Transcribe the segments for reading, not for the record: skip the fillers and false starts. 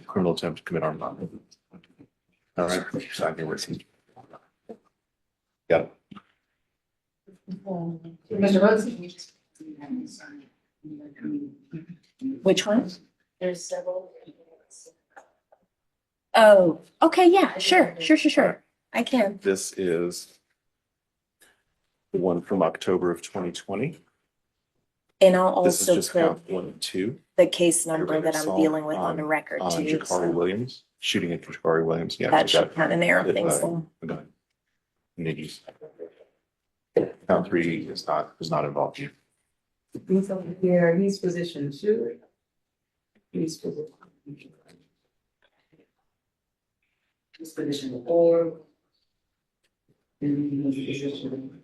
Criminal attempt to commit armed robbery. All right, sign your receipt. Got it. Mr. Rhodes? Which one? There's several. Oh, okay, yeah, sure. I can. This is the one from October of 2020. And I'll This is also just put count 1 and 2. the case number that I'm Assault dealing with on the record on too. Jakari Williams, shooting at Jakari Williams. Yeah, That so should kind of narrow things down. Count 3 is not involved. He's over here, he's position 2. He's position. He's position 4. And he's position.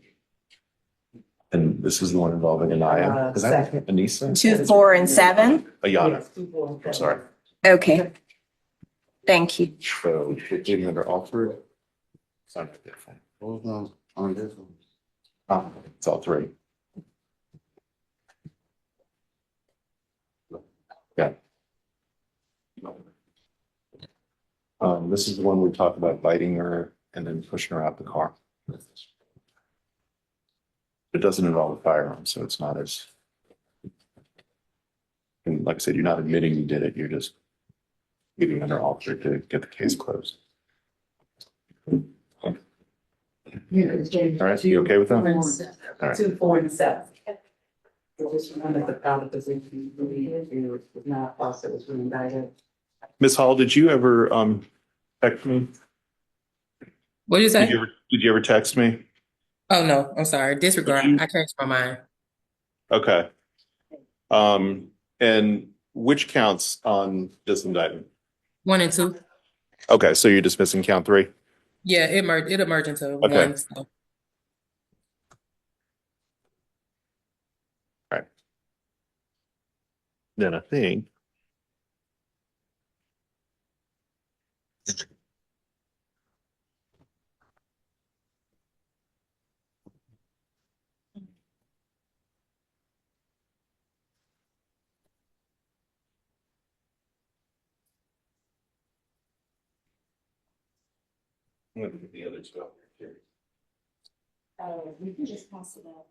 And this is the one involving Anaya. Is that Second. Anissa? 2, 4, and 7. Ayana. Yes, 2, 4, and I'm 7. sorry. Okay. Thank you. So, leaving under Alfred. Sign right there. Fine. On this one. It's all 3. Yeah. This is the one we talked about biting her and then pushing her out the car. It doesn't involve a firearm, so it's not as. And like I said, you're not admitting you did it. You're just leaving under Alfred to get the case closed. All right, you okay with that? All right. 2, 4, and 7. So just remember the out of position, it was not false, it was indicted. Ms. Hall, did you ever text me? What did you say? Did you ever text me? Oh, no, I'm sorry. Disregard. I changed my mind. Okay. And which counts on this indictment? 1 and 2. Okay, so you're dismissing count 3? Yeah, it emerged into Okay. 1. So. Then I think. I'm gonna get the other 2 up here. We can just pass it out.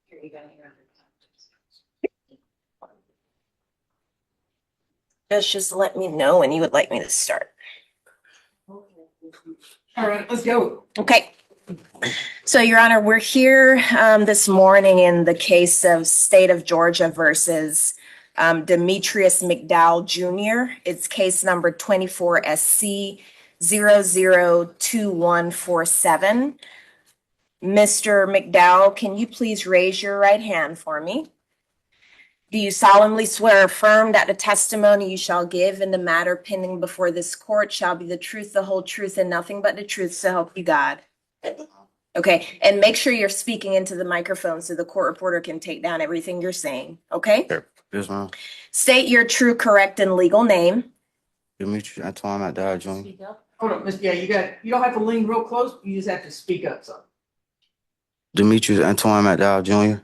Here you go. Just let me know when you would like me to start. All right, let's go. Okay. So, Your Honor, we're here this morning in the case of State of Georgia versus Demetrius McDowell Jr. It's case number 24 SC 002147. Mr. McDowell, can you please raise your right hand for me? Do you solemnly swear or affirm that the testimony you shall give in the matter pending before this court shall be the truth, the whole truth, and nothing but the truth, so help you God? Okay, and make sure you're speaking into the microphone so the court reporter can take down everything you're saying, okay? Sure. Yes, ma'am. State your true, correct, and legal name. Demetrius Antoine McDowell Jr. Hold on, Miss, yeah, you don't have to lean real close, you just have to speak up, so. Demetrius Antoine McDowell Jr.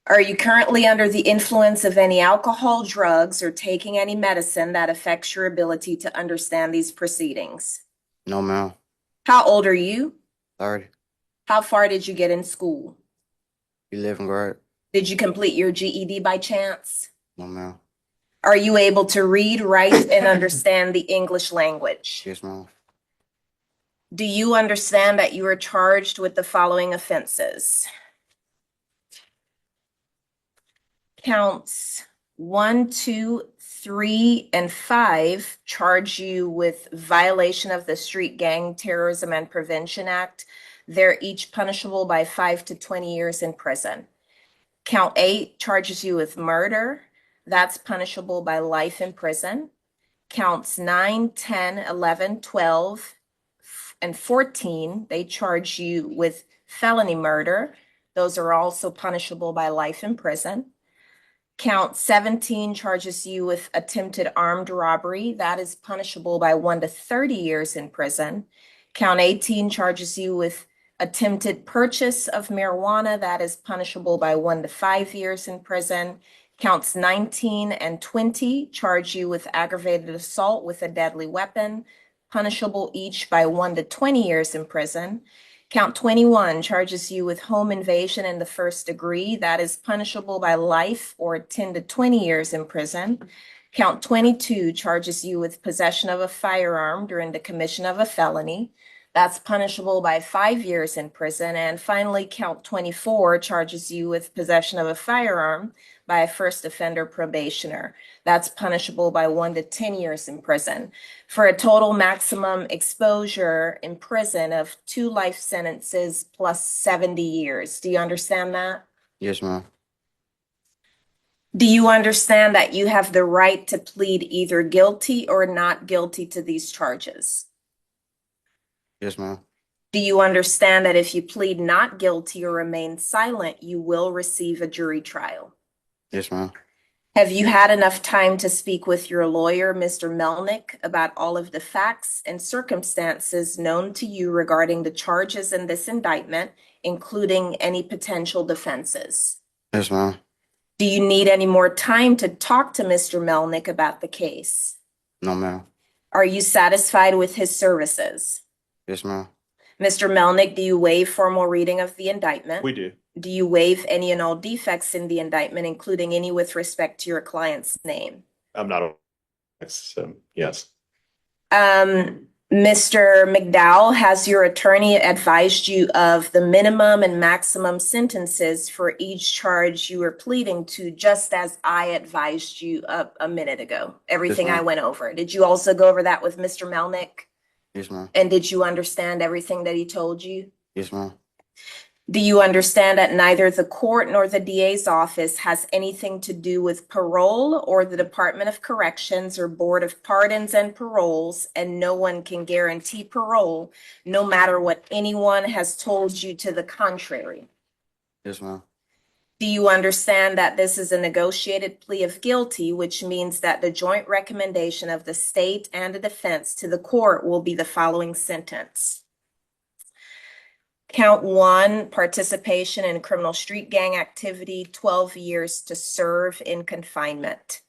Are you currently under the influence of any alcohol, drugs, or taking any medicine that affects your ability to understand these proceedings? No, ma'am. How old are you? 30. How far did you get in school? 11th grade. Did you complete your GED by chance? No, ma'am. Are you able to read, write, and understand the English language? Yes, ma'am. Do you understand that you are charged with the following offenses? Counts 1, 2, 3, and 5 charge you with violation of the Street Gang Terrorism and Prevention Act. They're each punishable by 5 to 20 years in prison. Count 8 charges you with murder. That's punishable by life in prison. Counts 9, 10, 11, 12, and 14, they charge you with felony murder. Those are also punishable by life in prison. Count 17 charges you with attempted armed robbery. That is punishable by 1 to 30 years in prison. Count 18 charges you with attempted purchase of marijuana. That is punishable by 1 to 5 years in prison. Counts 19 and 20 charge you with aggravated assault with a deadly weapon, punishable each by 1 to 20 years in prison. Count 21 charges you with home invasion in the first degree. That is punishable by life or 10 to 20 years in prison. Count 22 charges you with possession of a firearm during the commission of a felony. That's punishable by 5 years in prison. And finally, count 24 charges you with possession of a firearm by a first offender probationer. That's punishable by 1 to 10 years in prison, for a total maximum exposure in prison of 2 life sentences plus 70 years. Do you understand that? Yes, ma'am. Do you understand that you have the right to plead either guilty or not guilty to these charges? Yes, ma'am. Do you understand that if you plead not guilty or remain silent, you will receive a jury trial? Yes, ma'am. Have you had enough time to speak with your lawyer, Mr. Melnick, about all of the facts and circumstances known to you regarding the charges in this indictment, including any potential defenses? Yes, ma'am. Do you need any more time to talk to Mr. Melnick about the case? No, ma'am. Are you satisfied with his services? Yes, ma'am. Mr. Melnick, do you waive formal reading of the indictment? We do. Do you waive any and all defects in the indictment, including any with respect to your client's name? I'm not, yes. Mr. McDowell, has your attorney advised you of the minimum and maximum sentences for each charge you were pleading to, just as I advised you a minute ago? Everything I ma'am. went over. Did you also go over that with Mr. Melnick? Yes, ma'am. And did you understand everything that he told you? Yes, ma'am. Do you understand that neither the court nor the DA's office has anything to do with parole or the Department of Corrections or Board of Pardons and Paroles, and no one can guarantee parole, no matter what anyone has told you to the contrary? Yes, ma'am. Do you understand that this is a negotiated plea of guilty, which means that the joint recommendation of the state and the defense to the court will be the following sentence? Count 1, participation in criminal street gang activity, 12 years to serve in confinement.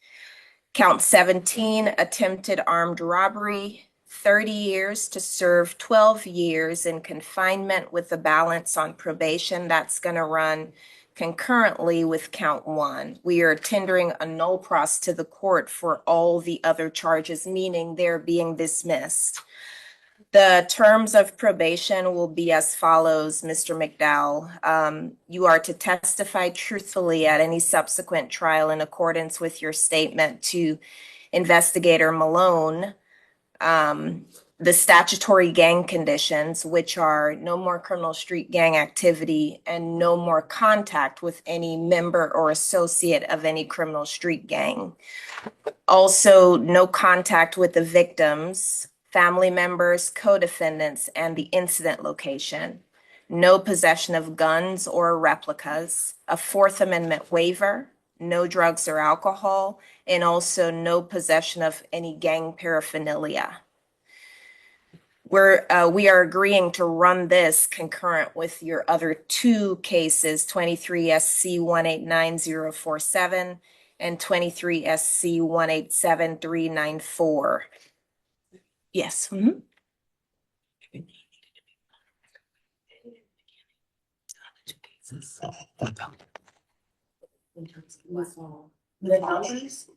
Count 17, attempted armed robbery, 30 years to serve, 12 years in confinement with the balance on probation. That's going to run concurrently with count 1. We are tendering a nolle pros to the court for all the other charges, meaning they're being dismissed. The terms of probation will be as follows, Mr. McDowell. You are to testify truthfully at any subsequent trial in accordance with your statement to Investigator Malone. The statutory gang conditions, which are no more criminal street gang activity and no more contact with any member or associate of any criminal street gang. Also, no contact with the victims, family members, co-defendants, and the incident location. No possession of guns or replicas, a Fourth Amendment waiver, no drugs or alcohol, and also no possession of any gang paraphernalia. We are agreeing to run this concurrent with your other 2 cases, 23 SC 189047 and 23 SC 187394. Yes. Mhm. The numbers?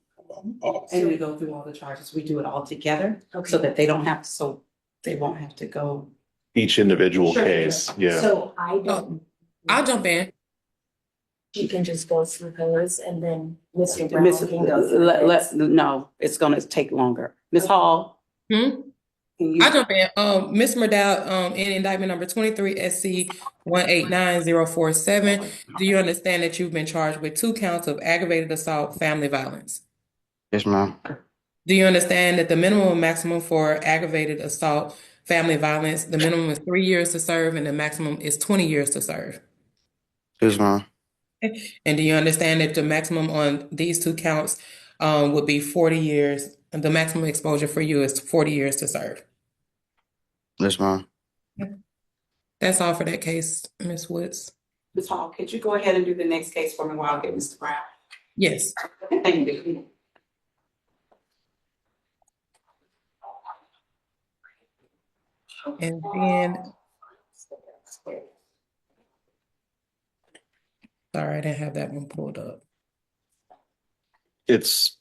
And we go through all the charges. We do it all together so that they don't have, so they won't have to go. Each individual Sure. case, yeah. So I don't. I'll jump in. You can just go through hers and then Mr. Brown Miss, can go through his. no, it's gonna take longer. Ms. Hall? Hmm? Can you? I'll jump in. Ms. Murdell, in indictment number 23 SC 189047, do you understand that you've been charged with 2 counts of aggravated assault, family violence? Yes, ma'am. Do you understand that the minimum and maximum for aggravated assault, family violence. The minimum is 3 years to serve and the maximum is 20 years to serve. Yes, ma'am. And do you understand that the maximum on these two counts would be 40 years? And the maximum exposure for you is 40 years to serve. Yes, ma'am. That's all for that case, Ms. Woods. Ms. Hall, could you go ahead and do the next case for me while I get Mr. Brown? Yes. Thank you. And then, sorry, I didn't have that one pulled up. It's,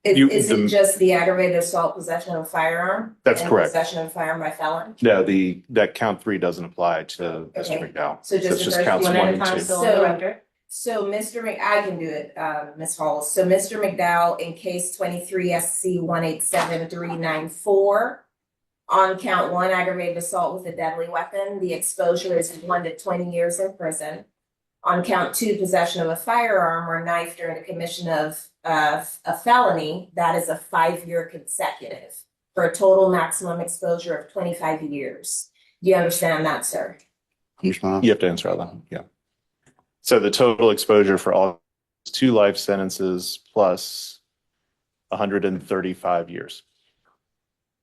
Is, You- is the- it just the aggravated assault, possession of firearm? That's and correct. Possession of firearm by felon? no, that count 3 doesn't apply to Mr. Okay. McDowell. So just It's the first counts one 1 at a and time, 2. So Mr. I can do it, Ms. Hall. So Mr. McDowell, in case 23 SC 187394, on count 1, aggravated assault with a deadly weapon, the exposure is 1 to 20 years in prison. On count 2, possession of a firearm or knife during the commission of a felony, that is a 5-year consecutive for a total maximum exposure of 25 years. Do you understand that, sir? Yes, ma'am. You have to answer all that, yeah. So the total exposure for all 2 life sentences plus 135 years.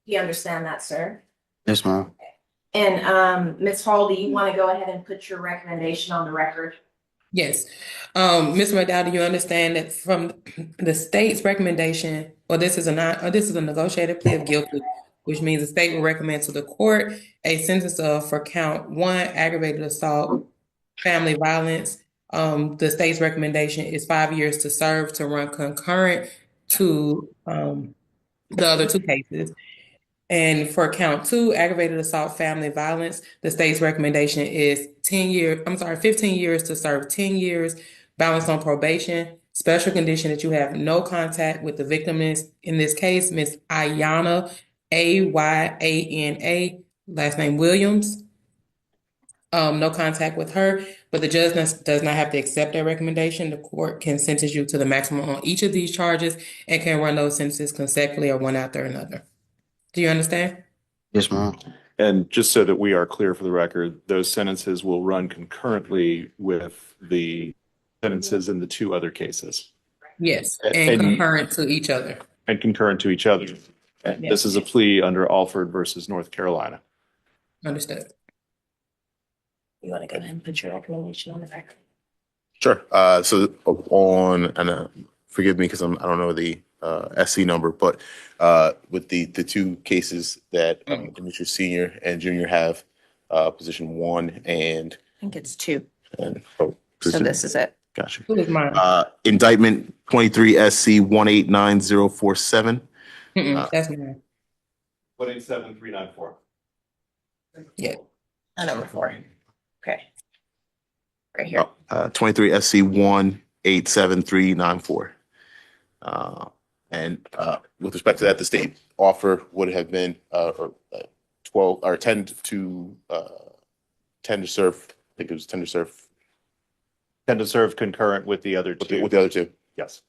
Do you understand that, sir? Yes, ma'am. And Ms. Hall, do you want to go ahead and put your recommendation on the record? Yes. Mr. McDowell, do you understand that from the state's recommendation, this is a negotiated plea of guilty, which means the state will recommend to the court a sentence for count 1, aggravated assault, family violence. The state's recommendation is 5 years to serve to run concurrent to the other 2 cases. And for count 2, aggravated assault, family violence, the state's recommendation is 15 years to serve 10 years, balanced on probation. Special condition that you have no contact with the victim in this case, Miss Ayana, Ayana, last name Williams. No contact with her, but the judge does not have to accept that recommendation. The court can sentence you to the maximum on each of these charges and can run those sentences consecutively or one after another. Do you understand? Yes, ma'am. And just so that we are clear for the record, those sentences will run concurrently with the sentences in the 2 other cases Yes, And- and concurrent to each other. and concurrent to each other. And this is a plea under Alford versus North Carolina. Understood. You want to go ahead and put your recommendation on the record? Sure. So forgive me because I don't know the SC number, but with the 2 cases that Demetrius Senior and Junior have, position 1 and I think it's 2. so this is it. gotcha. Who is mine? Indictment 23 SC 189047. That's mine. 187394. Yeah. Number 4. Okay. Right here. 23 SC 187394. And with respect to that, the state offer would have been 12 or 10 to 10 to serve. I think it was 10 to serve 10 to serve concurrent with the other 2. with the other 2. Yes.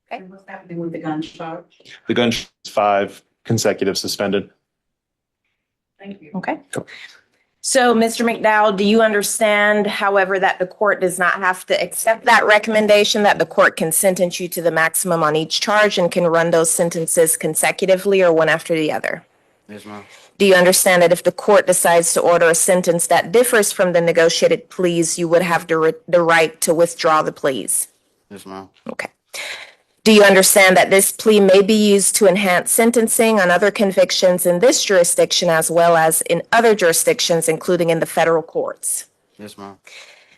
And what's happening with the gun charge? The gun is 5 consecutive suspended. Thank you. Okay. So, Mr. McDowell, do you understand, however, that the court does not have to accept that recommendation, that the court can sentence you to the maximum on each charge and can run those sentences consecutively or one after the other? Yes, ma'am. Do you understand that if the court decides to order a sentence that differs from the negotiated pleas, you would have the right to withdraw the pleas? Yes, ma'am. Okay. Do you understand that this plea may be used to enhance sentencing on other convictions in this jurisdiction as well as in other jurisdictions, including in the federal courts? Yes, ma'am.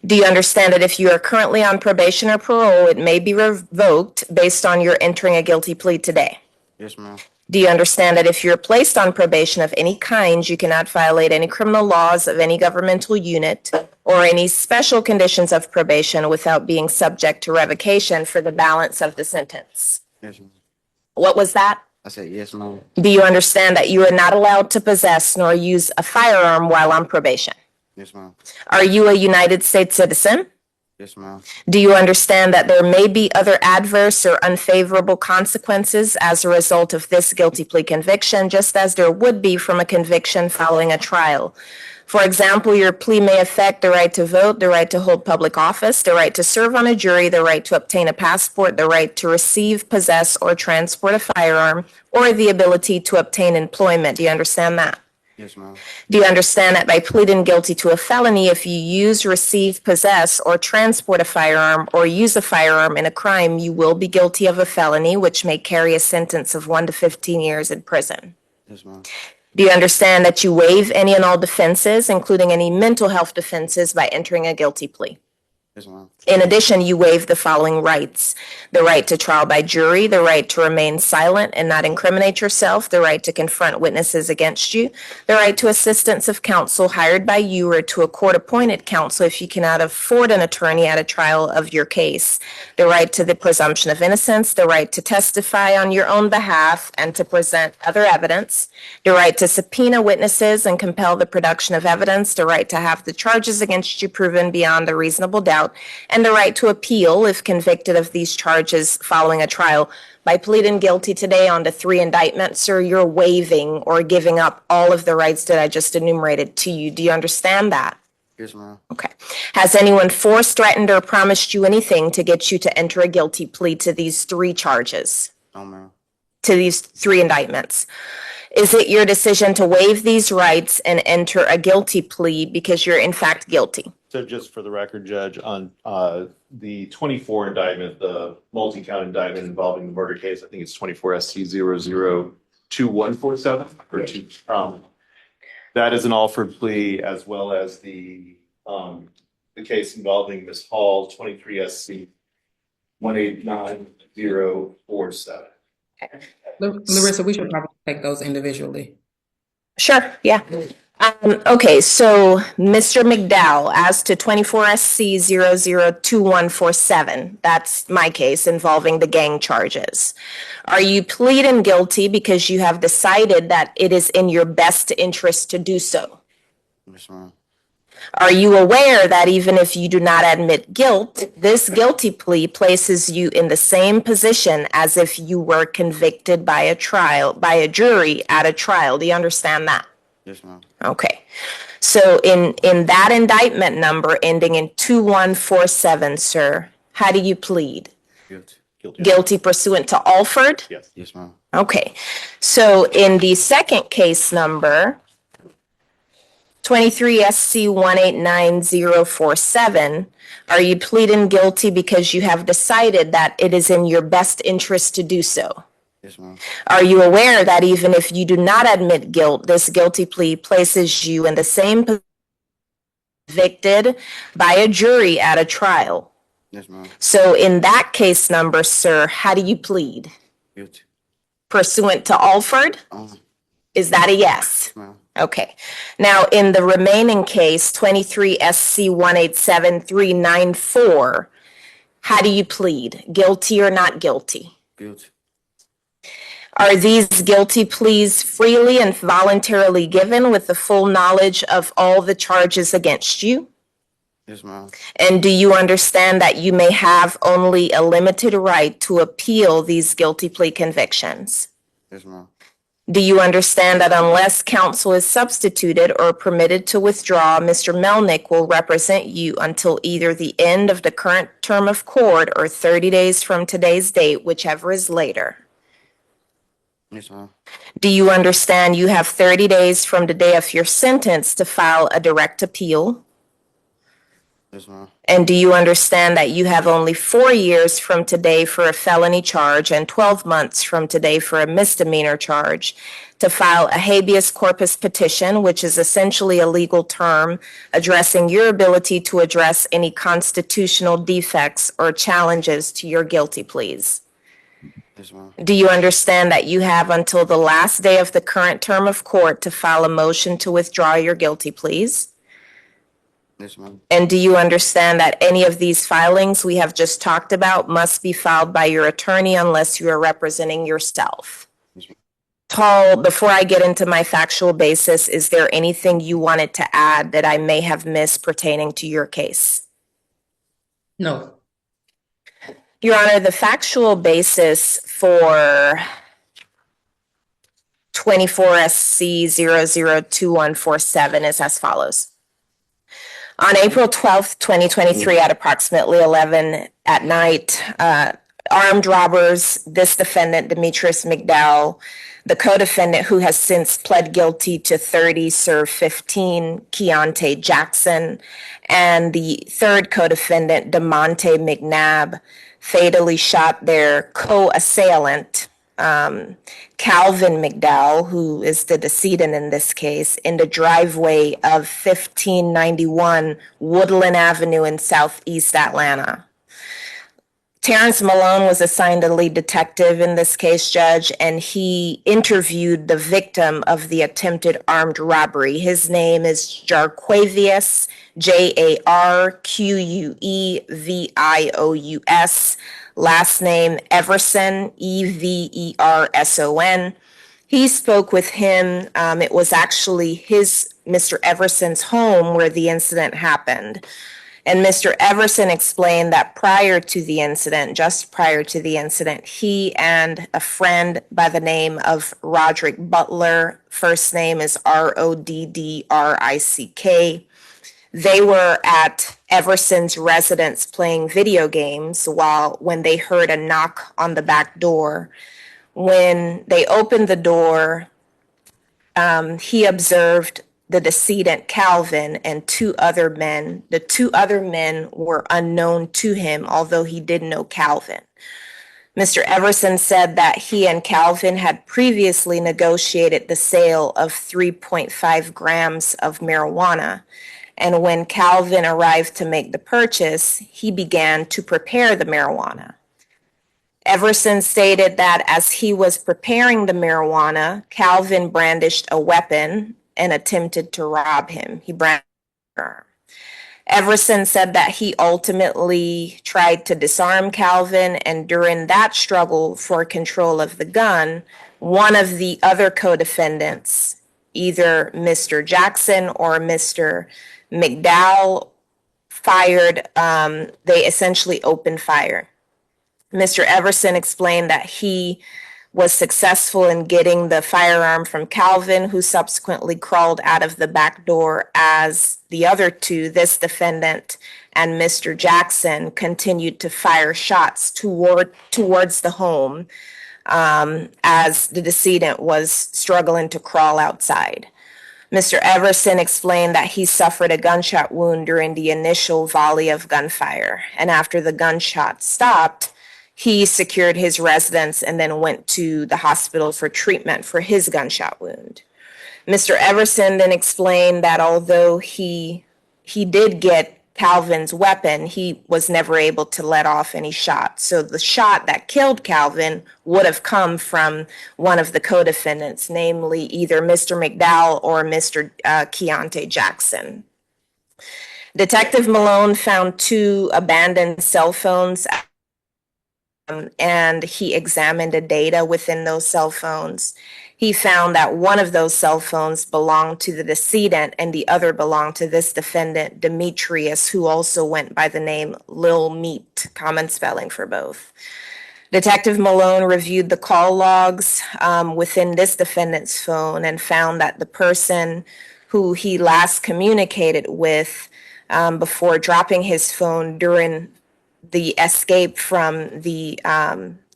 Do you understand that if you are currently on probation or parole, it may be revoked based on your entering a guilty plea today? Yes, ma'am. Do you understand that if you're placed on probation of any kind, you cannot violate any criminal laws of any governmental unit or any special conditions of probation without being subject to revocation for the balance of the sentence? Yes, ma'am. What was that? I said yes, ma'am. Do you understand that you are not allowed to possess nor use a firearm while on probation? Yes, ma'am. Are you a United States citizen? Yes, ma'am. Do you understand that there may be other adverse or unfavorable consequences as a result of this guilty plea conviction, just as there would be from a conviction following a trial? For example, your plea may affect the right to vote, the right to hold public office, the right to serve on a jury, the right to obtain a passport, the right to receive, possess, or transport a firearm, or the ability to obtain employment. Do you understand that? Yes, ma'am. Do you understand that by pleading guilty to a felony, if you use, receive, possess, or transport a firearm or use a firearm in a crime, you will be guilty of a felony, which may carry a sentence of 1 to 15 years in prison? Yes, ma'am. Do you understand that you waive any and all defenses, including any mental health defenses, by entering a guilty plea? Yes, ma'am. In addition, you waive the following rights: the right to trial by jury, the right to remain silent and not incriminate yourself, the right to confront witnesses against you, the right to assistance of counsel hired by you or to a court-appointed counsel if you cannot afford an attorney at a trial of your case, the right to the presumption of innocence, the right to testify on your own behalf and to present other evidence, the right to subpoena witnesses and compel the production of evidence, the right to have the charges against you proven beyond a reasonable doubt, and the right to appeal if convicted of these charges following a trial. By pleading guilty today on the 3 indictments, sir, you're waiving or giving up all of the rights that I just enumerated to you. Do you understand that? Yes, ma'am. Okay. Has anyone forced, threatened, or promised you anything to get you to enter a guilty plea to these 3 charges, No, ma'am. to these 3 indictments? Is it your decision to waive these rights and enter a guilty plea because you're in fact guilty? So just for the record, Judge, on the 24 indictment, the multi-count indictment involving the murder case, I think it's 24 SC 002147 or 2. That is an offered plea, as well as the case involving Ms. Hall, 23 SC 189047. Larissa, we should probably take those individually. Sure, yeah. Okay, so Mr. McDowell, as to 24 SC 002147, that's my case involving the gang charges. Are you pleading guilty because you have decided that it is in your best interest to do so? Yes, ma'am. Are you aware that even if you do not admit guilt, this guilty plea places you in the same position as if you were convicted by a jury at a trial? Do you understand that? Yes, ma'am. Okay. So in that indictment number ending in 2147, sir, how do you plead? Guilty. Guilty pursuant to Alford? Yes. Yes, ma'am. Okay. So in the second case number, 23 SC 189047, are you pleading guilty because you have decided that it is in your best interest to do so? Yes, ma'am. Are you aware that even if you do not admit guilt, this guilty plea places you in the same position convicted by a jury at a trial? Yes, ma'am. So in that case number, sir, how do you plead? Guilty. Pursuant to Alford? Is that a yes? Yes, ma'am. Okay. Now, in the remaining case, 23 SC 187394, how do you plead? Guilty or not guilty? Guilty. Are these guilty pleas freely and voluntarily given with the full knowledge of all the charges against you? Yes, ma'am. And do you understand that you may have only a limited right to appeal these guilty plea convictions? Yes, ma'am. Do you understand that unless counsel is substituted or permitted to withdraw, Mr. Melnick will represent you until either the end of the current term of court or 30 days from today's date, whichever is later? Yes, ma'am. Do you understand you have 30 days from the day of your sentence to file a direct appeal? Yes, ma'am. And do you understand that you have only 4 years from today for a felony charge and 12 months from today for a misdemeanor charge to file a habeas corpus petition, which is essentially a legal term addressing your ability to address any constitutional defects or challenges to your guilty pleas? Yes, ma'am. Do you understand that you have until the last day of the current term of court to file a motion to withdraw your guilty pleas? Yes, ma'am. And do you understand that any of these filings we have just talked about must be filed by your attorney unless you are representing yourself? Yes, ma'am. Paul, before I get into my factual basis, is there anything you wanted to add that I may have missed pertaining to your case? No. Your Honor, the factual basis for 24 SC 002147 is as follows. On April 12th, 2023, at approximately 11 at night, armed robbers, this defendant, Demetrius McDowell, the co-defendant who has since pled guilty to 30, served 15, Keontae Jackson, and the third co-defendant, DeMonte McNabb, fatally shot their co-assailant, Calvin McDowell, who is the decedent in this case, in the driveway of 1591 Woodland Avenue in Southeast Atlanta. Terrence Malone was assigned a lead detective in this case, Judge, and he interviewed the victim of the attempted armed robbery. His name is Jarquavius, Jarquevious, last name Everson, Everson. He spoke with him. It was actually Mr. Everson's home where the incident happened. And Mr. Everson explained that just prior to the incident, he and a friend by the name of Roderick Butler, first name is Roddrick, they were at Everson's residence playing video games when they heard a knock on the back door. When they opened the door, he observed the decedent Calvin and two other men. The two other men were unknown to him, although he did know Calvin. Mr. Everson said that he and Calvin had previously negotiated the sale of 3.5 grams of marijuana. And when Calvin arrived to make the purchase, he began to prepare the marijuana. Everson stated that as he was preparing the marijuana, Calvin brandished a weapon and attempted to rob him. He brandished a firearm. Everson said that he ultimately tried to disarm Calvin, and during that struggle for control of the gun, one of the other co-defendants, either Mr. Jackson or Mr. McDowell, they essentially opened fire. Mr. Everson explained that he was successful in getting the firearm from Calvin, who subsequently crawled out of the back door as the other two, this defendant and Mr. Jackson, continued to fire shots towards the home as the decedent was struggling to crawl outside. Mr. Everson explained that he suffered a gunshot wound during the initial volley of gunfire, and after the gunshot stopped, he secured his residence and then went to the hospital for treatment for his gunshot wound. Mr. Everson then explained that although he did get Calvin's weapon, he was never able to let off any shots. So the shot that killed Calvin would have come from one of the co-defendants, namely either Mr. McDowell or Mr. Keontae Jackson. Detective Malone found two abandoned cell phones, and he examined the data within those cell phones. He found that one of those cell phones belonged to the decedent and the other belonged to this defendant, Demetrius, who also went by the name Lil Meat, common spelling for both. Detective Malone reviewed the call logs within this defendant's phone and found that the person who he last communicated with before dropping his phone during the escape from the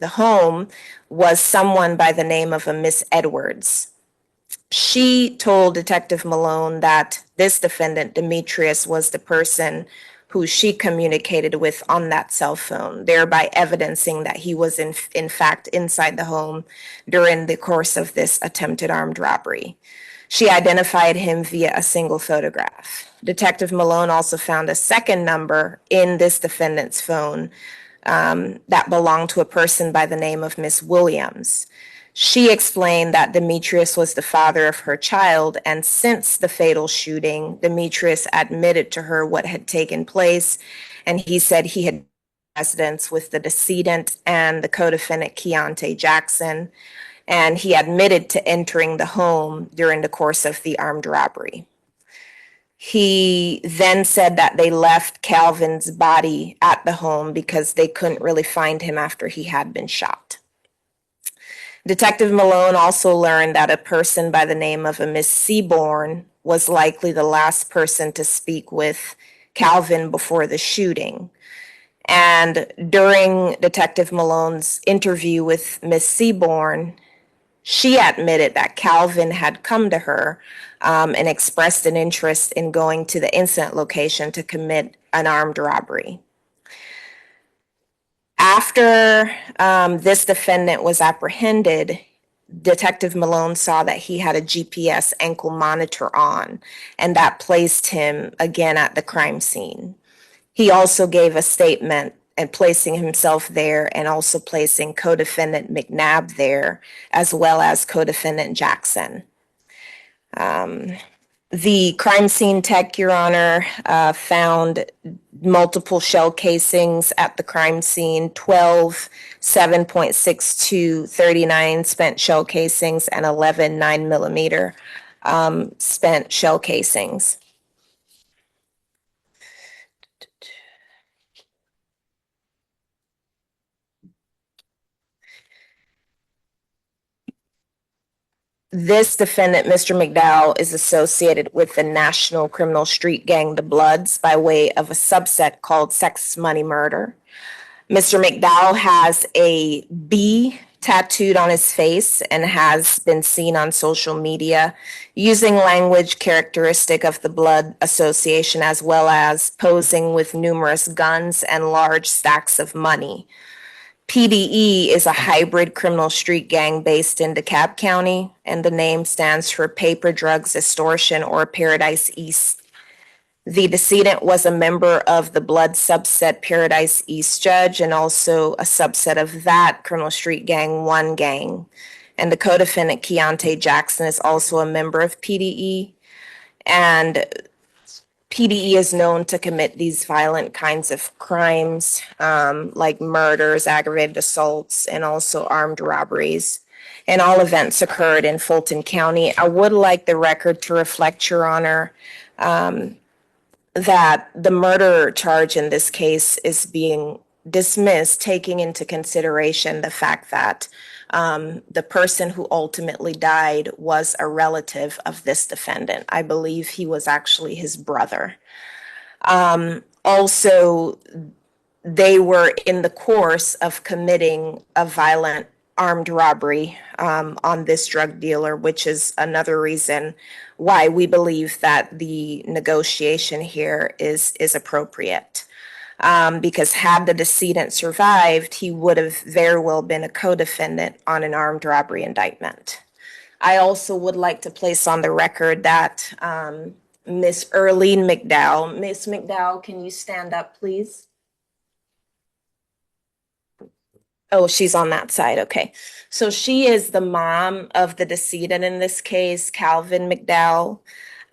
home was someone by the name of a Miss Edwards. She told Detective Malone that this defendant, Demetrius, was the person who she communicated with on that cell phone, thereby evidencing that he was in fact inside the home during the course of this attempted armed robbery. She identified him via a single photograph. Detective Malone also found a second number in this defendant's phone that belonged to a person by the name of Miss Williams. She explained that Demetrius was the father of her child, and since the fatal shooting, Demetrius admitted to her what had taken place, and he said he had residence with the decedent and the co-defendant Keontae Jackson, and he admitted to entering the home during the course of the armed robbery. He then said that they left Calvin's body at the home because they couldn't really find him after he had been shot. Detective Malone also learned that a person by the name of a Miss Seaborn was likely the last person to speak with Calvin before the shooting. And during Detective Malone's interview with Miss Seaborn, she admitted that Calvin had come to her and expressed an interest in going to the incident location to commit an armed robbery. After this defendant was apprehended, Detective Malone saw that he had a GPS ankle monitor on, and that placed him again at the crime scene. He also gave a statement and placing himself there and also placing co-defendant McNabb there, as well as co-defendant Jackson. The crime scene tech, Your Honor, found multiple shell casings at the crime scene, 12 7.62 39 spent shell casings and 11 9mm spent shell casings. This defendant, Mr. McDowell, is associated with the national criminal street gang, the Bloods, by way of a subset called Sex Money Murder. Mr. McDowell has a B tattooed on his face and has been seen on social media using language characteristic of the Blood Association, as well as posing with numerous guns and large stacks of money. PDE is a hybrid criminal street gang based in DeKalb County, and the name stands for Paper Drugs Extortion or Paradise East. The decedent was a member of the Blood subset Paradise East Judge and also a subset of that criminal street gang, One Gang. And the co-defendant, Keontae Jackson, is also a member of PDE. And PDE is known to commit these violent kinds of crimes, like murders, aggravated assaults, and also armed robberies. And all events occurred in Fulton County. I would like the record to reflect, Your Honor, that the murder charge in this case is being dismissed, taking into consideration the fact that the person who ultimately died was a relative of this defendant. I believe he was actually his brother. Also, they were in the course of committing a violent armed robbery on this drug dealer, which is another reason why we believe that the negotiation here is appropriate. Because had the decedent survived, he would have very well been a co-defendant on an armed robbery indictment. I also would like to place on the record that Miss Earlene McDowell. Miss McDowell, can you stand up, please? Oh, she's on that side. Okay. So she is the mom of the decedent in this case, Calvin McDowell.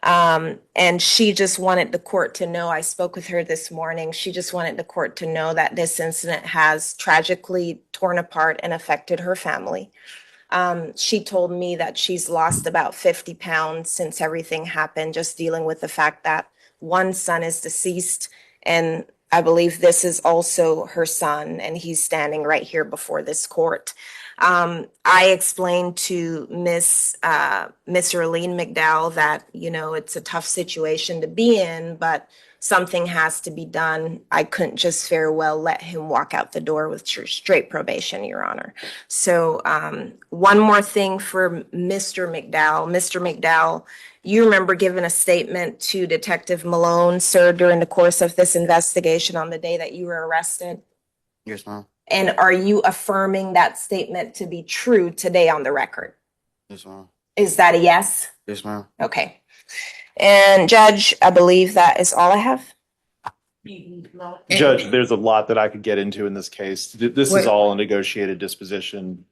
And she just wanted the court to know, I spoke with her this morning, she just wanted the court to know that this incident has tragically torn apart and affected her family. She told me that she's lost about 50 pounds since everything happened, just dealing with the fact that one son is deceased, and I believe this is also her son, and he's standing right here before this court. I explained to Miss Earlene McDowell that, you know, it's a tough situation to be in, but something has to be done. I couldn't just very well let him walk out the door with straight probation, Your Honor. So one more thing for Mr. McDowell. Mr. McDowell, you remember giving a statement to Detective Malone, sir, during the course of this investigation on the day that you were arrested? Yes, ma'am. And are you affirming that statement to be true today on the record? Yes, ma'am. Is that a yes? Yes, ma'am. Okay. And Judge, I believe that is all I have. Judge, there's a lot that I could get into in this case. This Wait. is all a negotiated disposition.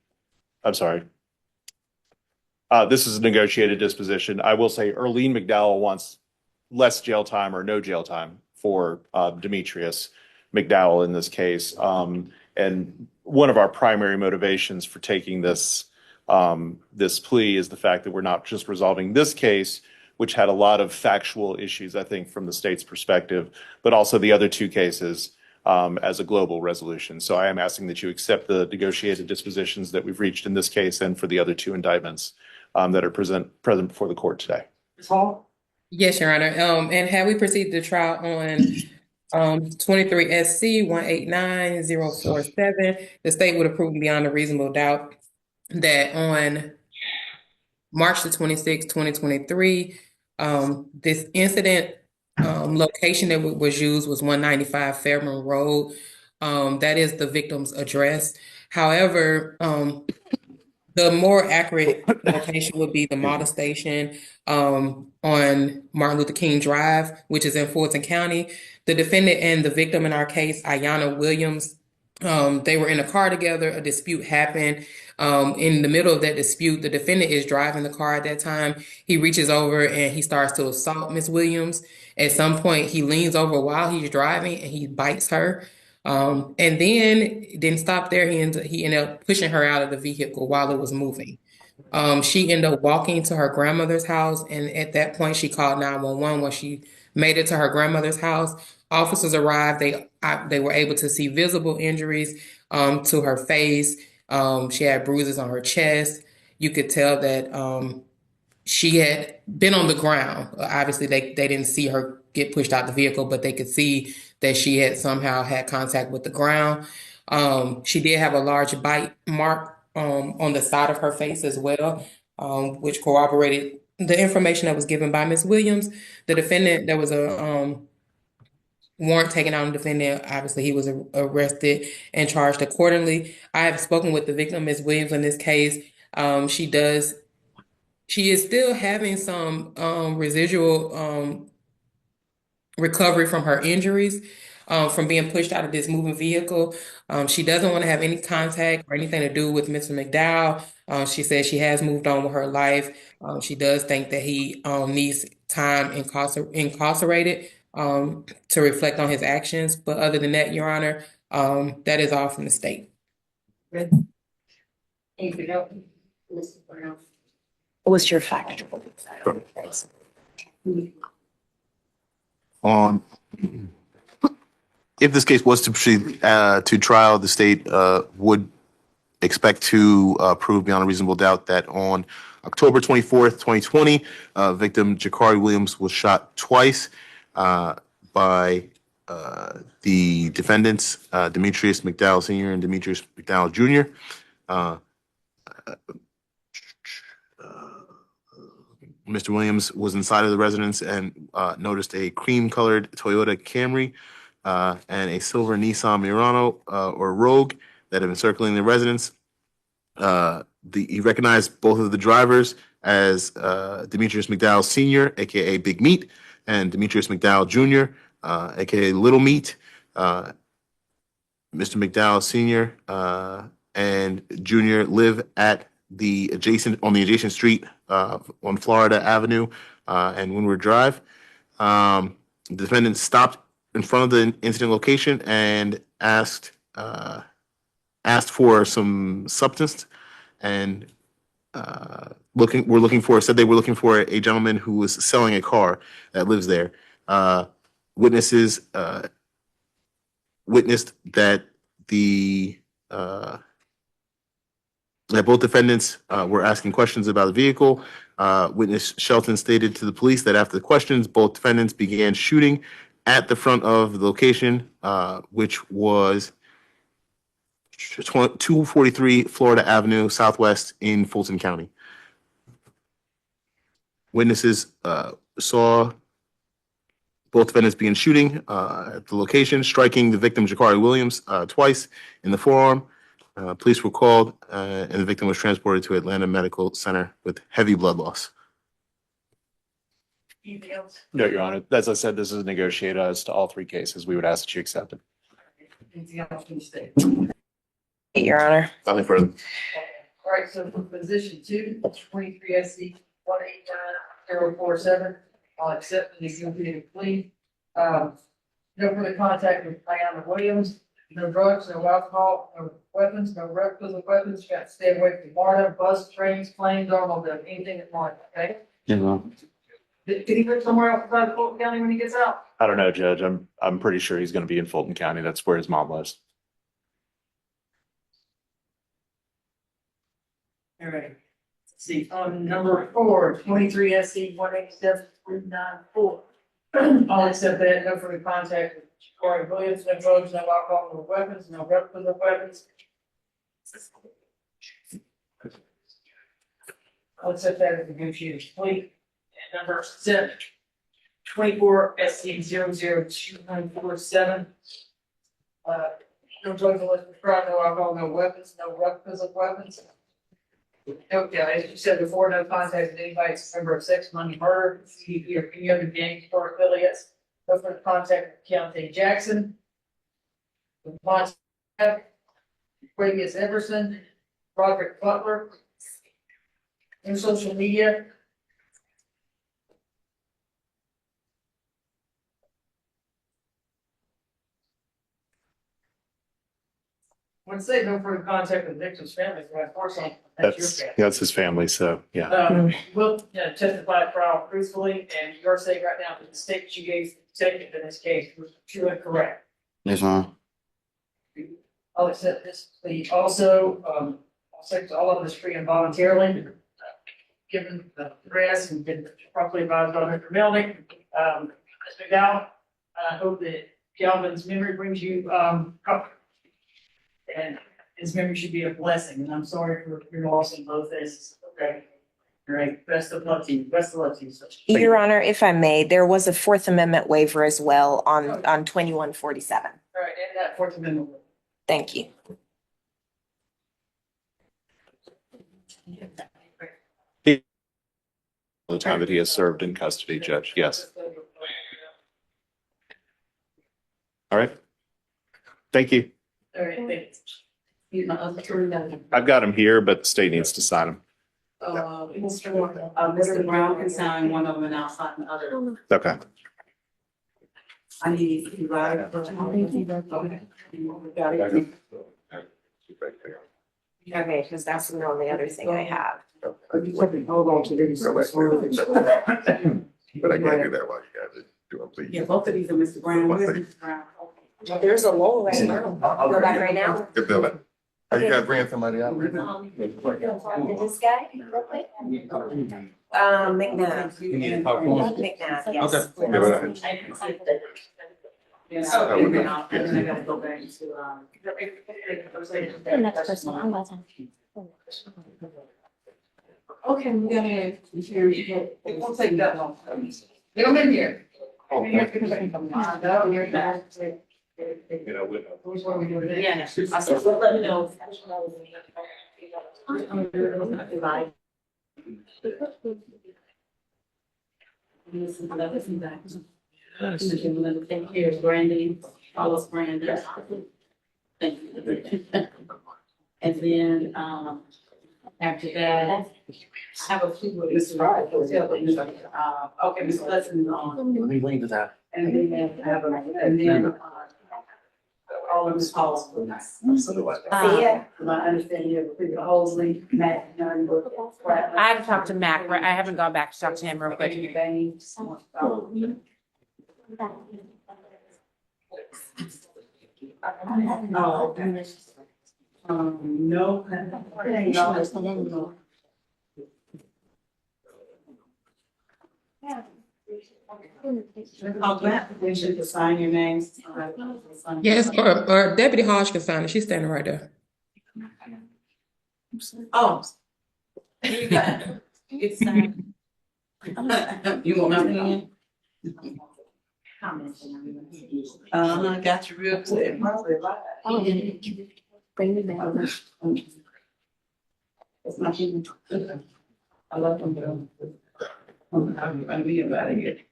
I'm sorry. This is a negotiated disposition. I will say Earlene McDowell wants less jail time or no jail time for Demetrius McDowell in this case. And one of our primary motivations for taking this this plea is the fact that we're not just resolving this case, which had a lot of factual issues, I think, from the state's perspective, but also the other two cases as a global resolution. So I am asking that you accept the negotiated dispositions that we've reached in this case and for the other two indictments that are present before the court today. Ms. Hall? Yes, Your Honor. And had we proceeded to trial on 23 SC 189047, the state would have proven beyond a reasonable doubt that on March the 26th, 2023, this incident location that was used was 195 Fairmont Road. That is the victim's address. However, the more accurate location would be the model station on Martin Luther King Drive, which is in Fulton County. The defendant and the victim in our case, Ayanna Williams, they were in a car together. A dispute happened. In the middle of that dispute, the defendant is driving the car at that time. He reaches over and he starts to assault Miss Williams. At some point, he leans over while he's driving and he bites her. And then didn't stop there. He ended up pushing her out of the vehicle while it was moving. She ended up walking to her grandmother's house, and at that point, she called 911. When she made it to her grandmother's house, officers arrived. They were able to see visible injuries to her face. She had bruises on her chest. You could tell that she had been on the ground. Obviously, they didn't see her get pushed out the vehicle, but they could see that she had somehow had contact with the ground. She did have a large bite mark on the side of her face as well, which corroborated the information that was given by Ms. Williams. The defendant, there was a warrant taken out on the defendant. Obviously, he was arrested and charged accordingly. I have spoken with the victim, Ms. Williams, in this case. She is still having some residual recovery from her injuries from being pushed out of this moving vehicle. She doesn't want to have any contact or anything to do with Mr. McDowell. She says she has moved on with her life. She does think that he needs time incarcerated to reflect on his actions. But other than that, Your Honor, that is all from the state. Anything else? Mr. Brown? What's your factual? On if this case was to proceed to trial, the state would expect to prove beyond a reasonable doubt that on October 24th, 2020, victim Jakari Williams was shot twice by the defendants, Demetrius McDowell Sr. and Demetrius McDowell Jr. Mr. Williams was inside of the residence and noticed a cream-colored Toyota Camry and a silver Nissan Murano or Rogue that had been circling the residence. He recognized both of the drivers as Demetrius McDowell Sr., aka Big Meat, and Demetrius McDowell Jr., aka Little Meat. Mr. McDowell Sr. And Jr. live at the adjacent street on Florida Avenue and Windward Drive. The defendant stopped in front of the incident location and asked for some substance and said they were looking for a gentleman who was selling a car that lives there. Witnesses witnessed that that both defendants were asking questions about the vehicle. Witness Shelton stated to the police that after the questions, both defendants began shooting at the front of the location, which was 243 Florida Avenue Southwest in Fulton County. Witnesses saw both defendants began shooting at the location, striking the victim, Jakari Williams, twice in the forearm. Police were called, and the victim was transported to Atlanta Medical Center with heavy blood loss. Anything else? No, Your Honor. As I said, this is negotiated as to all three cases. We would ask that you accept it. Anything else from the state? Your Honor. Nothing further. All right, so for position 2, 23 SC 189047, I'll accept the negotiated plea. No further contact with Ayanna Williams. No drugs, no alcohol, no weapons, no replicas of weapons. You got to stay away from MARTA, bus, trains, planes, automobile, anything at MARTA, okay? Yes, ma'am. Did he live somewhere outside of Fulton County when he gets out? I don't know, Judge. I'm pretty sure he's going to be in Fulton County. That's where his mom lives. All right. Let's see, on number 4, 23 SC 187-394. I'll accept that. No further contact with Corey Williams, no drugs, no alcohol, no weapons, no replicas of weapons. I'll accept that as negotiated plea. And number 7, 24 SC 002947. No drugs unless prescribed, no alcohol, no weapons, no replicas of weapons. Okay, as you said before, no contact with anybody that's a member of sex, money, murder, CDP, or any other gang or affiliates. No further contact with Keontae Jackson. Quavius Everson, Roderick Butler. In social media. When say no further contact with victim's family, of course, that's your family. That's his family. So yeah. Will testify at trial truthfully, and you're saying right now that the statement you gave the detective in this case was true and correct. Yes, ma'am. I'll accept this plea also, I'll say to all of this free and voluntarily, given the press and been properly advised by Mr. Melnick. Ms. McDowell, I hope that Calvin's memory brings you, comfort. And his memory should be a blessing, and I'm sorry for your loss in both instances, okay? All right, best of luck to you, best of luck to you. Your Honor, if I may, there was a Fourth Amendment waiver as well on 2147. All right, and that Fourth Amendment. Thank you. The time that he has served in custody, Judge. Yes. All right. Thank you. All right, thanks. He's my other. I've got him here, but the state needs to sign him. Mr. Brown can sign one of them and I'll sign the other. Okay. I need you right. Okay, because that's the only other thing I have. Hold on to these. But I can't do that while you guys are doing, please. Yeah, both of these are Mr. Brown. Where's Mr. Brown? Well, there's a lull right now. Go back right now. Good feeling. Are you guys bringing somebody out? Did this guy, real quick? McNabb. You need to talk to him? McNabb, yes. Yeah, and then I gotta go back to, The next person on that time. Okay, we gotta have. It won't take that long. Get them in here. Who's what we do today? Yeah, I said, we'll let me know. Here's Brandy, follows Brandon. Thank you. And then, after that, I have a few with Mr. Wright. Okay, Mr. Hudson is on. Let me leave that. And then I have and then, all of Ms. Paul's. See ya. My understanding of the Hosley, Matt, I had to talk to Mac, right? I haven't gone back to talk to him real quick. No. No. I'll grant permission to sign your names. Yes, or Deputy Hodge can sign it. She's standing right there. Oh. Here you go. It's signed. You want my pen? I got you real clear. Bring me back. It's my pen. I love them. I'm being about it.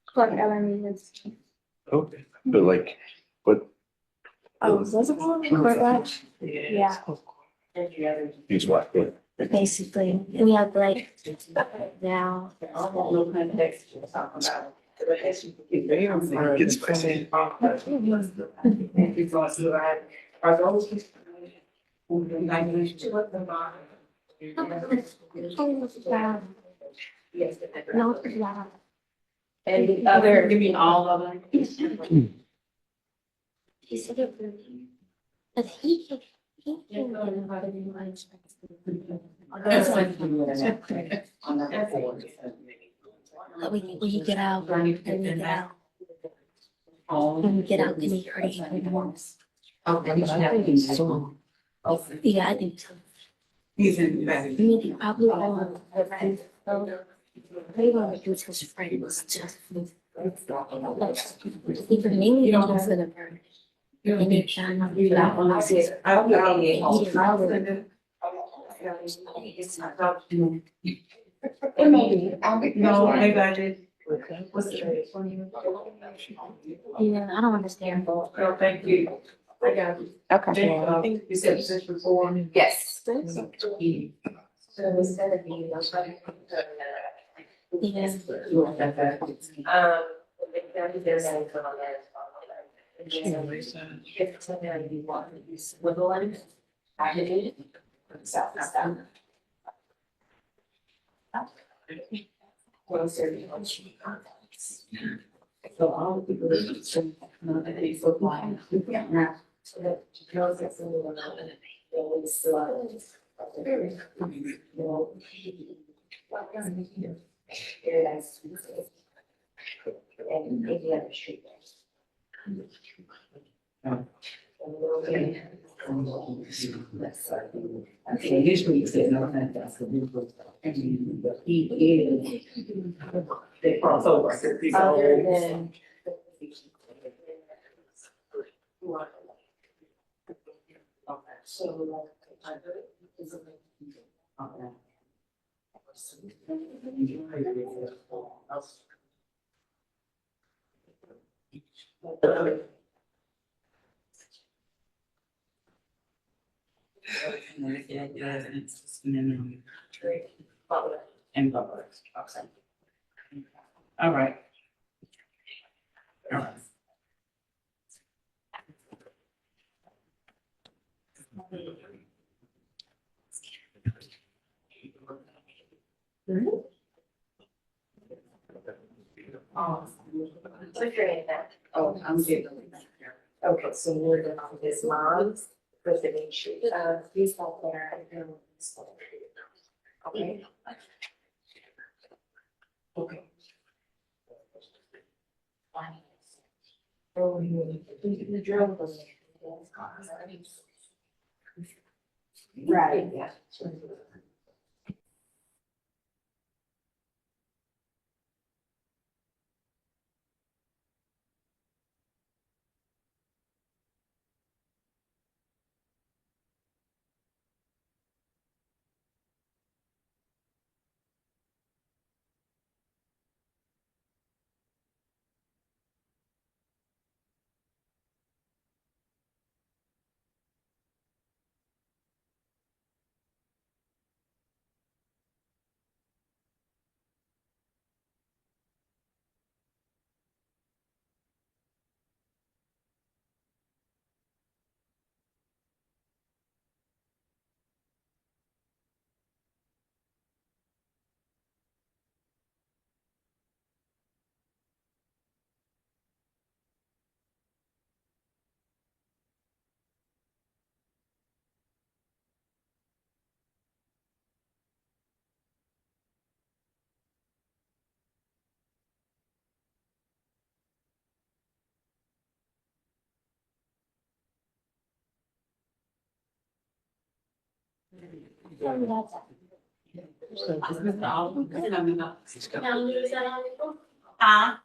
Clark Ellen is. Okay, but like, what? Oh, those are all court watch? Yeah, Use what? basically. We have like now. No context. Get spicy. Are those? No, yeah. And the other, you mean all of them? He said it really. But he can get about it in my when you get out, when you get out, when you get out, can you hurt it? Yeah, I think so. I mean, they probably won't. They won't do it to his friends, just. Even me, you don't do for the burn. And they can't do that one. No, maybe I did. Yeah, I don't understand. No, thank you. I got it. Okay. I think you said this before. Yes. Yeah. So all the people that so they so blind. Yeah. So that girls that some of them always very you know. Very nice. And maybe other street. Okay, usually you say no, that's the new book. And he is. They cross over. Other than. So. And all right. All right. Oh, I'm good. Okay, so we're going on this mom's resignation. He's not there. Okay. Okay. Oh, the drill was. Right, yeah.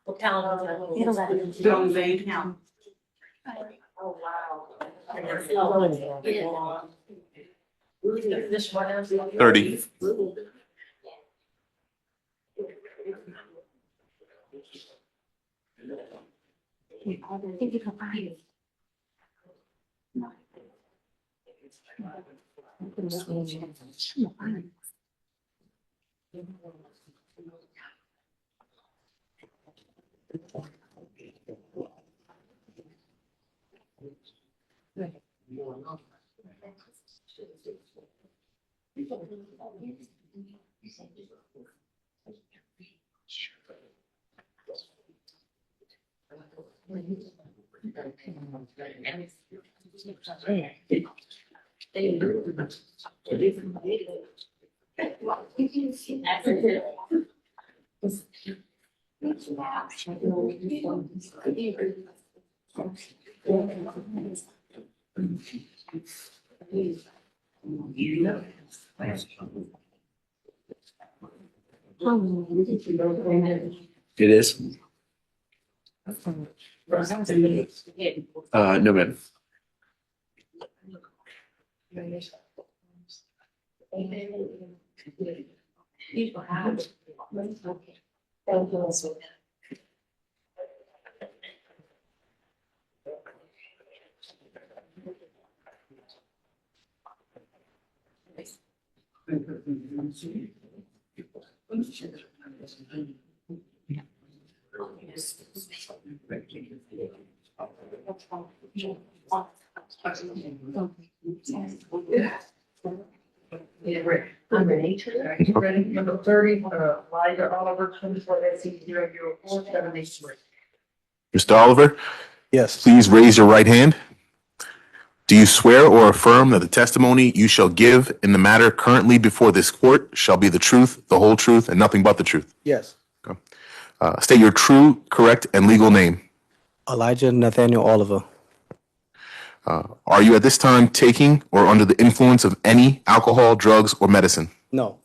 What calendar? You don't got it. Don't they count? Oh, wow. Yeah. This one is. 30. I think you can find it. It is. No, ma'am. Ready, number 30, Elijah Oliver, 24 Mr. Oliver, Yes, please raise your right hand. Do you swear or affirm that the testimony you shall give in the matter currently before this court shall be the truth, the whole truth, and nothing but the truth? yes. State your true, correct, and legal name. Elijah Nathaniel Oliver. Are you at this time taking or under the influence of any alcohol, drugs, or medicine? No,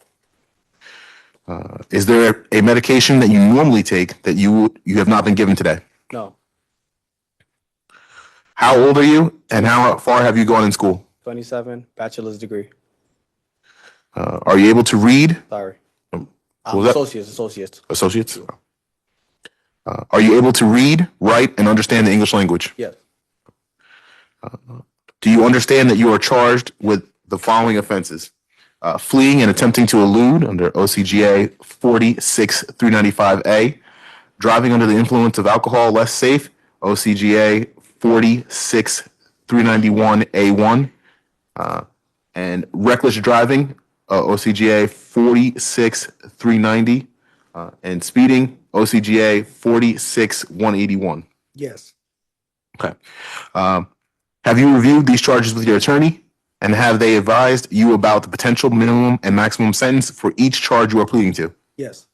Is there a medication that you normally take that you have not been given today? no. How old are you, and how far have you gone in school? 27, bachelor's degree. Are you able to read? Sorry. What was that? Associates. Associates? Are you able to read, write, and understand the English language? Yes, Do you understand that you are charged with the following offenses? Fleeing and attempting to elude under OCGA 46395A, driving under the influence of alcohol less safe, OCGA 46391A1, and reckless driving, OCGA 46390, and speeding, OCGA 46181. yes, Okay. Have you reviewed these charges with your attorney? And have they advised you about the potential minimum and maximum sentence for each charge you are pleading to? yes,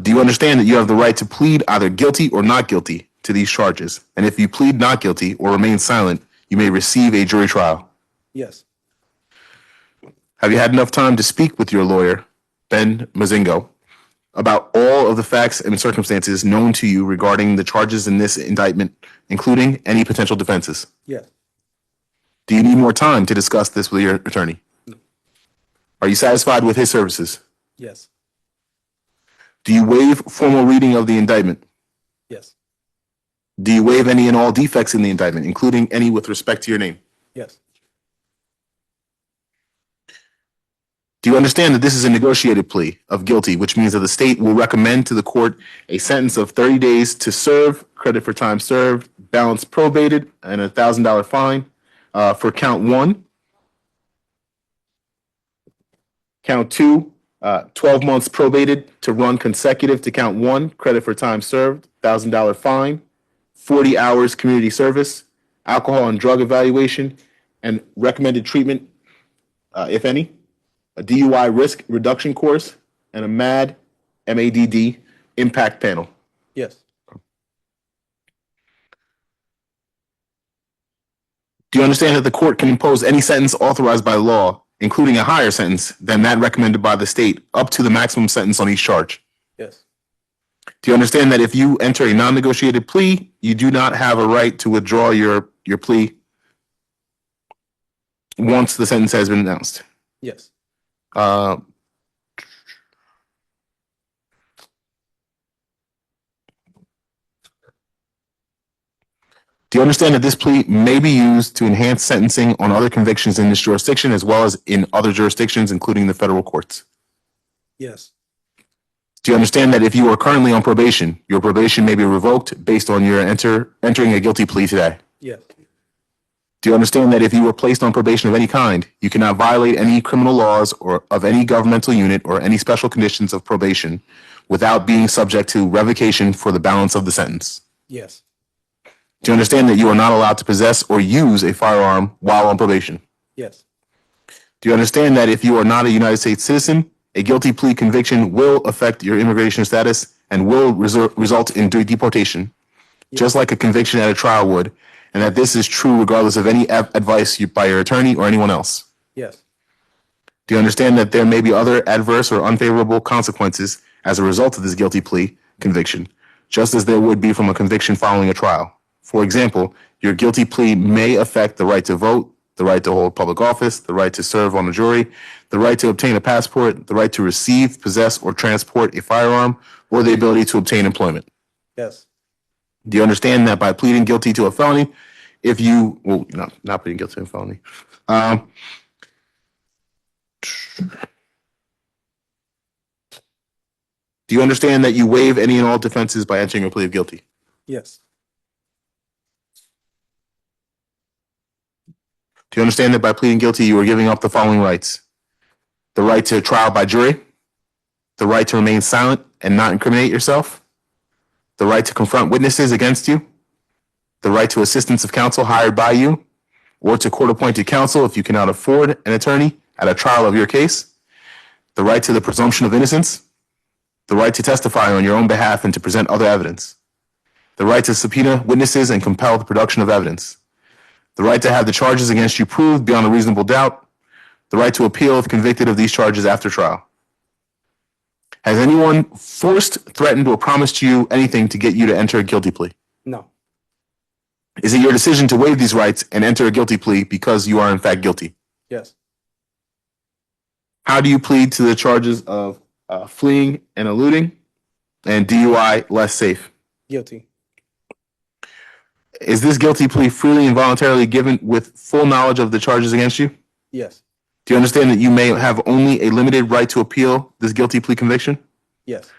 Do you understand that you have the right to plead either guilty or not guilty to these charges? And if you plead not guilty or remain silent, you may receive a jury trial. yes, Have you had enough time to speak with your lawyer, Ben Mazingo, about all of the facts and circumstances known to you regarding the charges in this indictment, including any potential defenses? yes, Do you need more time to discuss this with your attorney? No. Are you satisfied with his services? yes, Do you waive formal reading of the indictment? yes, Do you waive any and all defects in the indictment, including any with respect to your name? yes, Do you understand that this is a negotiated plea of guilty, which means that the state will recommend to the court a sentence of 30 days to serve, credit for time served, balance probated, and a $1,000 fine for count one? Count two, 12 months probated to run consecutive to count one, credit for time served, $1,000 fine, 40 hours community service, alcohol and drug evaluation, and recommended treatment, if any, a DUI risk reduction course, and a MADD impact panel. yes, Do you understand that the court can impose any sentence authorized by law, including a higher sentence than that recommended by the state, up to the maximum sentence on each charge? yes, Do you understand that if you enter a non-negotiated plea, you do not have a right to withdraw your plea once the sentence has been announced? yes, Uh, Do you understand that this plea may be used to enhance sentencing on other convictions in this jurisdiction as well as in other jurisdictions, including the federal courts? yes, Do you understand that if you are currently on probation, your probation may be revoked based on your entering a guilty plea today? yes, Do you understand that if you were placed on probation of any kind, you cannot violate any criminal laws or of any governmental unit or any special conditions of probation without being subject to revocation for the balance of the sentence? Yes. Do you understand that you are not allowed to possess or use a firearm while on probation? Yes. Do you understand that if you are not a United States citizen, a guilty plea conviction will affect your immigration status and will result in deportation, just like a conviction at a trial would, and that this is true regardless of any advice by your attorney or anyone else? Yes. Do you understand that there may be other adverse or unfavorable consequences as a result of this guilty plea conviction, just as there would be from a conviction following a trial? For example, your guilty plea may affect the right to vote, the right to hold public office, the right to serve on a jury, the right to obtain a passport, the right to receive, possess, or transport a firearm, or the ability to obtain employment. Yes. Do you understand that by pleading guilty to a felony, if you, well, not pleading guilty to a felony, do you understand that you waive any and all defenses by entering a plea of guilty? Yes. Do you understand that by pleading guilty, you are giving up the following rights? The right to trial by jury, the right to remain silent and not incriminate yourself, the right to confront witnesses against you, the right to assistance of counsel hired by you, or to court-appointed counsel if you cannot afford an attorney at a trial of your case, the right to the presumption of innocence, the right to testify on your own behalf and to present other evidence, the right to subpoena witnesses and compel the production of evidence, the right to have the charges against you proved beyond a reasonable doubt, the right to appeal if convicted of these charges after trial. Has anyone forced, threatened, or promised you anything to get you to enter a guilty plea? No. Is it your decision to waive these rights and enter a guilty plea because you are in fact guilty? Yes. How do you plead to the charges of fleeing and eluding and DUI less safe? Guilty. Is this guilty plea freely and voluntarily given with full knowledge of the charges against you? Yes. Do you understand that you may have only a limited right to appeal this guilty plea conviction? Yes.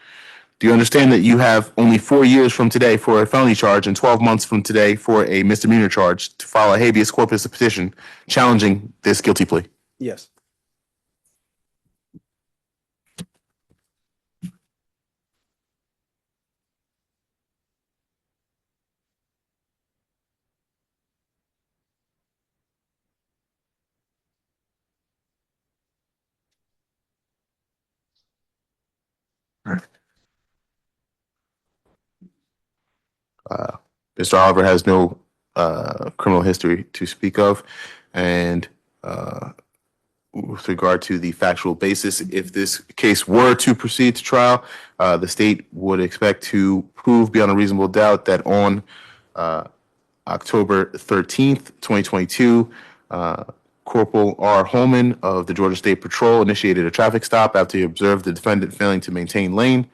Do you understand that you have only 4 years from today for a felony charge and 12 months from today for a misdemeanor charge to file a habeas corpus petition challenging this guilty plea? Yes. Mr. Oliver has no criminal history to speak of, and with regard to the factual basis, if this case were to proceed to trial, the state would expect to prove beyond a reasonable doubt that on October 13th, 2022, Corporal R. Holman of the Georgia State Patrol initiated a traffic stop after he observed the defendant failing to maintain lane.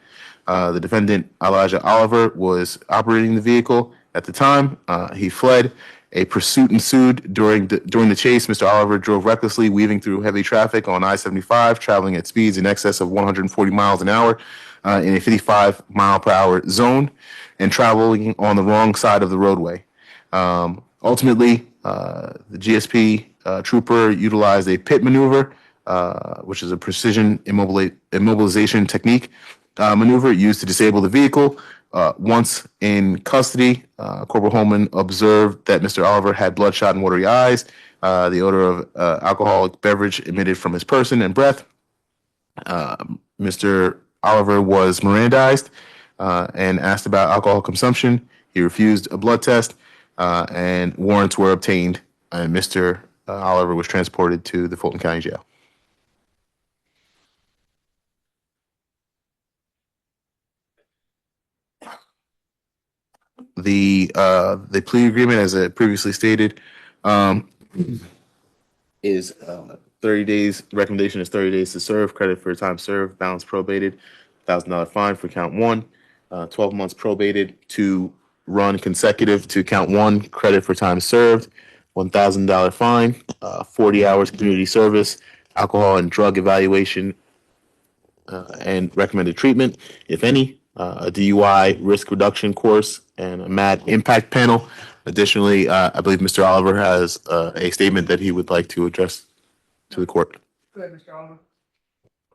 The defendant, Elijah Oliver, was operating the vehicle at the time. He fled. A pursuit ensued during the chase. Mr. Oliver drove recklessly, weaving through heavy traffic on I-75, traveling at speeds in excess of 140 miles an hour in a 55 mile per hour zone and traveling on the wrong side of the roadway. Ultimately, the GSP trooper utilized a pit maneuver, which is a precision immobilization technique maneuver used to disable the vehicle. Once in custody, Corporal Holman observed that Mr. Oliver had bloodshot and watery eyes, the odor of alcoholic beverage emitted from his person and breath. Mr. Oliver was Mirandized and asked about alcohol consumption. He refused a blood test, and warrants were obtained, and Mr. Oliver was transported to the Fulton County Jail. The plea agreement, as I previously stated, is 30 days. Recommendation is 30 days to serve. Credit for time served. Balance probated. $1,000 fine for count one. 12 months probated to run consecutive to count one. Credit for time served. $1,000 fine. 40 hours community service. Alcohol and drug evaluation and recommended treatment, if any. A DUI risk reduction course and a MAD impact panel. Additionally, I believe Mr. Oliver has a statement that he would like to address to the court. Go ahead, Mr. Oliver.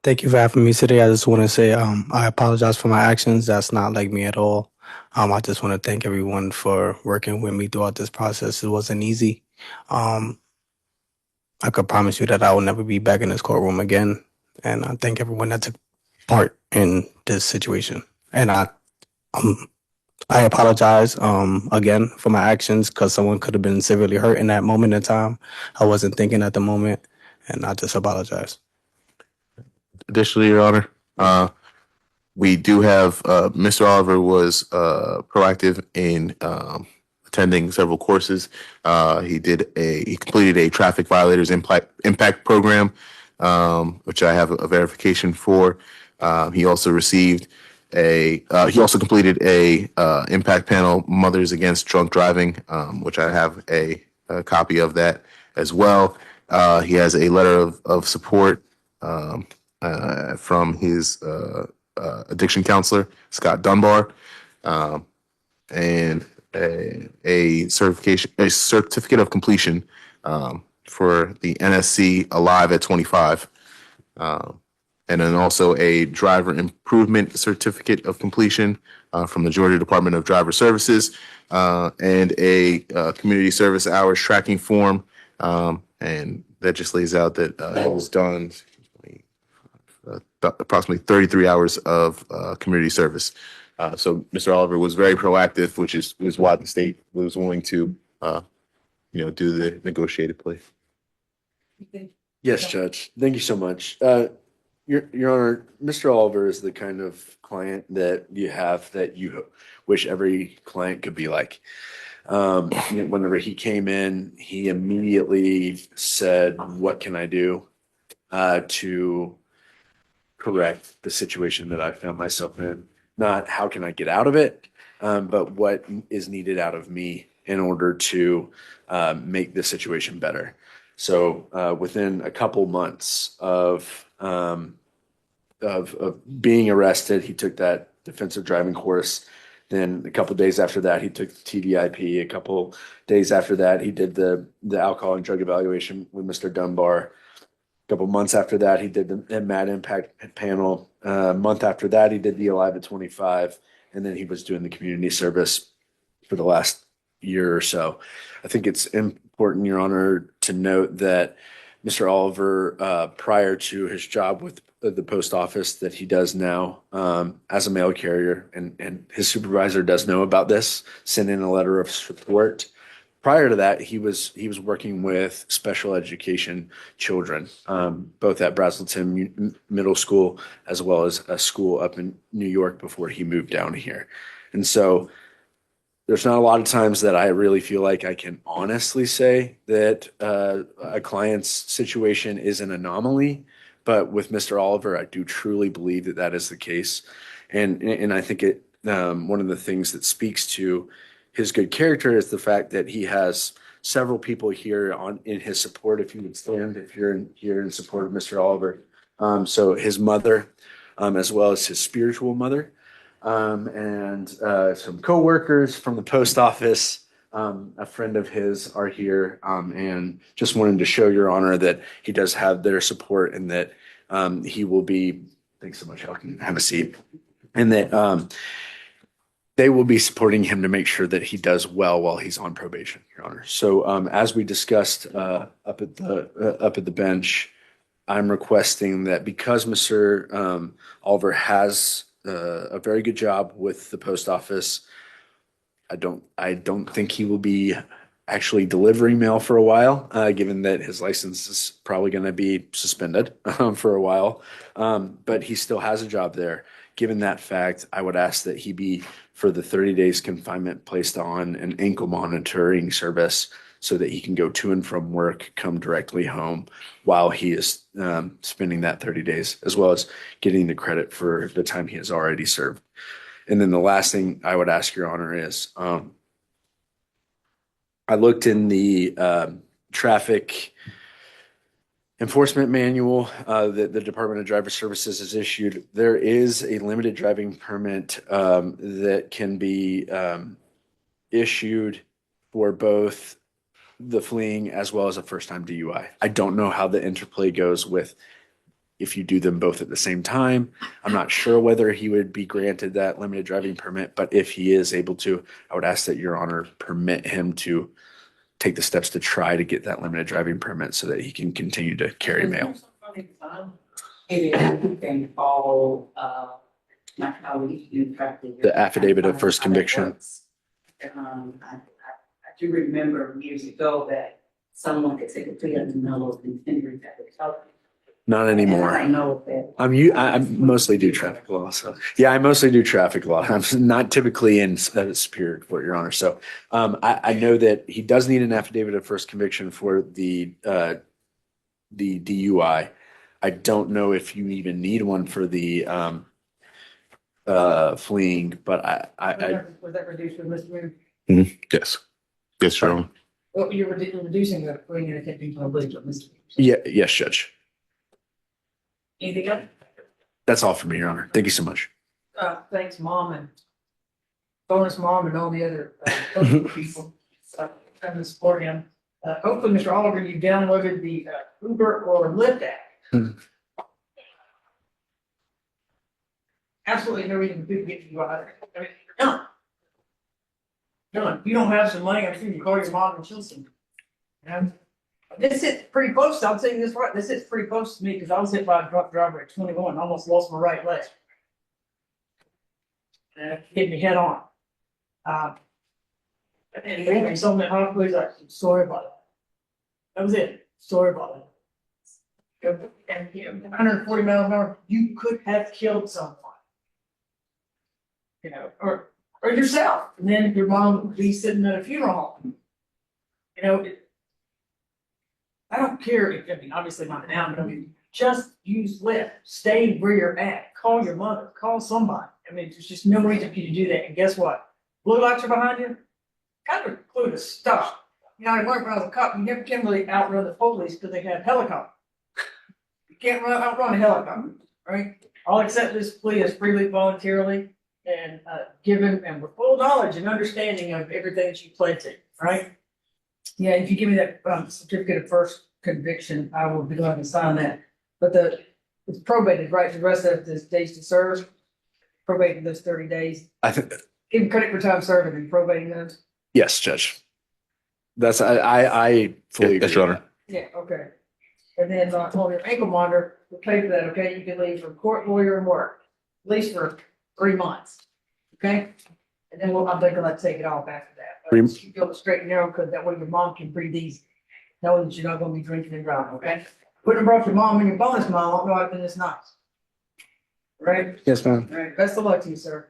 Thank you for having me today. I just want to say I apologize for my actions. That's not like me at all. I just want to thank everyone for working with me throughout this process. It wasn't easy. I could promise you that I will never be back in this courtroom again. And I thank everyone that took part in this situation. And I apologize again for my actions because someone could have been severely hurt in that moment in time. I wasn't thinking at the moment, and I just apologize. Additionally, Your Honor, we do have Mr. Oliver was proactive in attending several courses. He completed a traffic violators impact program, which I have a verification for. He also completed a impact panel, Mothers Against Drunk Driving, which I have a copy of that as well. He has a letter of support from his addiction counselor, Scott Dunbar, and a certificate of completion for the NSC Alive at 25. And then also a driver improvement certificate of completion from the Georgia Department of Driver Services, and a community service hours tracking form. And that just lays out that it was done approximately 33 hours of community service. So Mr. Oliver was very proactive, which is why the state was willing to, do the negotiated plea. Yes, Judge. Thank you so much. Your Honor, Mr. Oliver is the kind of client that you have that you wish every client could be like. Whenever he came in, he immediately said, "What can I do to correct the situation that I found myself in? Not how can I get out of it, but what is needed out of me in order to make the situation better." So within a couple months of being arrested, he took that defensive driving course. Then a couple days after that, he took the TDIP. A couple days after that, he did the alcohol and drug evaluation with Mr. Dunbar. A couple months after that, he did the MAD impact panel. A month after that, he did the Alive at 25. And then he was doing the community service for the last year or so. I think it's important, Your Honor, to note that Mr. Oliver, prior to his job with the post office that he does now as a mail carrier, and his supervisor does know about this, sent in a letter of support. Prior to that, he was working with special education children, both at Brazelton Middle School as well as a school up in New York before he moved down here. And so there's not a lot of times that I really feel like I can honestly say that a client's situation is an anomaly. But with Mr. Oliver, I do truly believe that that is the case. And I think one of the things that speaks to his good character is the fact that he has several people here in his support. If you would stand, if you're here in support of Mr. Oliver. So his mother, as well as his spiritual mother, and some coworkers from the post office, a friend of his are here, and just wanted to show Your Honor that he does have their support and that he will be, thanks so much, y'all can have a seat, and that they will be supporting him to make sure that he does well while he's on probation, Your Honor. So as we discussed up at the bench, I'm requesting that because Mr. Oliver has a very good job with the post office, I don't think he will be actually delivering mail for a while, given that his license is probably going to be suspended for a while. But he still has a job there. Given that fact, I would ask that he be, for the 30 days confinement, placed on an ankle monitoring service so that he can go to and from work, come directly home while he is spending that 30 days, as well as getting the credit for the time he has already served. And then the last thing I would ask Your Honor is, I looked in the traffic enforcement manual that the Department of Driver Services has issued. There is a limited driving permit that can be issued for both the fleeing as well as a first-time DUI. I don't know how the interplay goes with if you do them both at the same time. I'm not sure whether he would be granted that limited driving permit, but if he is able to, I would ask that Your Honor permit him to take the steps to try to get that limited driving permit so that he can continue to carry mail. Maybe you can call, not how we do practice. The affidavit of first How that conviction. works. I do remember years ago that someone could take a plea under no contenders that would help. Not anymore. I don't know if that. I mostly do traffic law, so yeah, I mostly do traffic law. I'm not typically in Superior Court, Your Honor. So I know that he does need an affidavit of first conviction for the DUI. I don't know if you even need one for the fleeing, but Was that reduced with Mr. Yes. Yes, Your Honor. Well, you're reducing the fleeing and attempting to oblige with Mr. yeah, yes, Judge. Anything else? That's all for me, Your Honor. Thank you so much. Thanks, Mom, and bonus Mom and all the other people trying to support him. Hopefully, Mr. Oliver, you downloaded the Uber or Lyft app. Absolutely no reason to get you out of it. I mean, you're done. Done. You don't have some money, I'm sure you call your mom and she'll send you. This is pretty close, I'm saying this right, this is pretty close to me, because I was hit by a drunk driver at 21, almost lost my right leg. Hit me head on. And they told me how please, like, sorry about that. That was it, sorry about it. And, 140 miles an hour, you could have killed someone. Or yourself, and then your mom would be sitting at a funeral home. I don't care if, I mean, obviously not now, but I mean, just use Lyft, stay where you're at, call your mother, call somebody. I mean, there's just no reason for you to do that, and guess what? Blue lights are behind you, kind of a clue to stop. I learned when I was a cop, you never can really outrun the police because they have helicopters. You can't outrun a helicopter, right? I'll accept this plea as freely, voluntarily, and given, and with full knowledge and understanding of everything that you pled to, right? Yeah, if you give me that certificate of first conviction, I will be glad to sign that. But it's probated, right? The rest of this days to serve, probating those 30 days. I think, Give him credit for time served and probating those. yes, Judge. That's, I fully agree. Yes, Your with Honor. Yeah, okay. And then on your ankle monitor, we'll pay for that, okay? You can leave for court, lawyer, and work, at least for 3 months. Okay? And then I think I'll take it off after that. But keep it straight and narrow, because that way your mom can breathe easy. Knowing that you're not gonna be drinking and driving, okay? Wouldn't have brought your mom and your bonus mom, I don't know, I've been this nice. Right? Yes, ma'am. All right, best of luck to you, sir.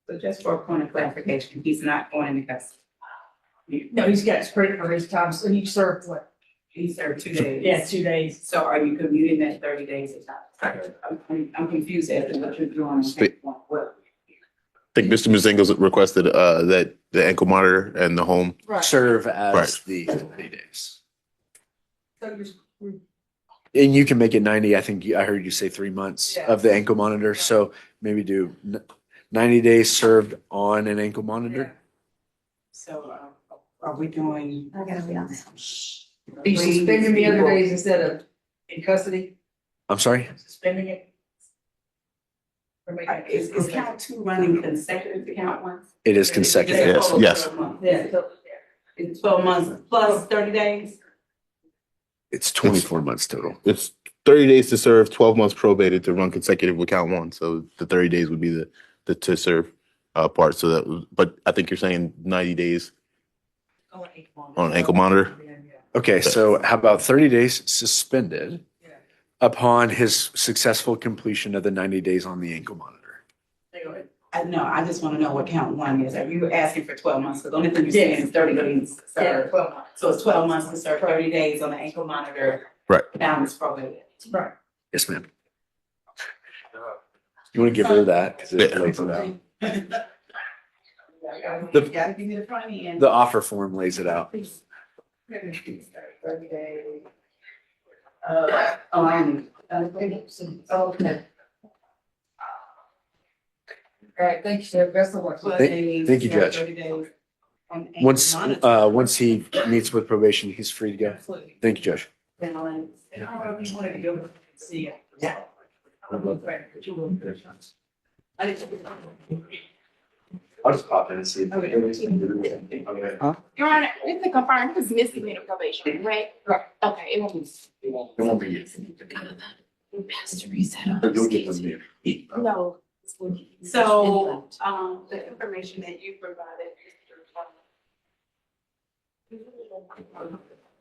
So just for a point of clarification, he's not going into custody. No, he's got credit for his time, so he served what? He served 2 days. Yeah, 2 days. So are you commuting that 30 days of time? I'm confused as to what you're doing. What? I think Mr. Mzingos requested that the ankle monitor and the home. Right. Serve as Right. the 30 days. So you're, And you can make it 90. I think I heard you say 3 months Yeah. of the ankle monitor. So maybe do 90 days served on an ankle monitor. So are we doing? I gotta be honest. are you suspending the other days instead of in custody? I'm sorry? Suspending it? Or making it- Is count 2 running consecutive to count 1? It is consecutive. Yes, yes. Yeah, so, It's 12 months plus 30 days? It's 24 months total. It's 30 days to serve, 12 months probated to run consecutive with count 1. So the 30 days would be the to serve part. So that, but I think you're saying 90 days on ankle monitor. Okay, so how about 30 days suspended upon his successful completion of the 90 days on the ankle monitor? No, I just want to know what count 1 is. Are you asking for 12 months? Because the only thing you're saying is 30 days to Yeah, serve. 12 months. So it's 12 months to serve, 30 days on the ankle monitor. Right. Now it's probated. Right. Yes, ma'am. You want to give her that? Because it lays it out. You gotta give me the front end. The offer form lays it out. 30 days. Okay. All right, thank you, sir. Best of luck. Plus Thank- days, thank you, Judge. 30 days. Once he meets with probation, he's free to go. Absolutely. Thank you, Judge. And I don't know if you wanted to go and see it. Yeah. I didn't. I'll just pop in and see. Okay. Your Honor, just to confirm, this is misdemeanor probation, right? Right. Okay, it won't be. It won't be. You'll get them there. No. So, the information that you provided.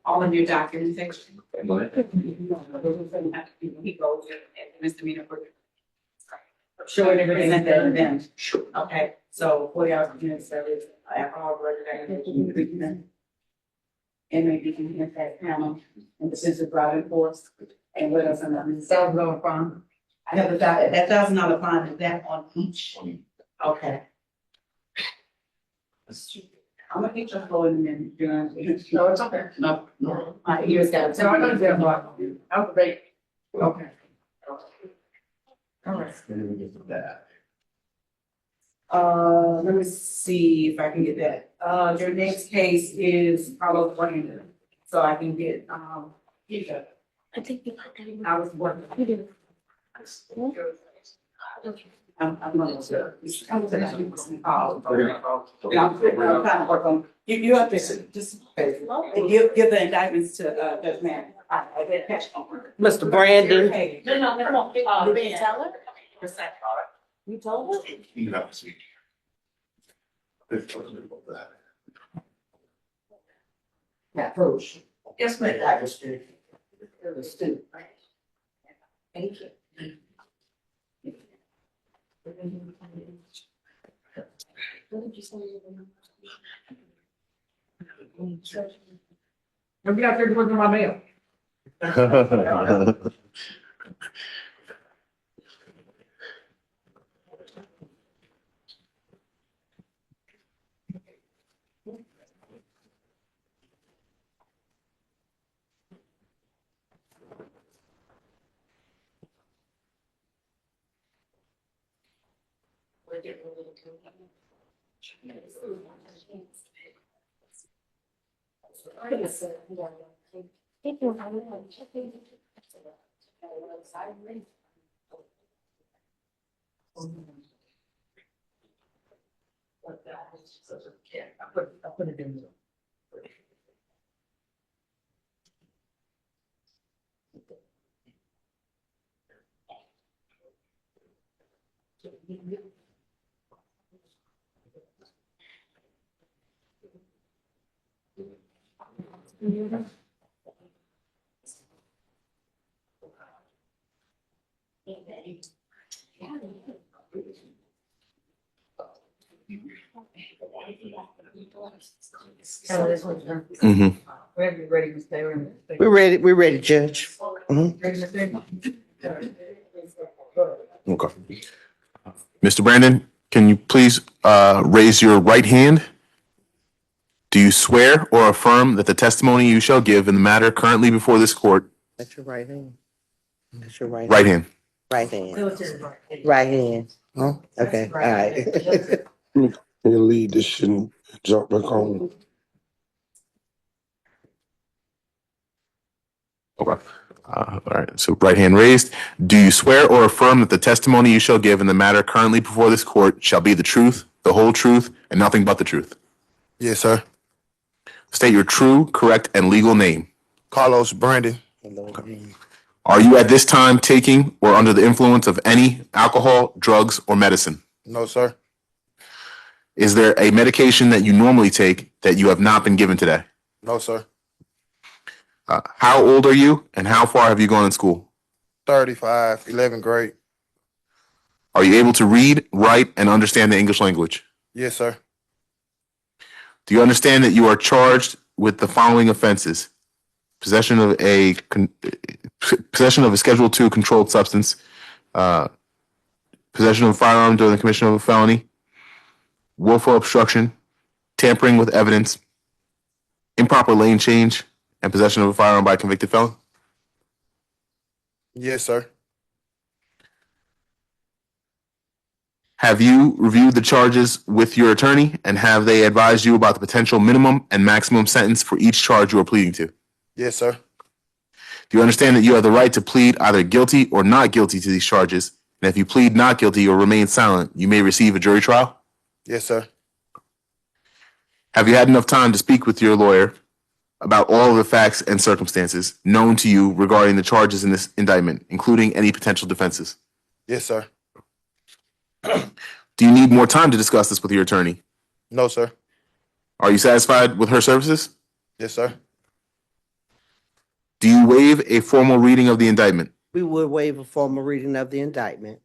All of your documentation. He goes in and misdemeanor. Showing everything Present that to them. Sure. Okay, so 40 hours of unit service, alcohol, drug addiction, and maybe you can hit that panel and this is a driving force. And what else? $1,000 fine. I have a that $1,000 fine, is that on each? Okay. I'm gonna get your flow in a minute, John. No, it's okay. No, my ears got. So I don't have like, I'll break. Okay. All right. Let me see if I can get that. Your next case is Carlos Brandon, so I can get, I think you put that in. I was working. You do. I'm gonna. I'm trying to work on, you have to just, give the indictments to, Judge Manning. Mr. Brandon. No, come on. You didn't tell her? You told her? You have to speak. Yeah, approach. Yes, ma'am. Thank you. What did you say? Don't get out there looking at my mail. I put it in there. Mhm. Whenever you're ready, Ms. Taylor. We're ready, Judge. Ready, Ms. Taylor? Okay. Mr. Brandon, can you please raise your right hand? Do you swear or affirm that the testimony you shall give in the matter currently before this court? That's your right hand. That's your right. Right hand. Right hand. Military right. Right hand. Huh? Okay, all right. You lead this shit and jump back on. Okay. All right. So right hand raised. Do you swear or affirm that the testimony you shall give in the matter currently before this court shall be the truth, the whole truth, and nothing but the truth? Yes, sir. State your true, correct, and legal name. Carlos Brandon. Are you at this time taking or under the influence of any alcohol, drugs, or medicine? No, sir. Is there a medication that you normally take that you have not been given today? No, sir. How old are you and how far have you gone in school? 35, 11th grade. Are you able to read, write, and understand the English language? Yes, sir. Do you understand that you are charged with the following offenses? Possession of a Schedule II controlled substance, possession of a firearm during the commission of a felony, willful obstruction, tampering with evidence, improper lane change, and possession of a firearm by a convicted felon? Yes, sir. Have you reviewed the charges with your attorney, and have they advised you about the potential minimum and maximum sentence for each charge you are pleading to? Yes, sir. Do you understand that you have the right to plead either guilty or not guilty to these charges? And if you plead not guilty or remain silent, you may receive a jury trial? Yes, sir. Have you had enough time to speak with your lawyer about all of the facts and circumstances known to you regarding the charges in this indictment, including any potential defenses? Yes, sir. Do you need more time to discuss this with your attorney? No, sir. Are you satisfied with her services? Yes, sir. Do you waive a formal reading of the indictment? We would waive a formal reading of the indictment.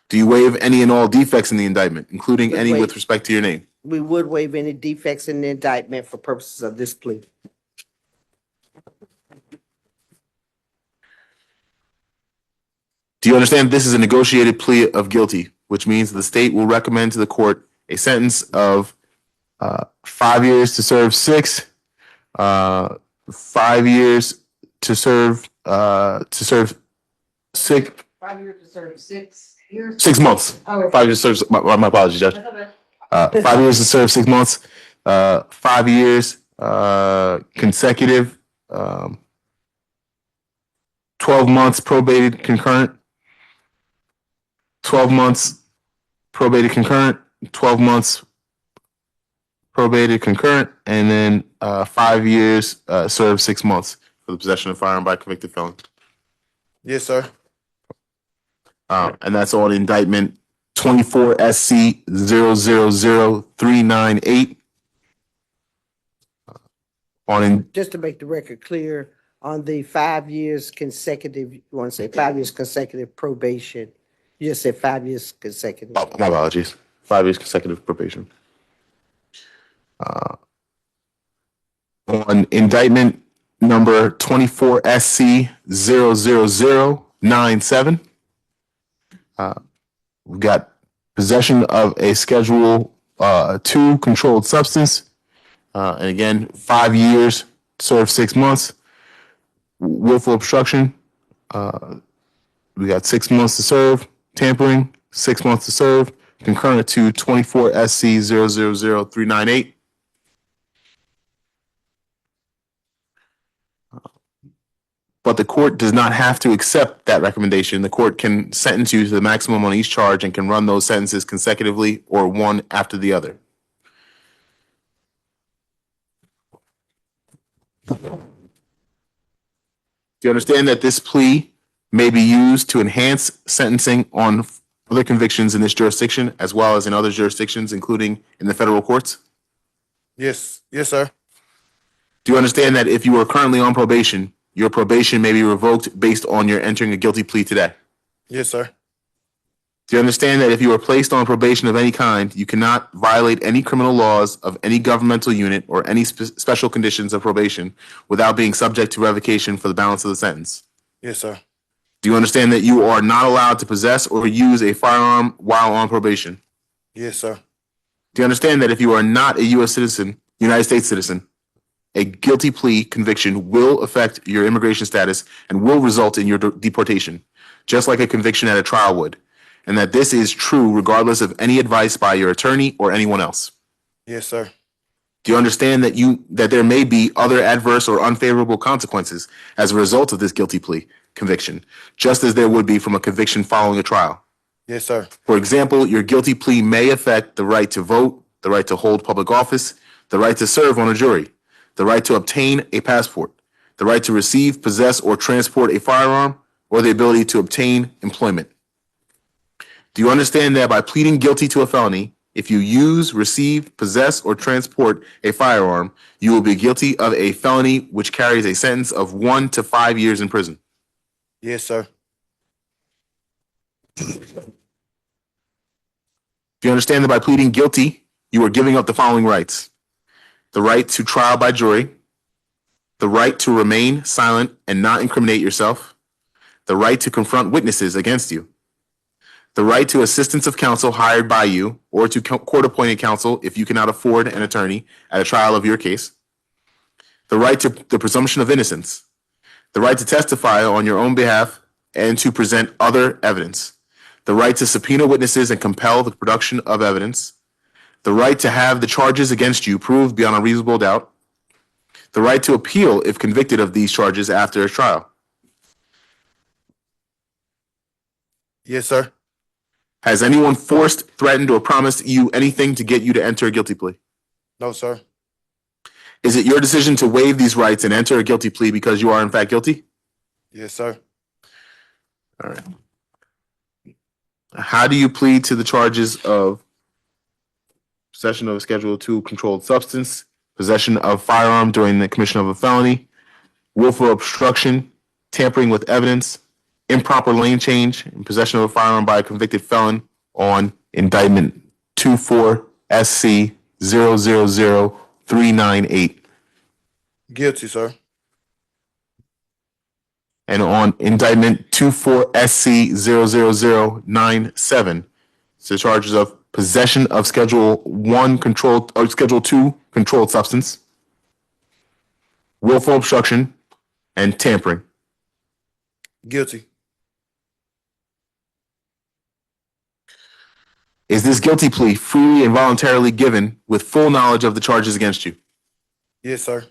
Do you waive any and all defects in the indictment, including Would any waive. with respect to your name? We would waive any defects in the indictment for purposes of this plea. Do you understand this is a negotiated plea of guilty, which means the state will recommend to the court a sentence of 5 years to serve 6, 5 years to serve 6 5 years to serve 6 years. 6 months. Oh. 5 years to serve. My apologies, Judge. 5 years to serve 6 months. 5 years consecutive. 12 months probated concurrent. 12 months probated concurrent. 12 months probated concurrent, and then 5 years served 6 months for the possession of firearm by a convicted felon. Yes, sir. And that's on indictment 24 SC 000398. Just to make the record clear, on the 5 years consecutive, you want to say 5 years consecutive probation, you just said 5 years consecutive. Oh, my apologies. 5 years consecutive probation. On indictment number 24 SC 00097. We've got possession of a Schedule 2 controlled substance. And again, 5 years, serve 6 months. Willful obstruction. We got 6 months to serve. Tampering, 6 months to serve. Concurrent to 24 SC 000398. But the court does not have to accept that recommendation. The court can sentence you to the maximum on each charge and can run those sentences consecutively or one after the other. Do you understand that this plea may be used to enhance sentencing on other convictions in this jurisdiction as well as in other jurisdictions, including in the federal courts? Yes. Yes, sir. Do you understand that if you are currently on probation, your probation may be revoked based on your entering a guilty plea today? Yes, sir. Do you understand that if you are placed on probation of any kind, you cannot violate any criminal laws of any governmental unit or any special conditions of probation without being subject to revocation for the balance of the sentence? Yes, sir. Do you understand that you are not allowed to possess or use a firearm while on probation? Yes, sir. Do you understand that if you are not a U.S. citizen, United States citizen, a guilty plea conviction will affect your immigration status and will result in your deportation, just like a conviction at a trial would, and that this is true regardless of any advice by your attorney or anyone else? Yes, sir. Do you understand that there may be other adverse or unfavorable consequences as a result of this guilty plea conviction, just as there would be from a conviction following a trial? Yes, sir. For example, your guilty plea may affect the right to vote, the right to hold public office, the right to serve on a jury, the right to obtain a passport, the right to receive, possess, or transport a firearm, or the ability to obtain employment. Do you understand that by pleading guilty to a felony, if you use, receive, possess, or transport a firearm, you will be guilty of a felony which carries a sentence of 1 to 5 years in prison? Yes, sir. Do you understand that by pleading guilty, you are giving up the following rights? The right to trial by jury, the right to remain silent and not incriminate yourself, the right to confront witnesses against you, the right to assistance of counsel hired by you or to court-appointed counsel if you cannot afford an attorney at a trial of your case, the right to the presumption of innocence, the right to testify on your own behalf and to present other evidence, the right to subpoena witnesses and compel the production of evidence, the right to have the charges against you proved beyond a reasonable doubt, the right to appeal if convicted of these charges after a trial. Yes, sir. Has anyone forced, threatened, or promised you anything to get you to enter a guilty plea? No, sir. Is it your decision to waive these rights and enter a guilty plea because you are in fact guilty? Yes, sir. All right. How do you plead to the charges of possession of a Schedule II controlled substance, possession of firearm during the commission of a felony, willful obstruction, tampering with evidence, improper lane change, and possession of a firearm by a convicted felon on indictment 24 SC 000398, Guilty, sir. and on indictment 24 SC 00097, the charges of possession of Schedule I controlled or Schedule II controlled substance, willful obstruction, and tampering. Guilty. Is this guilty plea freely and voluntarily given with full knowledge of the charges against you? Yes, sir.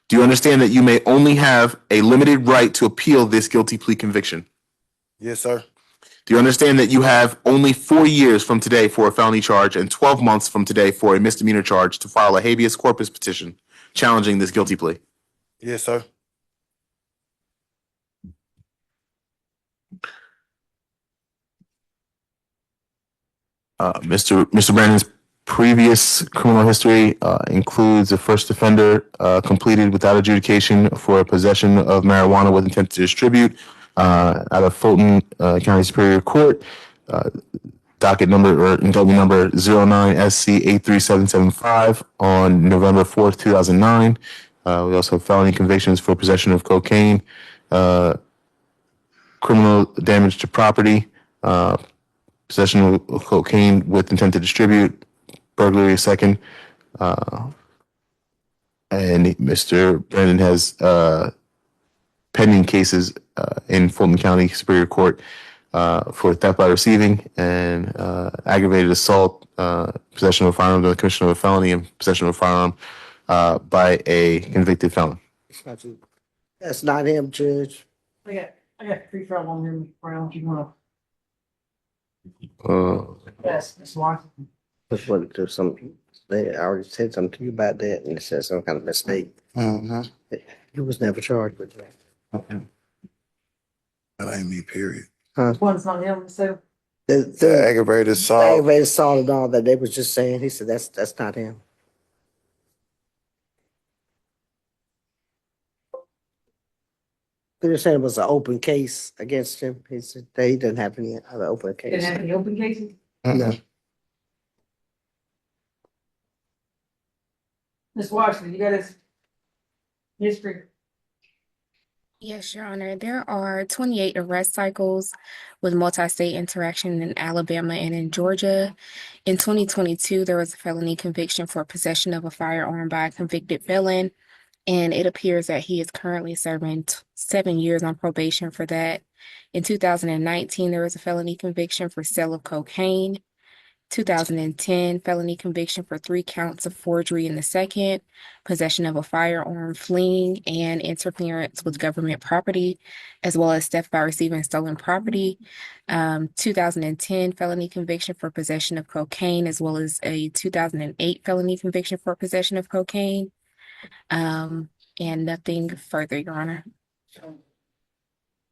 Do you understand that you may only have a limited right to appeal this guilty plea conviction? Yes, sir. Do you understand that you have only 4 years from today for a felony charge and 12 months from today for a misdemeanor charge to file a habeas corpus petition challenging this guilty plea? Yes, sir. Mr. Brandon's previous criminal history includes a first offender completed without adjudication for possession of marijuana with intent to distribute out of Fulton County Superior Court, docket number or indictment number 09 SC 83775 on November 4th, 2009. We also have felony convictions for possession of cocaine, criminal damage to property, possession of cocaine with intent to distribute, burglary second, and Mr. Brandon has pending cases in Fulton County Superior Court for theft by receiving and aggravated assault, possession of a firearm during the commission of a felony, and possession of a firearm by a convicted felon. That's not him, Judge. I got three fellow on them rounds. You wanna? Yes, Ms. Washington. That's what there's some, they already said something to you about that and it said some kind of mistake. He was never charged with that. That ain't me, period. One's not him, so. The Aggravated assault. aggravated assault and all that, they was just saying, he said, that's not him. They were saying it was an open case against him. He said that he didn't have any other open Didn't case. have any open cases? No. Ms. Washington, you got his history? Yes, Your Honor. There are 28 arrest cycles with multi-state interaction in Alabama and in Georgia. In 2022, there was a felony conviction for possession of a firearm by a convicted felon, and it appears that he is currently serving 7 years on probation for that. In 2019, there was a felony conviction for sale of cocaine. 2010, felony conviction for 3 counts of forgery in the second, possession of a firearm, fleeing, and interference with government property, as well as theft by receiving stolen property. 2010, felony conviction for possession of cocaine, as well as a 2008 felony conviction for possession of cocaine. And nothing further, Your Honor.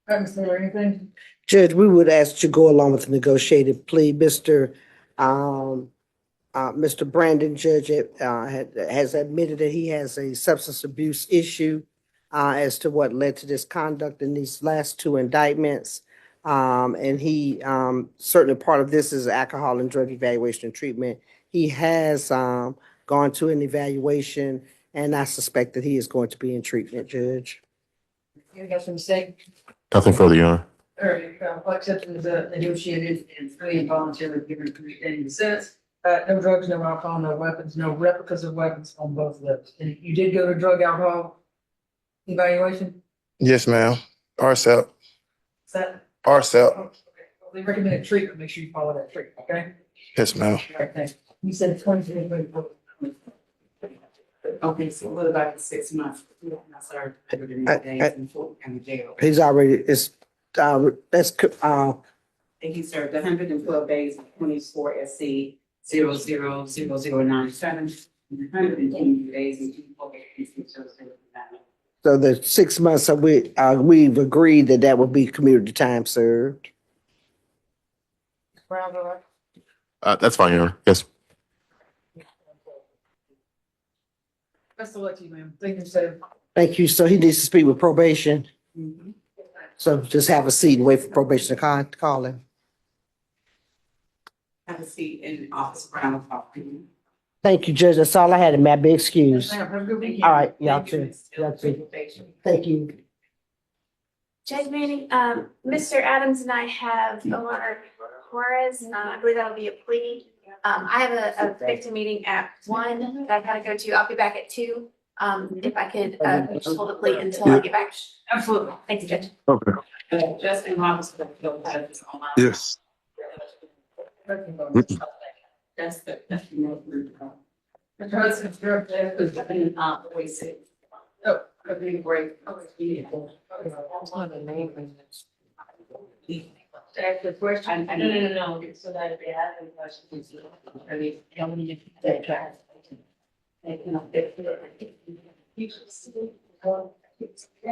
Or anything? Judge, we would ask you to go along with the negotiated plea. Mr. Brandon, Judge, has admitted that he has a substance abuse issue as to what led to this conduct in these last 2 indictments. And he certainly part of this is alcohol and drug evaluation and treatment. He has gone to an evaluation, and I suspect that he is going to be in treatment, Judge. You got some say? Nothing further, Your Honor. All right, accepting the negotiated and free and voluntary given in the sense. No drugs, no alcohol, no weapons, no replicas of weapons on both lips. And you did go to drug alcohol evaluation? Yes, ma'am. RCEP. Is that? RCEP. Okay, They recommended treatment, make sure you follow that treatment, okay? Yes, ma'am. All right, thanks. You said 20. Okay, so what about the 6 months? I served 100 days in Fulton County Jail. He's already, that's, And he served 112 days in 24 SC 000097, and 120 days in 24 SC 0009. so the 6 months, we've agreed that that would be community time served. That's fine, Your Honor. Yes. Best of luck to you, ma'am. Thank you, sir. Thank you. So he needs to speak with probation. So just have a seat and wait for probation to call him. Have a seat in Officer Brown. Thank you, Judge. That's all I had. May I be excused? Ma'am, have a good weekend. All right, y'all Thank you, too. Ms. Y'all too. Thank you. Thank you. Jusge Manning, Mr. Adams and I have Omar Juarez, I believe that'll be a plea. I have a victim meeting at 1 that I gotta go to. I'll be back at 2. If I could, just hold the plea until I get back. Absolutely. Thank you, Judge. Okay. Justin Roberts. Yes. That's the note. Mr. Hudson, you're up there. Oh, Okay, great. Ask the question. No. So that if they have any questions, are they coming in? They can. Yeah,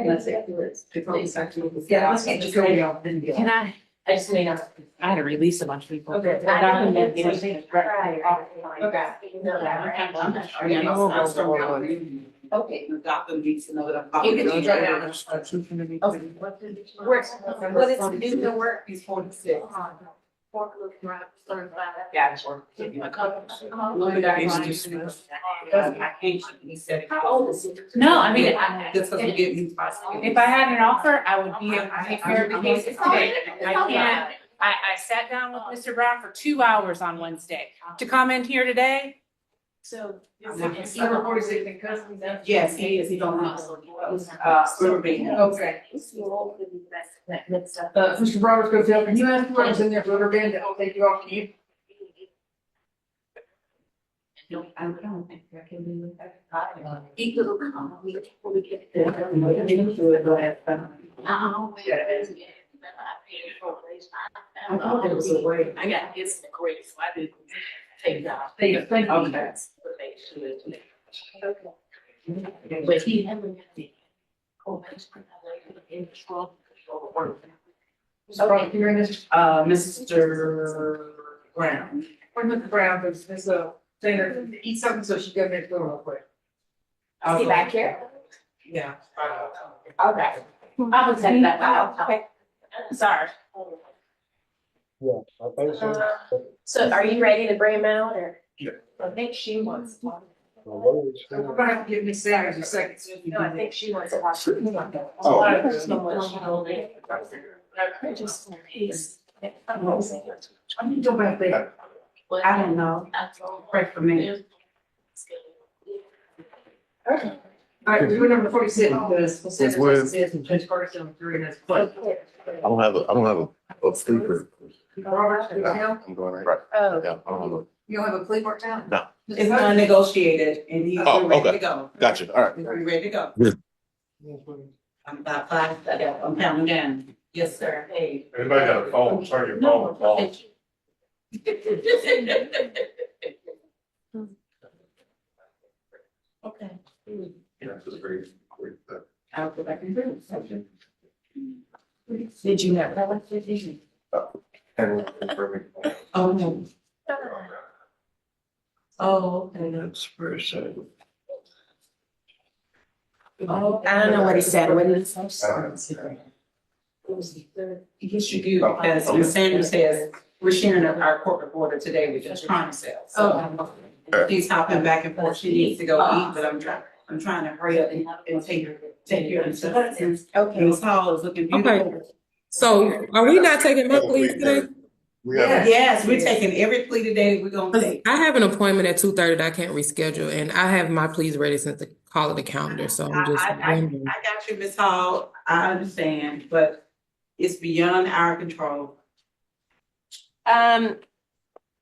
let's get you going. Can I just mean, I had to release a bunch of people. Okay. Okay, the doctor needs to know that I'm. You can do that. What is the new to work? He's 46. Yeah. I can't, he said. How old is he? No, I mean, Just because we get these. if I had an offer, I would be able to take care of the cases today. I can't, I sat down with Mr. Brown for 2 hours on Wednesday. To come in here today, So. Number 46 in custody. Yes, he is, he's on Riverbank. Okay. Mr. Roberts goes up, and you ask whoever's in there for rubber band, I'll take you off to you. No, I don't think I can do that. Eat little calm. We get I thought there was a way. I got his in the grade, so I didn't take that. Thank you. Thank you. Okay. But they should. Okay. But he haven't got the. Okay, hearing this, Mr. Brown. or Mr. Brown, but Ms. Taylor, eat something so she can make food real quick. Is he back here? Yeah. Okay. I was saying that, wow, okay. Sorry. So are you ready to bring him out or? Yeah. I think she wants. to talk. We're gonna have to give Ms. Sanders a second. No, I think she wants to talk. Oh. I just want peace. I'm gonna go back there. I don't know. Pray for me. All right, we're doing number 46, because Ms. Sanders With- says, and Judge Carson, 3 minutes. But I don't have a sleeper. Robert, Yeah, I'm going right. Oh. Yeah, I don't have you don't have a plea marked down? No. It's unnegotiated and he's Oh, ready to okay. go. Gotcha. All right. We're ready to go. Yeah. I'm about 5, I'm counting down. Yes, sir. Hey. Anybody got a phone, turn your phone off. Okay. Yeah, it's very quick. I'll go back and do it. Did you have that? Oh, no. Oh, okay. That's very sad. Oh, I don't know what he said, what did he say? Yes, you do, as Ms. Sanders says, we're sharing our corporate border today with just trying to sell. So she's hopping back and forth, she needs to go eat, but I'm trying to hurry up and take care of stuff. Okay. Ms. Hall is looking beautiful. So are we not taking my pleas today? We have, Yes, we're taking every plea today, we're gonna 'Cause take. I have an appointment at 2:30 that I can't reschedule, and I have my pleas ready since the call of the calendar, so I'm just wondering. I got you, Ms. Hall, I understand, but it's beyond our control.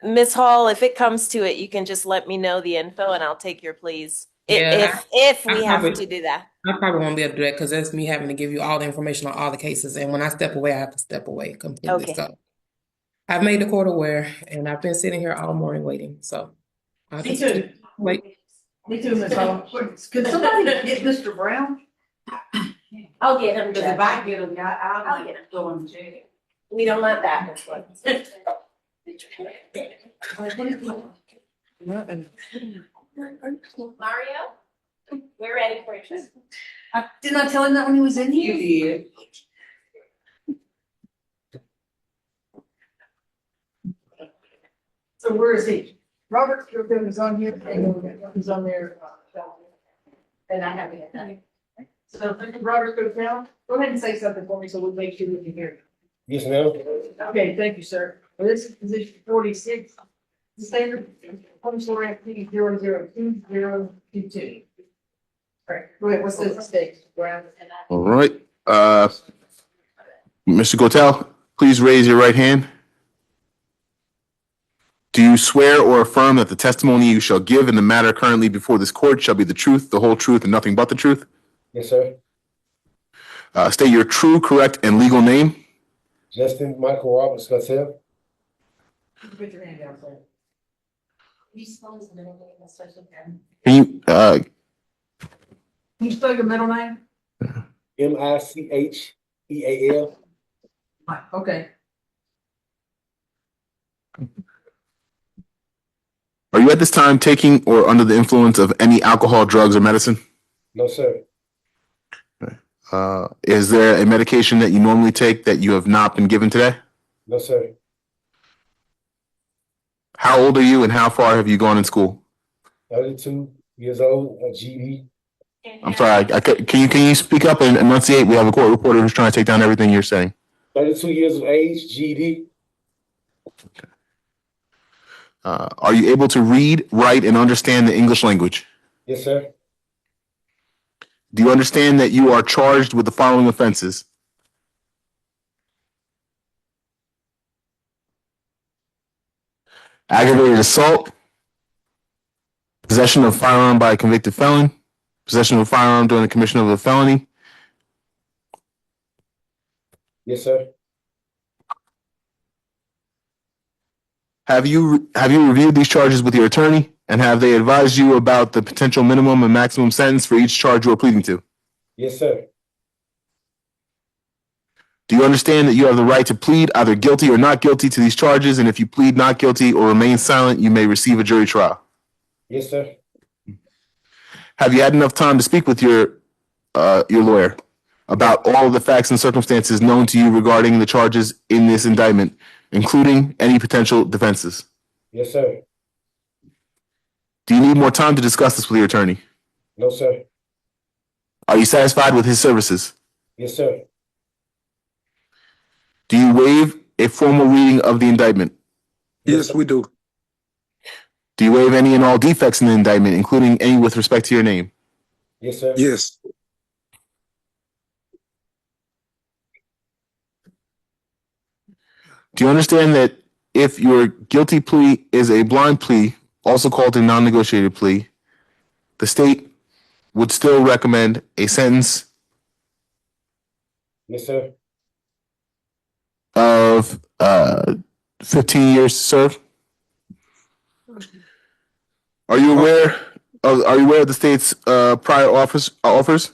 Ms. Hall, if it comes to it, you can just let me know the info and I'll take your pleas. Yeah, If I we have probably- to do that. I probably won't be able to do that because that's me having to give you all the information on all the cases. And when I step away, I have to step away completely. Okay. So I've made the court aware and I've been sitting here all morning waiting. So I'll Me just too. wait. Me too, Ms. Hall. Could somebody get Mr. Brown? I'll get him, Because if Judge. I get them, I'll I'll like get him. go in jail. We don't want that, Ms. Woods. Mario, we're ready for you. Didn't I tell him that when he was in here? You did. So where is he? Robert is on here, and he's on there. And I haven't had that. So Robert goes down, go ahead and say something for me so we'll make sure we can hear Yes, ma'am. you. Okay, thank you, sir. Well, this is position 46. The standard home store FP 0022022. All right, go ahead, what's the mistake? All right. Mr. Gotel, please raise your right hand. Do you swear or affirm that the testimony you shall give in the matter currently before this court shall be the truth, the whole truth, and nothing but the truth? Yes, sir. State your true, correct, and legal name. Justin Michael Roberts Cattell. Put your hand down, sir. Can you, Can you spell your middle name? Micheal. Okay. are you at this time taking or under the influence of any alcohol, drugs, or medicine? No, sir. Is there a medication that you normally take that you have not been given today? No, sir. How old are you and how far have you gone in school? 32 years old, a GD. I'm sorry, can you speak up and enunciate? We have a court reporter who's trying to take down everything you're saying. 32 years of age, GD. Are you able to read, write, and understand the English language? Yes, sir. Do you understand that you are charged with the following offenses? Aggravated assault, possession of a firearm by a convicted felon, possession of a firearm during the commission of a felony. Yes, sir. Have you reviewed these charges with your attorney, and have they advised you about the potential minimum and maximum sentence for each charge you are pleading to? Yes, sir. Do you understand that you have the right to plead either guilty or not guilty to these charges, and if you plead not guilty or remain silent, you may receive a jury trial? Yes, sir. Have you had enough time to speak with your lawyer about all of the facts and circumstances known to you regarding the charges in this indictment, including any potential defenses? Yes, sir. Do you need more time to discuss this with your attorney? No, sir. Are you satisfied with his services? Yes, sir. Do you waive a formal reading of the indictment? Yes, we do. Do you waive any and all defects in the indictment, including any with respect to your name? Yes, sir. Yes. Do you understand that if your guilty plea is a blind plea, also called a non-negotiated plea, the state would still recommend a sentence Yes, sir. of 15 years to serve? Are you aware of the state's prior offers?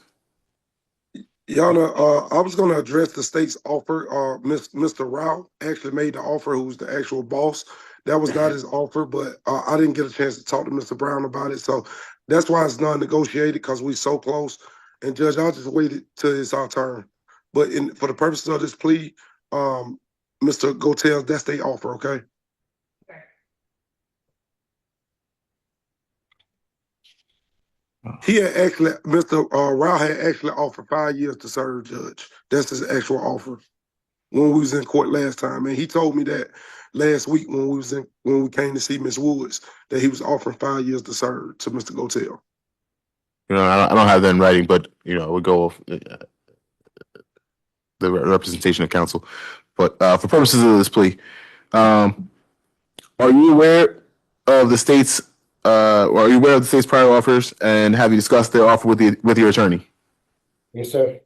Your Honor, I was going to address the state's offer. Mr. Rao actually made the offer, who's the actual boss. That was not his offer, but I didn't get a chance to talk to Mr. Brown about it. So that's why it's non-negotiated, because we're so close. And Judge, I'll just wait till it's our turn. But for the purposes of this plea, Mr. Gotel, that's their offer, okay? He had actually, Mr. Rao had actually offered 5 years to serve, Judge. That's his actual offer when we was in court last time. And he told me that last week when we came to see Ms. Woods, that he was offering 5 years to serve to Mr. Gotel. You know, I don't have that in writing, but you know, we go off the representation of counsel. But for purposes of this plea, Are you aware of the state's or are you aware of the state's prior offers, and have you discussed their offer with your attorney? Yes, sir.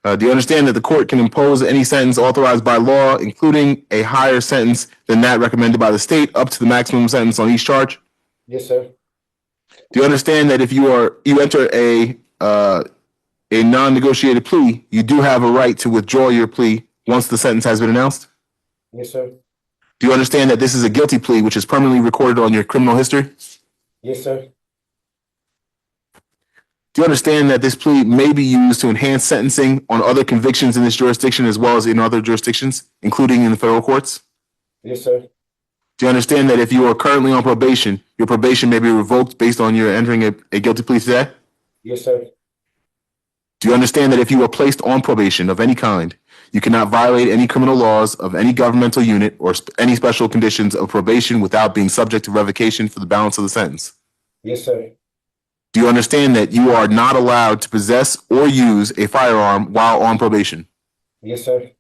Do you understand that the court can impose any sentence authorized by law, including a higher sentence than that recommended by the state, up to the maximum sentence on each charge? Yes, sir. Do you understand that if you enter a non-negotiated plea, you do have a right to withdraw your plea once the sentence has been announced? Yes, sir. Do you understand that this is a guilty plea, which is permanently recorded on your criminal history? Yes, sir. Do you understand that this plea may be used to enhance sentencing on other convictions in this jurisdiction as well as in other jurisdictions, including in the federal courts? Yes, sir. Do you understand that if you are currently on probation, your probation may be revoked based on your entering a guilty plea today? Yes, sir. Do you understand that if you are placed on probation of any kind, you cannot violate any criminal laws of any governmental unit or any special conditions of probation without being subject to revocation for the balance of the sentence? Yes, sir. Do you understand that you are not allowed to possess or use a firearm while on probation? Yes, sir.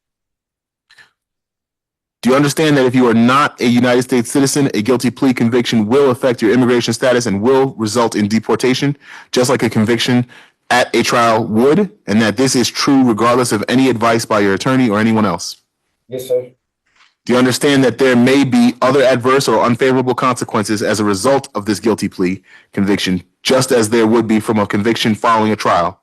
Do you understand that if you are not a United States citizen, a guilty plea conviction will affect your immigration status and will result in deportation, just like a conviction at a trial would, and that this is true regardless of any advice by your attorney or anyone else? Yes, sir. Do you understand that there may be other adverse or unfavorable consequences as a result of this guilty plea conviction, just as there would be from a conviction following a trial?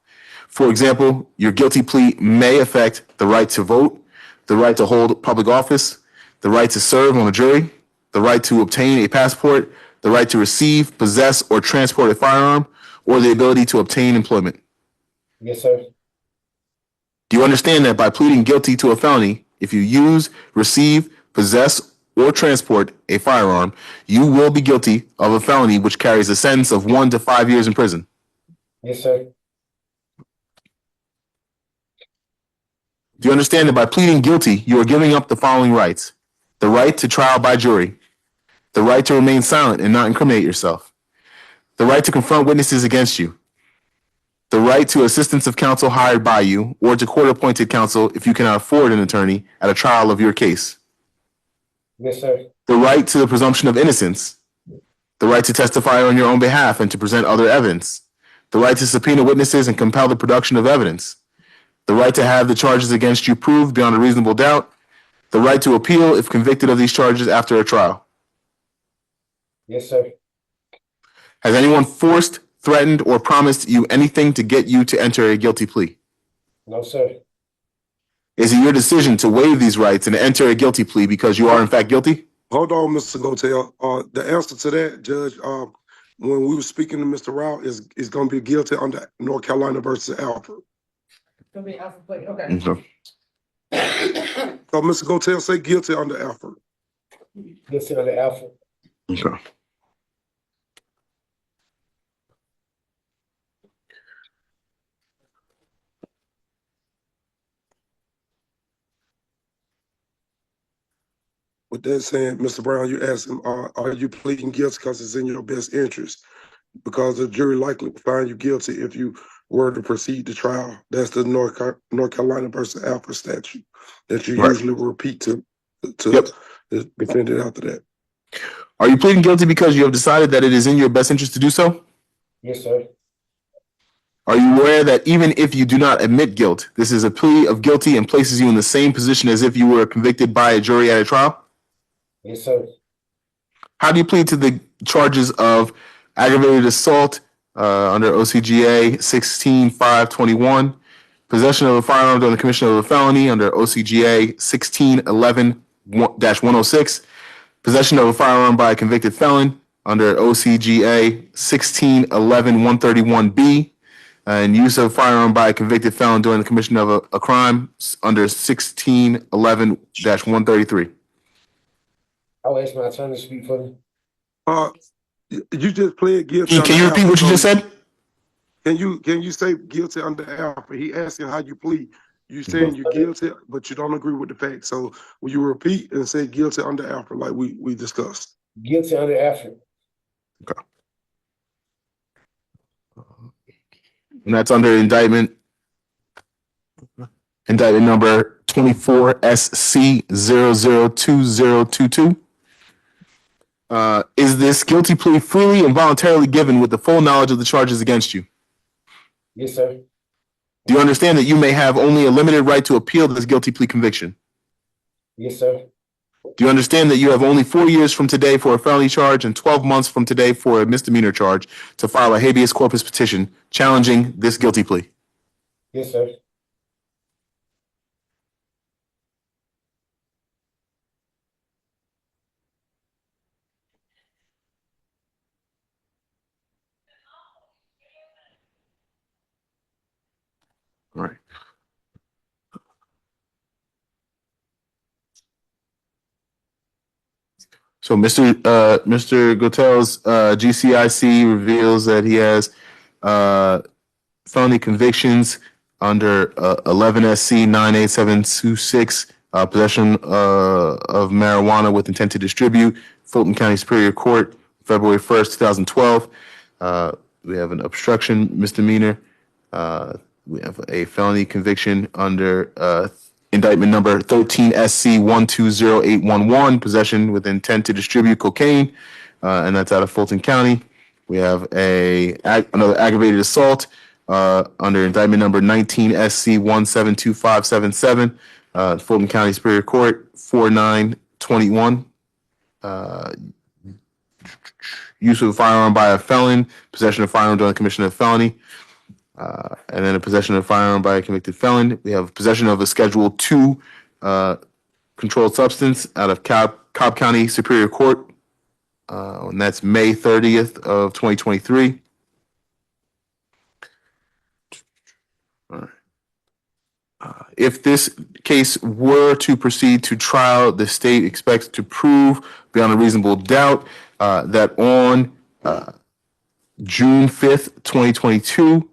For example, your guilty plea may affect the right to vote, the right to hold public office, the right to serve on a jury, the right to obtain a passport, the right to receive, possess, or transport a firearm, or the ability to obtain employment. Yes, sir. Do you understand that by pleading guilty to a felony, if you use, receive, possess, or transport a firearm, you will be guilty of a felony which carries a sentence of 1 to 5 years in prison? Yes, sir. Do you understand that by pleading guilty, you are giving up the following rights: the right to trial by jury, the right to remain silent and not incriminate yourself, the right to confront witnesses against you, the right to assistance of counsel hired by you or to court-appointed counsel if you cannot afford an attorney at a trial of your case, Yes, sir. the right to the presumption of innocence, the right to testify on your own behalf and to present other evidence, the right to subpoena witnesses and compel the production of evidence, the right to have the charges against you proved beyond a reasonable doubt, the right to appeal if convicted of these charges after a trial. Yes, sir. Has anyone forced, threatened, or promised you anything to get you to enter a guilty plea? No, sir. Is it your decision to waive these rights and enter a guilty plea because you are in fact guilty? Hold on, Mr. Gotel. The answer to that, Judge, when we were speaking to Mr. Rao, is going to be guilty under North Carolina versus Alford. Gonna be Alpha Play, okay. Okay. So Mr. Gotel say guilty under Alford. Guilty under Alpha. Okay. With that saying, Mr. Brown, you asked him, are you pleading guilty because it's in your best interest? Because the jury likely will find you guilty if you were to proceed to trial. That's the North Carolina versus Alford statute that you usually repeat to the defendant after that. Are you pleading guilty because you have decided that it is in your best interest to do so? Yes, sir. Are you aware that even if you do not admit guilt, this is a plea of guilty and places you in the same position as if you were convicted by a jury at a trial? Yes, sir. How do you plead to the charges of aggravated assault under OCGA 16-521, possession of a firearm during the commission of a felony under OCGA 1611-106, possession of a firearm by a convicted felon under OCGA 1611-131B, and use of a firearm by a convicted felon during the commission of a crime under 1611-133? I'll ask my attorney to speak for me. You just pled guilty. Can you repeat what you just said? Can you say guilty under Alpha? He asking how you plead. You saying you're guilty, but you don't agree with the facts. So will you repeat and say guilty under Alpha like we discussed? Guilty under Alpha. Okay. And that's under indictment number 24 SC 002022. Is this guilty plea freely and voluntarily given with the full knowledge of the charges against you? Yes, sir. Do you understand that you may have only a limited right to appeal this guilty plea conviction? Yes, sir. Do you understand that you have only 4 years from today for a felony charge and 12 months from today for a misdemeanor charge to file a habeas corpus petition challenging this guilty plea? Yes, sir. All right. So Mr. Gotel's GCIC reveals that he has felony convictions under 11 SC 98726, possession of marijuana with intent to distribute, Fulton County Superior Court, February 1st, 2012. We have an obstruction misdemeanor. We have a felony conviction under indictment number 13 SC 120811, possession with intent to distribute cocaine, and that's out of Fulton County. We have another aggravated assault under indictment number 19 SC 172577, Fulton County Superior Court 4921. Use of a firearm by a felon, possession of firearm during the commission of a felony, and then a possession of a firearm by a convicted felon. We have possession of a Schedule II controlled substance out of Cobb County Superior Court, and that's May 30th of 2023. All right. If this case were to proceed to trial, the state expects to prove beyond a reasonable doubt that on June 5th, 2022,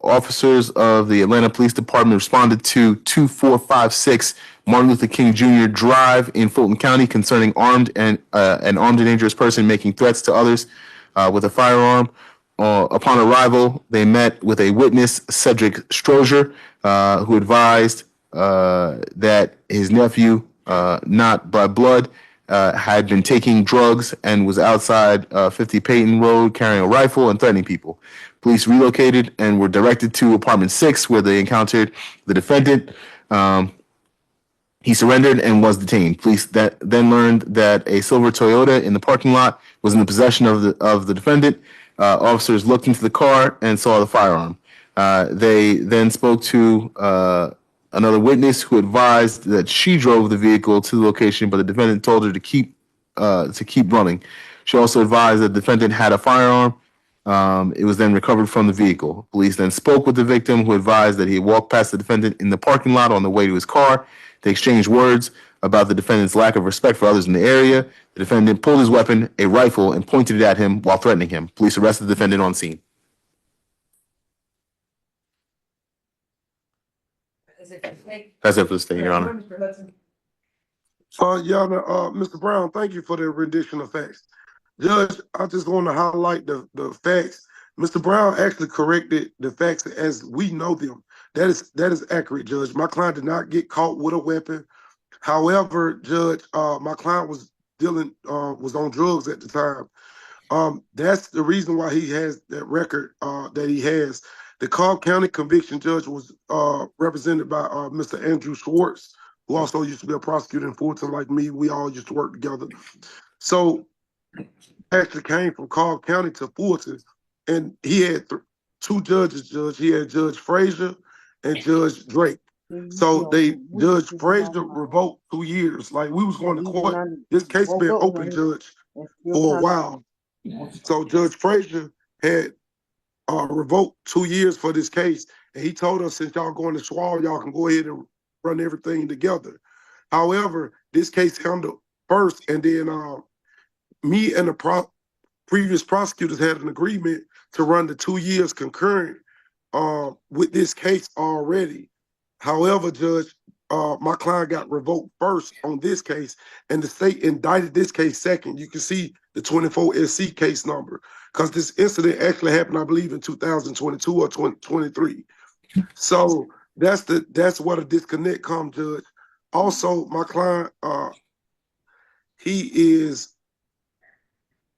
officers of the Atlanta Police Department responded to 2456 Martin Luther King Jr. Drive in Fulton County concerning an armed and dangerous person making threats to others with a firearm. Upon arrival, they met with a witness, Cedric Strozier, who advised that his nephew, not by blood, had been taking drugs and was outside 50 Peyton Road carrying a rifle and threatening people. Police relocated and were directed to apartment 6, where they encountered the defendant. He surrendered and was detained. Police then learned that a silver Toyota in the parking lot was in the possession of the defendant. Officers looked into the car and saw the firearm. They then spoke to another witness who advised that she drove the vehicle to the location, but the defendant told her to keep running. She also advised that the defendant had a firearm. It was then recovered from the vehicle. Police then spoke with the victim, who advised that he had walked past the defendant in the parking lot on the way to his car. They exchanged words about the defendant's lack of respect for others in the area. The defendant pulled his weapon, a rifle, and pointed it at him while threatening him. Police arrested the defendant on scene. That's it for the state, Your Honor. Your Honor, Mr. Brown, thank you for the rendition of facts. Judge, I just want to highlight the facts. Mr. Brown actually corrected the facts as we know them. That is accurate, Judge. My client did not get caught with a weapon. However, Judge, my client was on drugs at the time. That's the reason why he has that record that he has. The Cobb County conviction judge was represented by Mr. Andrew Schwartz, who also used to be a prosecutor in Fulton like me. We all used to work together. So actually came from Cobb County to Fulton, and he had two judges, Judge. He had Judge Frazier and Judge Drake. So Judge Frazier revoked 2 years. Like, we was going to court. This case been open, Judge, for a while. So Judge Frazier had revoked 2 years for this case, and he told us, since y'all going to trial, y'all can go ahead and run everything together. However, this case handled first, and then me and the previous prosecutors had an agreement to run the 2 years concurrent with this case already. However, Judge, my client got revoked first on this case, and the state indicted this case second. You can see the 24 SC case number, because this incident actually happened, I believe, in 2022 or 2023. So That's where the disconnect comes, Judge. Also, my client, he is,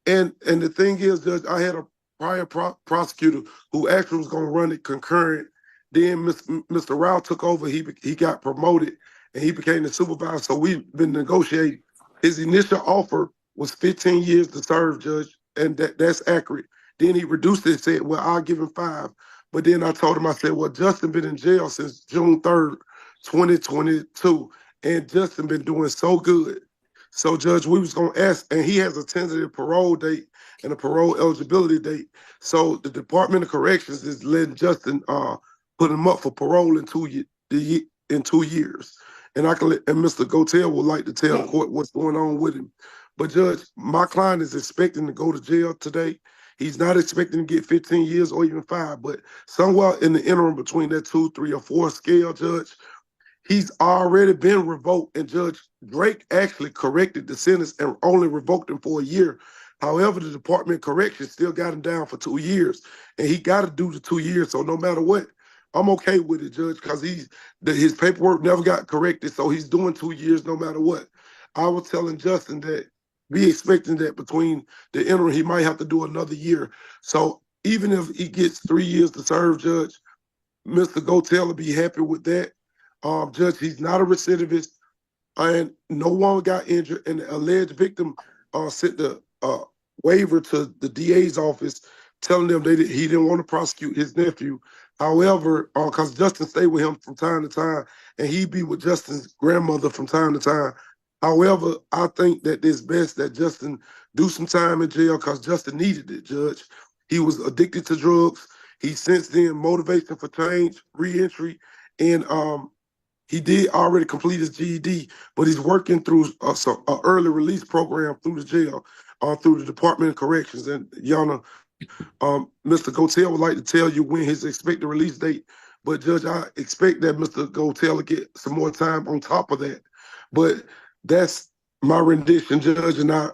and the thing is, Judge, I had a prior prosecutor who actually was going to run it concurrent. Then Mr. Rao took over. He got promoted and he became the supervisor. So we've been negotiating. His initial offer was 15 years to serve, Judge, and that's accurate. Then he reduced it and said, well, I'll give him 5. But then I told him, I said, well, Justin been in jail since June 3rd, 2022, and Justin been doing so good. So, Judge, we was going to ask, and he has a tentative parole date and a parole eligibility date. So the Department of Corrections is letting Justin put him up for parole in 2 years. And and Mr. Gotel would like to tell the court what's going on with him. But Judge, my client is expecting to go to jail today. He's not expecting to get 15 years or even 5, but somewhere in the interim between that 2, 3, or 4 scale, Judge, he's already been revoked, and Judge Drake actually corrected the sentence and only revoked him for a year. However, the Department of Corrections still got him down for 2 years, and he got to do the 2 years. So no matter what, I'm okay with it, Judge, because his paperwork never got corrected, so he's doing 2 years no matter what. I was telling Justin that be expecting that between the interim, he might have to do another year. So even if he gets 3 years to serve, Judge, Mr. Gotel will be happy with that. Judge, he's not a recidivist, and no one got injured. And the alleged victim sent the waiver to the DA's office, telling them he didn't want to prosecute his nephew. However, because Justin stayed with him from time to time, and he'd be with Justin's grandmother from time to time. However, I think that it's best that Justin do some time in jail because Justin needed it, Judge. He was addicted to drugs. He since then motivation for change, reentry, and he did already complete his GED, but he's working through a early release program through the jail, through the Department of Corrections. And Yana, Mr. Gotel would like to tell you when his expected release date. But Judge, I expect that Mr. Gotel will get some more time on top of that. But that's my rendition, Judge, and I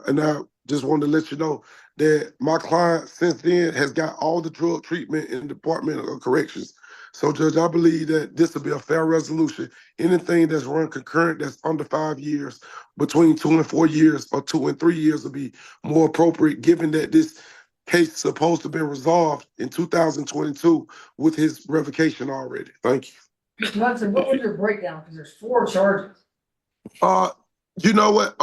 just wanted to let you know that my client since then has got all the drug treatment in the Department of Corrections. So, Judge, I believe that this will be a fair resolution. Anything that's run concurrent that's under 5 years, between 2 and 4 years, or 2 and 3 years will be more appropriate, given that this case is supposed to have been resolved in 2022 with his revocation already. Thank you. Mr. Hudson, what was your breakdown? Because there's 4 charges. You know what?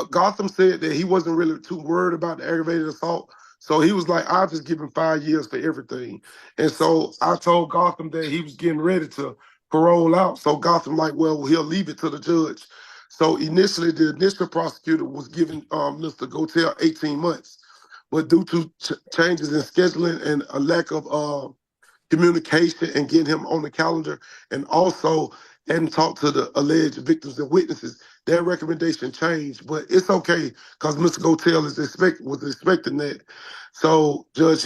Gotham said that he wasn't really too worried about the aggravated assault. So he was like, I'll just give him 5 years for everything. And so I told Gotham that he was getting ready to parole out. So Gotham like, well, he'll leave it to the judge. So initially, the initial prosecutor was giving Mr. Gotel 18 months. But due to changes in scheduling and a lack of communication and getting him on the calendar, and also hadn't talked to the alleged victims and witnesses, that recommendation changed. But it's okay because Mr. Gotel was expecting that. So, Judge,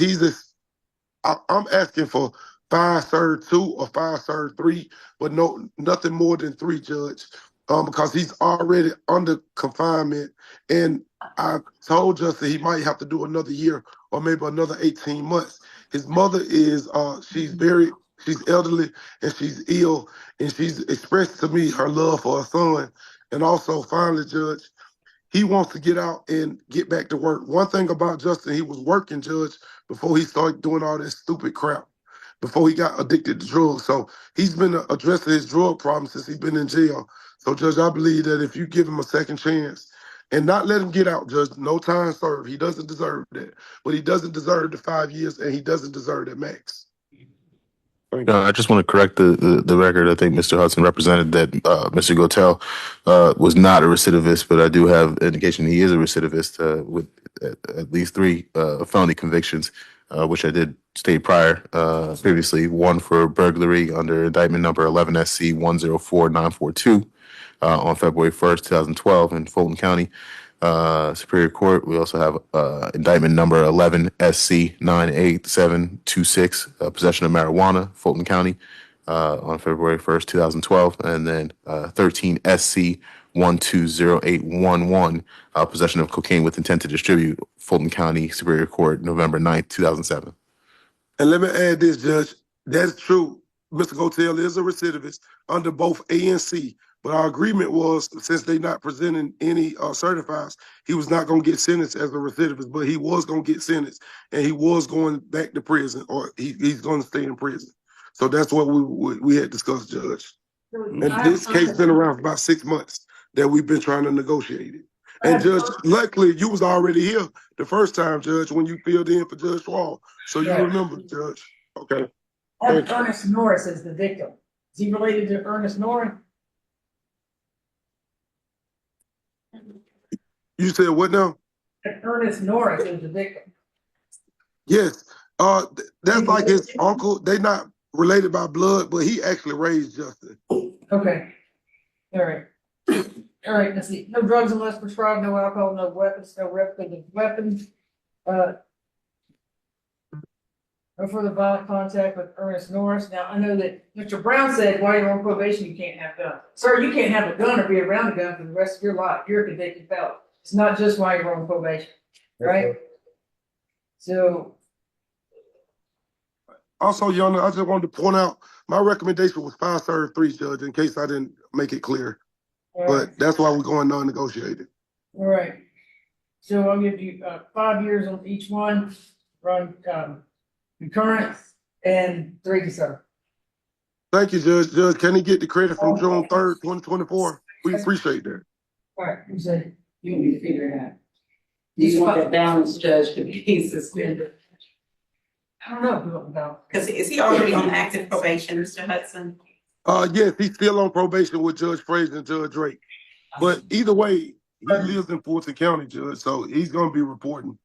I'm asking for 5 served 2 or 5 served 3, but nothing more than 3, Judge, because he's already under confinement. And I told Justin he might have to do another year or maybe another 18 months. His mother is she's elderly and she's ill, and she's expressed to me her love for her son. And also, finally, Judge, he wants to get out and get back to work. One thing about Justin, he was working, Judge, before he started doing all this stupid crap, before he got addicted to drugs. So he's been addressing his drug problem since he's been in jail. So, Judge, I believe that if you give him a second chance and not let him get out, Judge, no time served. He doesn't deserve that. But he doesn't deserve the 5 years, and he doesn't deserve that max. I just want to correct the record. I think Mr. Hudson represented that Mr. Gotel was not a recidivist, but I do have indication he is a recidivist with at least 3 felony convictions, which I did state previously. One for burglary under indictment number 11 SC 104942 on February 1st, 2012 in Fulton County Superior Court. We also have indictment number 11 SC 98726, possession of marijuana, Fulton County, on February 1st, 2012, and then 13 SC 120811, possession of cocaine with intent to distribute, Fulton County Superior Court, November 9th, 2007. And let me add this, Judge. That's true. Mr. Gotel is a recidivist under both A and C. But our agreement was, since they not presenting any certifies, he was not going to get sentenced as a recidivist, but he was going to get sentenced, and he was going back to prison, or he's going to stay in prison. So that's what we had discussed, Judge. And this case been around for about 6 months that we've been trying to negotiate it. And Judge, luckily you was already here the first time, Judge, when you filled in for Judge Schwal. So you remember, Judge. Okay. I have Ernest Norris as the victim. Is he related to Ernest Norris? You said what now? Ernest Norris is the victim. Yes. That's like his uncle. They not related by blood, but he actually raised Justin. Okay. All right. All right, let's see. No drugs unless prescribed, no alcohol, no weapons, no replicating weapons. No further violent contact with Ernest Norris. Now, I know that Mr. Brown said while you're on probation, you can't have a gun. Sir, you can't have a gun or be around a gun for the rest of your life. You're a convicted felon. It's not just while you're on probation, right? So. Also, Your Honor, I just wanted to point out my recommendation was 5 serve 3, Judge, in case I didn't make it clear. But that's why we're going non-negotiated. All right. So I'll give you 5 years on each one, run concurrent and 3 to serve. Thank you, Judge. Judge, can he get the credit from June 3rd, 2024? We appreciate that. All right, you say. You need to figure it out. Do you want that balance judge to be suspended? I don't know about. Because is he already on active probation, Mr. Hudson? Yes, he's still on probation with Judge Frazier and Judge Drake. But either way, he lives in Fulton County, Judge, so he's gonna be reporting.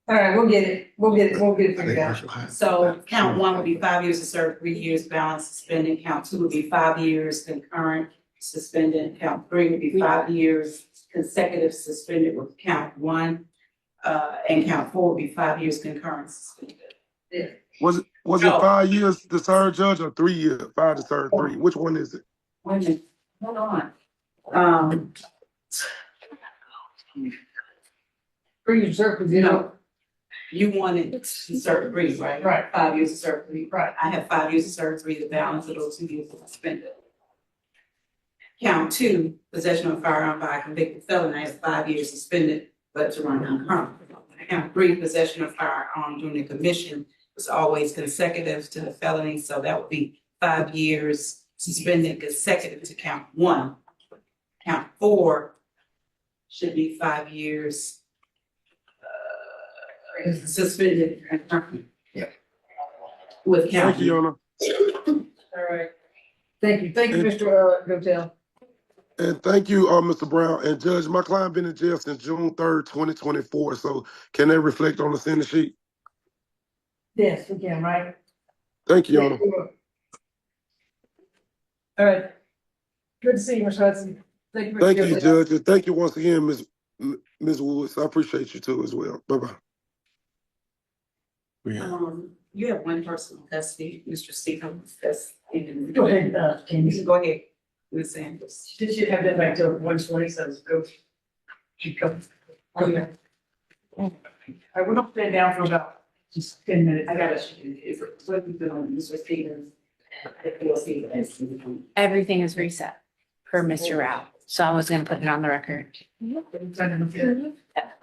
All right, we'll get it. We'll get it figured out. So count 1 would be 5 years to serve, 3 years balance suspended. Count 2 would be 5 years concurrent suspended. Count 3 would be 5 years consecutive suspended with count 1. And count 4 would be 5 years concurrent suspended. Yeah. Was it 5 years to serve, Judge, or 3 years? 5 to serve 3. Which one is it? Wait a minute, hold on. 3 years served, because you know. You wanted to serve 3, right? Right. 5 years to serve 3. Right. I have 5 years to serve 3, the balance of those 2 years is suspended. Count 2, possession of a firearm by a convicted felon, I have 5 years suspended, but to run concurrent. Count 3, possession of firearm during the commission was always consecutive to the felony, so that would be 5 years suspended consecutive to count 1. Count 4 should be 5 years suspended. Yeah. With count. Thank you, Your Honor. All right. Thank you, Mr. Gotel. And thank you, Mr. Brown. And Judge, my client been in jail since June 3rd, 2024. So can they reflect on the sentence sheet? Yes, we can, right? Thank you, Your Honor. All right. Good to see you, Mr. Hudson. Thank you. Thank you, Judge. And thank you once again, Ms. Woods. I appreciate you too as well. Bye-bye. You have 1 person in custody, Mr. Stevens. That's in. Go ahead, Candy. Go ahead, Ms. Sanders. She should have that back to 120, so let's go. She comes. Oh, yeah. All right, we're gonna stand down for about just 10 minutes. I gotta, is it, what we doing, Mr. Stevens? Everything is reset per Mr. Rao. So I was gonna put it on the record.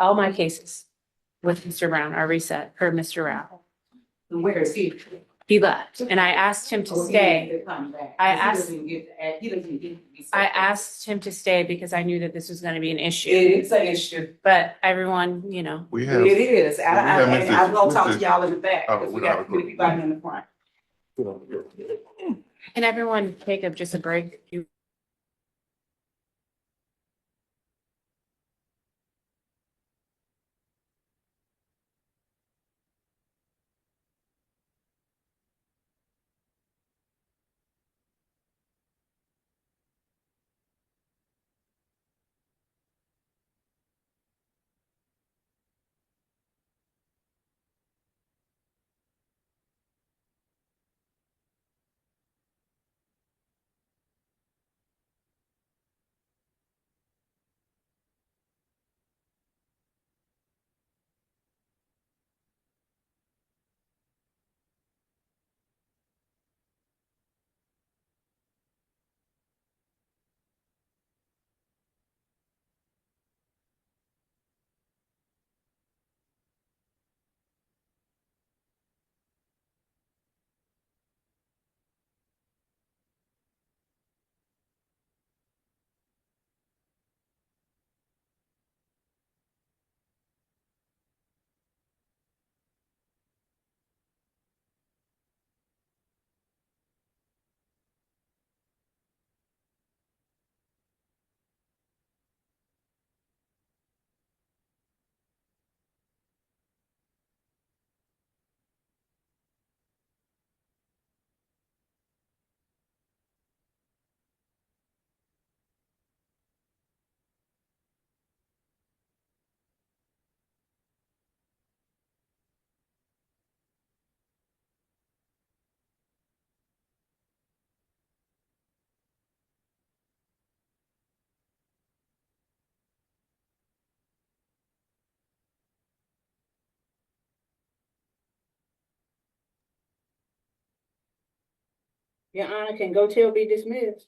All my cases with Mr. Brown are reset per Mr. Rao. Where is he? He left and I asked him to stay. I asked him to stay because I knew that this was gonna be an issue, It's an issue. but everyone, you know, We have. It is. have And Mr. I'm gonna talk to Mr. y'all in the back. Oh, Because we we don't got have a to keep everybody in the front. and everyone take just a break. You Your Honor, can go till be dismissed?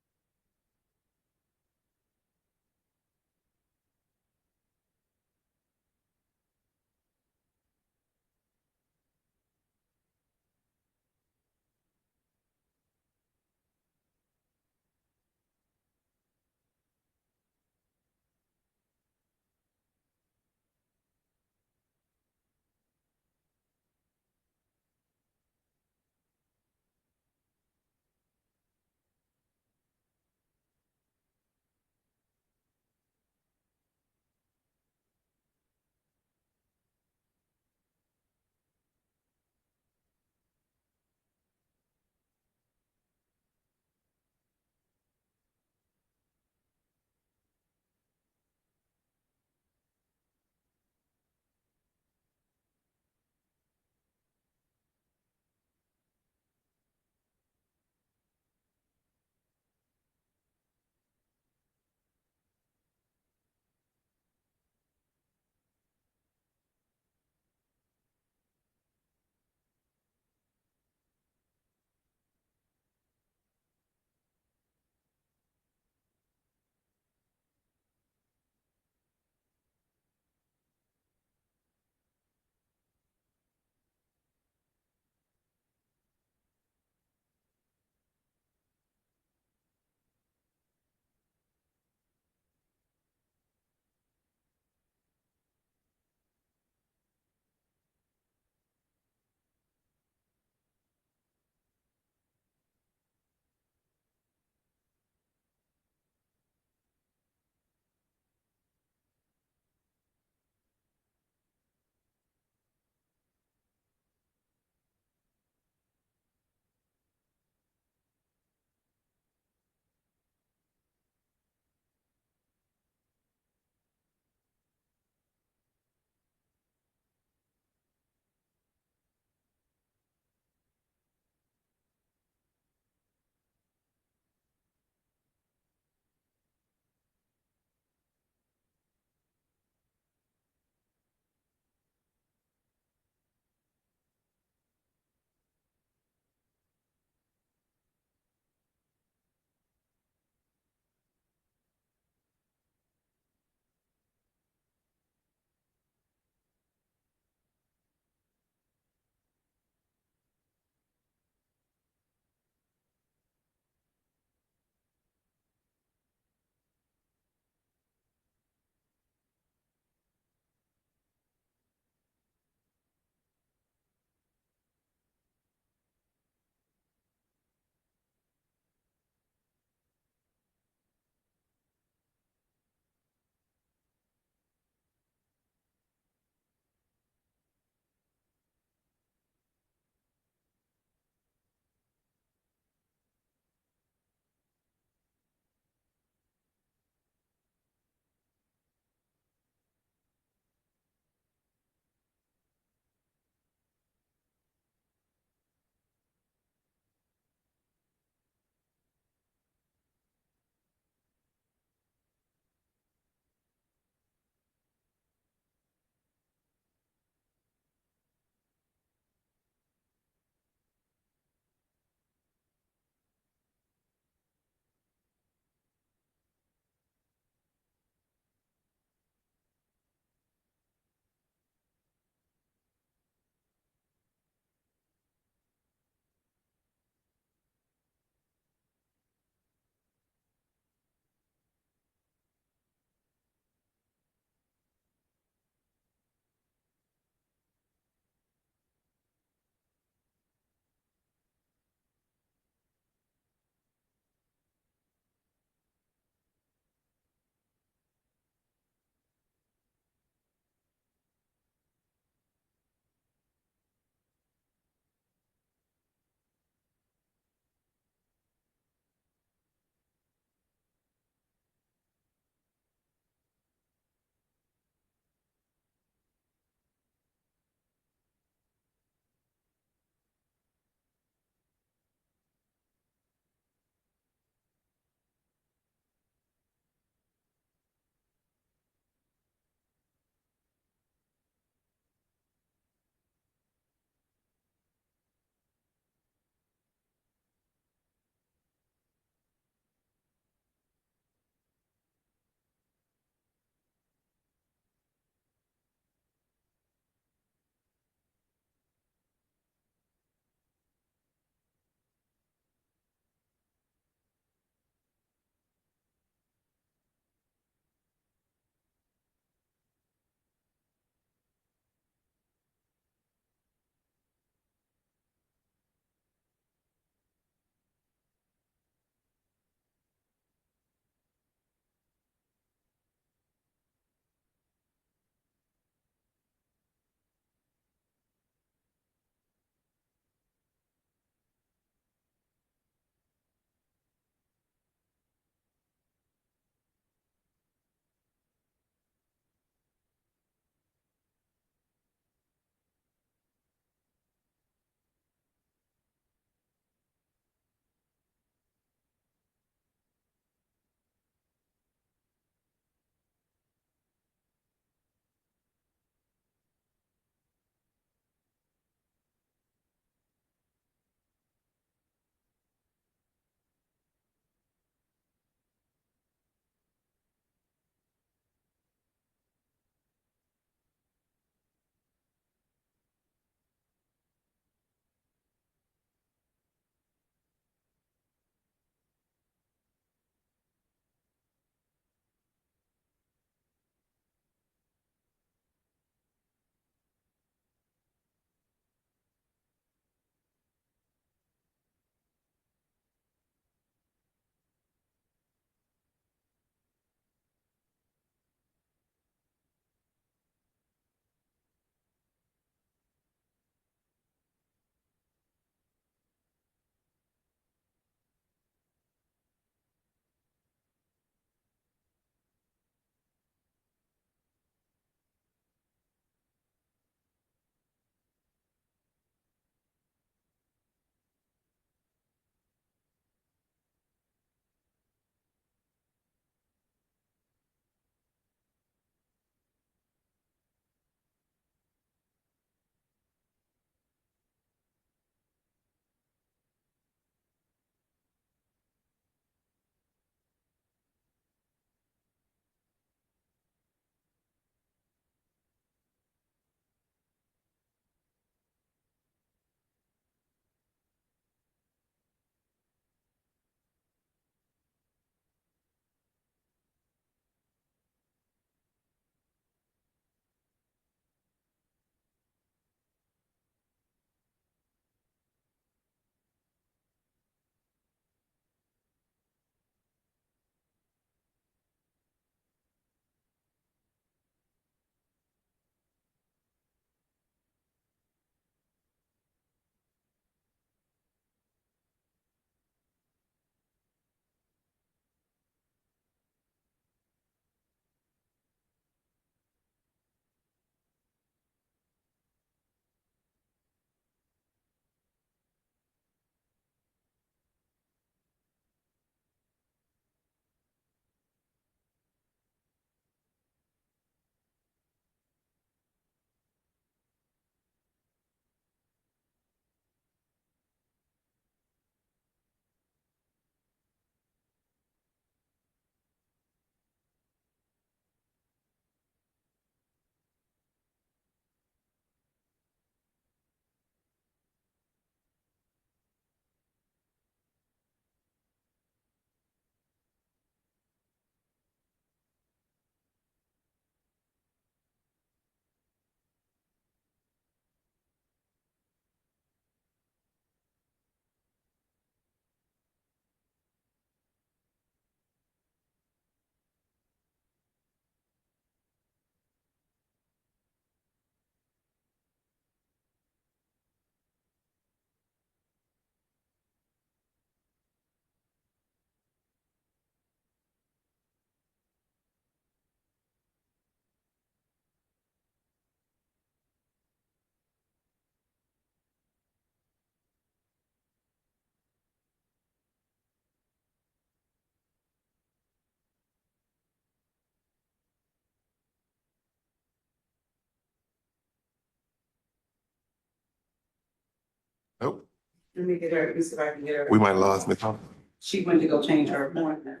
Let me get her, see if I can get her. We might have lost Ms. Hall. She went to go change her appointment.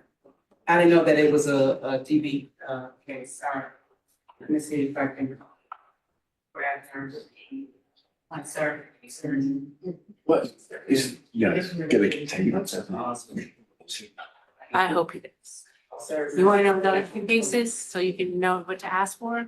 I didn't know that it was a TV, case, sorry. Let me see if I can. Grab her. My sir. What? You gotta continue. I hope he does. You want to know the other cases so you can know what to ask for?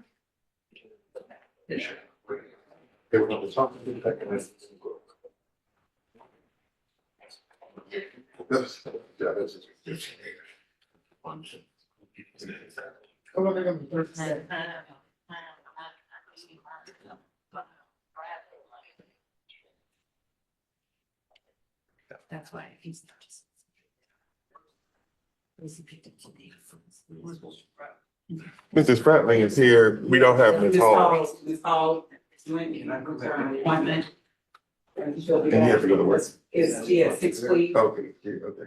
That's why he's not just. Mr. Spratling is here. We don't have Ms. Hall. Ms. Hall. Appointment. And And he has to go to work. It's, yeah, 6 weeks. Okay, okay.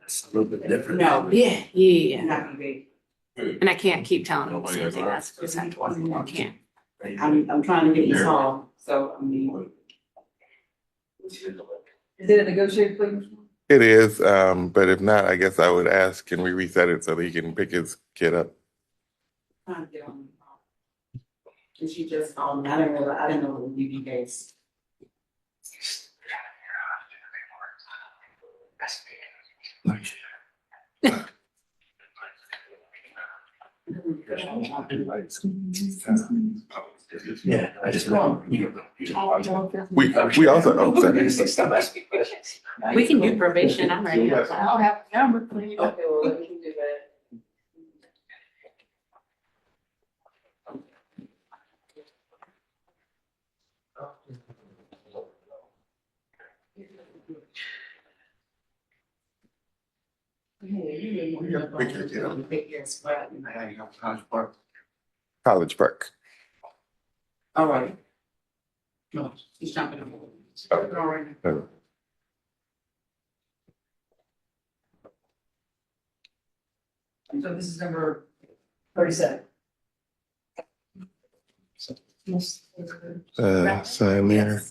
It's a little bit different. No, Yeah. not gonna be. And I can't keep telling him the same thing. That's I can't. I'm trying to get Ms. Hall, so I mean. Is it a negotiated plea? It is, but if not, I guess I would ask, can we reset it so that he can pick his kid up? Trying to get on. And she just, I didn't know what the UV case. Yeah, I just. We also, oh, sorry. We can do probation. I'm ready. I'll have a number for you. Okay, well, let me do that. College Park. All right. No, he's jumping on. All right. So this is number 37. Sign there,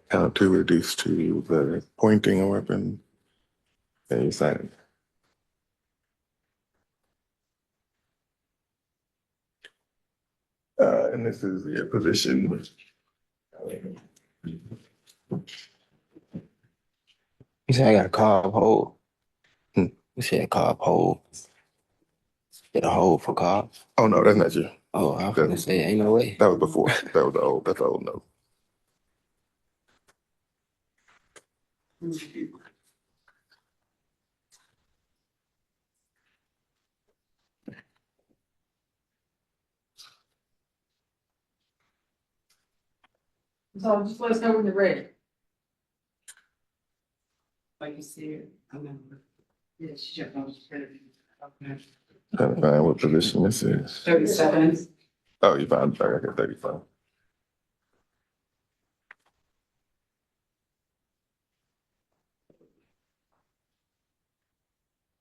count to reduce to the pointing a weapon. Then you sign it. And this is your position. You said I got a carb hold. You said carb hold. Get a hold for carbs. Oh, no, that's not you. Oh, I was gonna say, ain't no way. That was before. That was the old, that's the old note. So just let us know when you're ready. Like you said, I remember. Yeah, she jumped on. Okay. Trying to find what position this is. 37. Oh, you found, I got 35.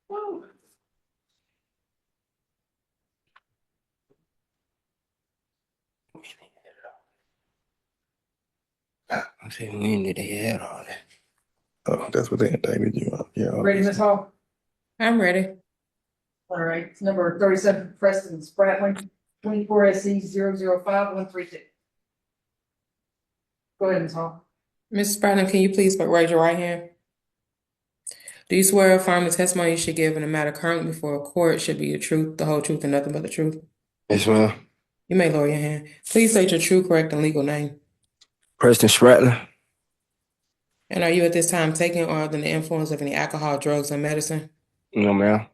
Woo. I said, when did they had all that? Oh, that's what they indicted you on. Yeah. Ready, Ms. Hall? I'm ready. All right, it's number 37, Preston Spratling, 24 SC 005132. Go ahead, Ms. Hall. Mrs. Spradlin, can you please raise your right hand? Do you swear or affirm the testimony you should give in a matter currently before a court should be the truth, the whole truth, and nothing but the truth? Yes, ma'am. You may lower your hand. Please state your true, correct, and legal name. Preston Spratling. And are you at this time taking or under the influence of any alcohol, drugs, or medicine? No, ma'am.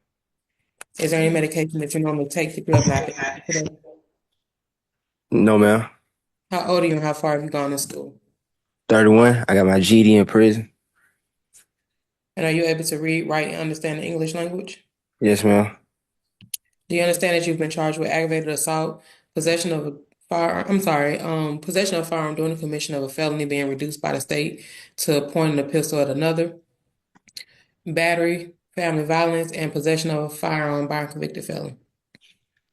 Is there any medication that you normally take that you have not taken today? No, ma'am. How old are you and how far have you gone to school? 31. I got my GD in prison. And are you able to read, write, and understand the English language? Yes, ma'am. Do you understand that you've been charged with aggravated assault, possession of a firearm, possession of a firearm during the commission of a felony being reduced by the state to pointing a pistol at another, battery, family violence, and possession of a firearm by a convicted felon?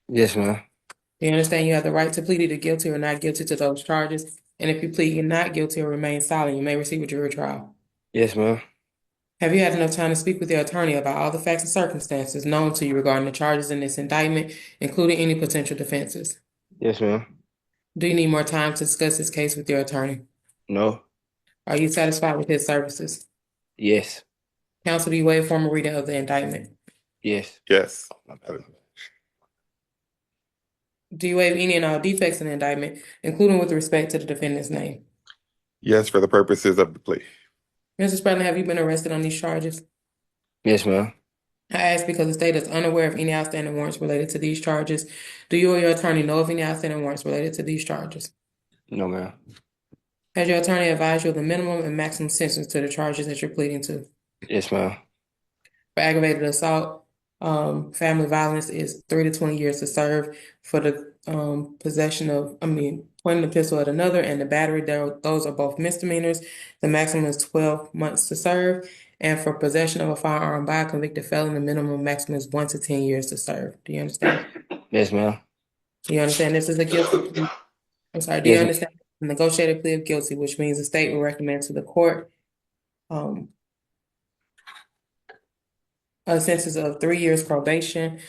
Yes, ma'am. Do you understand you have the right to plead either guilty or not guilty to those charges? And if you plead you're not guilty or remain silent, you may receive a jury trial. Yes, ma'am. Have you had enough time to speak with your attorney about all the facts and circumstances known to you regarding the charges in this indictment, including any potential defenses? Yes, ma'am. Do you need more time to discuss this case with your attorney? No. Are you satisfied with his services? Yes. Counsel, do you waive formal reading of the indictment? Yes. Yes. Do you waive any and all defects in the indictment, including with respect to the defendant's name? Yes, for the purposes of the plea. Mr. Spradlin, have you been arrested on these charges? Yes, ma'am. I ask because the state is unaware of any outstanding warrants related to these charges. Do you or your attorney know of any outstanding warrants related to these charges? No, ma'am. Has your attorney advised you of the minimum and maximum sentence to the charges that you're pleading to? Yes, ma'am. For aggravated assault, family violence is 3 to 20 years to serve. For the pointing the pistol at another and the battery, those are both misdemeanors. The maximum is 12 months to serve. And for possession of a firearm by a convicted felon, the minimum maximum is 1 to 10 years to serve. Do you understand? Yes, ma'am. Do you understand this is a guilty plea? I'm sorry, do you Yes, ma'am. understand the negotiated plea of guilty, which means the state will recommend to the court a sentence of 3 years probation.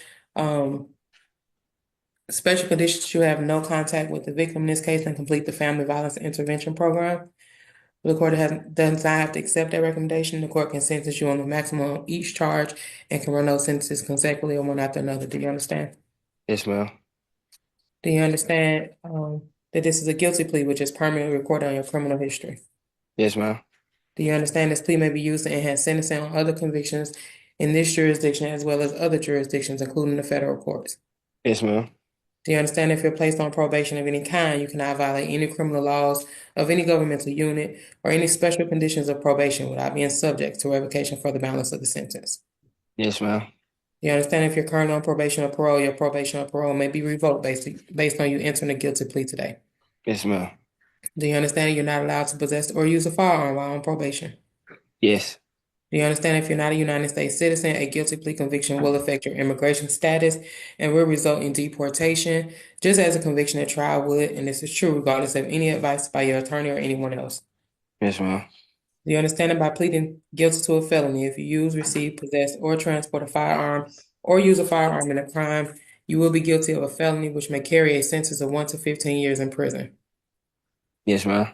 Special conditions, you have no contact with the victim in this case and complete the family violence intervention program. The court does not have to accept that recommendation. The court can sentence you on the maximum on each charge and can run those sentences consecutively one after another. Do you understand? Yes, ma'am. Do you understand that this is a guilty plea, which is permanently recorded on your criminal history? Yes, ma'am. Do you understand this plea may be used to enhance sentencing on other convictions in this jurisdiction as well as other jurisdictions, including the federal courts? Yes, ma'am. Do you understand if you're placed on probation of any kind, you cannot violate any criminal laws of any governmental unit or any special conditions of probation without being subject to revocation for the balance of the sentence? Yes, ma'am. Do you understand if you're currently on probation or parole, your probation or parole may be revoked based on you entering a guilty plea today? Yes, ma'am. Do you understand you're not allowed to possess or use a firearm while on probation? Yes. Do you understand if you're not a United States citizen, a guilty plea conviction will affect your immigration status and will result in deportation, just as a conviction at trial would, and this is true regardless of any advice by your attorney or anyone else? Yes, ma'am. Do you understand that by pleading guilty to a felony, if you use, receive, possess, or transport a firearm or use a firearm in a crime, you will be guilty of a felony which may carry a sentence of 1 to 15 years in prison? Yes, ma'am.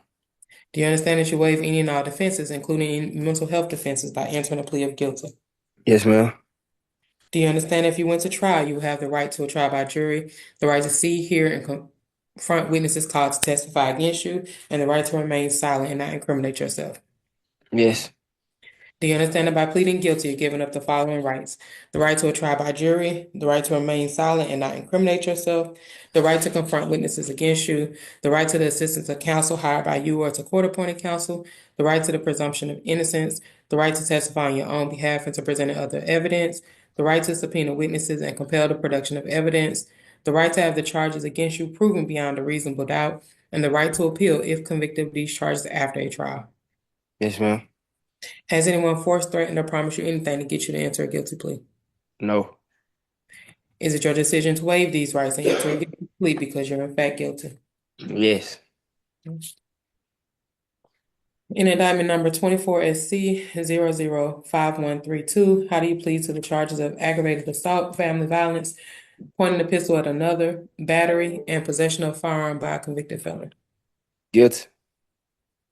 Do you understand that you waive any and all defenses, including mental health defenses, by entering a plea of guilty? Yes, ma'am. Do you understand if you went to trial, you will have the right to a trial by jury, the right to see, hear, and confront witnesses called to testify against you, and the right to remain silent and not incriminate yourself? Yes. Do you understand that by pleading guilty, you're giving up the following rights: the right to a trial by jury, the right to remain silent and not incriminate yourself, the right to confront witnesses against you, the right to the assistance of counsel hired by you or to court-appointed counsel, the right to the presumption of innocence, the right to testify on your own behalf and to present other evidence, the right to subpoena witnesses and compel the production of evidence, the right to have the charges against you proven beyond a reasonable doubt, and the right to appeal if convicted of these charges after a trial. Yes, ma'am. Has anyone forced, threatened, or promised you anything to get you to enter a guilty plea? No. Is it your decision to waive these rights and enter a guilty plea because you're in fact guilty? Yes. In indictment number 24 SC 005132, how do you plead to the charges of aggravated assault, family violence, pointing the pistol at another, battery, and possession of a firearm by a convicted felon? Guilty.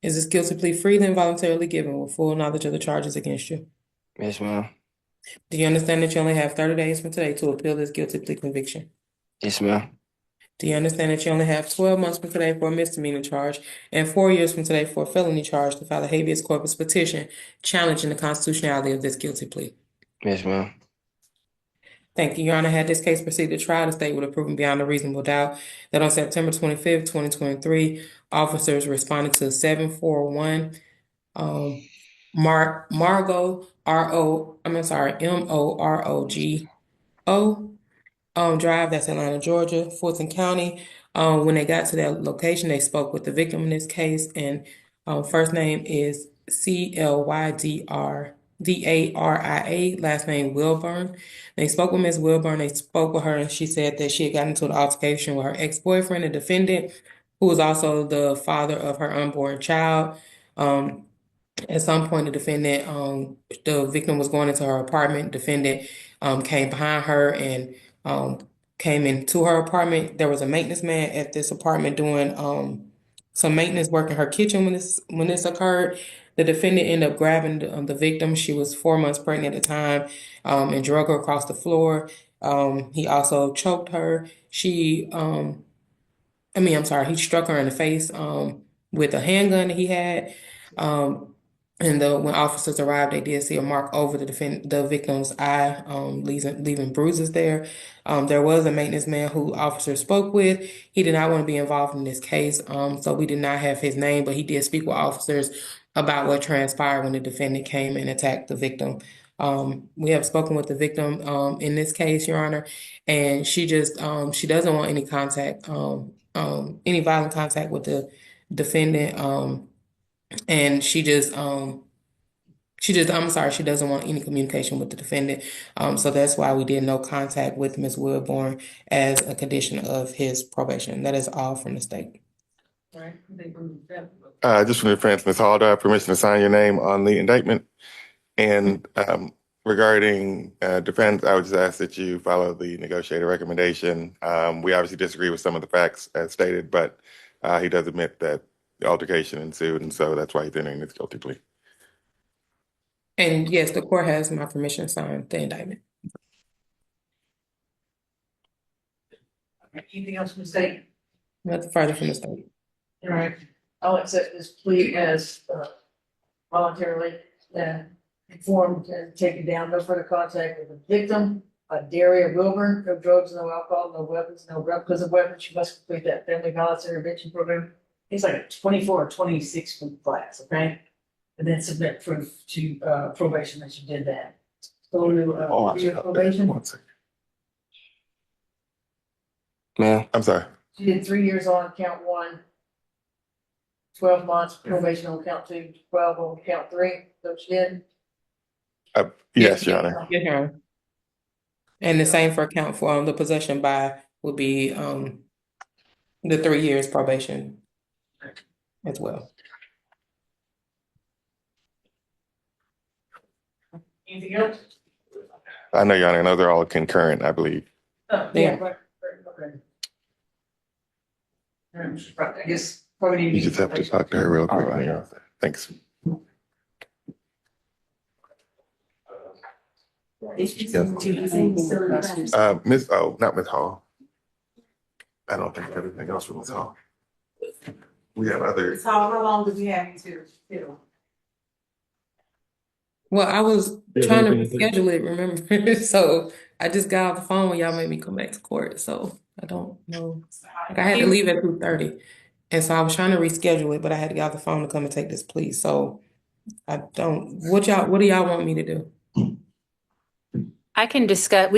Is this guilty plea freely and voluntarily given with full knowledge of the charges against you? Yes, ma'am. Do you understand that you only have 30 days from today to appeal this guilty plea conviction? Yes, ma'am. Do you understand that you only have 12 months from today for a misdemeanor charge and 4 years from today for a felony charge to file a habeas corpus petition challenging the constitutionality of this guilty plea? Yes, ma'am. Thank you, Your Honor. Had this case proceeded to trial, the state would have proven beyond a reasonable doubt that on September 25th, 2023, officers responding to 741 Margo Morogo Drive, that's Atlanta, Georgia, Fulton County. When they got to that location, they spoke with the victim in this case, and first name is Clydr Daria, last name Wilburn. They spoke with Ms. Wilburn. They spoke with her, and she said that she had gotten into an altercation with her ex-boyfriend, the defendant, who was also the father of her unborn child. At some point, the victim was going into her apartment. Defendant came behind her and came into her apartment. There was a maintenance man at this apartment doing some maintenance work in her kitchen when this occurred. The defendant ended up grabbing the victim. She was 4 months pregnant at the time, and drug her across the floor. He also choked her. He struck her in the face with a handgun that he had. And when officers arrived, they did see a mark over the victim's eye, leaving bruises there. There was a maintenance man who officers spoke with. He did not want to be involved in this case, so we did not have his name, but he did speak with officers about what transpired when the defendant came and attacked the victim. We have spoken with the victim in this case, Your Honor, and she doesn't want any contact, any violent contact with the defendant, and she doesn't want any communication with the defendant. So that's why we did no contact with Ms. Woodburn as a condition of his probation. That is all from the state. All right. I think we're- Just from the defense, Ms. Hall, do I have permission to sign your name on the indictment? And regarding defense, I would just ask that you follow the negotiated recommendation. We obviously disagree with some of the facts as stated, but he does admit that the altercation ensued, and so that's why he's entering this guilty plea. And yes, the court has my permission to sign the indictment. Anything else from the state? Nothing further from the state. All right, I'll accept this plea as voluntarily informed and taken down. No further contact with the victim. Daria Wilburn, no drugs, no alcohol, no weapons, no replicas of weapons. She must complete that family violence intervention program. It's like a 24 or 26 week class, okay? And then submit proof to probation that you did that. So probation. 1 second. Ma'am. I'm sorry. She did 3 years on count 1, 12 months probation on count 2, 12 on count 3. So she did. Yes, Your Honor. Yes, Your Honor. And the same for count 4. The possession by would be the 3 years probation as well. Anything else? I know, Your Honor. I know they're all concurrent, I believe. Yeah. Right, okay. I guess probably need You just have to talk to her real quick. All right. Yeah. Thanks. Not Ms. Hall. I don't think everything else from Ms. Hall. We have other. So how long do we have to fill? Well, I was trying to reschedule it, remember? So I just got off the phone when y'all made me come back to court. So I don't know. Like I had to leave at 2:30. And so I was trying to reschedule it, but I had to get off the phone to come and take this plea. So what do y'all want me to do? We can discuss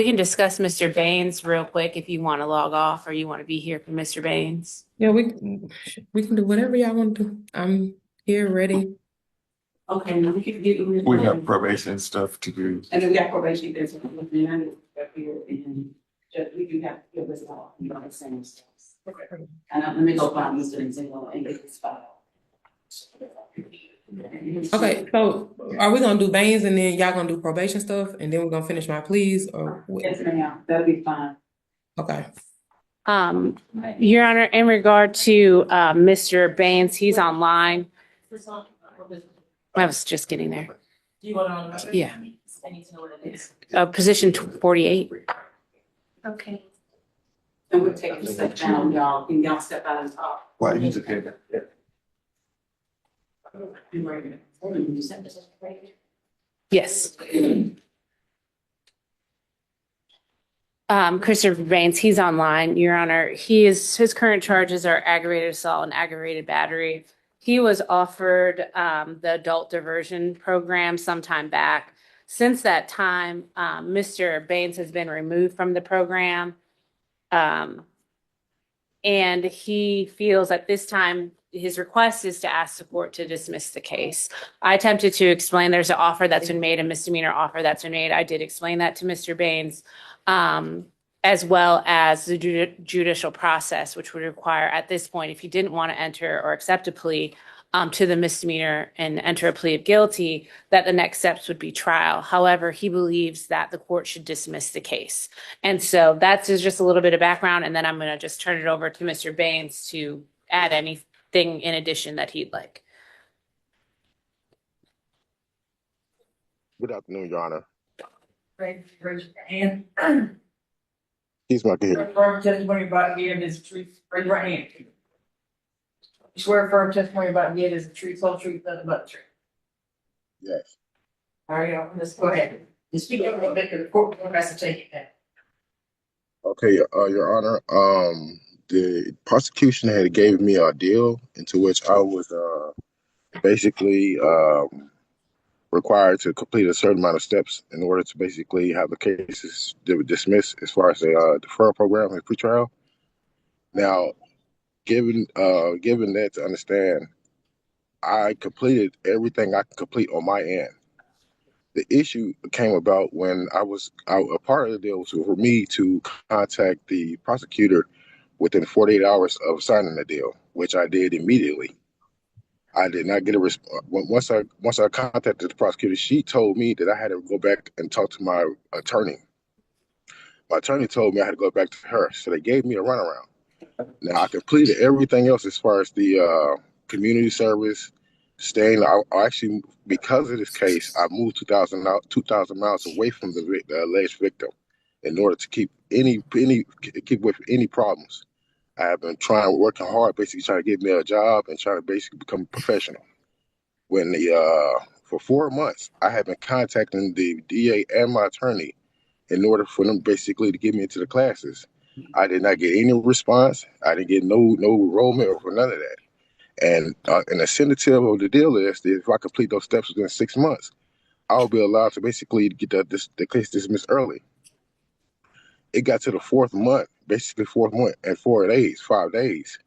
Mr. Baines real quick if you want to log off or you want to be here for Mr. Baines. Yeah, we can do whatever y'all want to do. I'm here, ready. Okay, now we can get. We have probation stuff to do. And then we got probation, there's one thing I know up here, and just, we do have to give this all, you know, the same stuff. And let me go find Mr. Nzingo and get this file. Okay, so are we gonna do Baines and then y'all gonna do probation stuff and then we're gonna finish my pleas or what? Yes, ma'am, that'll be fine. Okay. Your Honor, in regard to Mr. Baines, he's online. I was just getting there. Do you want to? Yeah. I need to know what it is. Position 48. Okay. And we'll take a step down, y'all, and y'all step out and talk. Why you just can't? Yes. Christopher Baines, he's online, Your Honor. His current charges are aggravated assault and aggravated battery. He was offered the adult diversion program sometime back. Since that time, Mr. Baines has been removed from the program. And he feels at this time, his request is to ask the court to dismiss the case. I attempted to explain there's an offer that's been made, a misdemeanor offer that's been made. I did explain that to Mr. Baines, as well as the judicial process, which would require at this point, if he didn't want to enter or accept a plea, to the misdemeanor and enter a plea of guilty, that the next steps would be trial. However, he believes that the court should dismiss the case. And so that's just a little bit of background, and then I'm going to just turn it over to Mr. Baines to add anything in addition that he'd like. Good afternoon, Your Honor. Raise your hand. He's my kid. Firm testimony about giving is the truth. Raise your right hand. You swear firm testimony about giving is the truth, whole truth, nothing but the truth. Yes. All right, let's go ahead. You speak up a little bit, because the court has to take it down. Okay, Your Honor. The prosecution had gave me a deal into which I was basically required to complete a certain amount of steps in order to basically have the cases dismissed as far as the deferral program and pretrial. Now, given that to understand, I completed everything I could complete on my end. The issue came about when a part of the deal was for me to contact the prosecutor within 48 hours of signing the deal, which I did immediately. I did not get a response. Once I contacted the prosecutor, she told me that I had to go back and talk to my attorney. My attorney told me I had to go back to her, so they gave me a runaround. Now I completed everything else as far as the community service, staying. I actually, because of this case, I moved 2,000 miles away from the alleged victim in order to keep with any problems. I have been working hard, basically trying to get me a job and trying to basically become a professional. For 4 months, I have been contacting the DA and my attorney in order for them basically to get me into the classes. I did not get any response. I didn't get no enrollment or for none of that. And the incentive of the deal is that if I complete those steps within 6 months, I'll be allowed to basically get the case dismissed early. It got to the fourth month and 5 days,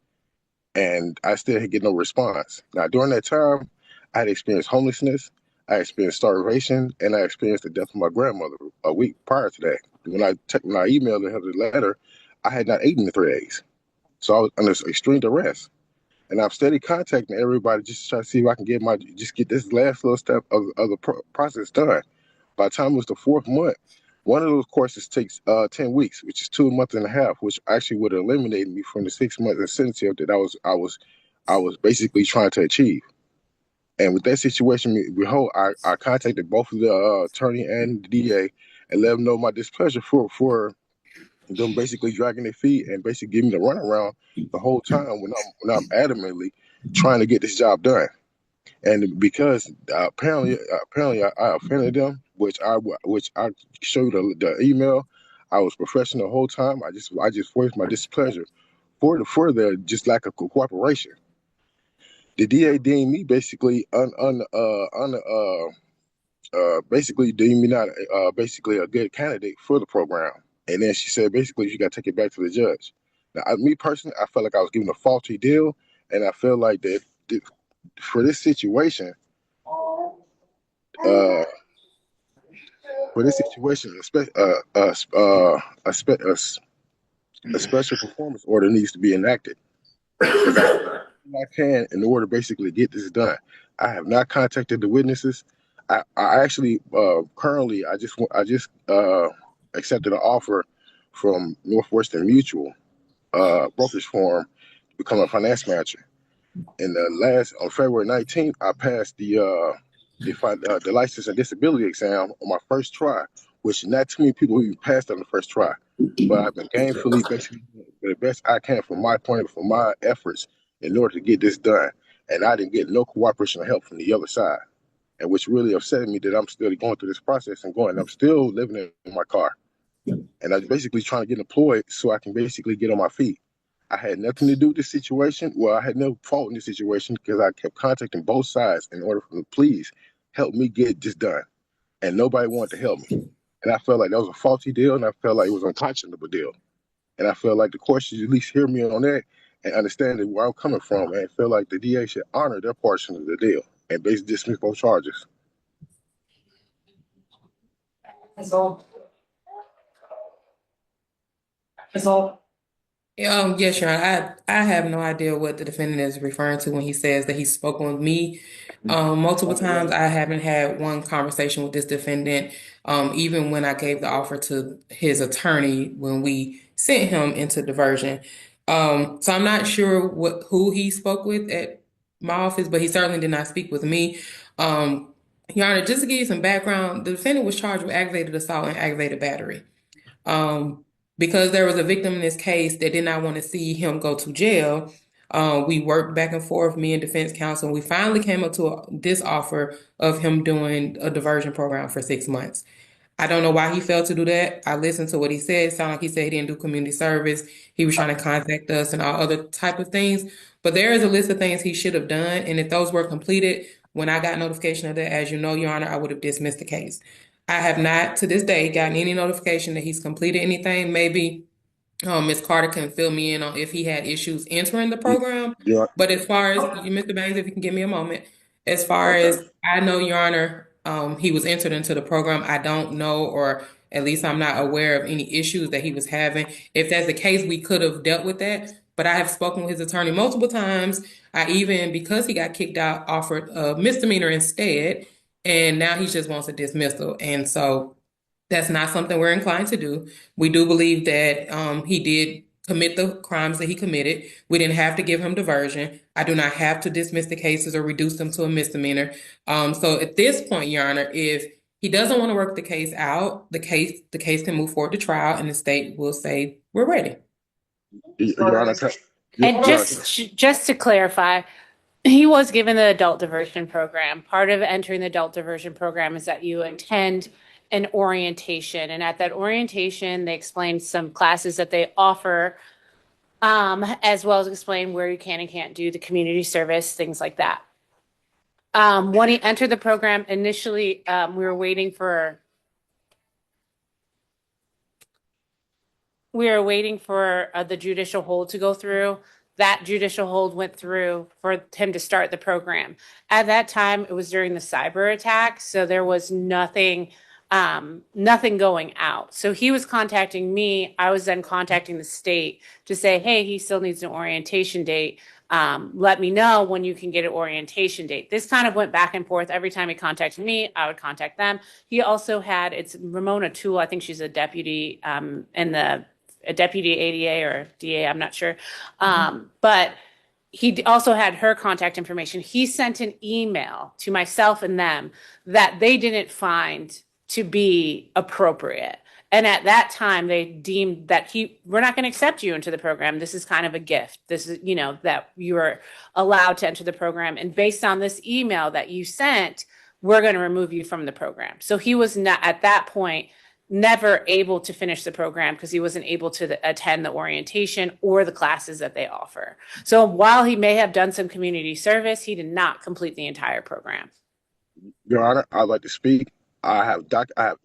and I still didn't get no response. Now, during that time, I had experienced homelessness, I experienced starvation, and I experienced the death of my grandmother a week prior to that. When I emailed her the letter, I had not eaten in 3 days. So I was under extreme duress. And I'm steady contacting everybody just to try to see if I can get this last little step of the process done. By the time it was the fourth month, one of those courses takes 10 weeks, which is 2.5 months, which actually would have eliminated me from the 6 month incentive that I was basically trying to achieve. And with that situation, behold, I contacted both of the attorney and the DA and let them know my displeasure for them basically dragging their feet and basically giving me the runaround the whole time when I'm adamantly trying to get this job done. And because apparently I offended them, which I showed the email, I was professional the whole time. I just voiced my displeasure for the just lack of cooperation. The DA deemed me basically basically deemed me not basically a good candidate for the program. And then she said basically you got to take it back to the judge. Now, me personally, I felt like I was given a faulty deal, and I feel like that for this situation, uh, a special performance order needs to be enacted because I can in order to basically get this done. I have not contacted the witnesses. I actually currently I just accepted an offer from Northwestern Mutual brokerage firm to become a finance manager. And on February 19th, I passed the license and disability exam on my first try, which not too many people even passed on the first try. But I've been gainfully basically the best I can from my efforts in order to get this done. And I didn't get no cooperation or help from the other side. And which really upset me that I'm still going through this process I'm still living in my car. And I'm basically trying to get employed so I can basically get on my feet. I had nothing to do with this situation. Well, I had no fault in this situation because I kept contacting both sides in order for them to please help me get this done. And nobody wanted to help me. And I felt like that was a faulty deal, and I felt like it was an unconscionable deal. And I felt like the court should at least hear me on that and understand where I'm coming from, and feel like the DA should honor their portion of the deal and basically dismiss both charges. That's all. That's all. Yes, Your Honor. I have no idea what the defendant is referring to when he says that he's spoken with me. Multiple times. I haven't had one conversation with this defendant. Even when I gave the offer to his attorney when we sent him into diversion. So I'm not sure who he spoke with at my office, but he certainly did not speak with me. Your Honor, just to give you some background, the defendant was charged with aggravated assault and aggravated battery. Um, because there was a victim in this case that did not want to see him go to jail, we worked back and forth, me and defense counsel, and we finally came up to this offer of him doing a diversion program for 6 months. I don't know why he failed to do that. I listened to what he said. It sounded like he said he didn't do community service. He was trying to contact us and all other type of things. But there is a list of things he should have done. And if those were completed, when I got notification of that, as you know, Your Honor, I would have dismissed the case. I have not to this day gotten any notification that he's completed anything. Maybe Ms. Carter can fill me in on if he had issues entering the program. Yeah. But as far as you, Mr. Baines, if you can give me a moment, as far Okay. as I know, Your Honor, he was entered into the program. I don't know, or at least I'm not aware of any issues that he was having. If that's the case, we could have dealt with that. But I have spoken with his attorney multiple times. I even, because he got kicked out, offered a misdemeanor instead. And now he just wants a dismissal. And so that's not something we're inclined to do. We do believe that he did commit the crimes that he committed. We didn't have to give him diversion. I do not have to dismiss the cases or reduce them to a misdemeanor. So at this point, Your Honor, if he doesn't want to work the case out, the case can move forward to trial, and the state will say we're ready. Your Honor, And just to clarify, he was given the adult diversion program. Part of entering the adult diversion program is that you attend an orientation. And at that orientation, they explain some classes that they offer, as well as explain where you can and can't do the community service, things like that. When he entered the program, initially, we were waiting for the judicial hold to go through. That judicial hold went through for him to start the program. At that time, it was during the cyber attack, so there was nothing going out. So he was contacting me. I was then contacting the state to say, hey, he still needs an orientation date. Let me know when you can get an orientation date. This kind of went back and forth. Every time he contacted me, I would contact them. He also had, it's Ramona Toole, I think she's a deputy a deputy ADA or DA, I'm not sure. But he also had her contact information. He sent an email to myself and them that they didn't find to be appropriate. And at that time, they deemed that we're not going to accept you into the program. This is kind of a gift. This is, that you are allowed to enter the program. And based on this email that you sent, we're going to remove you from the program. So he was not, at that point, never able to finish the program because he wasn't able to attend the orientation or the classes that they offer. So while he may have done some community service, he did not complete the entire program. Your Honor, I'd like to speak. I have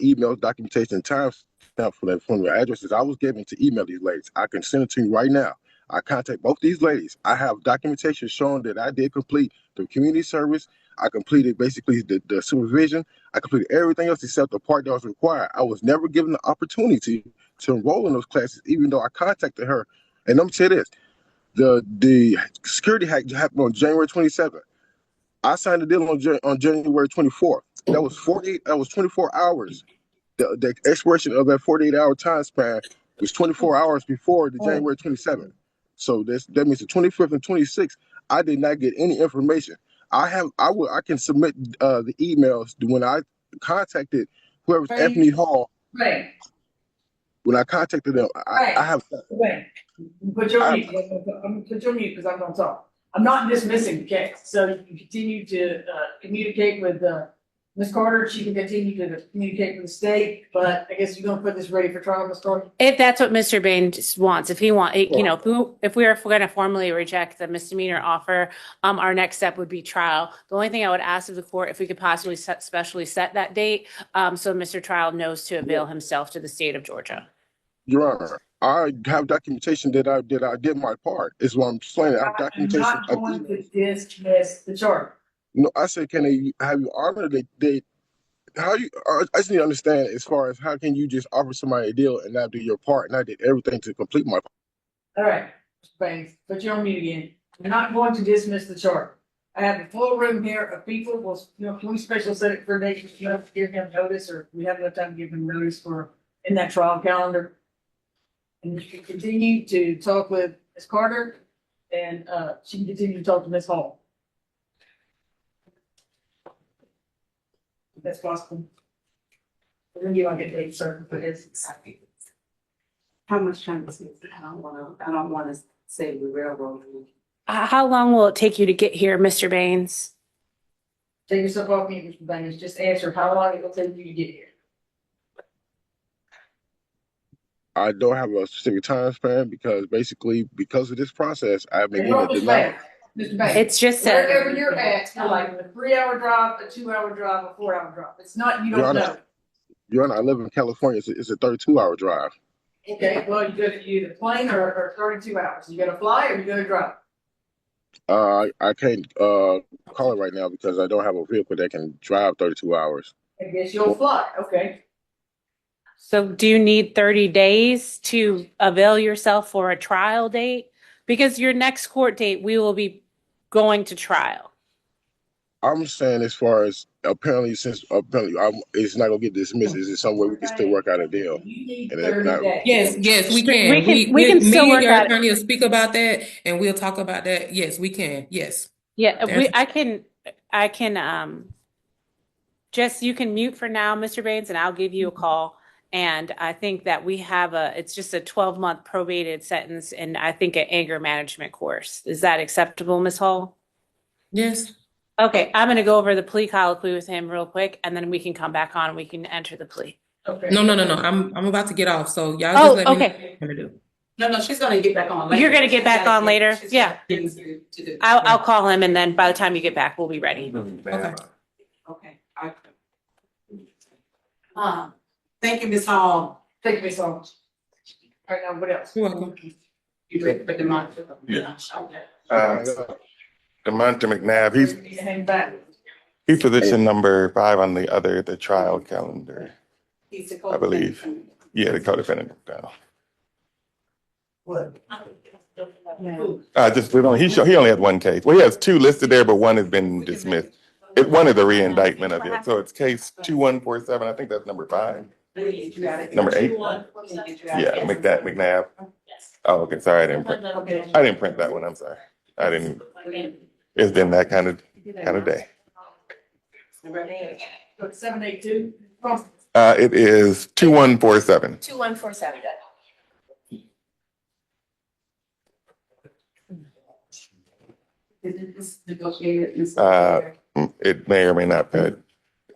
emails, documentation, and timestamp from the addresses I was given to email these ladies. I can send it to you right now. I contact both these ladies. I have documentation showing that I did complete the community service. I completed basically the supervision. I completed everything else except the part that was required. I was never given the opportunity to enroll in those classes, even though I contacted her. And let me say this: the security hack happened on January 27th. I signed the deal on January 24th. That was 24 hours. The expiration of that 48-hour time span was 24 hours before the January 27th. So that means the 25th and 26th, I did not get any information. I can submit the emails when I contacted whoever's Anthony Hall. Right. When I contacted them, I have. Right. Put your mute. I'm gonna put your mute because I'm gonna talk. I'm not dismissing the case. So you can continue to communicate with Ms. Carter. She can continue to communicate with the state. But I guess you're gonna put this ready for trial, Ms. Carter. If that's what Mr. Baines wants, if he wants, if we are going to formally reject the misdemeanor offer, our next step would be trial. The only thing I would ask of the court, if we could possibly specially set that date, so Mr. Trial knows to avail himself to the state of Georgia. Your Honor, I have documentation that I did my part. Is what I'm saying. I have documentation. I'm not going to dismiss the charge. No, I said, can they have you honor that? How you? I just need to understand as far as how can you just offer somebody a deal and not do your part, and I did everything to complete my part. All right, Mr. Banks, put you on mute again. We're not going to dismiss the charge. I have a full room here of people. Well, can we special set it for dates? You have to give him notice, or we have enough time to give him notice for in that trial calendar. And you can continue to talk with Ms. Carter, and she can continue to talk to Ms. Hall. If that's possible. And then you want to get date certain for this. How much time is it? I don't wanna say the railroad. How long will it take you to get here, Mr. Baines? Take yourself off mute, Mr. Banks. Just answer how long it will take you to get here. I don't have a specific time span because basically because of this process, I've been getting Mr. denied. Banks, Mr. Banks. It's just Wherever you're at, like a 3-hour drive, a 2-hour drive, a 4-hour drive. It's not, you Your don't Honor, know. Your Honor, I live in California. It's a 32-hour drive. Okay, well, you either plane or 32 hours. You gonna fly or you gonna drive? I can't call it right now because I don't have a vehicle that can drive 32 hours. I guess you'll fly, okay. So do you need 30 days to avail yourself for a trial date? Because your next court date, we will be going to trial. I'm saying as far as apparently it's not gonna get dismissed. Is there some way we can still work out a deal? You need And if 30 not, days. Yes, we can. We can still Me and work your out. attorney will speak about that, and we'll talk about that. Yes, we can. Yes. Yeah, There's- I can just, you can mute for now, Mr. Baines, and I'll give you a call. And I think that we have it's just a 12-month probated sentence and I think an anger management course. Is that acceptable, Ms. Hall? Yes. Okay, I'm gonna go over the plea colloquy with him real quick and then we can come back on and we can enter the plea. Okay. No. I'm about to get off, so y'all Oh, just let me know okay. what you're gonna do. No, she's gonna get back on later. You're gonna get back on later? She's got Yeah. things to do. I'll call him and then by the time you get back, we'll be ready. Okay. Okay. Thank you, Ms. Hall. Thank you so much. All right, now what else? You're welcome. You ready for the month? Yeah. Okay. DeMonte McNabb, Hang back. he's position number 5 on the trial calendar, He's the I believe. Yeah, the co-defendant. What? He only had one case. Well, he has 2 listed there, but one has been dismissed. One is a re-indictment of it. So it's case 2147. I think that's number 5. Number 8. Yeah, McNabb. Oh, okay. Sorry, I didn't print that one. I'm sorry. It's been that kind of day. 782. It is 2147. 2147. Is this negotiated? It may or may not, but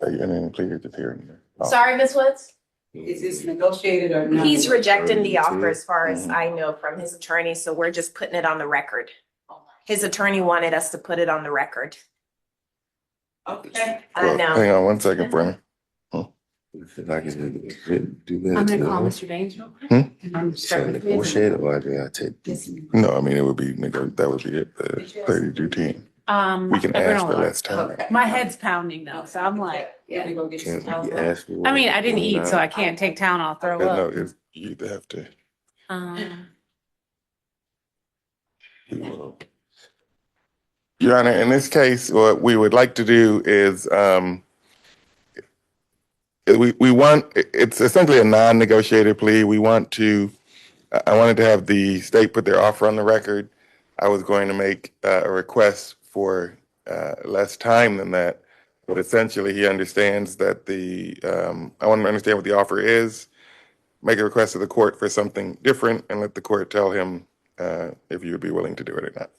are you in plea or just hearing? Sorry, Ms. Woods? Is this negotiated or not? He's rejecting the offer as far as I know from his attorney, so we're just putting it on the record. His attorney wanted us to put it on the record. Okay. I know. Hang on one second for me. If I can do I'm that, gonna call Mr. Baines. so negotiate or do I take? No, I mean, it would be, that would be it, the 32 team. We can ask for less time. My head's pounding though, so I'm like, Yeah, they go get Can some. we ask for? I mean, I didn't eat, so I can't take town, I'll throw No, up. you either have to. Your Honor, in this case, what we would like to do is, we want, it's essentially a non-negotiated plea. I wanted to have the state put their offer on the record. I was going to make a request for less time than that, but essentially he understands that I want him to understand what the offer is, make a request to the court for something different, and let the court tell him if you would be willing to do it or not.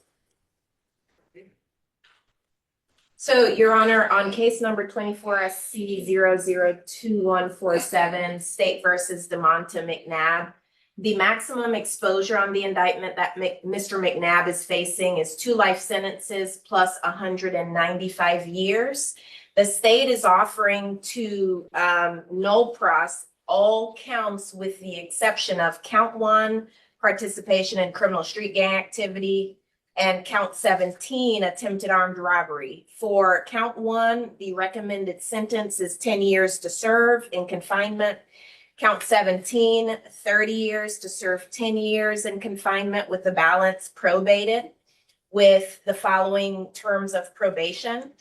So, Your Honor, on case number 24SC002147, State versus DeMonte McNabb, the maximum exposure on the indictment that Mr. McNabb is facing is 2 life sentences plus 195 years. The state is offering to null pros all counts with the exception of count 1, participation in criminal street gang activity, and count 17, attempted armed robbery. For count 1, the recommended sentence is 10 years to serve in confinement. Count 17, 30 years to serve 10 years in confinement with the balance probated with the following terms of probation.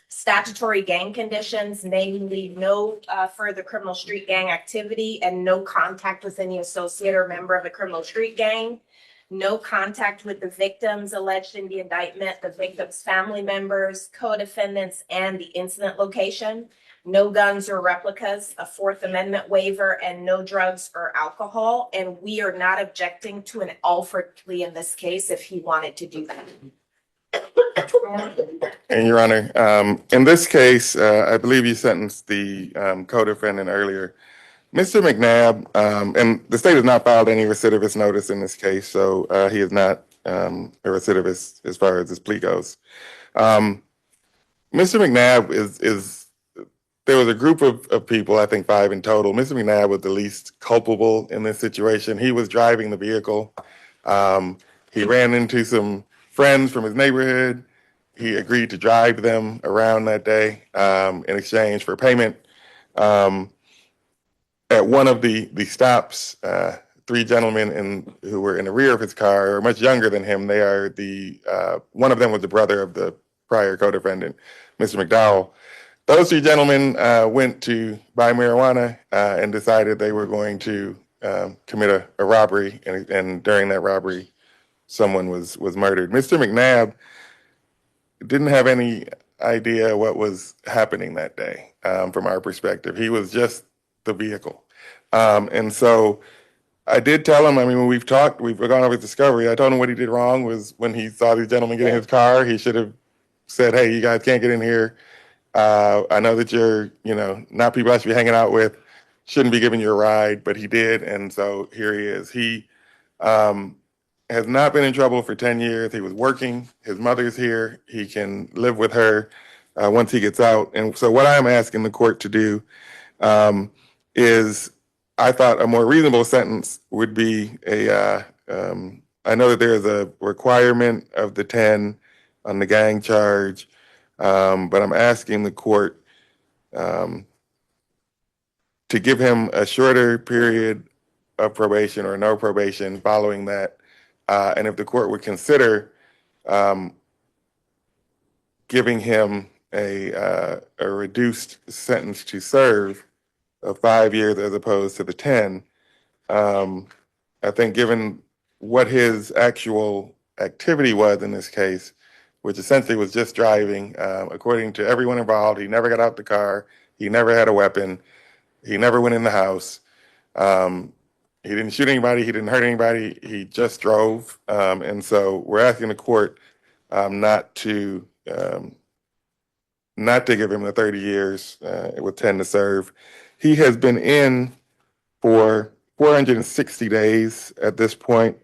Statutory gang conditions, namely no further criminal street gang activity and no contact with any associate or member of a criminal street gang. No contact with the victims alleged in the indictment, the victim's family members, co-defendants, and the incident location. No guns or replicas, a Fourth Amendment waiver, and no drugs or alcohol. And we are not objecting to an Alford plea in this case if he wanted to do that. And Your Honor, in this case, I believe you sentenced the co-defendant earlier. Mr. McNabb, and the state has not filed any recidivist notice in this case, so he is not a recidivist as far as this plea goes. Mr. McNabb is there was a group of people, I think 5 in total. Mr. McNabb was the least culpable in this situation. He was driving the vehicle. He ran into some friends from his neighborhood. He agreed to drive them around that day in exchange for payment. At one of the stops, 3 gentlemen who were in the rear of his car are much younger than him. They are one of them was the brother of the prior co-defendant, Mr. McDowell. Those 3 gentlemen went to buy marijuana and decided they were going to commit a robbery, and during that robbery, someone was murdered. Mr. McNabb didn't have any idea what was happening that day from our perspective. He was just the vehicle. And so I did tell him, I mean, when we've gone over his discovery, I told him what he did wrong was when he saw these gentlemen get in his car, he should have said, hey, you guys can't get in here. I know that you're, not people I should be hanging out with, shouldn't be giving you a ride, but he did. And so here he is. He has not been in trouble for 10 years. He was working. His mother's here. He can live with her once he gets out. And so what I'm asking the court to do is, I thought a more reasonable sentence would be I know that there is a requirement of the 10 on the gang charge, but I'm asking the court to give him a shorter period of probation or no probation following that. And if the court would consider giving him a reduced sentence to serve of 5 years as opposed to the 10, I think given what his actual activity was in this case, which essentially was just driving, according to everyone involved, he never got out the car, he never had a weapon, he never went in the house, he didn't shoot anybody, he didn't hurt anybody, he just drove. And so we're asking the court not to give him the 30 years with 10 to serve. He has been in for 460 days at this point.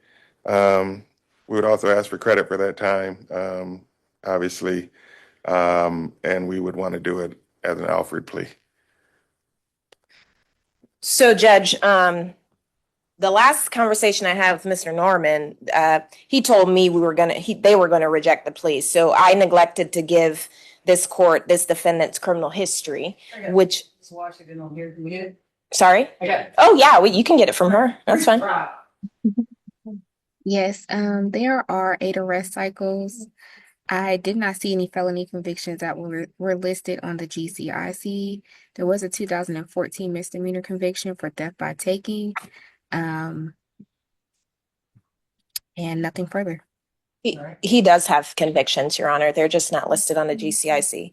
We would also ask for credit for that time, obviously, and we would want to do it as an Alford plea. So, Judge, the last conversation I had with Mr. Norman, he told me they were gonna reject the plea. So I neglected to give this court this defendant's criminal history, which. Washington on here. Can we get it? Sorry? I got it. Oh yeah, you can get it from her. That's fine. Yes, there are 8 arrest cycles. I did not see any felony convictions that were listed on the GCIC. There was a 2014 misdemeanor conviction for theft by taking, and nothing further. He does have convictions, Your Honor. They're just not listed on the GCIC.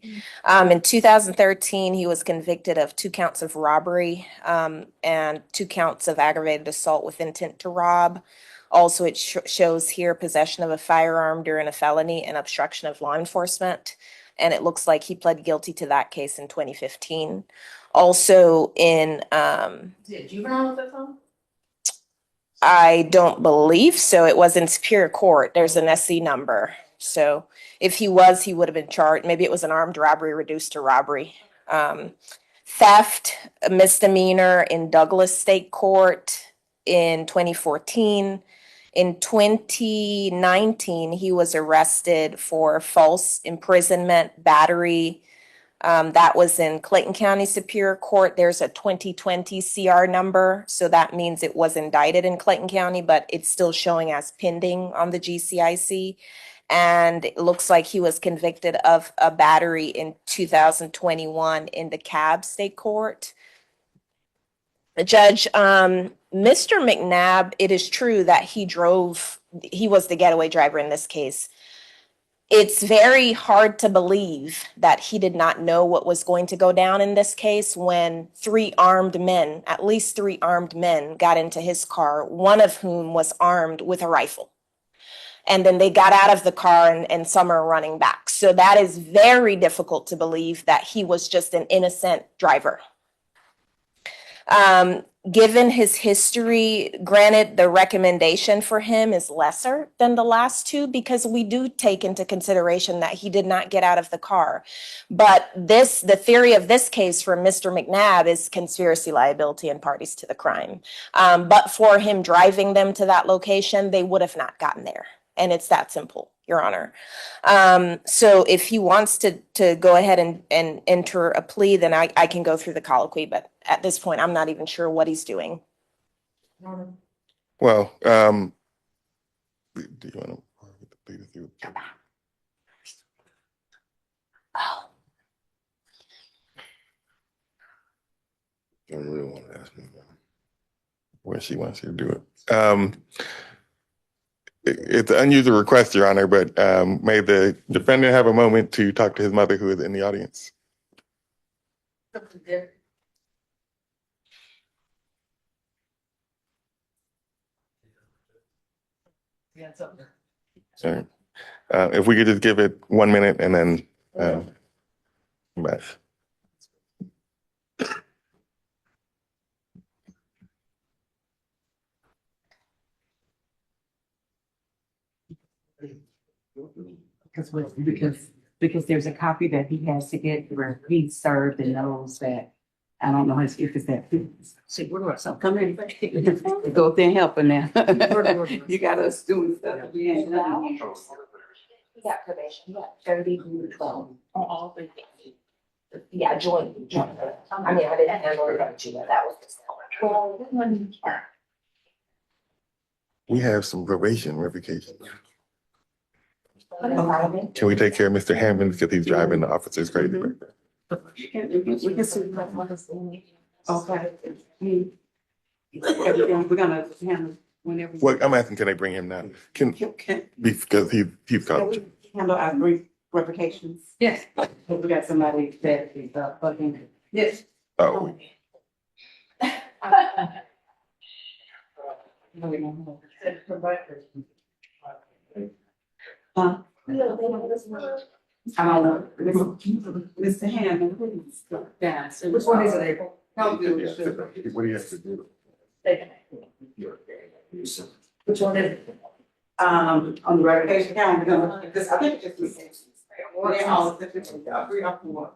In 2013, he was convicted of 2 counts of robbery and 2 counts of aggravated assault with intent to rob. Also, it shows here possession of a firearm during a felony and obstruction of law enforcement. And it looks like he pled guilty to that case in 2015. Also in... Is it juvenile at that time? I don't believe so. It was in Superior Court. There's an SC number. So if he was, he would have been charged. Maybe it was an armed robbery reduced to robbery. Theft, a misdemeanor in Douglas State Court in 2014. In 2019, he was arrested for false imprisonment, battery, That was in Clayton County Superior Court. There's a 2020 CR number, so that means it was indicted in Clayton County, but it's still showing as pending on the GCIC. And it looks like he was convicted of a battery in 2021 in the Cab State Court. Judge, Mr. McNabb, it is true that he was the getaway driver in this case. It's very hard to believe that he did not know what was going to go down in this case when at least three armed men got into his car, one of whom was armed with a rifle. And then they got out of the car and some are running back. So that is very difficult to believe that he was just an innocent driver. Given his history, granted, the recommendation for him is lesser than the last two because we do take into consideration that he did not get out of the car. But the theory of this case for Mr. McNabb is conspiracy liability and parties to the crime. But for him driving them to that location, they would have not gotten there. And it's that simple, Your Honor. So if he wants to go ahead and enter a plea, then I can go through the colloquy, but at this point, I'm not even sure what he's doing. Well, do you want to plead with you? Oh. I really want to ask me Where she wants you to do it. It's an unusual request, Your Honor, but may the defendant have a moment to talk to his mother who is in the audience? Sorry. If we could just give it 1 minute and then back. Because there's a copy that he has to get where he served and knows that, I don't know if it's that. See, we're going to come in, go up there and help her now. You got us doing stuff. We ain't done it. We got probation, yeah, 30 to 12. Yeah, joint. I mean, I didn't handle it, but that was just. We have some probation revocation. Can we take care of Mr. Hammond because he's driving the officer's crazy? We can see what is going on. Okay. Everything, we're gonna handle whenever. Well, I'm asking, can they bring him now? Because he's caught. Handle our brief revocations. Yes. We got somebody that is fucking. Yes. Oh. Huh? I don't know. Mr. Hammond, please go down. Which one is it, April? What do you have to do? Which one is it? On the revocation calendar, because I think it's just. They're all different, 3 or 4.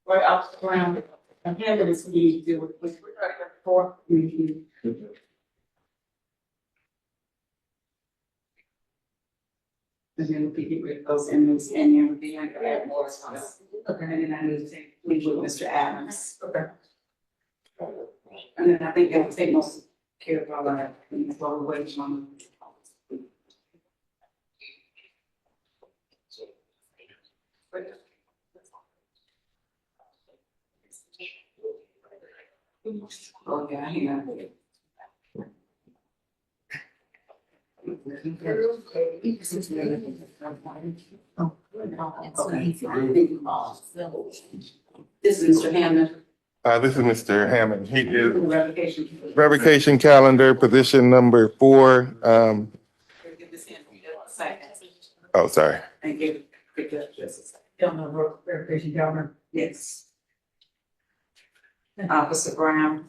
Right off the ground. And Hammond is we deal with, we're trying to get 4. And then we get rid of those inmates and then we can add more response. Okay. And then I need to take, leave with Mr. Adams. Okay. And then I think that will take most care of all our, while we're waiting on. Oh, yeah, hang on. This is Mr. Hammond. This is Mr. Hammond. He is Revocation. revocation calendar, position number 4. Oh, sorry. Thank you. Revocation calendar. Yes. Officer Brown.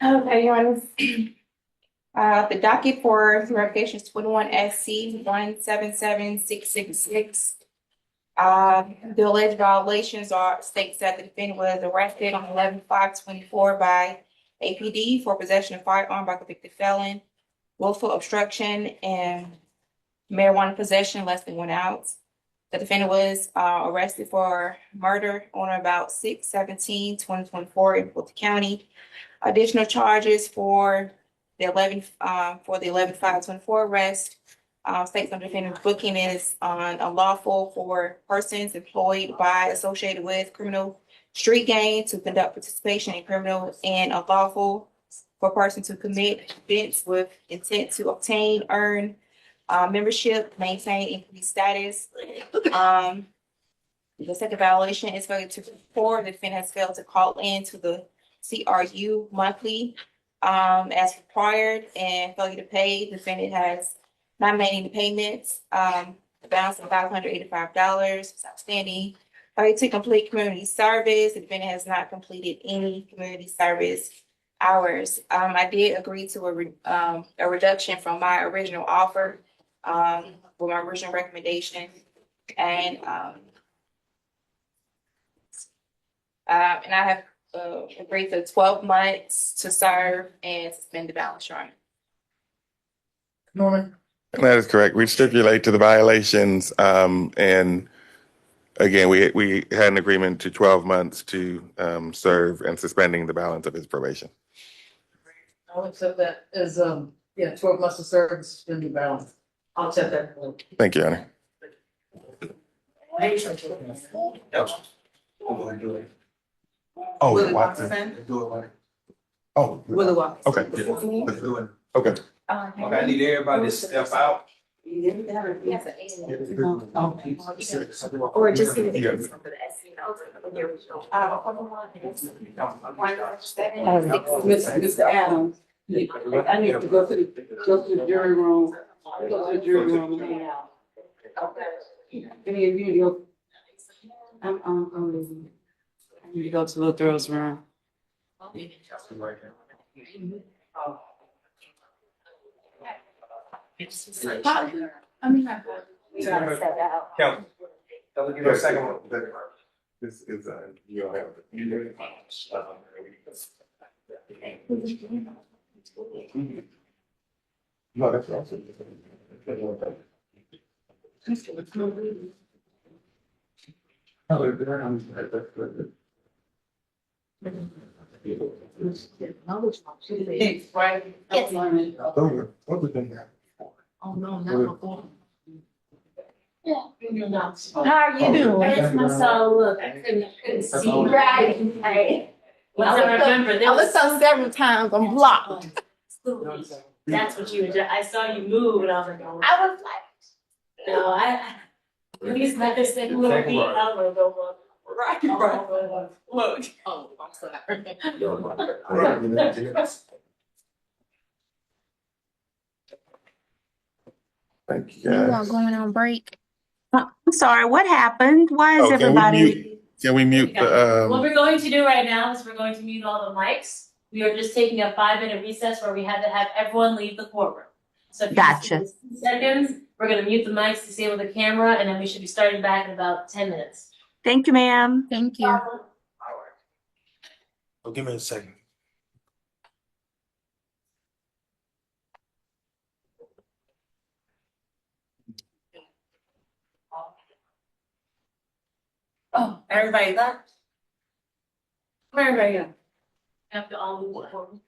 Okay, Your Honor. The docket for revocation is 21 SC 177666. The alleged violations states that the defendant was arrested on 11/5/24 by APD for possession of firearm by convicted felon, willful obstruction, and marijuana possession less than 1 ounce. The defendant was arrested for murder on or about 6/17/2024 in Fulton County. Additional charges for the 11/5/24 arrest. States on defendant's booking is on unlawful for persons employed by, associated with criminal street gang to conduct participation in criminal, and unlawful for persons who commit offense with intent to obtain, earn, membership, maintain, increase status. The second violation is failure to report. The defendant has failed to call in to the CRU monthly as required, and failure to pay. The defendant has not made any payments. The balance of $585 is outstanding. Failure to complete community service. The defendant has not completed any community service hours. I did agree to a reduction from my original offer, with my original recommendation, and I have agreed to 12 months to serve and suspend the balance, Your Honor. Norman? That is correct. We stipulate to the violations, and again, we had an agreement to 12 months to serve and suspending the balance of his probation. I'll accept that as, 12 months to serve and suspend the balance. I'll accept that. Thank you, Your Honor. Oh, Willie Watson. Watson. Oh. Willie Watson. Okay. Let's do it. Okay. Okay, I need everybody to step out. Or just. Mr. Adams, I need to go to the jury room. Go to the jury room and hang out. Any of you, I'm leaving. I need to go to the girls' room. I mean, Kelly, give me a second one. This is, you don't have. No, that's awesome. Oh, no, not before. how are you doing? That's my soul. Look, I couldn't see. Right. Well, I remember I looked up several times, I'm blocked. That's what you were. I saw you move, and I was like, oh. I was like, No, he's not this thing. Little beat. I'm gonna go look. right. Look. Oh, I'm sorry. Thank you, You all guys. going on break? I'm sorry, what happened? Why is Oh, everybody? Can we mute the, What we're going to do right now is we're going to mute all the mics. We are just taking a 5-minute recess where we had to have everyone leave the courtroom. So if you just Gotcha. give us 2 seconds, we're gonna mute the mics, disable the camera, and then we should be starting back in about 10 minutes. Thank you, ma'am. Thank you. Oh, give me a second. Oh, everybody left? Where everybody go? Have to all move the courtroom.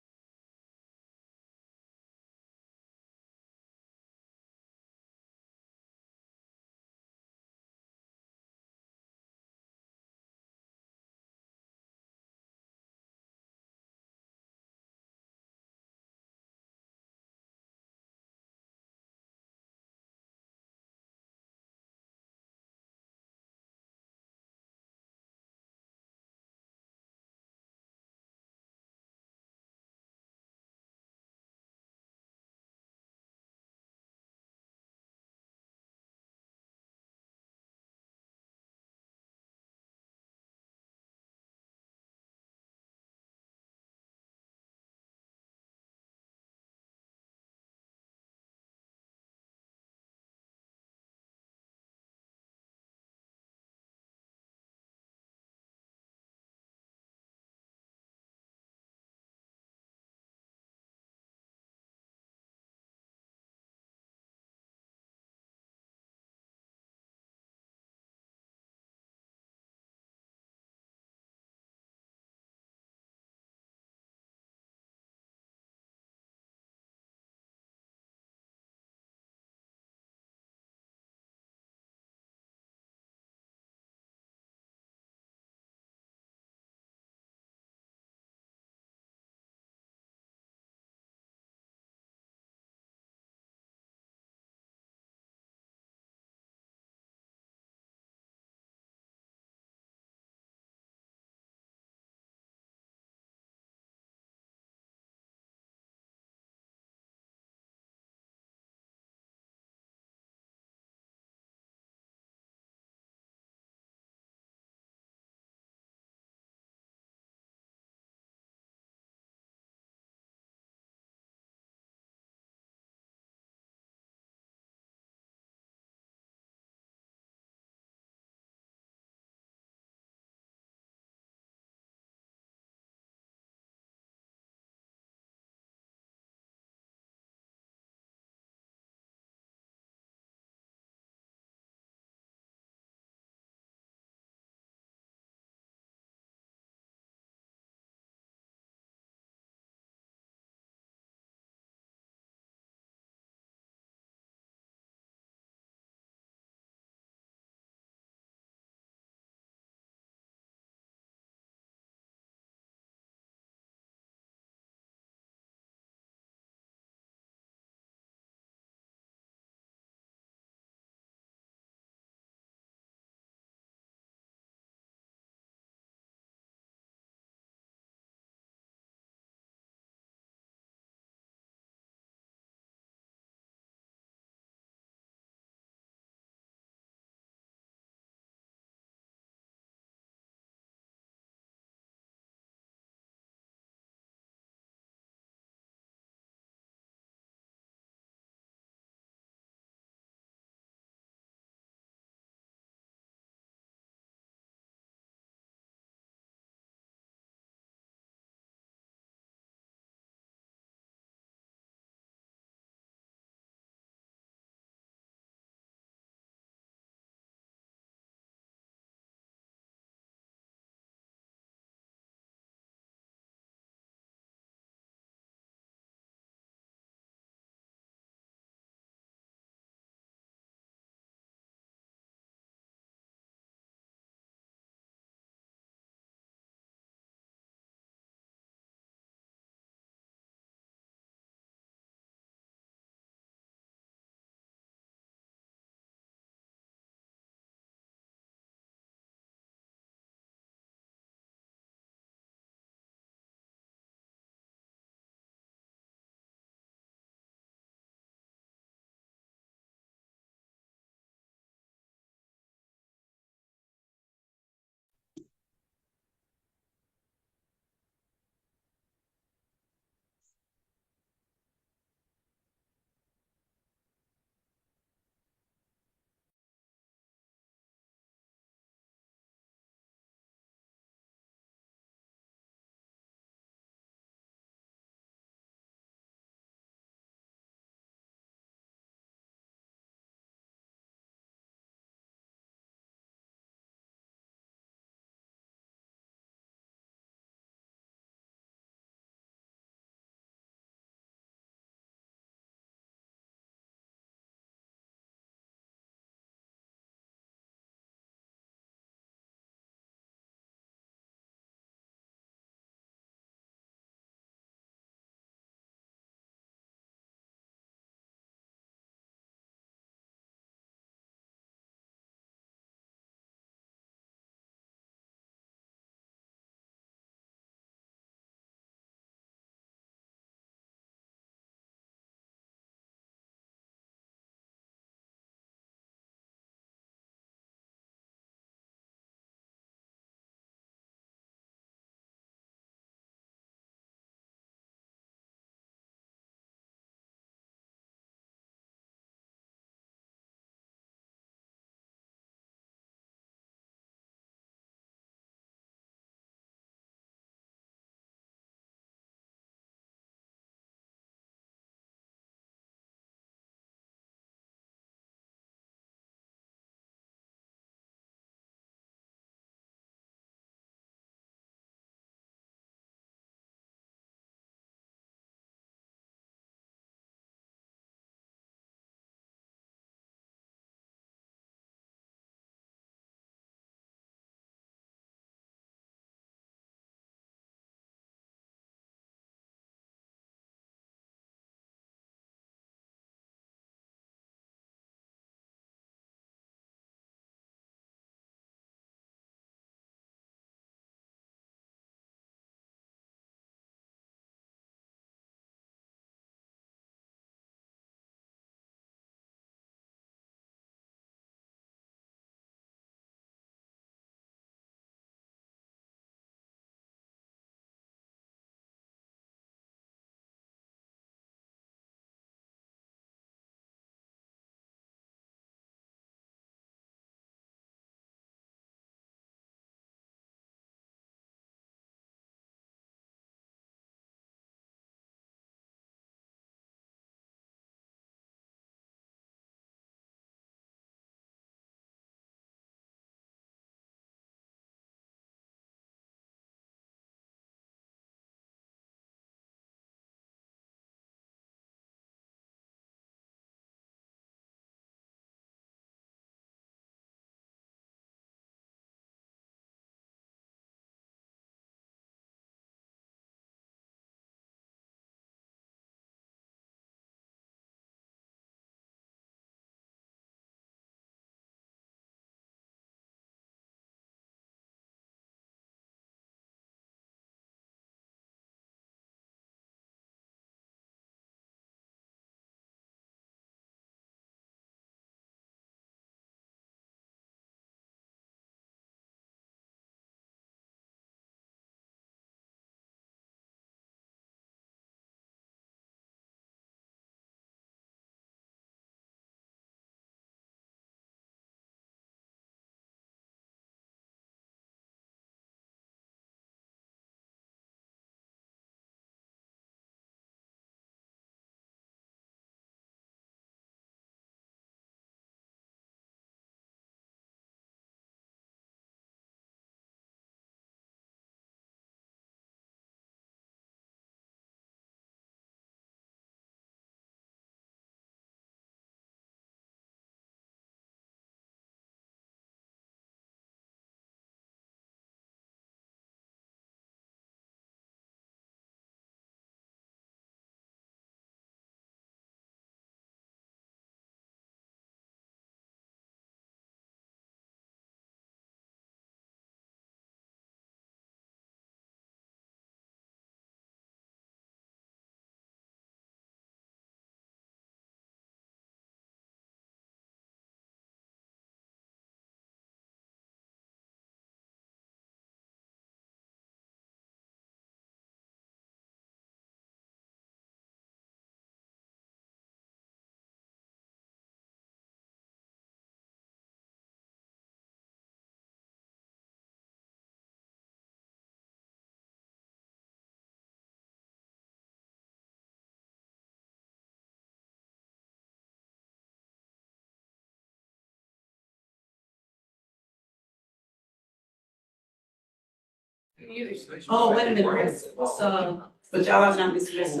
Oh, wait a minute, but y'all are not dismissed.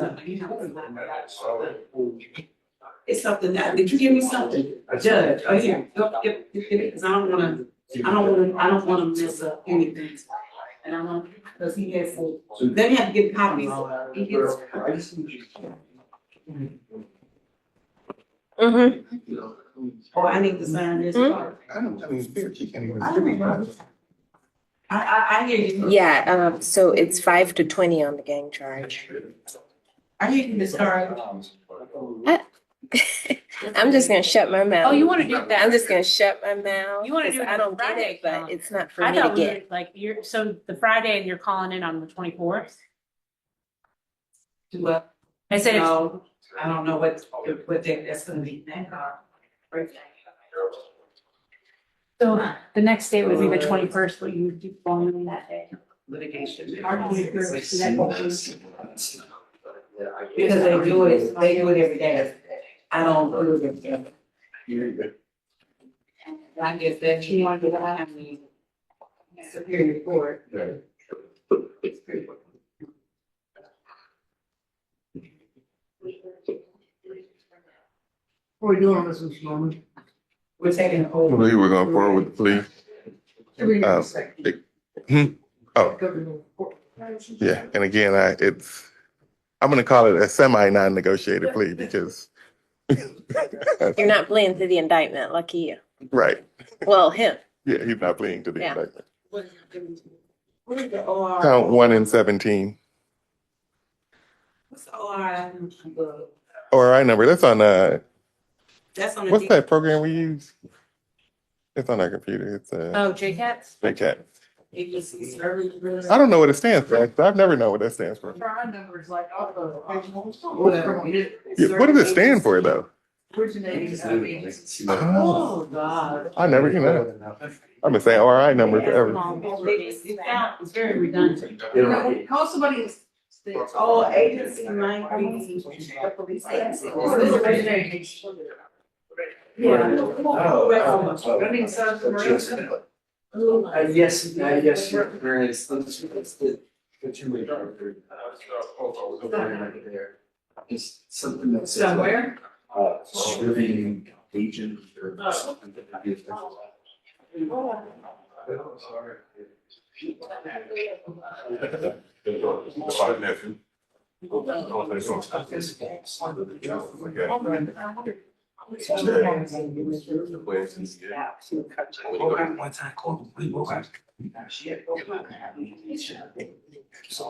It's something that, did you give me something? A judge, oh, here, go, give it, cause I don't wanna mess up anything. And I want, cause he has, let me have to get copies. He gets. Oh, I need to sign this part. I hear you. Yeah, so it's 5 to 20 on the gang charge. I hear you, Ms. Carter. I'm just gonna shut my mouth. Oh, you wanna do that? I'm just gonna shut my mouth. You wanna do 'cause it I on don't get Friday, it, but huh? it's not for I me to thought we were, get. like, so the Friday and you're calling in on the 24th? Well, I said, no, I don't know what that's gonna be. so the next day would be the 21st, but you would do following that day. Litigation. Because Because they do it every day. I don't do it every day. I guess that you want to have the Superior Court. What are we doing on this, Mr. Norman? We're taking a I whole. believe we're going forward with the plea. Oh, yeah, and again, I'm gonna call it a semi non-negotiated plea because. You're not pleading to the indictment, lucky you. Right, Well, him. yeah, he's not pleading to the Yeah. indictment. What is the OR? Count 1 and 17. What's the OR? ORI number, that's on, That's on the. what's that program we use? It's on our computer, it's, Oh, JCATs? JCAT. Agency service. I don't know what it stands for, I've never known what that stands for. Prime number is like, Yeah, what does it stand for, though? originating Oh, God. I never, I've been saying ORI number forever. It's very redundant. Call somebody. Oh, agency might be the police agency. Yeah. That means South Korea. Yes, there is. The two-way drive-through. It's something that says. Somewhere? Serving agent or something.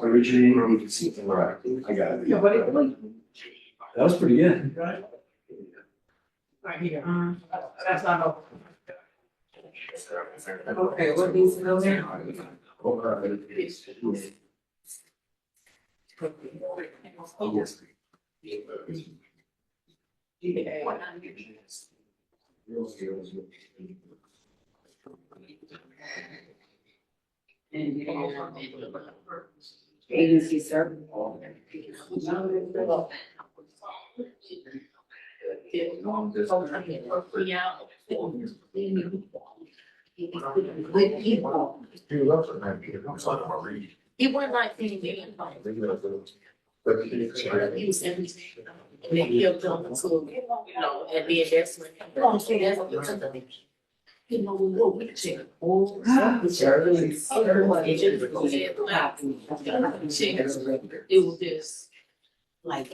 Originating agency, right, I got it. Yeah, but That was pretty good. right here. That's not all. Okay, what needs to go there? Agency service. Good people. He wasn't like any man. He was everything. And they killed them to, and be investment. You know, we check. It was just like.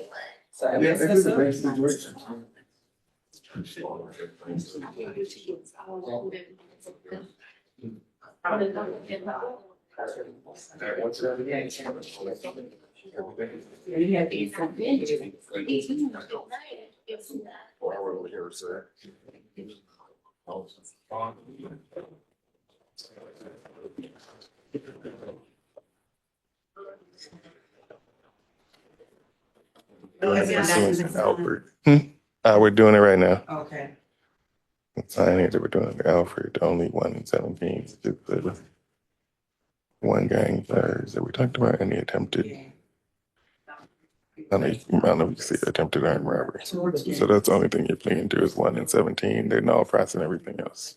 Alfred. We're doing it right now. Okay. Sign here that we're doing it, Alfred, only 1 and 17. Just the one gang that we talked about and the attempted. I don't know if you see attempted armed robbery. So that's the only thing you're pleading to is 1 and 17. They're null press and everything else.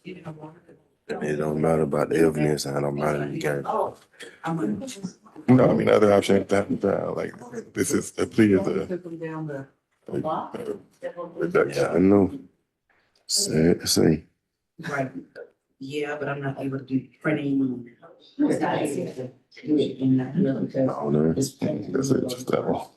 It don't matter about the evidence. I don't matter the game. No, I mean, other options that, like, this is a plea of the. Yeah, I know. Say. Right. Yeah, but I'm not able to do printing. It's not easy to do it in that, because Oh, no. That's it, just that one.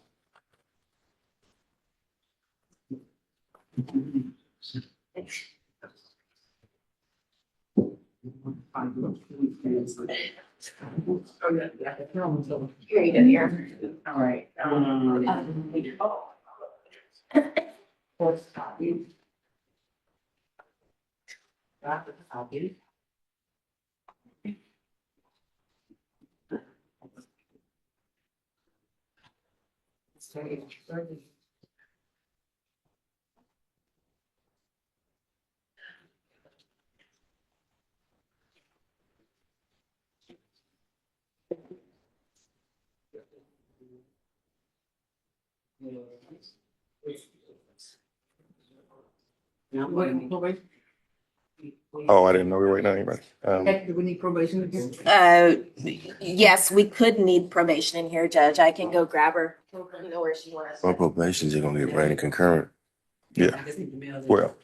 Here you go, here. All right. Oh, I didn't know we were waiting on anybody. Do we need probation again? Yes, we could need probation in here, Judge. I can go grab her. I don't know where she was. My probation is gonna get ran concurrent. Yeah. Well,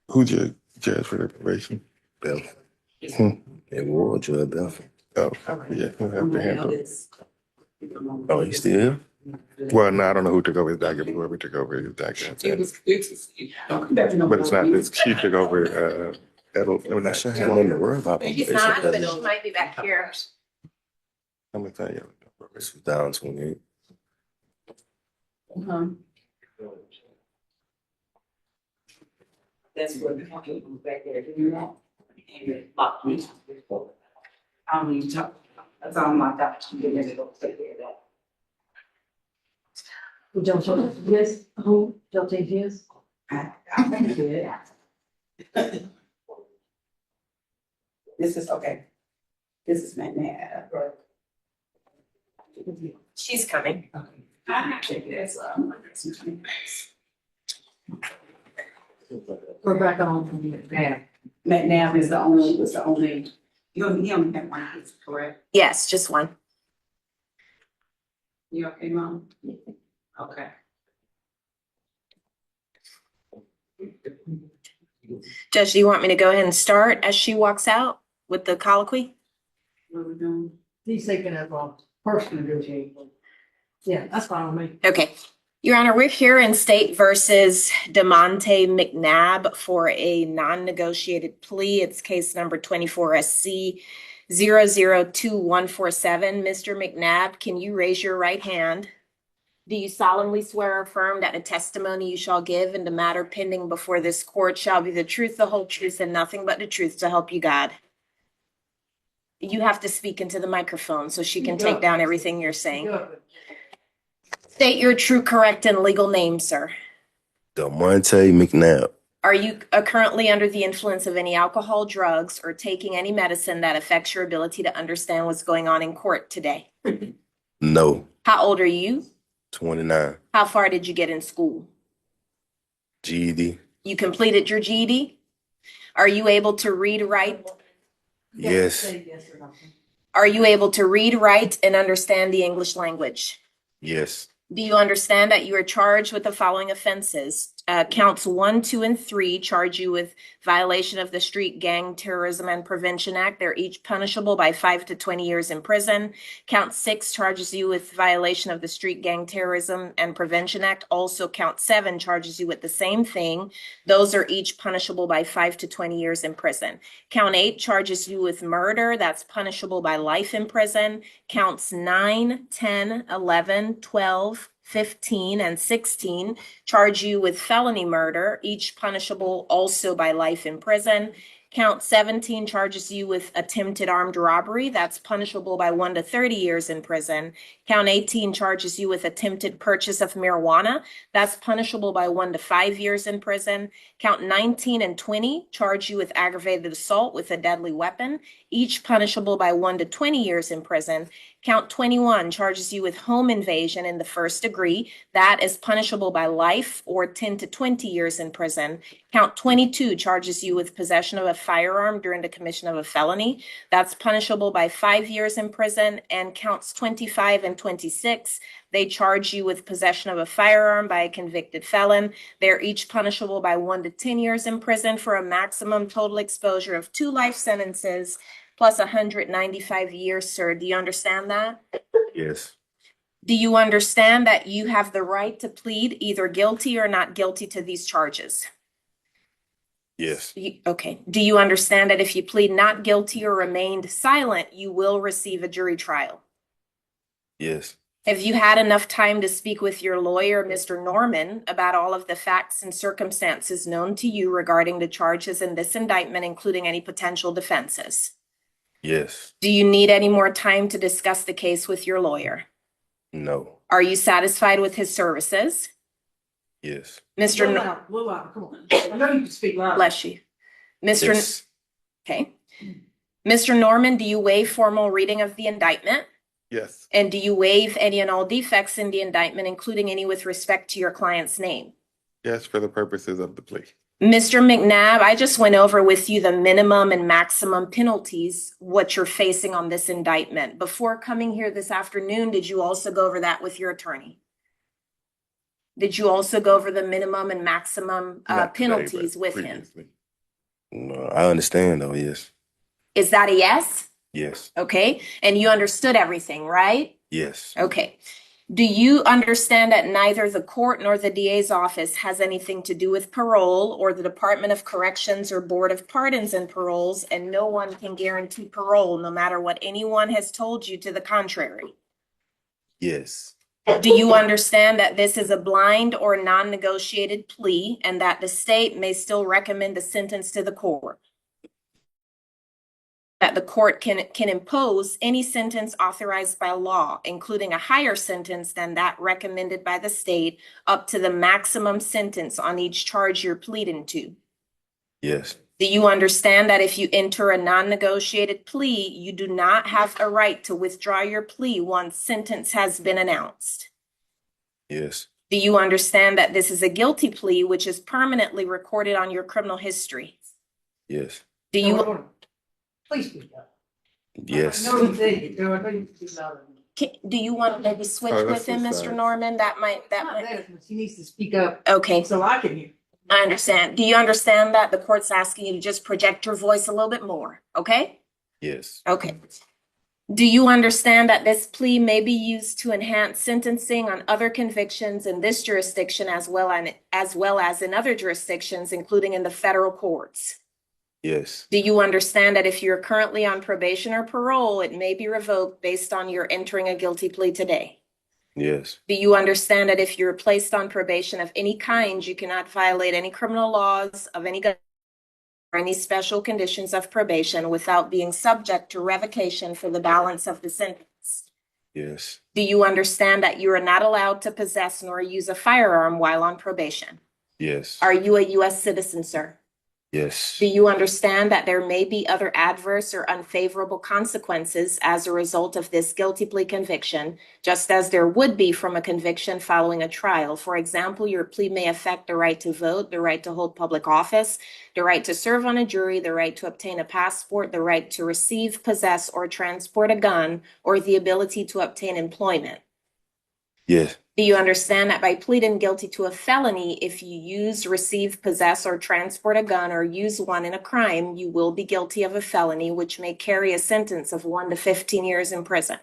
who's your judge for the probation? Bell. Hmm. It was Judge Belford. Oh, yeah, we'll have to handle it. Oh, he still here? Well, no, I don't know who took over his docket, but whoever took over his docket. But it's not this. She took over. I'm not sure. She don't even worry about He's probation. not, but she might be back here. I'm gonna tell you. This was down 28. That's what the fucking was back there, you know? And it locked me. I don't even talk. That's all my doctor. You never go take care of that. Who don't show this? Who don't take this? I think it did. This is okay. This is McNabb. She's coming. I check this. We're back on McNabb. McNabb is the only, he only had one case, correct? Yes, just one. You okay, Mom? Okay. Judge, do you want me to go ahead and start as she walks out with the colloquy? What are we doing? He's taking that off. Personal negotiation. Yeah, that's fine with me. Okay. Your Honor, we're here in State versus DeMonte McNabb for a non-negotiated plea. It's case number 24 SC 002147. Mr. McNabb, can you raise your right hand? Do you solemnly swear or affirm that the testimony you shall give in the matter pending before this court shall be the truth, the whole truth, and nothing but the truth to help you God? You have to speak into the microphone so she can take down everything you're saying. State your true, correct, and legal name, sir. DeMonte McNabb. Are you currently under the influence of any alcohol, drugs, or taking any medicine that affects your ability to understand what's going on in court today? No. How old are you? 29. How far did you get in school? GED. You completed your GED? Are you able to read, write? Yes. Are you able to read, write, and understand the English language? Yes. Do you understand that you are charged with the following offenses? Counts 1, 2, and 3 charge you with violation of the Street Gang Terrorism and Prevention Act. They're each punishable by 5 to 20 years in prison. Count 6 charges you with violation of the Street Gang Terrorism and Prevention Act. Also, count 7 charges you with the same thing. Those are each punishable by 5 to 20 years in prison. Count 8 charges you with murder. That's punishable by life in prison. Counts 9, 10, 11, 12, 15, and 16 charge you with felony murder, each punishable also by life in prison. Count 17 charges you with attempted armed robbery. That's punishable by 1 to 30 years in prison. Count 18 charges you with attempted purchase of marijuana. That's punishable by 1 to 5 years in prison. Count 19 and 20 charge you with aggravated assault with a deadly weapon, each punishable by 1 to 20 years in prison. Count 21 charges you with home invasion in the first degree. That is punishable by life or 10 to 20 years in prison. Count 22 charges you with possession of a firearm during the commission of a felony. That's punishable by 5 years in prison. And counts 25 and 26, they charge you with possession of a firearm by a convicted felon. They're each punishable by 1 to 10 years in prison for a maximum total exposure of 2 life sentences plus 195 years, sir. Do you understand that? Yes. Do you understand that you have the right to plead either guilty or not guilty to these charges? Yes. Okay. Do you understand that if you plead not guilty or remained silent, you will receive a jury trial? Yes. Have you had enough time to speak with your lawyer, Mr. Norman, about all of the facts and circumstances known to you regarding the charges in this indictment, including any potential defenses? Yes. Do you need any more time to discuss the case with your lawyer? No. Are you satisfied with his services? Yes. Mr. Come on. I know you can speak loud. Bless you. Mr. Yes. Okay. Mr. Norman, do you waive formal reading of the indictment? Yes. And do you waive any and all defects in the indictment, including any with respect to your client's name? Yes, for the purposes of the plea. Mr. McNabb, I just went over with you the minimum and maximum penalties, what you're facing on this indictment. Before coming here this afternoon, did you also go over that with your attorney? Did you also go over the minimum and maximum Not today, penalties but with him? previously. No, I understand though. Yes. Is that a yes? Yes. Okay. And you understood everything, right? Yes. Okay. Do you understand that neither the court nor the DA's office has anything to do with parole or the Department of Corrections or Board of Pardons and Paroles, and no one can guarantee parole no matter what anyone has told you to the contrary? Yes. Do you understand that this is a blind or non-negotiated plea and that the state may still recommend a sentence to the court? That the court can impose any sentence authorized by law, including a higher sentence than that recommended by the state, up to the maximum sentence on each charge you're pleading to? Yes. Do you understand that if you enter a non-negotiated plea, you do not have a right to withdraw your plea once sentence has been announced? Yes. Do you understand that this is a guilty plea, which is permanently recorded on your criminal history? Yes. Do you? Please speak up. Yes. I know you think, I know you can speak louder. Do you want to maybe switch Oh, with him, that's Mr. fine. Norman? That Not might. that, but he needs to speak up Okay, so I can hear. I understand. Do you understand that the court's asking you to just project your voice a little bit more? Okay? Yes. Okay. Do you understand that this plea may be used to enhance sentencing on other convictions in this jurisdiction as well as in other jurisdictions, including in the federal courts? Yes. Do you understand that if you're currently on probation or parole, it may be revoked based on your entering a guilty plea today? Yes. Do you understand that if you're placed on probation of any kind, you cannot violate any criminal laws of any or any special conditions of probation without being subject to revocation for the balance of the sentence? Yes. Do you understand that you are not allowed to possess nor use a firearm while on probation? Yes. Are you a U.S. citizen, sir? Yes. Do you understand that there may be other adverse or unfavorable consequences as a result of this guilty plea conviction, just as there would be from a conviction following a trial? For example, your plea may affect the right to vote, the right to hold public office, the right to serve on a jury, the right to obtain a passport, the right to receive, possess, or transport a gun, or the ability to obtain employment. Yes. Do you understand that by pleading guilty to a felony, if you use, receive, possess, or transport a gun or use one in a crime, you will be guilty of a felony, which may carry a sentence of 1 to 15 years in prison?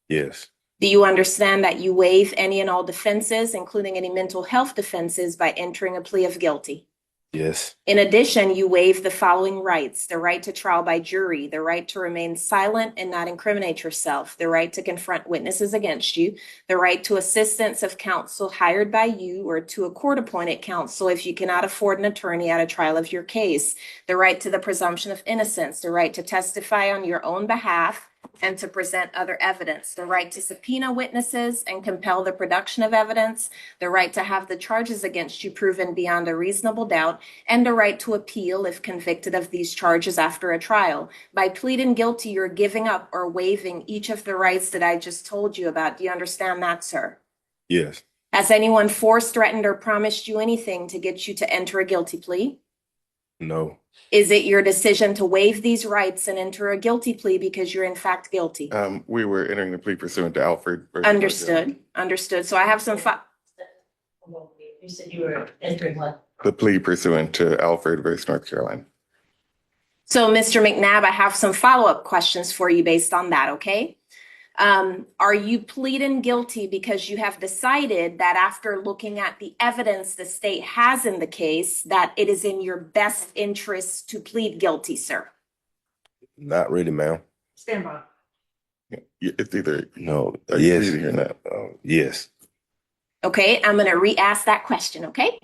Yes. Do you understand that you waive any and all defenses, including any mental health defenses, by entering a plea of guilty? Yes. In addition, you waive the following rights: the right to trial by jury, the right to remain silent and not incriminate yourself, the right to confront witnesses against you, the right to assistance of counsel hired by you or to a court-appointed counsel if you cannot afford an attorney at a trial of your case, the right to the presumption of innocence, the right to testify on your own behalf, and to present other evidence, the right to subpoena witnesses and compel the production of evidence, the right to have the charges against you proven beyond a reasonable doubt, and the right to appeal if convicted of these charges after a trial. By pleading guilty, you're giving up or waiving each of the rights that I just told you about. Do you understand that, sir? Yes. Has anyone forced, threatened, or promised you anything to get you to enter a guilty plea? No. Is it your decision to waive these rights and enter a guilty plea because you're in fact guilty? We were entering the plea pursuant to Alfred. versus North Carolina. Understood. So I have some You said you were entering what? The plea pursuant to Alfred versus North Carolina. So Mr. McNabb, I have some follow-up questions for you based on that, okay? Are you pleading guilty because you have decided that after looking at the evidence the state has in the case, that it is in your best interest to plead guilty, sir? Not really, ma'am. Stand by. It's either No. are you Yes. pleading or not? Yes. Okay, I'm gonna re-ask that question, okay?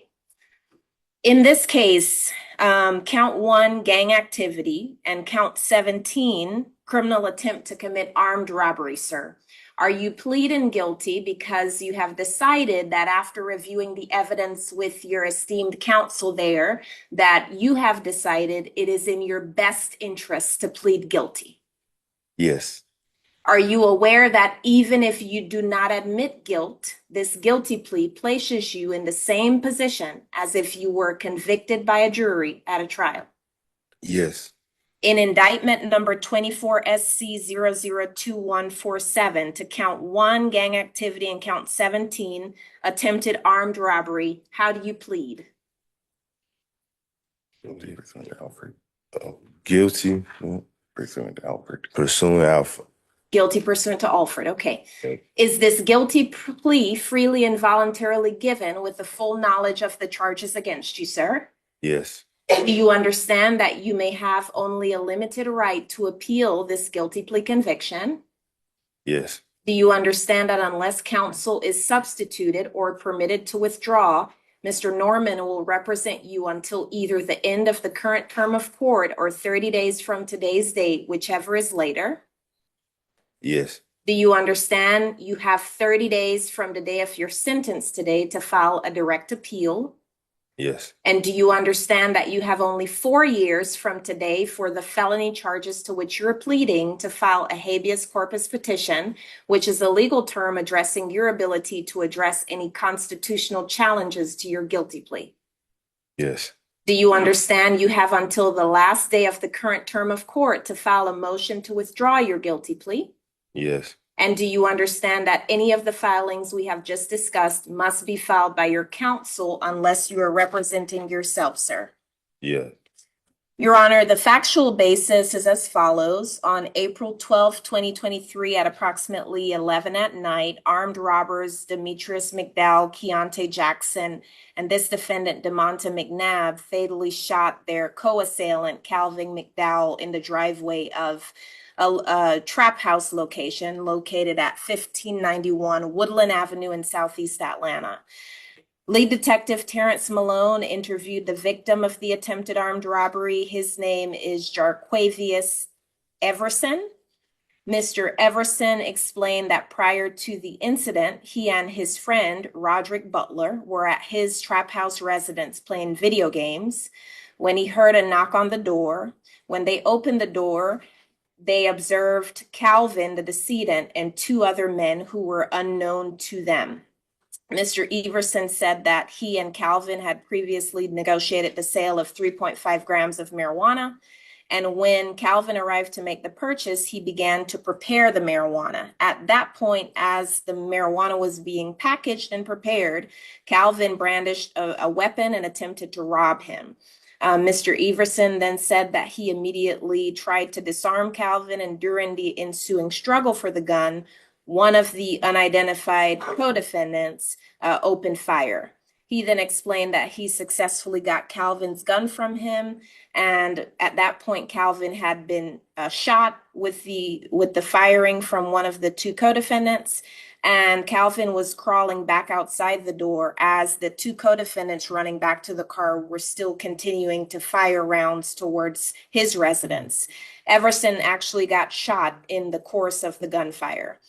In this case, count 1, gang activity, and count 17, criminal attempt to commit armed robbery, sir. Are you pleading guilty because you have decided that after reviewing the evidence with your esteemed counsel there, that you have decided it is in your best interest to plead guilty? Yes. Are you aware that even if you do not admit guilt, this guilty plea places you in the same position as if you were convicted by a jury at a trial? Yes. In indictment number 24 SC 002147 to count 1, gang activity, and count 17, attempted armed robbery, how do you plead? Guilty pursuant to Alfred. Guilty. Pursuant to Alfred. Pursuing Alpha. Guilty pursuant to Alfred, okay. Okay. Is this guilty plea freely and voluntarily given with the full knowledge of the charges against you, sir? Yes. Do you understand that you may have only a limited right to appeal this guilty plea conviction? Yes. Do you understand that unless counsel is substituted or permitted to withdraw, Mr. Norman will represent you until either the end of the current term of court or 30 days from today's date, whichever is later? Yes. Do you understand you have 30 days from the day of your sentence today to file a direct appeal? Yes. And do you understand that you have only 4 years from today for the felony charges to which you're pleading to file a habeas corpus petition, which is a legal term addressing your ability to address any constitutional challenges to your guilty plea? Yes. Do you understand you have until the last day of the current term of court to file a motion to withdraw your guilty plea? Yes. And do you understand that any of the filings we have just discussed must be filed by your counsel unless you are representing yourself, sir? Yeah. Your Honor, the factual basis is as follows. On April 12, 2023, at approximately 11 at night, armed robbers Demetrius McDowell, Keontae Jackson, and this defendant, DeMonta McNabb, fatally shot their co-assailant, Calvin McDowell, in the driveway of a trap house location located at 1591 Woodland Avenue in Southeast Atlanta. Lead Detective Terrence Malone interviewed the victim of the attempted armed robbery. His name is Jarquavius Everson. Mr. Everson explained that prior to the incident, he and his friend, Roderick Butler, were at his trap house residence playing video games when he heard a knock on the door. When they opened the door, they observed Calvin, the decedent, and 2 other men who were unknown to them. Mr. Everson said that he and Calvin had previously negotiated the sale of 3.5 grams of marijuana. And when Calvin arrived to make the purchase, he began to prepare the marijuana. At that point, as the marijuana was being packaged and prepared, Calvin brandished a weapon and attempted to rob him. Mr. Everson then said that he immediately tried to disarm Calvin, and during the ensuing struggle for the gun, one of the unidentified co-defendants opened fire. He then explained that he successfully got Calvin's gun from him, and at that point, Calvin had been shot with the firing from one of the 2 co-defendants, and Calvin was crawling back outside the door as the 2 co-defendants running back to the car were still continuing to fire rounds towards his residence. Everson actually got shot in the course of the gunfire.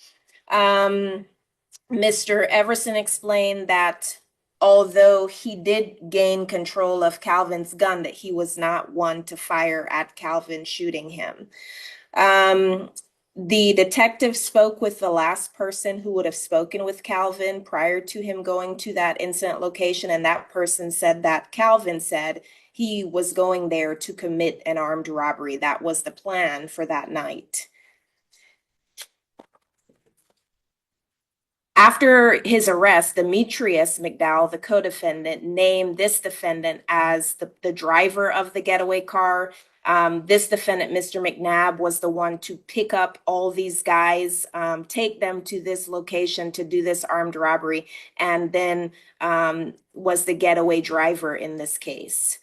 Mr. Everson explained that although he did gain control of Calvin's gun, that he was not one to fire at Calvin, shooting him. The detective spoke with the last person who would have spoken with Calvin prior to him going to that incident location, and that person said that Calvin said he was going there to commit an armed robbery. That was the plan for that night. After his arrest, Demetrius McDowell, the co-defendant, named this defendant as the driver of the getaway car. This defendant, Mr. McNabb, was the one to pick up all these guys, take them to this location to do this armed robbery, and then was the getaway driver in this case.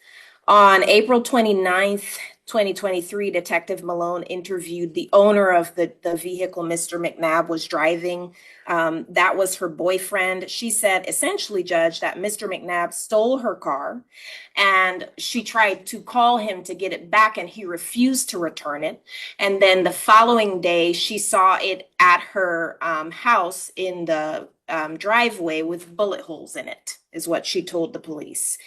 On April 29th, 2023, Detective Malone interviewed the owner of the vehicle Mr. McNabb was driving. That was her boyfriend. She said, essentially, Judge, that Mr. McNabb stole her car and she tried to call him to get it back and he refused to return it. And then the following day, she saw it at her house in the driveway with bullet holes in it, is what she told the police.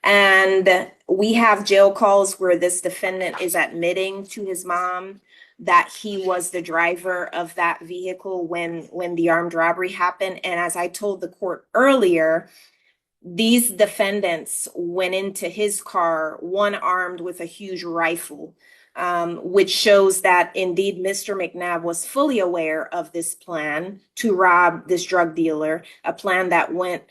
And we have jail calls where this defendant is admitting to his mom that he was the driver of that vehicle when the armed robbery happened. And as I told the court earlier, these defendants went into his car, one armed with a huge rifle, which shows that indeed Mr. McNabb was fully aware of this plan to rob this drug dealer, a plan that went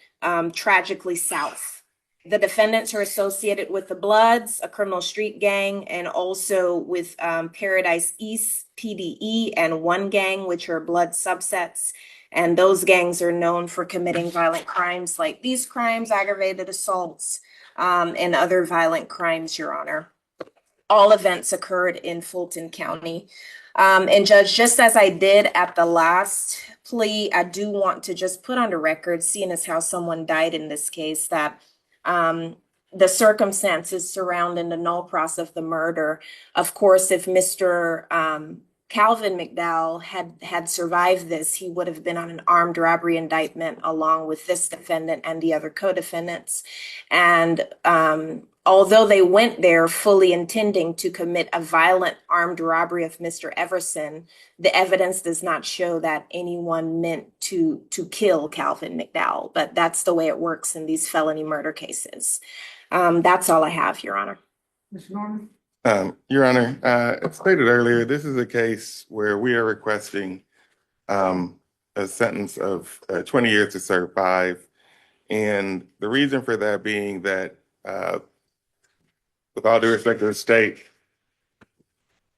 tragically south. The defendants are associated with the Bloods, a criminal street gang, and also with Paradise East, PDE, and One Gang, which are blood subsets. And those gangs are known for committing violent crimes like these crimes, aggravated assaults, and other violent crimes, Your Honor. All events occurred in Fulton County. And Judge, just as I did at the last plea, I do want to just put on the record, seeing as how someone died in this case, that the circumstances surrounding the null process of the murder. Of course, if Mr. Calvin McDowell had survived this, he would have been on an armed robbery indictment along with this defendant and the other co-defendants. And although they went there fully intending to commit a violent armed robbery of Mr. Everson, the evidence does not show that anyone meant to kill Calvin McDowell, but that's the way it works in these felony murder cases. That's all I have, Your Honor. Mr. Norman? Your Honor, as stated earlier, this is a case where we are requesting a sentence of 20 years to serve 5. And the reason for that being that, with all due respect to the state,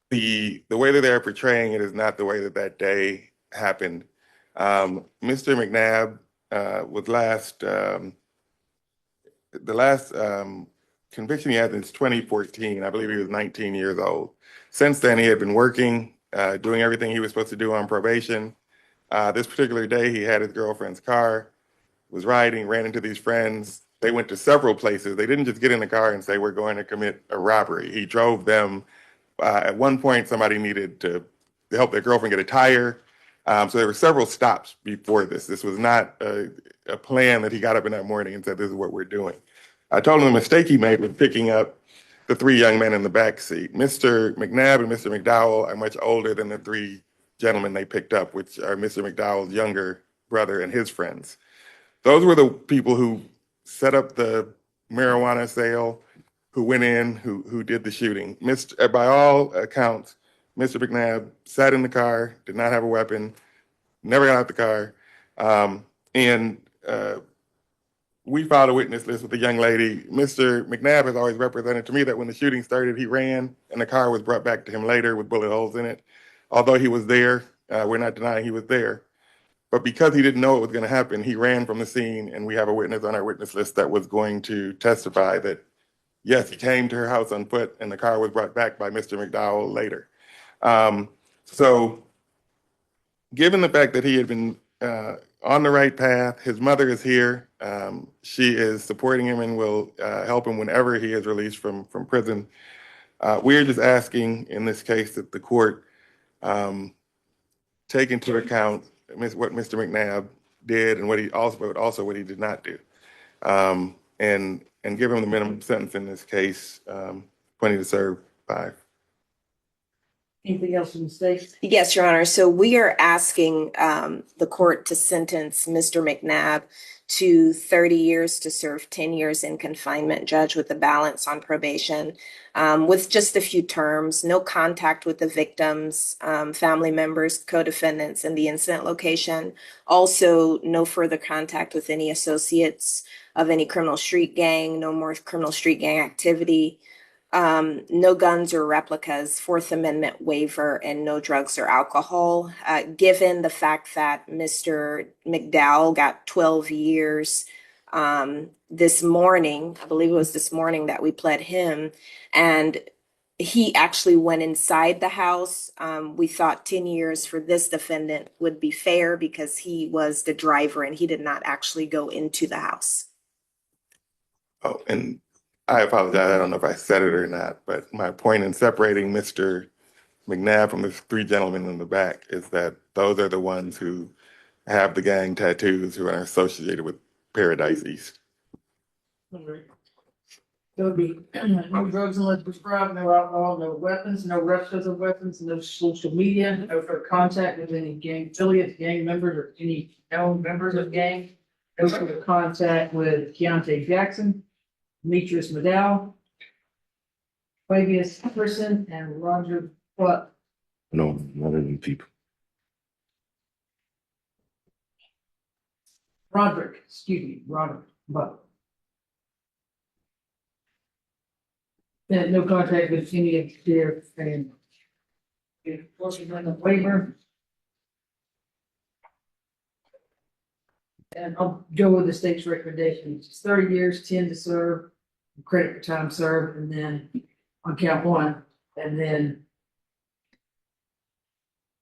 the way that they're portraying it is not the way that that day happened. Mr. McNabb was the last conviction he had since 2014. I believe he was 19 years old. Since then, he had been working, doing everything he was supposed to do on probation. This particular day, he had his girlfriend's car, was riding, ran into these friends. They went to several places. They didn't just get in the car and say, we're going to commit a robbery. He drove them. At one point, somebody needed to help their girlfriend get a tire. So there were several stops before this. This was not a plan that he got up in that morning and said, this is what we're doing. I told him the mistake he made was picking up the 3 young men in the back seat. Mr. McNabb and Mr. McDowell are much older than the 3 gentlemen they picked up, which are Mr. McDowell's younger brother and his friends. Those were the people who set up the marijuana sale, who went in, who did the shooting. By all accounts, Mr. McNabb sat in the car, did not have a weapon, never got out the car. We filed a witness list with the young lady. Mr. McNabb has always represented to me that when the shooting started, he ran and the car was brought back to him later with bullet holes in it. Although he was there, we're not denying he was there. But because he didn't know it was going to happen, he ran from the scene, and we have a witness on our witness list that was going to testify that, yes, he came to her house on foot and the car was brought back by Mr. McDowell later. So given the fact that he had been on the right path, his mother is here. She is supporting him and will help him whenever he is released from prison. We're just asking in this case that the court take into account what Mr. McNabb did and what he also what he did not do, and give him the minimum sentence in this case, 20 to serve 5. Anything else from the state? Yes, Your Honor. So we are asking the court to sentence Mr. McNabb to 30 years to serve 10 years in confinement, judge, with the balance on probation, with just a few terms: no contact with the victims, family members, co-defendants in the incident location. Also, no further contact with any associates of any criminal street gang, no more criminal street gang activity. No guns or replicas, Fourth Amendment waiver, and no drugs or alcohol. Given the fact that Mr. McDowell got 12 years this morning, I believe it was this morning that we pled him, and he actually went inside the house. We thought 10 years for this defendant would be fair because he was the driver and he did not actually go into the house. Oh, and I apologize. I don't know if I said it or not, but my point in separating Mr. McNabb from the 3 gentlemen in the back is that those are the ones who have the gang tattoos who are associated with Paradise East. There would be no drugs unless prescribed, no alcohol, no weapons, no replicas of weapons, no social media, no further contact with any gang affiliates, gang members, or any known members of gang. No further contact with Keontae Jackson, Demetrius McDowell, Fabius Epperson, and Roger Buck. No, none of them people. Roderick Buck. And no contact with any of their family. Enforcement of the waiver. And I'll go with the state's recommendation. It's 30 years, 10 to serve, credit for time served, and then on count 1, and then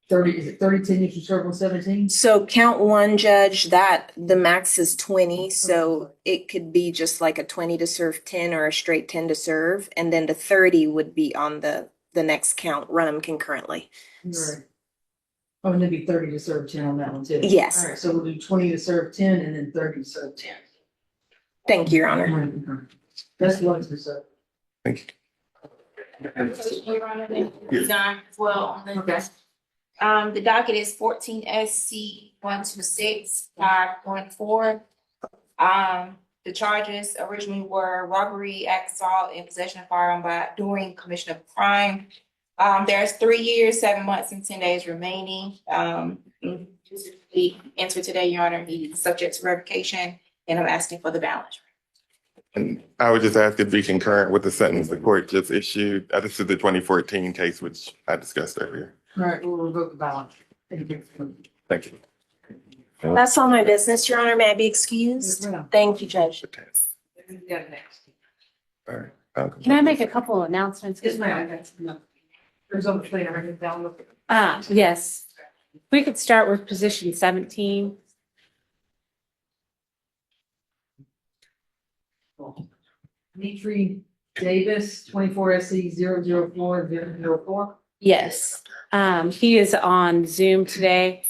30, is it 30, 10 years to serve on 17? So count 1, Judge, that the max is 20. So it could be just like a 20 to serve 10 or a straight 10 to serve. And then the 30 would be on the next count, run them concurrently. Right. Oh, and it'd be 30 to serve 10 on that one too. Yes. All right, so we'll do 20 to serve 10 and then 30 to serve 10. Thank you, Your Honor. That's what to serve. Thank Yes. Done as well on the. Okay. The docket is 14 SC 126 514. The charges originally were robbery, assault, and possession of firearm during commission of crime. There's 3 years, 7 months, and 10 days remaining. He entered today, Your Honor. He's subject to revocation, and I'm asking for the balance. And I would just ask it to be concurrent with the sentence the court just issued. This is the 2014 case, which I discussed earlier. All right, we'll revoke the balance. Thank you. Thank you. That's all my business, Your Honor. May I be excused? Yes, ma'am. Thank you, Judge. Yeah, next. All right. Can I make a couple of announcements? Yes, ma'am. There's on the plane, I heard down. Yes. We could start with position 17. Dimitri Davis, 24 SC 004 Yes. He is on Zoom today.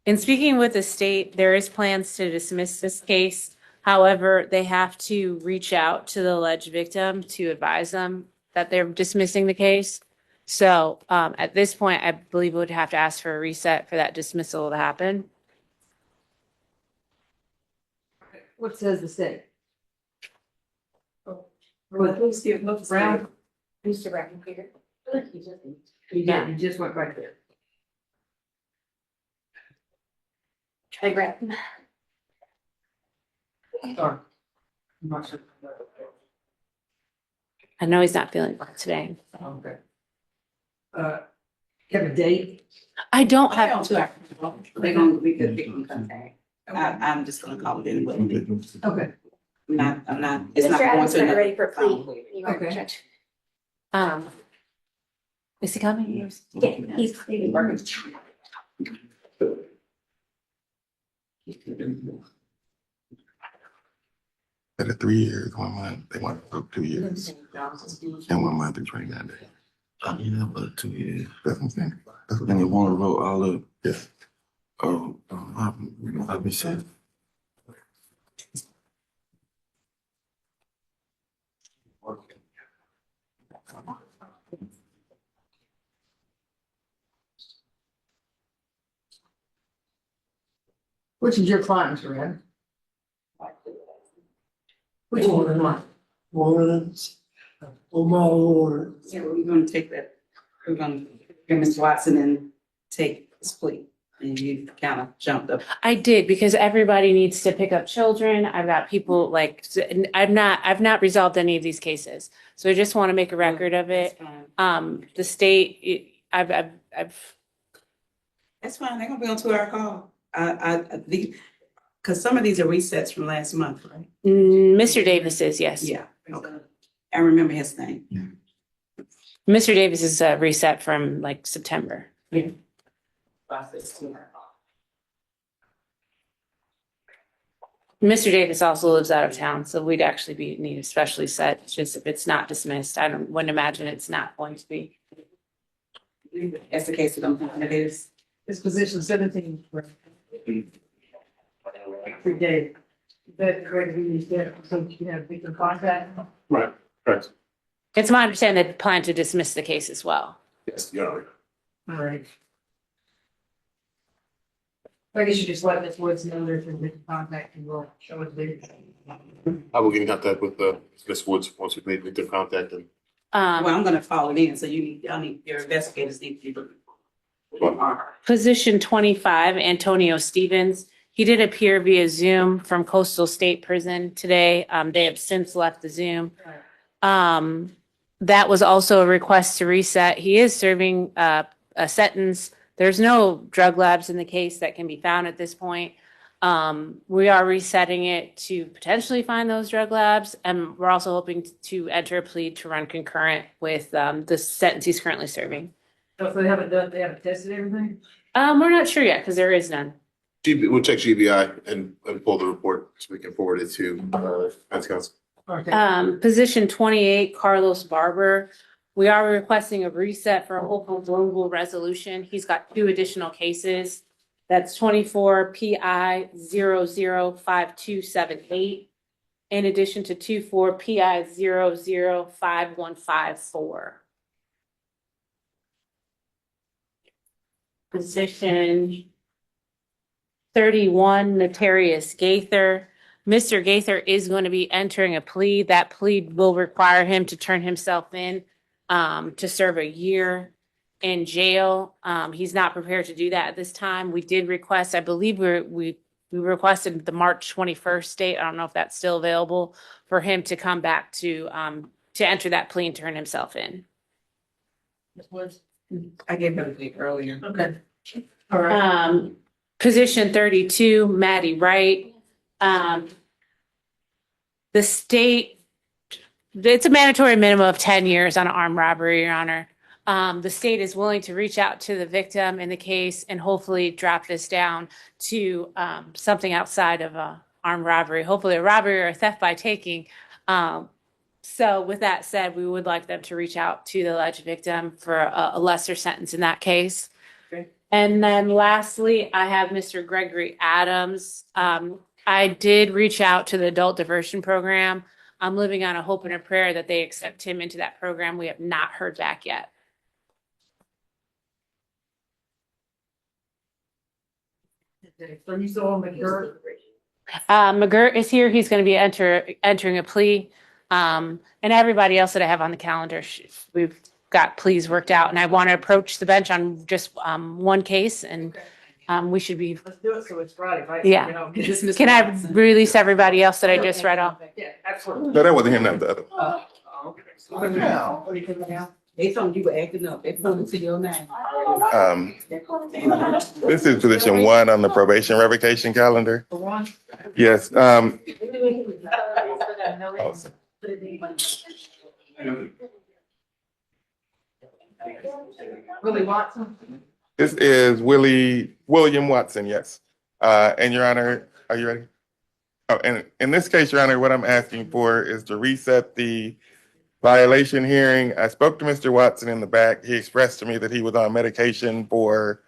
In speaking with the state, there is plans to dismiss this case. However, they have to reach out to the alleged victim to advise them that they're dismissing the case. So at this point, I believe we would have to ask for a reset for that dismissal to happen. What says the state? Please give Brown. Mr. Brown here. He just went right there. Try to grab him. Sorry. I'm not sure. I know he's not feeling well today. Okay. You have a date? I don't have. We could pick them contact. I'm just gonna call it anyway. Okay. I'm not, it's not Mr. going Adams to. not ready for a plea. You are, Okay. Judge. Is he coming? Yeah, he's working. At 3 years, 1 month, they want to go 2 years, and 1 month and 29 days. Yeah, about 2 years. That's what I'm saying. That's what they want to roll all up. Yes. Oh, I'll be said. Which is your client's, right? Which one is mine? Warrants. Oh, my lord. Yeah, we're gonna take that, we're gonna bring Ms. Watson and take this plea. And you kind of jumped up. I did because everybody needs to pick up children. I've got people like, I've not resolved any of these cases. So I just want to make a record of it. The state, I've That's fine, they're gonna be on 2-hour call. Cause some of these are resets from last month, right? Mr. Davis is, yes. Yeah, okay. I remember his name. Mr. Davis is reset from like September. Yeah. Mr. Davis also lives out of town, so we'd actually need especially set. It's just if it's not dismissed, wouldn't imagine it's not going to be. That's the case with them, it is. This position 17. Every day. That correct, we need to, so you can have victim contact. Right, correct. It's my understanding they plan to dismiss the case as well. Yes, Your Honor. All right. I guess you just let Ms. Woods know there's a victim contact and we'll show it later. I will get in contact with Ms. Woods once we've made victim contact and. Well, I'm gonna follow it in, so y'all need, your investigators need to be. Position 25, Antonio Stevens. He did appear via Zoom from Coastal State Prison today. They have since left the Zoom. That was also a request to reset. He is serving a sentence. There's no drug labs in the case that can be found at this point. We are resetting it to potentially find those drug labs, and we're also hoping to enter a plea to run concurrent with the sentence he's currently serving. So if they haven't tested everything? We're not sure yet because there is none. We'll check GBI and pull the report so we can forward it to defense counsel. Okay. Position 28, Carlos Barber. We are requesting a reset for a hopeful global resolution. He's got 2 additional cases. That's 24 PI 005278, in addition to 24 PI 005154. Position 31, Notarius Gaither. Mr. Gaither is going to be entering a plea. That plea will require him to turn himself in to serve a year in jail. He's not prepared to do that at this time. We did request, I believe we requested the March 21st date. I don't know if that's still available for him to come back to enter that plea and turn himself in. Ms. Woods? I gave him a date earlier. Okay. All right. Position 32, Maddie Wright. The state, it's a mandatory minimum of 10 years on an armed robbery, Your Honor. The state is willing to reach out to the victim in the case and hopefully drop this down to something outside of a armed robbery, hopefully a robbery or a theft by taking. So with that said, we would like them to reach out to the alleged victim for a lesser sentence in that case. Okay. And then lastly, I have Mr. Gregory Adams. I did reach out to the adult diversion program. I'm living on a hope and a prayer that they accept him into that program. We have not heard back yet. So you still on McGirt? McGirt is here. He's going to be entering a plea. And everybody else that I have on the calendar, we've got pleas worked out. And I want to approach the bench on just one case, and we should be. Let's do it so it's Friday, right? Yeah. Can I release everybody else that I just read off? Yeah, absolutely. No, that wasn't him, that was the other. Now, what are you thinking now? They told you were acting up, they told to your name. This is position 1 on the probation revocation calendar. For one? Yes, Willie Watson? this is William Watson, yes. And Your Honor, are you ready? Oh, and in this case, Your Honor, what I'm asking for is to reset the violation hearing. I spoke to Mr. Watson in the back. He expressed to me that he was on medication for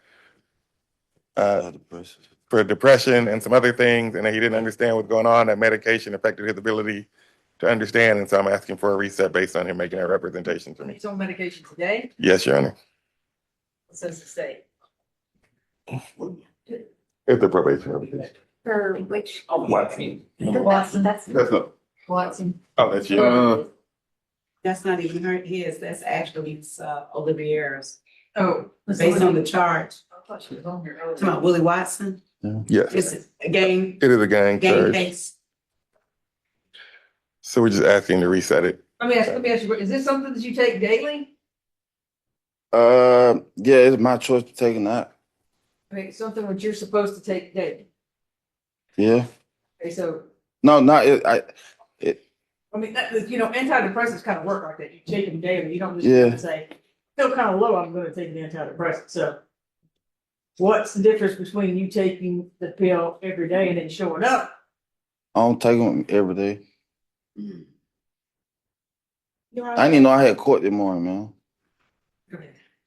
depression and some other things, and that he didn't understand what's going on. That medication affected his ability to understand, and so I'm asking for a reset based on him making that representation to me. He's on medication today. Yes, Your Honor. What says the state? It's the probation officer. For which? Watson. Watson. That's not. Watson. Oh, that's you. That's not even her, his, that's actually, Olivier's. Oh. Based on the charge. I thought she was on here Talking earlier. about Willie Watson, Yes, it's a gang, it is a gang gang charge. case. So we're just asking to reset it. Let me ask you, is this something that you take daily? Yeah, it's my choice to take or not. I mean, something that you're supposed to take daily. Yeah. Okay, so, No, not it. I mean, antidepressants kind of work like that. You take them daily. You don't just Yeah. kind of say, feel kind of low, I'm going to take an antidepressant. So what's the difference between you taking the pill every day and then showing up? I don't take them every day. Your I Honor, didn't even know I had court this morning, man.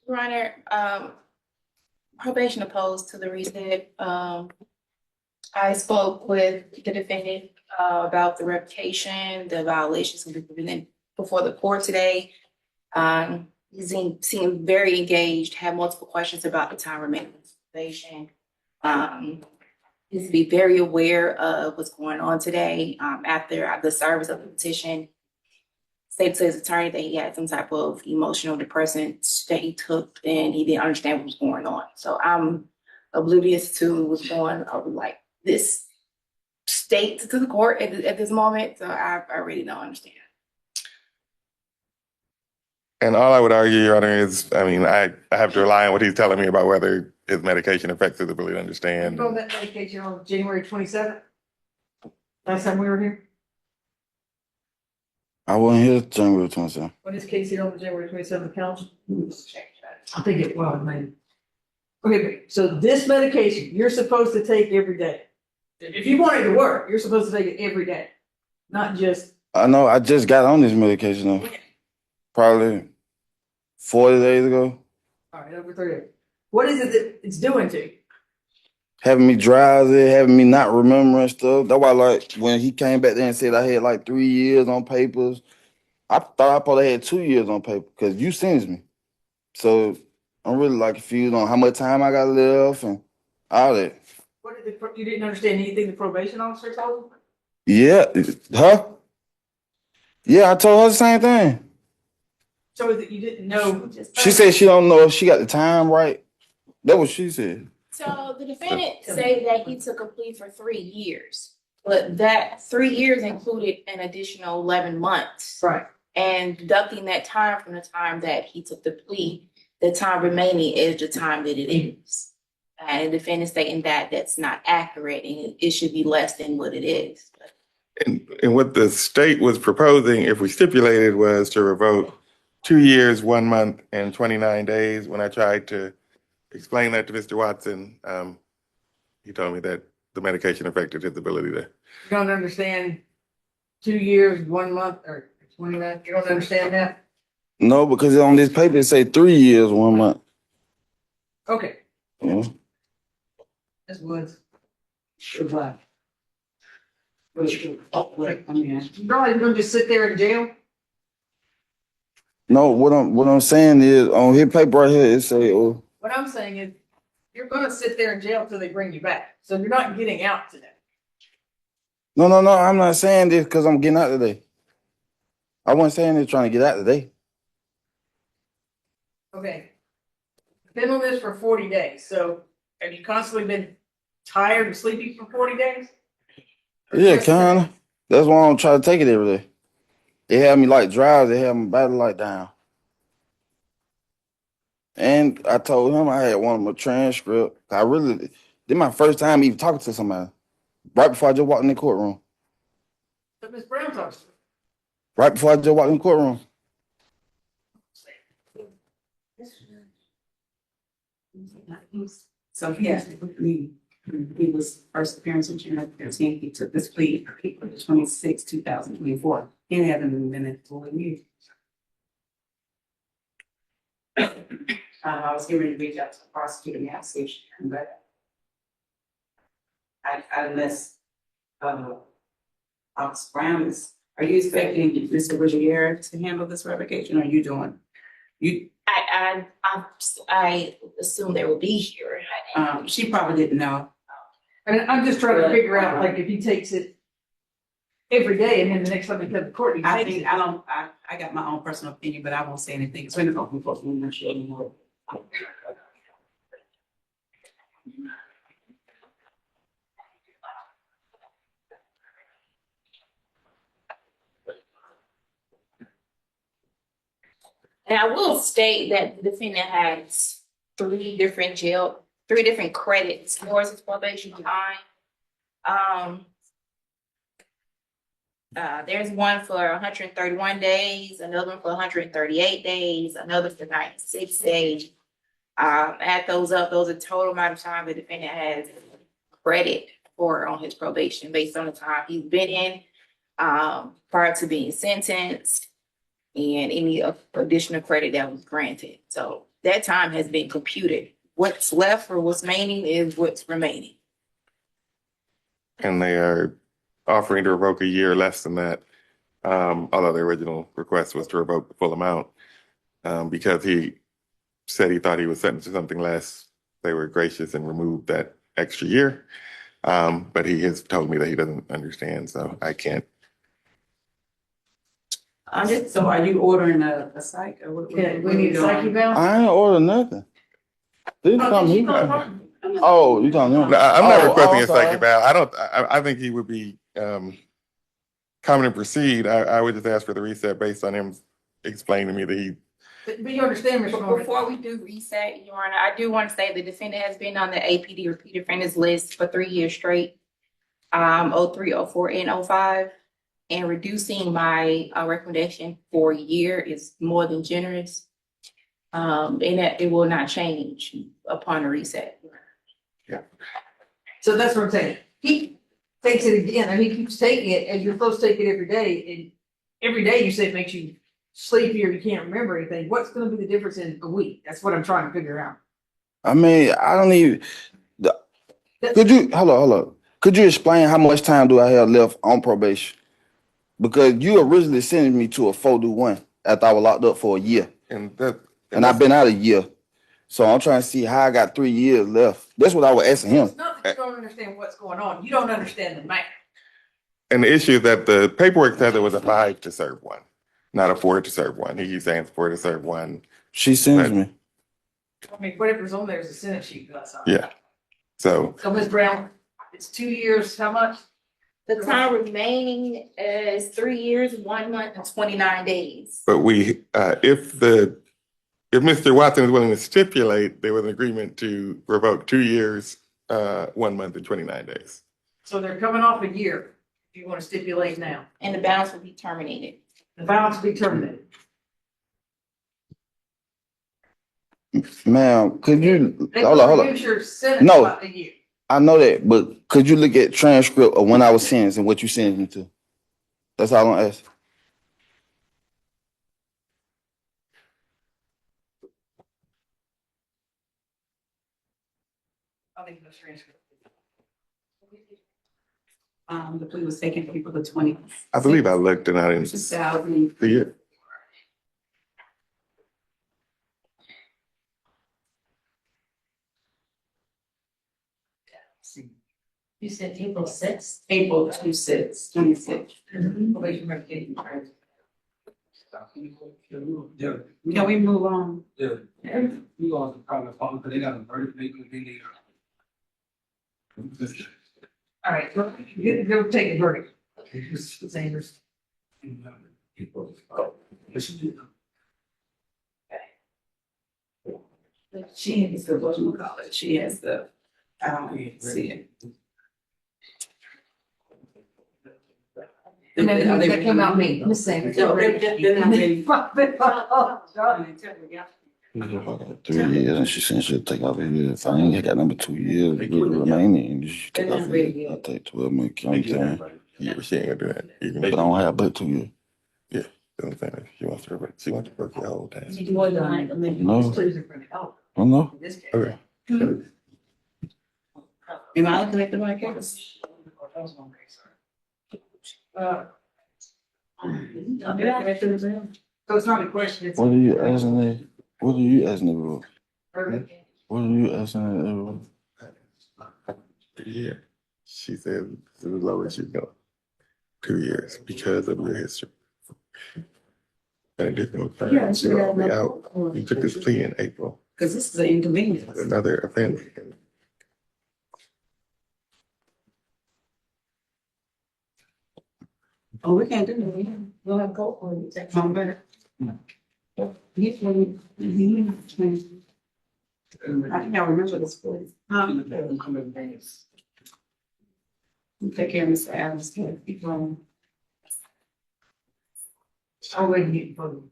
Your Honor, probation opposed to the reset. I spoke with the defendant about the revocation, the violations that have been before the court today. He seemed very engaged, had multiple questions about the time remaining in probation. He's to be very aware of what's going on today. After the service of the petition, stated to his attorney that he had some type of emotional depressant that he took and he didn't understand what was going on. So I'm oblivious to what's going on, like this state to the court at this moment. So I really don't understand. And all I would argue, Your Honor, is, I mean, I have to rely on what he's telling me about whether his medication affects his ability to understand. You on that medication on January 27th? Last time we were here? I wasn't here January 27th. When is Casey on the January 27th council? I think it was, maybe. Okay, so this medication, you're supposed to take every day. If you want it to work, you're supposed to take it every day, not just. I know I just got on this medication though. Probably 40 days ago. All right, over 30. What is it that it's doing to you? Having me drowsy, having me not remembering stuff. That's why, like, when he came back there and said I had like 3 years on papers, I thought I probably had 2 years on paper because you sentenced me. So I'm really like confused on how much time I got left and all that. What did you didn't understand anything the probation officer told you? Yeah, huh? Yeah, I told her the same thing. So that you didn't know. She said she don't know if she got the time right. That's what she said. So the defendant said that he took a plea for 3 years, but that 3 years included an additional 11 months. Right. And deducting that time from the time that he took the plea, the time remaining is the time that it is. And the defendant stating that that's not accurate and it should be less than what it is. And what the state was proposing, if we stipulated, was to revoke 2 years, 1 month, and 29 days. When I tried to explain that to Mr. Watson, he told me that the medication affected his ability to. You don't understand 2 years, 1 month, or 29. You don't understand that? No, because on this paper it say 3 years, 1 month. Okay. Yeah. This Woods. Goodbye. You're gonna just sit there in jail? No, what I'm saying is on his paper right here it say, oh, What I'm saying is, you're gonna sit there in jail until they bring you back. So you're not getting out today. no, I'm not saying this because I'm getting out today. I wasn't saying this trying to get out today. Okay. Been on this for 40 days, so have you constantly been tired and sleepy for 40 days? Yeah, kinda. That's why I don't try to take it every day. They had me like drowsy, they had my battery light down. And I told him I had one of my transcript. This my first time even talking to somebody. Right before I just walked in the courtroom. So Ms. Brown talks to Right before I just walked in the courtroom. So he has to plea. He was first appearance on January 13th. He took this plea April 26, 2024. He hasn't even been in 4 years. I was getting ready to reach out to the prosecutor and ask if she can, but I unless, Officer Brown is, are you expecting Mr. Ruggiero to handle this revocation, or are you doing? I assume they will be here. She probably didn't know. And I'm just trying to figure out, like, if he takes it every day and then the next time he comes to court, he takes it. I got my own personal opinion, but I won't say anything. It's been an open court. I'm not sure anymore. And I will state that the defendant has three different credits towards his probation time. There's one for 131 days, another one for 138 days, another for 96 days. Add those up, those are the total amount of time the defendant has credit for on his probation based on the time he's been in, prior to being sentenced, and any additional credit that was granted. So that time has been computed. What's left or what's remaining is what's remaining. And they are offering to revoke a year less than that, although the original request was to revoke the full amount. Because he said he thought he was sentenced to something less, they were gracious and removed that extra year. But he has told me that he doesn't understand, so I can't. So are you ordering a psych or what? Yeah, we need a psych eval? I ain't order nothing. This time he got. Oh, you talking No, about? I'm not requesting a I'm psych sorry. eval. I think he would be common and proceed. I would just ask for the reset based on him explaining to me that he. But you understand, Mr. Norman? Before we do reset, Your Honor, I do want to say the defendant has been on the APD repeat offenders list for 3 years straight, 03, 04, and 05. And reducing my recommendation for a year is more than generous. And that it will not change upon a reset. Yeah. So that's what I'm saying. He takes it again, and he keeps taking it, and you're supposed to take it every day, and every day you say it makes you sleepy or you can't remember anything. What's gonna be the difference in a week? That's what I'm trying to figure out. I mean, I don't even. Could you hold on? Could you explain how much time do I have left on probation? Because you originally sent me to a 4-1 after I was locked up for a year, and I've been out a year. So I'm trying to see how I got 3 years left. That's what I was asking him. It's not that you don't understand what's going on. You don't understand the math. And the issue is that the paperwork said there was a 5 to serve 1, not a 4 to serve 1. He keeps saying 4 to serve 1. She sends me. I mean, whatever's on there is a Senate sheet. That's all. Yeah. So Ms. Brown, it's 2 years, how much? The time remaining is 3 years, 1 month, and 29 days. but if Mr. Watson is willing to stipulate, there was an agreement to revoke 2 years, 1 month, and 29 days. So they're coming off a year, if you want to stipulate now. And the balance will be terminated. The balance will be terminated. Ma'am, could you They hold will on? reduce your sentence No. by a year. I know that, but could you look at transcript of when I was sentenced and what you sentenced me to? That's all I'm asking. I'll leave those transcripts. The plea was taken April the 20th. I believe I looked and I didn't 2000. see it. You said April 6th? April 26th, 26th. Probation revocation, right? Can we move on? Yeah. We lost the private phone because they got a verdict, they need. All right, go take a verdict. Sanders. She has the, what you call it, she has the, I don't see it. And then that came out me, Miss Sanders. No, they're not ready. I got 3 years, and she said she'll take off a year. If I ain't got number 2 years remaining, she take off a year. I'll take 12 months. Yeah, she ain't gonna do that. But I don't have but 2 years. Yeah. You know what I'm saying? She wants to work the whole time. No. Oh, no. Okay. Am I looking at the right case? So it's not a question, it's. What are you asking me? What are you asking me about? What are you asking me about? Yeah. She said this is the lowest you go. 2 years because of your history. And it didn't confirm. Yeah, She wrote me out. You took this plea in April. Because this is an inconvenience. Another offense. Oh, we can't do that. We'll have to go for it. Take my back. He's one. I think I remember this place. Take care of Mr. Adams. Keep going. I wouldn't get voted.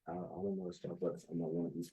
I don't know stuff, but I'm not one of these.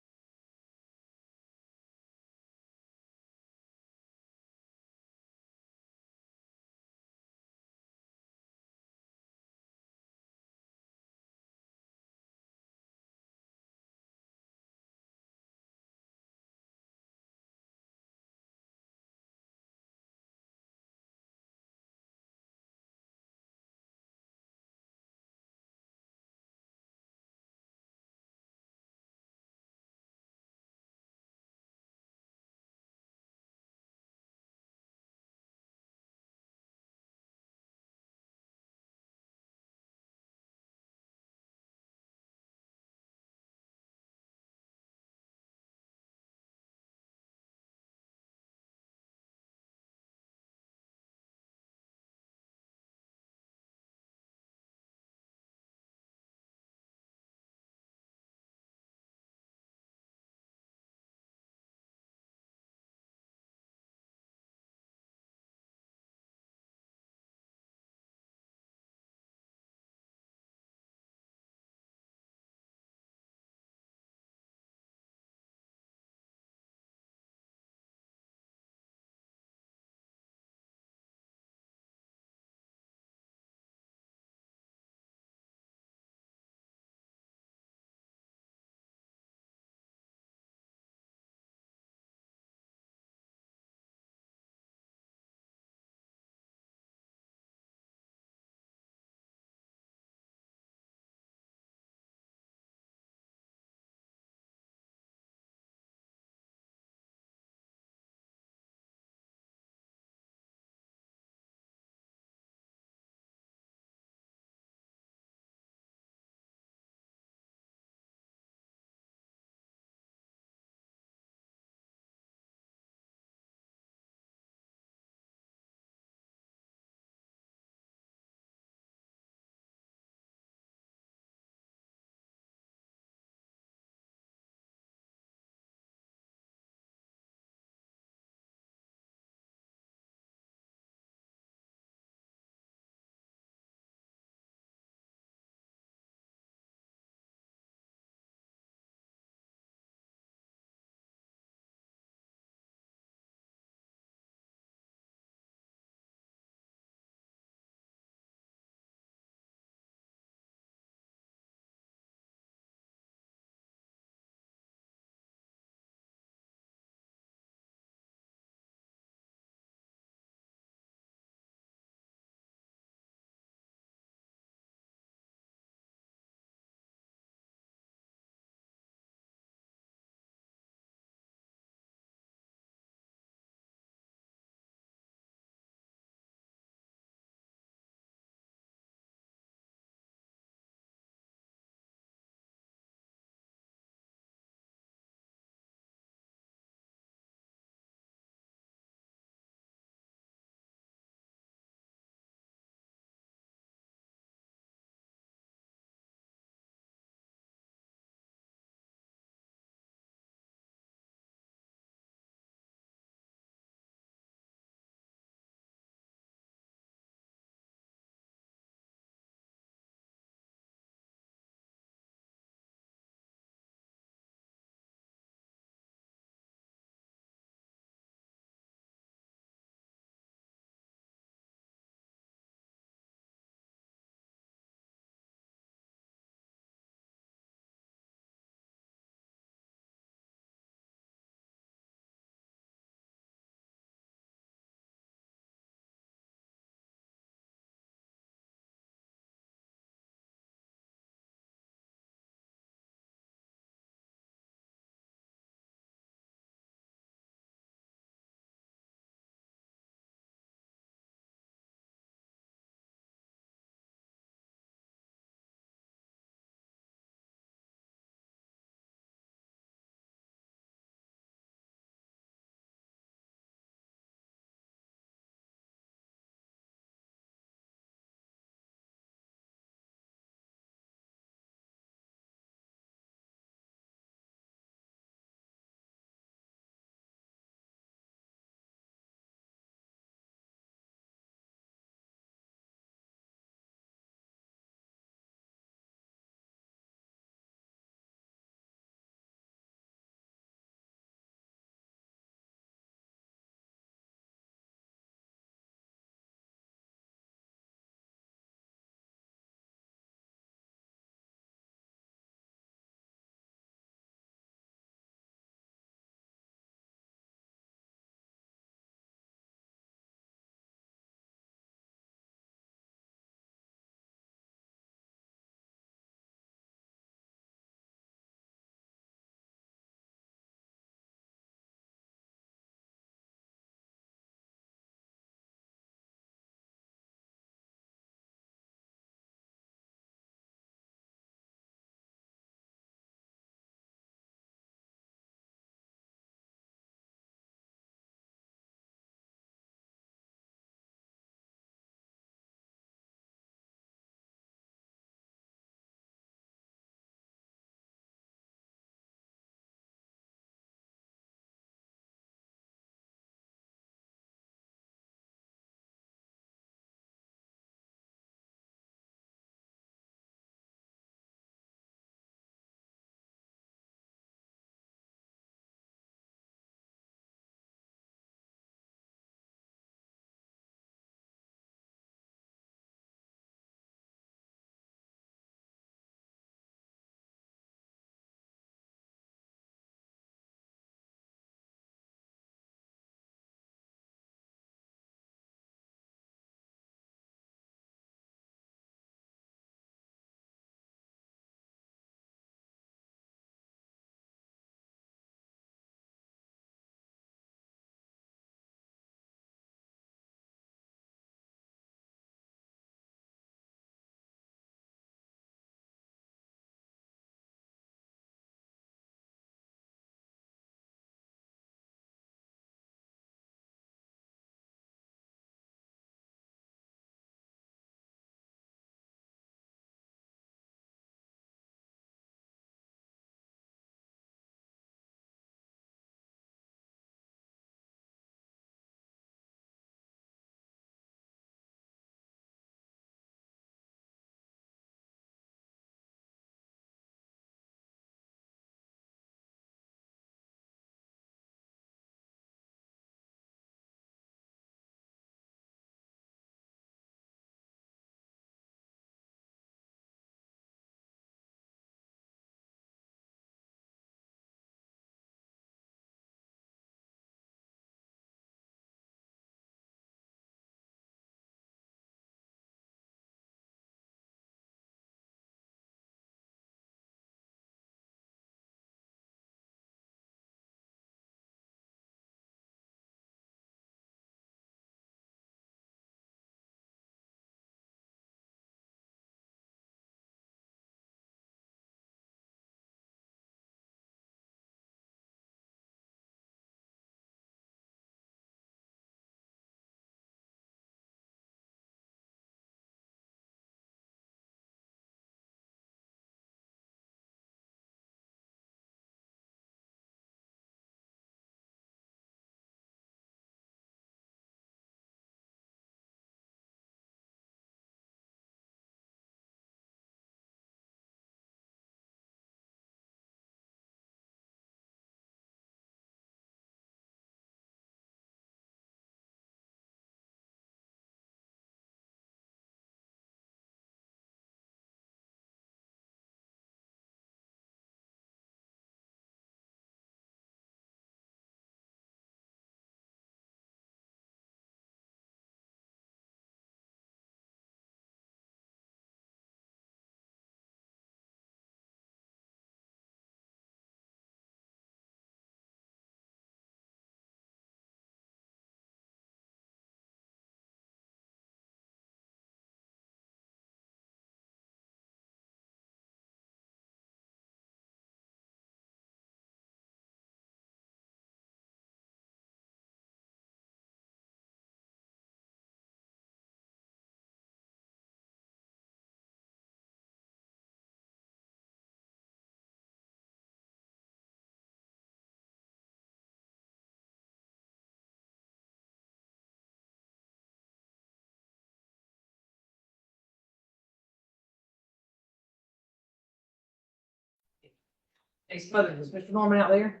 Hey, Smothers, is Mr. Norman out there?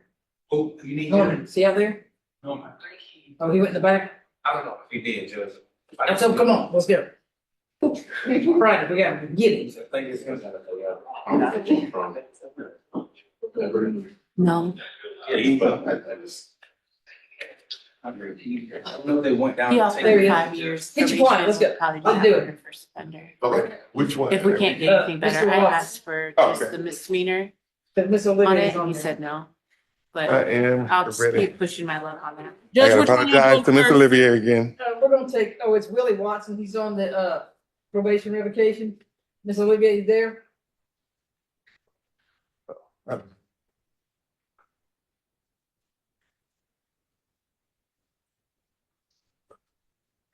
Oh, you need Norman, is he out there? No, man. Oh, he went in the back? I don't know if he did, Judge. That's so, come on, let's go. Right, we got to get it. Thank you. No. I don't know if they went down. He and offered taken it. 5 years. Get your point, let's go. Probably Let's do it. after first offender. Okay, which one? If we can't get anything better, Mr. I Watts. asked for Oh, just okay. the misdemeanor But Miss on Olivia it, is on and he there. said no. I But am I'll just ready. keep pushing my luck on that. I Judge, gotta which one you apologize want to Miss first? Olivier again. We're gonna take, oh, it's Willie Watson, he's on the, probation revocation. Miss Olivia, you there?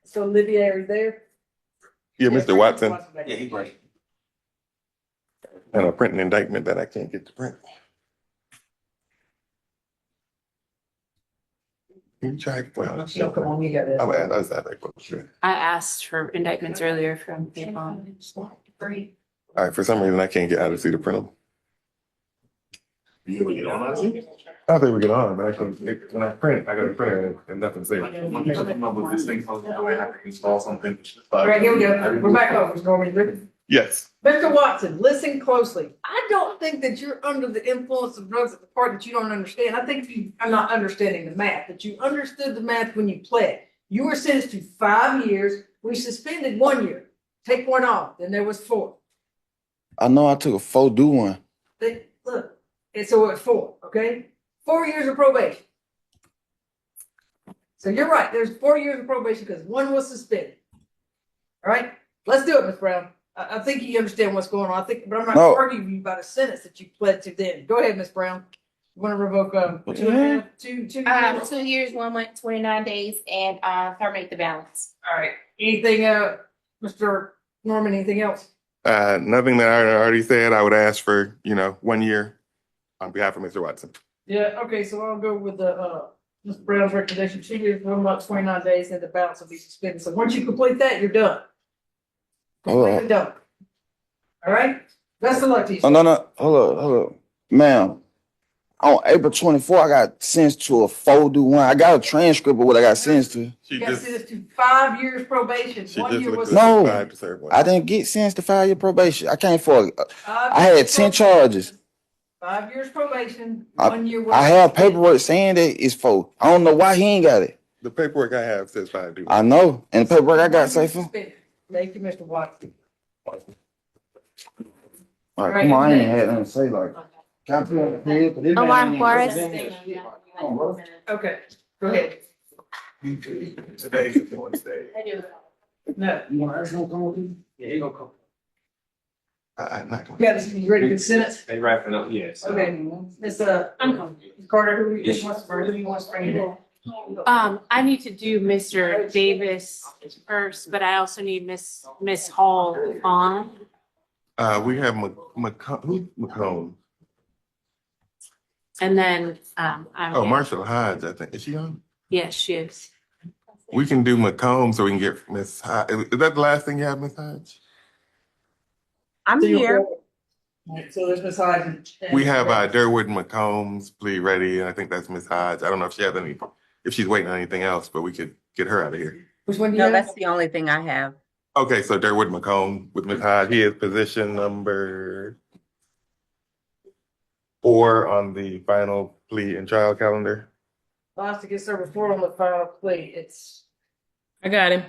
So Olivia, are you there? Yeah, Mr. Watson. Yeah, he right. And a printing indictment that I can't get to print. You try, well, No, come on, you got it. I'm at that question. I asked for indictments earlier from people. All right, for some reason I can't get out to see the print them. You get on that? I think we get on, but I can, when I print, I got a printer and nothing's there. This thing, I have to install something. All right, here we go. We're back over, Mr. Norman. Yes. Mr. Watson, listen closely. I don't think that you're under the influence of drugs at the part that you don't understand. I think I'm not understanding the math, that you understood the math when you pled. You were sentenced to 5 years. We suspended 1 year. Take one off, then there was 4. I know I took a 4 one. Look, it's so it's 4, okay? 4 years of probation. So you're right, there's 4 years of probation because 1 was suspended. All right, let's do it, Ms. Brown. I think you understand what's going on. I think, but I'm not No. arguing with you about a sentence that you pled to then. Go ahead, Ms. Brown. You want to revoke, 2.5, 2 years? 2 years, 1 month, 29 days, and terminate the balance. All right. Anything, Mr. Norman, anything else? Nothing that I already said. I would ask for, 1 year on behalf of Mr. Watson. Yeah, okay, so I'll go with the, Mr. Brown's recommendation, 2 years, 1 month, 29 days, and the balance will be suspended. So once you complete that, you're done. Completely done. All right? Best of luck to you. Oh, no. Hold up. Ma'am, on April 24th, I got sentenced to a 4-1. I got a transcript of what I got sentenced to. You got sentenced to 5 years probation. 1 year was. No, I didn't get sentenced to 5 year probation. I came for, I had 10 charges. 5 years probation, 1 year. I have paperwork saying that it's 4. I don't know why he ain't got it. The paperwork I have says 5 do. I know, and the paperwork I got say 4. Thank you, Mr. Watson. All right, come on, I ain't had nothing to say like. Can I put on the head? 'Cause this man Omar ain't Juarez. president. Come on, bro. Okay, go ahead. Today's the Wednesday. No. You want Ernest to come with you? Yeah, he gonna come. I'm not going. You got this, you ready to sentence? They wrapping up, yes. Okay, Ms. Carter, who wants to bring it in? I need to do Mr. Davis first, but I also need Miss Hall on. We have McComb. And then, Oh, Marshall Hodge, I think. Is she on? yes, she is. We can do McComb so we can get Miss Hodge. Is that the last thing you have, Miss Hodge? I'm here. So there's Ms. Hodge. We have Durwood McComb's plea ready, and I think that's Miss Hodge. I don't know if she has if she's waiting on anything else, but we could get her out of here. Which one do you No, have? that's the only thing I have. Okay, so Durwood McComb with Miss Hodge. He is position number 4 on the final plea and trial calendar. Last to get served before on the final plea. It's. I got him.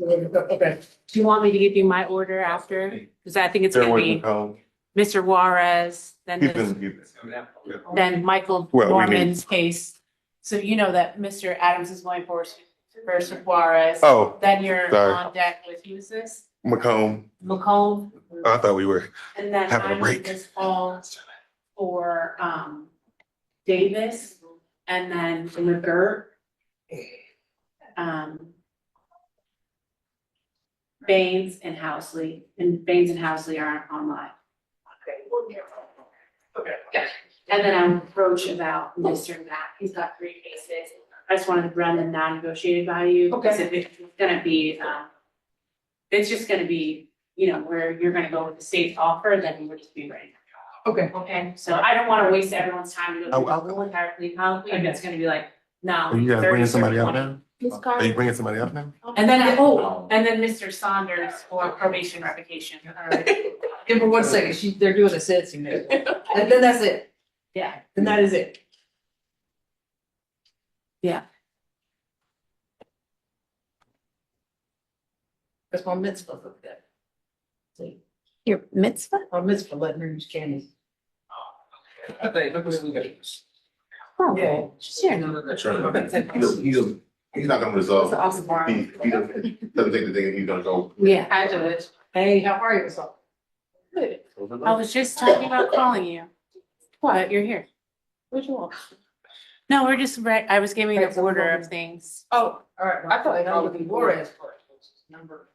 Okay. Do you want me to give you my order after? Because I think it's gonna Durwood be McComb. Mr. Juarez, then then Michael Well, we Norman's case. So you know that Mr. Adams is going first for Juarez. Oh, Then you're sorry. on deck with who's this? McComb. McComb. Oh, I thought we were And then having a I'm break. this call for Davis and then McGirt. Baines and Housley, and Baines and Housley are online. Okay. And then I'm approached about Mr. Matt, he's got 3 cases. I just wanted to run the non-negotiated value. Because if it's gonna be, it's just gonna be, where you're gonna go with the state's offer, then we'll just be ready. Okay. Okay, so I don't want to waste everyone's time to go through the whole entire plea colloquy, and it's gonna be like, no. Are you guys 30, bringing somebody 20. up now? Are you bringing somebody up now? And then, and then Mr. Saunders for probation revocation. All right. Give her 1 second. They're doing a sentencing now. And then that's it. Yeah. Then that is it. Yeah. That's my mitzvah look that. See, Your mitzvah? my mitzvah letting her use candy. I think, look what we got. Okay. Sure. He's not gonna resolve. That's awesome. He doesn't think that he's gonna go. Yeah, I did. Hey, how are you? So, Good. I was just talking about calling you. What? You're here. what you want? No, we're just I was giving an order of things. Oh, all right. I thought that would be Juarez part. Number.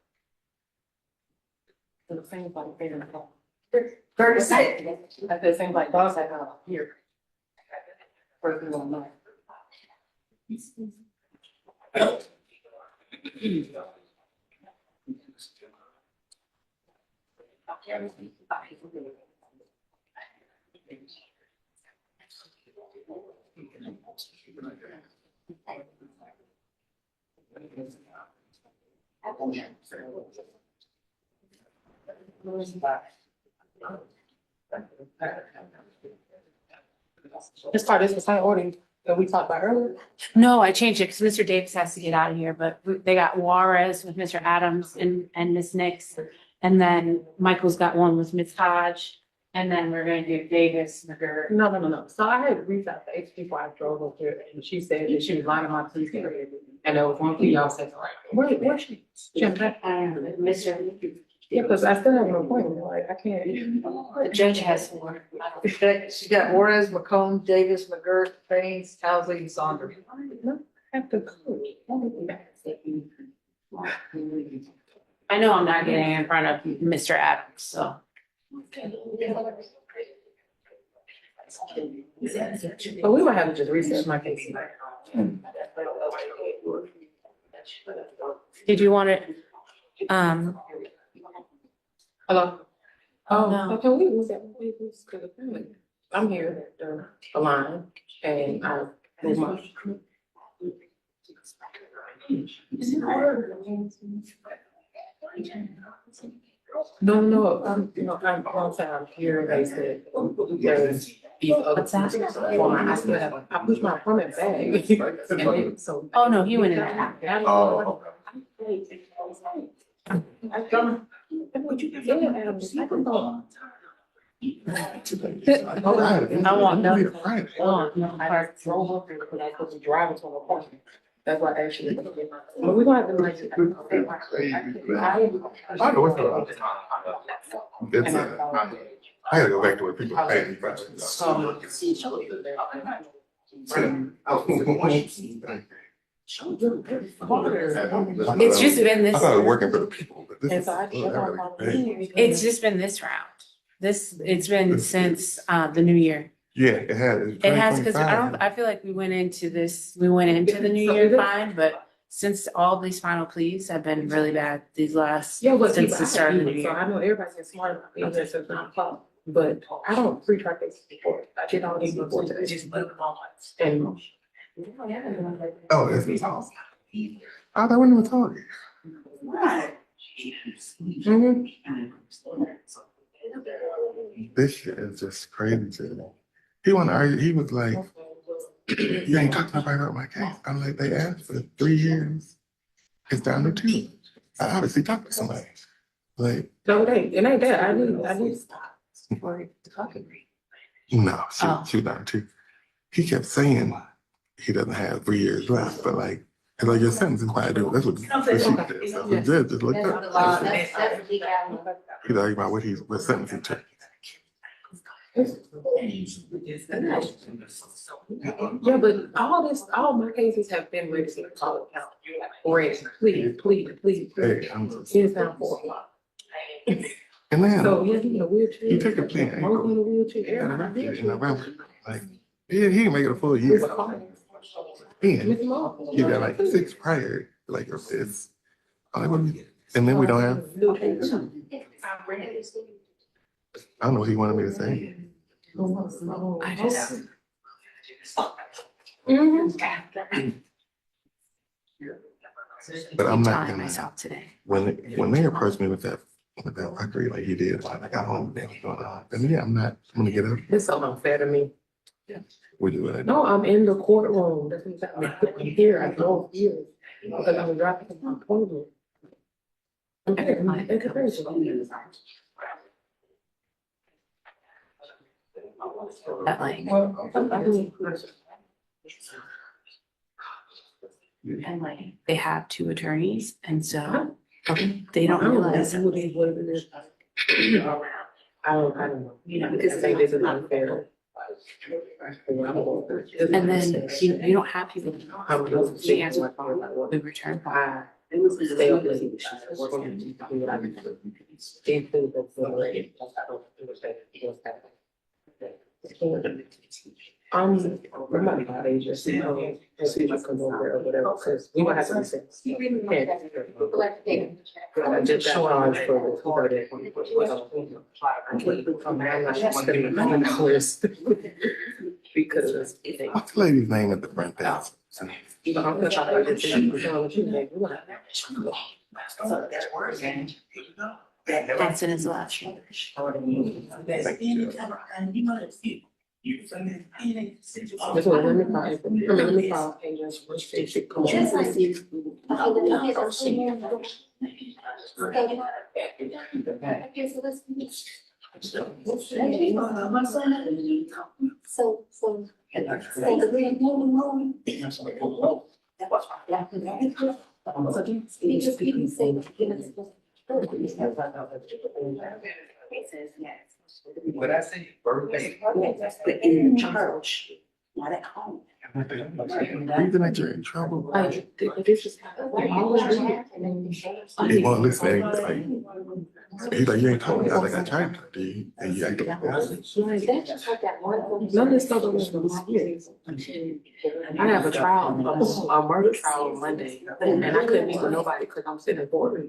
The same like bigger. 36. At the same like boss I got here. First one night. This part is the same order that we talked about earlier. No, I changed it because Mr. Davis has to get out of here, but they got Juarez with Mr. Adams and Miss Nix. And then Michael's got one with Miss Hodge. And then we're gonna do Davis, McGirt. No. So I had reached out to H before I drove up here and she said that she was lining my police area. And there was one for y'all said, where's she? Mr. Yeah, because I still have an appointment, like, I can't. The judge has one. She got Juarez, McComb, Davis, McGirt, Baines, Towsley, and Saunders. No, I have to go. I know I'm not getting in front of Mr. Adams, so. But we might have to just reset my case. Did you want it? Hello? Oh, no. Can we reset? I'm here, the line, and I move my. No, I'm here, they said, there's these other. I still have, I pushed my appointment back. And then, so. Oh, no, he went in there. Oh. I don't. What you can say, Adam, I don't know. I want no. I drove up here because I was supposed to drive to an appointment. That's why I actually. But we're gonna have to like. I know what's going on. It's, I gotta go back to where people pay me. It's just been this. I thought it was working for the people, but this is. It's just been this round. It's been since the new year. Yeah, it has. It has, because I feel like we went into the new year fine, but since all these final pleas have been really bad these last, since the start of the new So year. I know everybody's getting smart about being there since 9 o'clock, but I don't pre-try cases before. I did all these before today. And. Oh, it's awesome. I thought we were talking. This shit is just crazy. He wanna argue, he was like, you ain't talking about my case. I'm like, they asked for 3 years. It's down to 2. I obviously talked to somebody. Like, No, it ain't that. I need to stop. For talking. no, she was down to 2. He kept saying he doesn't have 3 years left, but like, it's like your sentence is quite different. That's what the sheet says. That's what the judge just looked up. He's arguing about what sentence he took. Yeah, but all my cases have been ready to call it out. Please. Hey, It is now 4 o'clock. and then So, yeah, he in a wheelchair. he took a plea in I'm in a April. wheelchair. And I in November. Like, he didn't make it a full year. And you got like 6 prior, like it's, and then we don't have, I don't know what he wanted me to say. I just. But I'm not Telling gonna, myself today. when they approached me with that fuckery like he did, like I got home, then what's going on? And yeah, I'm gonna get up. It's so unfair to me. What do it? No, I'm in the courtroom. That's what I'm here. I drove here because I was driving to my appointment. I'm acting like it's crazy. That like, and like they have two attorneys, and so they don't realize. I don't know. You know, I think this is unfair. And then you don't have people who answer the phone, we return phone. I'm about to call Asia, see if I come over or whatever, because we might have to be sense. I just got charged for $200 because What's the lady's name at the front desk? I'm gonna try to That's in his last one. That's what, let me call Asia's basic call. What I say, birthday. But in charge, not at home. Reason that you're in trouble. This is. He won't listen. Like, he's like, you ain't told me. I was like, I tried to talk to you, and you acted like None of this stuff don't make sense. I have a trial, a murder trial on Monday, and I couldn't meet with nobody because I'm sitting in court.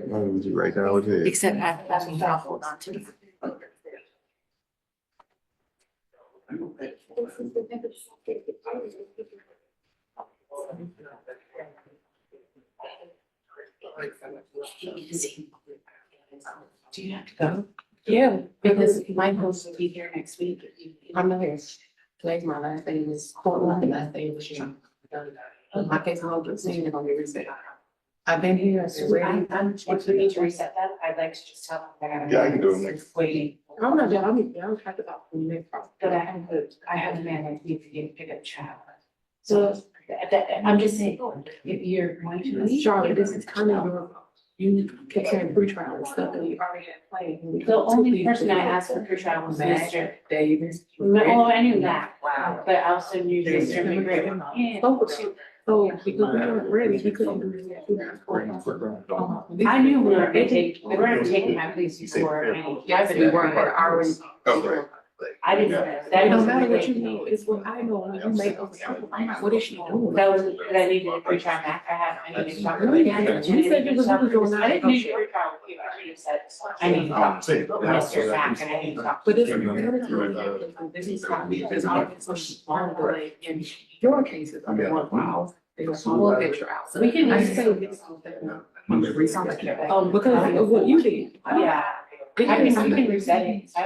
would you write down what it is? Except having to hold on to. Do you have to go? Yeah, Because Michael's will be here next week. I'm not here. Today's my last day, is court, my last day was here. My case will get seen, it's gonna be reset. I've been here, it's ready. If we need to reset that, I'd like to just tell them. Yeah, I can do it next. Waiting, I'm not done, I'm trying to talk to you. but I have a man that needs to get pick up child. So I'm just saying, if you're going to leave. Charlotte, this is kind of your, you kept saying pre-trial and stuff that you already had planned. The only person I asked for pre-trial was Mr. Davis. Oh, I knew that, wow, but I also knew Mr. McGregor. So, because we weren't ready, we couldn't do it. I knew we were gonna take my police before any. Yes, we weren't already. I didn't, It that don't was matter what you know, it's what I know, and you make up. I'm not, what is she doing? that was, that I needed a pre-trial back, I needed to talk. You said you was looking for I didn't need a pre-trial with you, I should have said, I need to talk to Mr. Mack and I need to talk. But this is probably, there's always one delay in your cases, I mean, one file, there's one extra out. We can I use- say this. Because of what you did. Yeah, I can reset it, I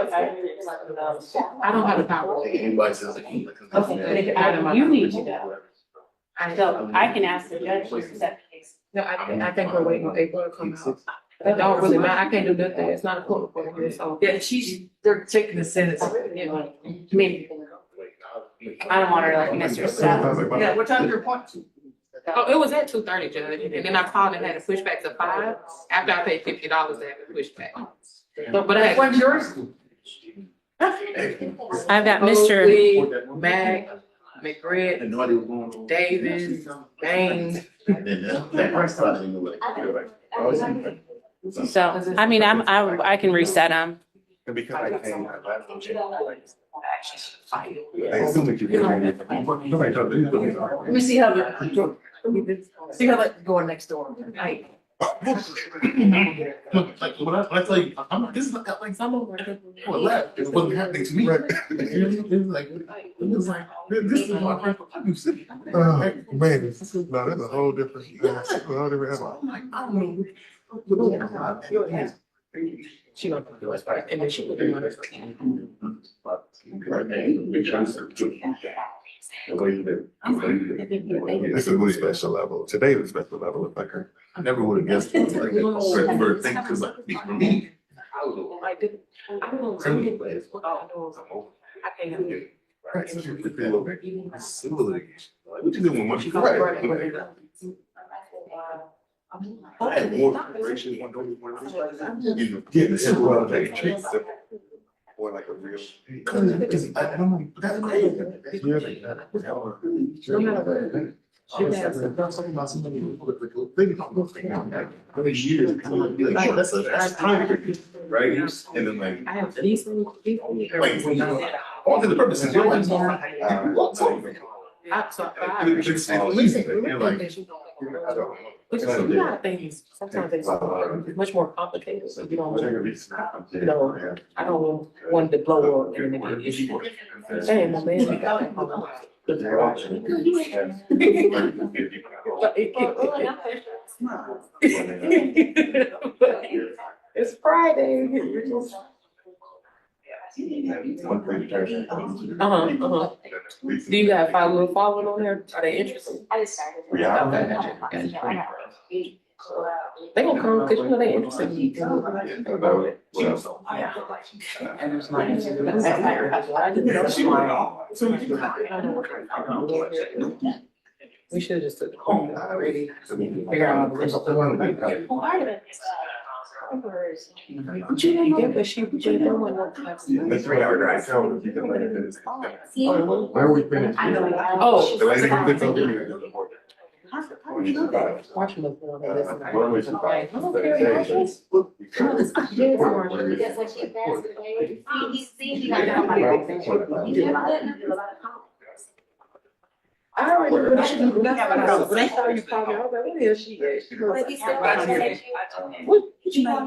don't have the power. Okay, but if you need to go, so I can ask the judge to reset the case. No, I think we're waiting on April to come out. It don't really matter, I can't do nothing, it's not a court reporter here, so. Yeah, they're taking the sentence. Maybe. I don't want her to like miss her stuff. Yeah, what time is your appointment? Oh, it was at 2:30, Judge, and then I called and had to push back to 5, after I paid $50, I had to push back. But I had. When's yours? I've got Mr. Oakley, Mac, McGridd, Davis, Baines. So, I mean, I can reset them. And because I came that last one. Let me see how going next door. Hey. Like when I tell you, this is like I'm over left. It wasn't happening to me. Right. It's like this is my friend from New City. Man, that's a whole different, animal. She gonna do it, and then she will do it. It's a really special level. Today's a special level of Becker. I never would have guessed it. Like for things because like for me. I don't know. I can't help it. Right. Civil litigation. Like, what you doing with money? I had more preparation one day when getting the well they treat them or like a real. I don't know. That's crazy. No matter what. I was talking about somebody who they talk about for years. Like, that's time, right? And then like I have these things. like all to the purpose is you're like it's amazing. You're like Which is a lot of things. Sometimes it's much more complicated. So you don't, I don't want to blow up and then it issue. Hey, my man, we got it. It's Friday. Do you have following on there? Are they interested? I just started. Yeah. They gonna come because you know they interested. We should have just took the call already. Figure out. Yeah, but she don't want no. That's 3 hour drive. Where are we finished? Oh. The lady who fits over here. Watch them. I already know what she do. When I saw you talking, I was like, what is she at? She goes, what you know?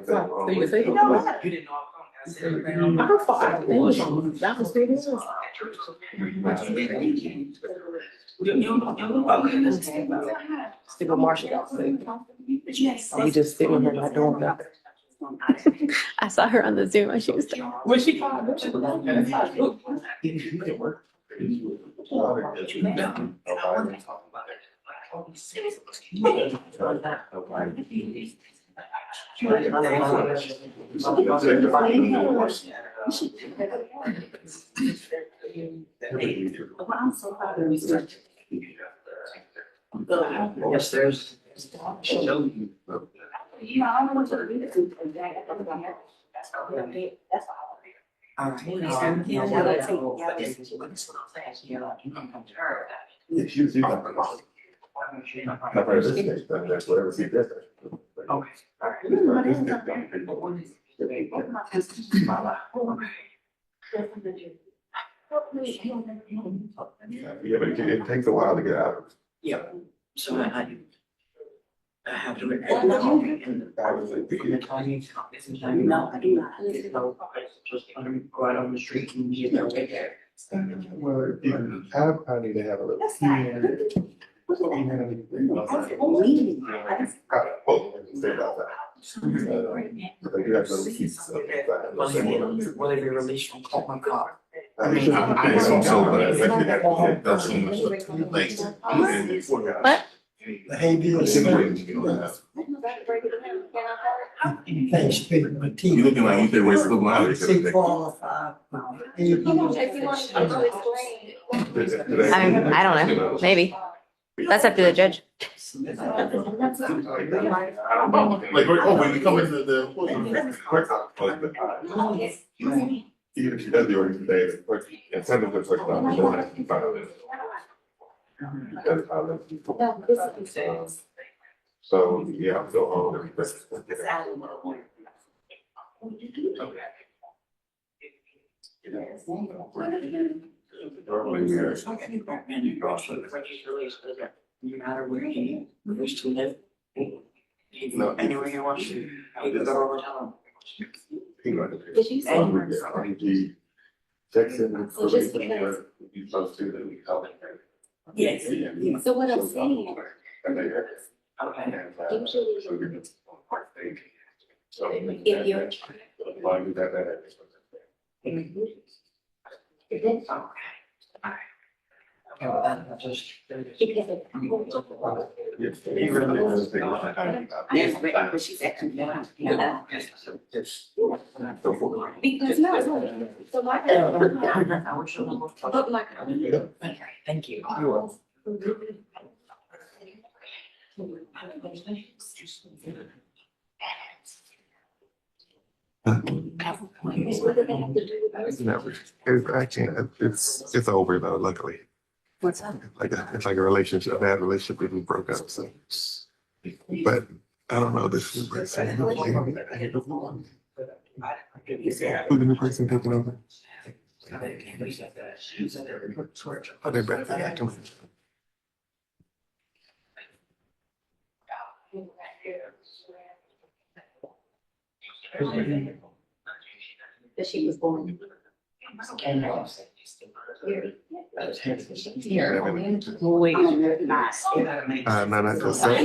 So you say, you didn't know. Her fault. That was big. Stick with Marshall outside. You just sitting with her not doing nothing. I saw her on the Zoom and she was like, When she called, she was I'm so proud of research. Yes, there's. You know, I don't want to read it. That's all. All Yeah, she was using that. Not for this case, but that's whatever she did. Okay. Yeah, but it takes a while to get out of it. Yeah, so I have to. I No, I do not. Just go out on the street and get their way there. Well, if you have, I need to have a little. Will they be released from my car? I assume so, but I think that that's so much like. what? Hey, you looking like you could waste the line. I don't know. Maybe. That's up to the judge. Like, oh, when you come into the. Even if she does the order today, the incentive looks like $5. So, yeah, I'm still home. No matter where he wish to live, anywhere he wants to. I do that all the time. Did you say? So just because. Yes. So what I'm saying. Usually. If you're. But she's actually. Because no, so my. But my. Thank you. It's never. I can't. It's over though. Luckily, What's up? it's like a relationship, a bad relationship that we broke up. So, but I don't know. This new person. Who's the new person taking over? Oh, they're better. Yeah, come on. That she was born. Wait. No, not just I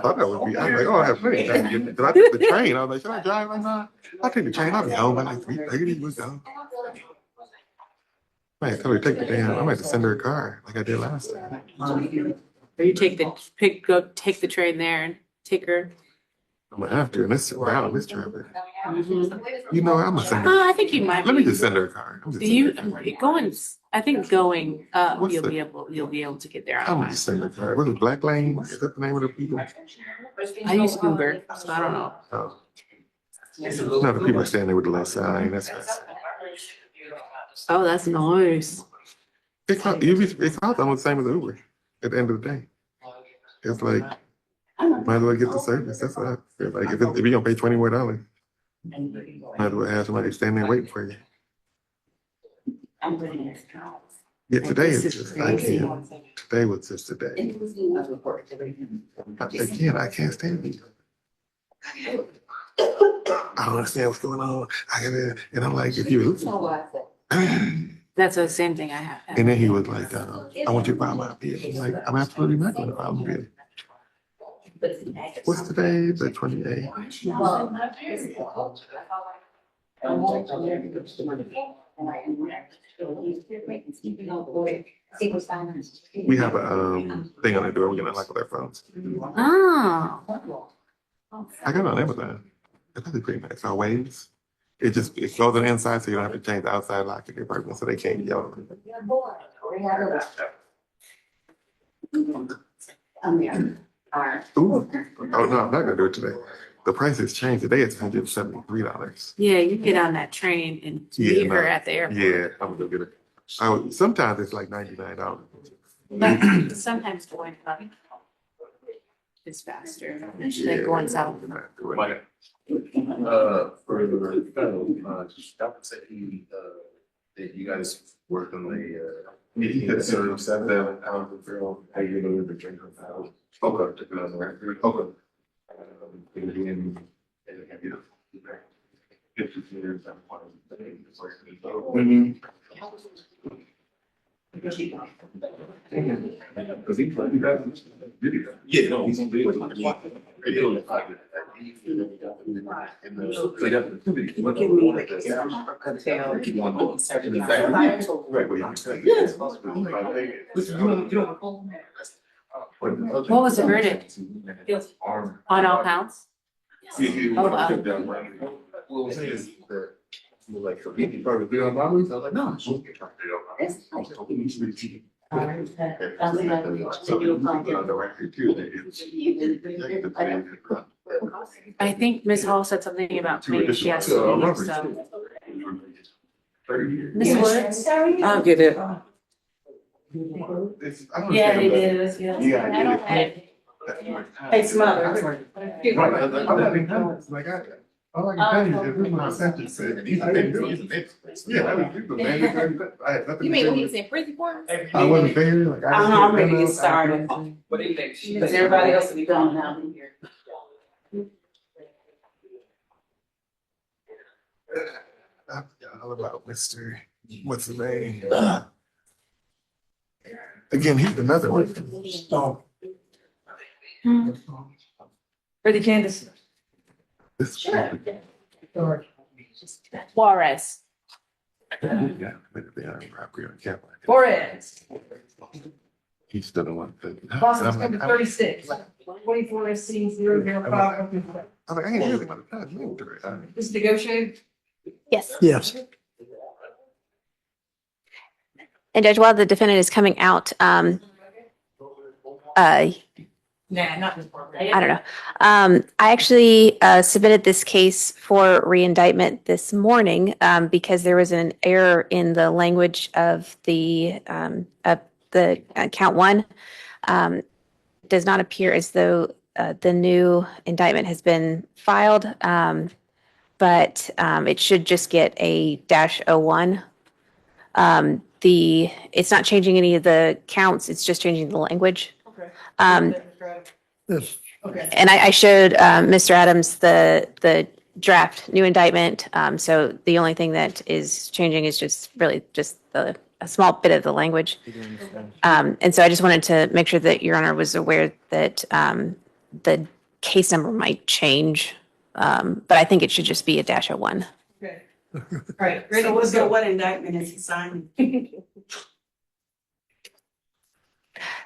thought that would be. I was like, oh, I have plenty of time to get there. 'Cause I took the train. I was like, should I drive right now? I take the train. I'll be home by like 3:30. We'll go. I might tell her to take the damn. I might have to send her a car like I did last time. Or you take the train there and take her. I'm gonna have to. And this around this traffic. You know, I'm gonna send her. I think you might. Let me just send her a car. I think going up, What's you'll the- be able to get there. I'm gonna just send her a car. What is it, Black Lane? Is that the name of the people? I use Uber, so I don't know. Oh. No, the people are standing there with the little sign. That's Oh, that's nice. it costs almost the same as Uber at the end of the day. It's like, might as well get the service. That's what I feel like. If you're gonna pay $20 more, might as well have somebody standing there waiting for you. Yeah, today is just, I can't. Today was just today. Again, I can't stand it. I don't understand what's going on. And I'm like, if you. That's the same thing I have. And then he was like, I want you to file my appeal. I'm like, I'm absolutely not going to file an appeal. What's today? The 28th. We have a thing on the door. We're going to unlock their phones. Oh. I got it on Amazon. It's actually pretty nice. Our waves. It goes on the inside, so you don't have to change the outside lock in your apartment, so they can't yell. Ooh. Oh no, I'm not gonna do it today. The price has changed. Today it's $173. Yeah, you get on that train and meet her at the airport. Yeah, I'm gonna go get it. Sometimes it's like $99. But sometimes going up is faster than going south. For the federal, just I would say that you guys worked on the he could serve 7 pounds of girl. How you know the drink of pounds? Okay, took it on the record. Okay. And you know, 50 years. I'm part of the thing. Because he's like, you guys, yeah, no, he's on video. What was the verdict? On all counts? Oh, wow. What was his? Like, so he probably be on my roof. I was like, no, she'll get trying to I think Ms. Hall said something about maybe she has to leave, so. Ms. Woods? I'll get it. Yeah, it is, yeah. Hey, Smother. I'm not being honest, like all I can tell you is this is what my sentence said. Yeah, I was people, man. I had nothing You to mean do when he with was in prison for? I wasn't there, like I don't know, I'm ready to get didn't started. Because everybody else will be gone now. I forgot all about Mr. What's his name? Again, he's another one. Ready, Candace? Sure. Juarez. Yeah, robbery on camera. Flores. He's still the one. Boston's number 36. 24 SC 005. I'm like, I ain't really about to pass me through it. This negotiated? Yes. Yes. And Judge, while the defendant is coming out, Nah, not this part. I don't know. I actually submitted this case for reindictment this morning because there was an error in the language of the count one. Does not appear as though the new indictment has been filed, but it should just get a -01. It's not changing any of the counts. It's just changing the language. Yes. Okay. And I showed Mr. Adams the draft new indictment. So the only thing that is changing is just really just a small bit of the language. And so I just wanted to make sure that Your Honor was aware that the case number might change. But I think it should just be a -01. Okay. All right, ready, So let's go. what indictment is he signing?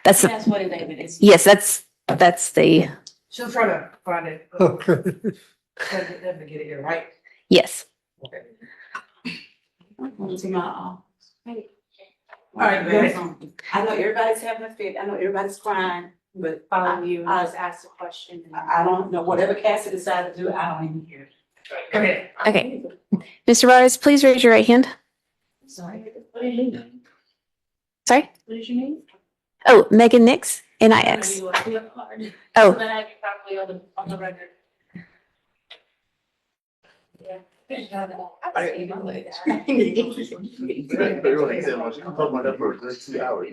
That's what indictment is. yes, that's the She'll try to find it. Okay. Let me get it here, right? yes. Okay. To my office. All right, go ahead. I know everybody's having a fit, I know everybody's crying, but Following you, I just ask a question. I don't know, whatever Cassie decided to do, I don't even hear. Go ahead. Okay. Mr. Juarez, please raise your right hand. Sorry, what is your name? Sorry? What is your name? Oh, Megan Nix, NIX. So Oh, that I can probably on the record. Yeah. He said, I'm talking about that for 2 hours.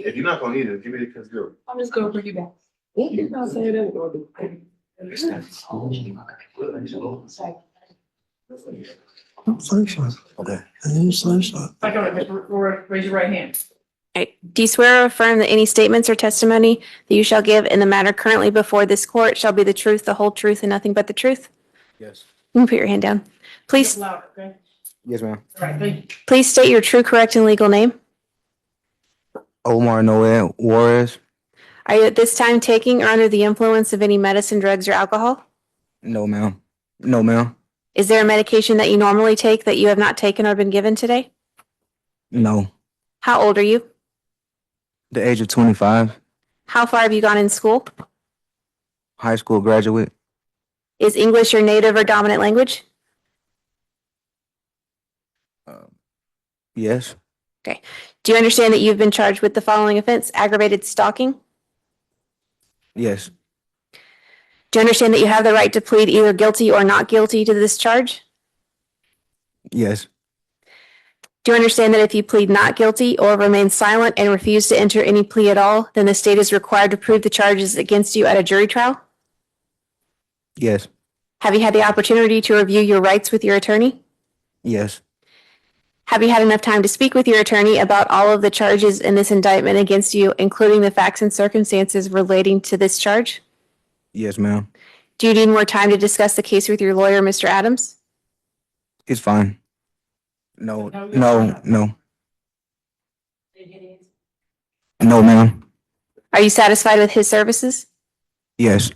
If you're not gonna eat it, give me the kids go. I'm just gonna bring you back. Okay. Back on it, Mr. Roy, raise your right hand. all right. Do you swear or affirm that any statements or testimony that you shall give in the matter currently before this court shall be the truth, the whole truth, and nothing but the truth? Yes. You can put your hand down. Please, Louder, okay? Yes, ma'am. All right, thank you. please state your true, correct, and legal name. Omar Noel Juarez. Are you at this time taking or under the influence of any medicine, drugs, or alcohol? No, ma'am. No, ma'am. Is there a medication that you normally take that you have not taken or been given today? No. How old are you? The age of 25. How far have you gone in school? High school graduate. Is English your native or dominant language? Yes. Okay. Do you understand that you've been charged with the following offense, aggravated stalking? Yes. Do you understand that you have the right to plead either guilty or not guilty to this charge? Yes. Do you understand that if you plead not guilty or remain silent and refuse to enter any plea at all, then the state is required to prove the charges against you at a jury trial? Yes. Have you had the opportunity to review your rights with your attorney? Yes. Have you had enough time to speak with your attorney about all of the charges in this indictment against you, including the facts and circumstances relating to this charge? Yes, ma'am. Do you need more time to discuss the case with your lawyer, Mr. Adams? It's fine. No. No, ma'am. Are you satisfied with his services? Yes.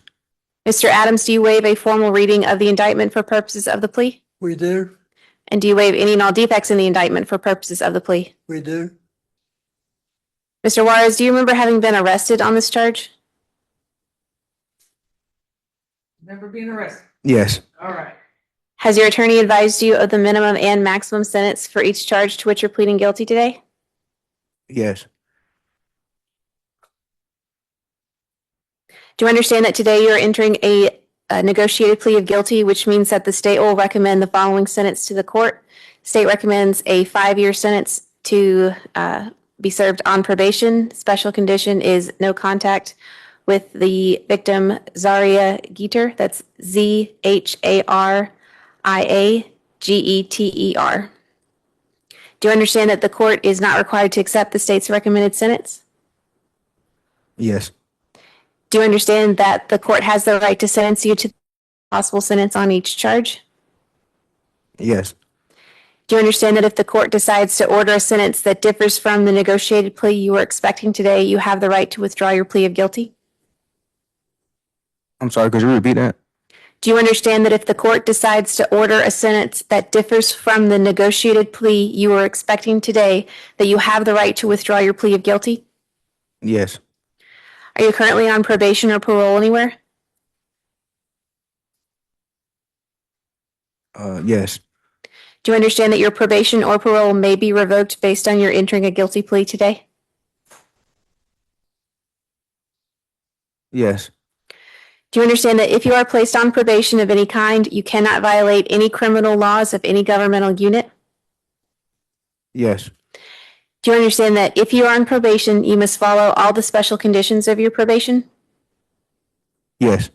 Mr. Adams, do you waive a formal reading of the indictment for purposes of the plea? We do. And do you waive any and all defects in the indictment for purposes of the plea? We do. Mr. Juarez, do you remember having been arrested on this charge? Remember being arrested? Yes. All right. Has your attorney advised you of the minimum and maximum sentence for each charge to which you're pleading guilty today? Yes. Do you understand that today you're entering a negotiated plea of guilty, which means that the state will recommend the following sentence to the court? State recommends a 5-year sentence to be served on probation. Special condition is no contact with the victim, Zaria Geter. That's ZHARIAGETER. Do you understand that the court is not required to accept the state's recommended sentence? Yes. Do you understand that the court has the right to sentence you to the possible sentence on each charge? Yes. Do you understand that if the court decides to order a sentence that differs from the negotiated plea you were expecting today, you have the right to withdraw your plea of guilty? I'm sorry, could you repeat that? Do you understand that if the court decides to order a sentence that differs from the negotiated plea you were expecting today, that you have the right to withdraw your plea of guilty? Yes. Are you currently on probation or parole anywhere? Yes. Do you understand that your probation or parole may be revoked based on your entering a guilty plea today? Yes. Do you understand that if you are placed on probation of any kind, you cannot violate any criminal laws of any governmental unit? Yes. Do you understand that if you are on probation, you must follow all the special conditions of your probation? Yes.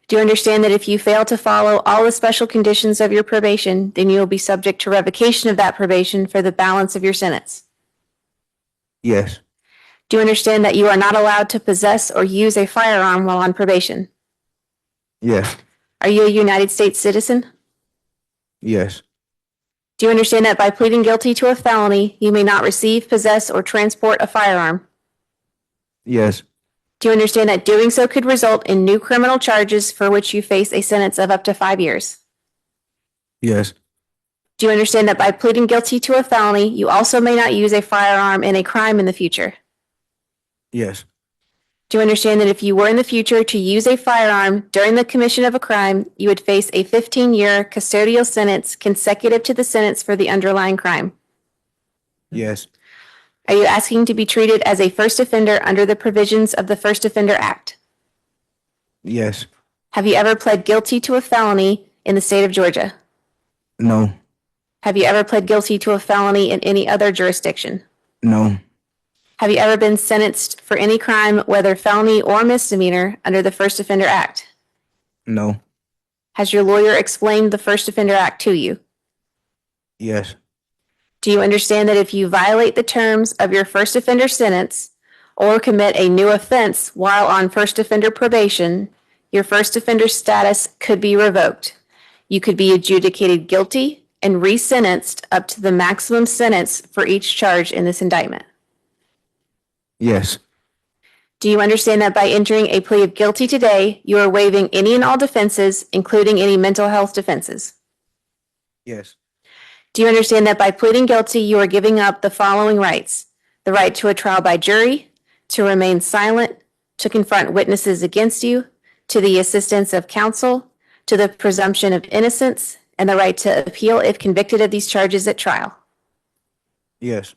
Do you understand that if you fail to follow all the special conditions of your probation, then you will be subject to revocation of that probation for the balance of your sentence? Yes. Do you understand that you are not allowed to possess or use a firearm while on probation? Yes. Are you a United States citizen? Yes. Do you understand that by pleading guilty to a felony, you may not receive, possess, or transport a firearm? Yes. Do you understand that doing so could result in new criminal charges for which you face a sentence of up to 5 years? Yes. Do you understand that by pleading guilty to a felony, you also may not use a firearm in a crime in the future? Yes. Do you understand that if you were in the future to use a firearm during the commission of a crime, you would face a 15-year custodial sentence consecutive to the sentence for the underlying crime? Yes. Are you asking to be treated as a first offender under the provisions of the First Offender Act? Yes. Have you ever pled guilty to a felony in the state of Georgia? No. Have you ever pled guilty to a felony in any other jurisdiction? No. Have you ever been sentenced for any crime, whether felony or misdemeanor, under the First Offender Act? No. Has your lawyer explained the First Offender Act to you? Yes. Do you understand that if you violate the terms of your first offender sentence or commit a new offense while on first offender probation, your first offender status could be revoked? You could be adjudicated guilty and resentenced up to the maximum sentence for each charge in this indictment. Yes. Do you understand that by entering a plea of guilty today, you are waiving any and all defenses, including any mental health defenses? Yes. Do you understand that by pleading guilty, you are giving up the following rights: the right to a trial by jury, to remain silent, to confront witnesses against you, to the assistance of counsel, to the presumption of innocence, and the right to appeal if convicted of these charges at trial? Yes.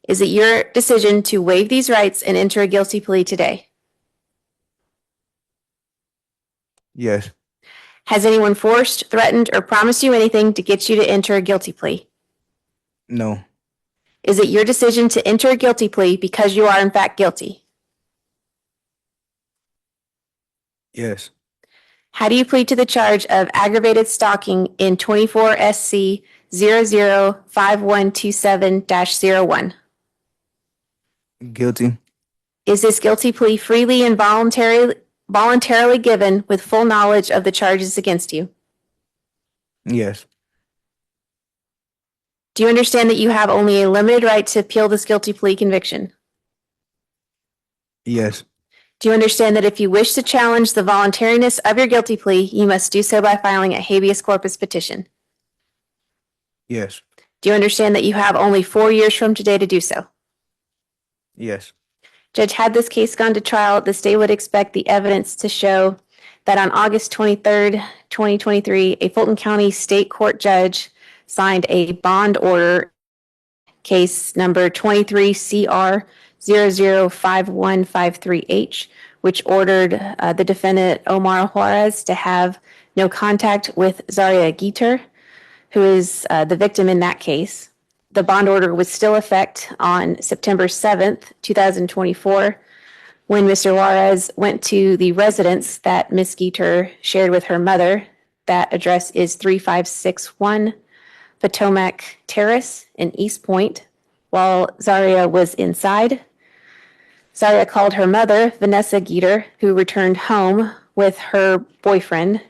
Is it your decision to waive these rights and enter a guilty plea today? Yes. Has anyone forced, threatened, or promised you anything to get you to enter a guilty plea? No. Is it your decision to enter a guilty plea because you are in fact guilty? Yes. How do you plead to the charge of aggravated stalking in 24 SC 005127-01? Guilty. Is this guilty plea freely and voluntarily given with full knowledge of the charges against you? Yes. Do you understand that you have only a limited right to appeal this guilty plea conviction? Yes. Do you understand that if you wish to challenge the voluntariness of your guilty plea, you must do so by filing a habeas corpus petition? Yes. Do you understand that you have only 4 years from today to do so? Yes. Judge, had this case gone to trial, the state would expect the evidence to show that on August 23rd, 2023, a Fulton County State Court judge signed a bond order, case number 23 CR 005153H, which ordered the defendant Omar Juarez to have no contact with Zaria Geter, who is the victim in that case. The bond order was still in effect on September 7th, 2024, when Mr. Juarez went to the residence that Ms. Geter shared with her mother. That address is 3561 Potomac Terrace in East Point. While Zaria was inside, Zaria called her mother, Vanessa Geter, who returned home with her boyfriend,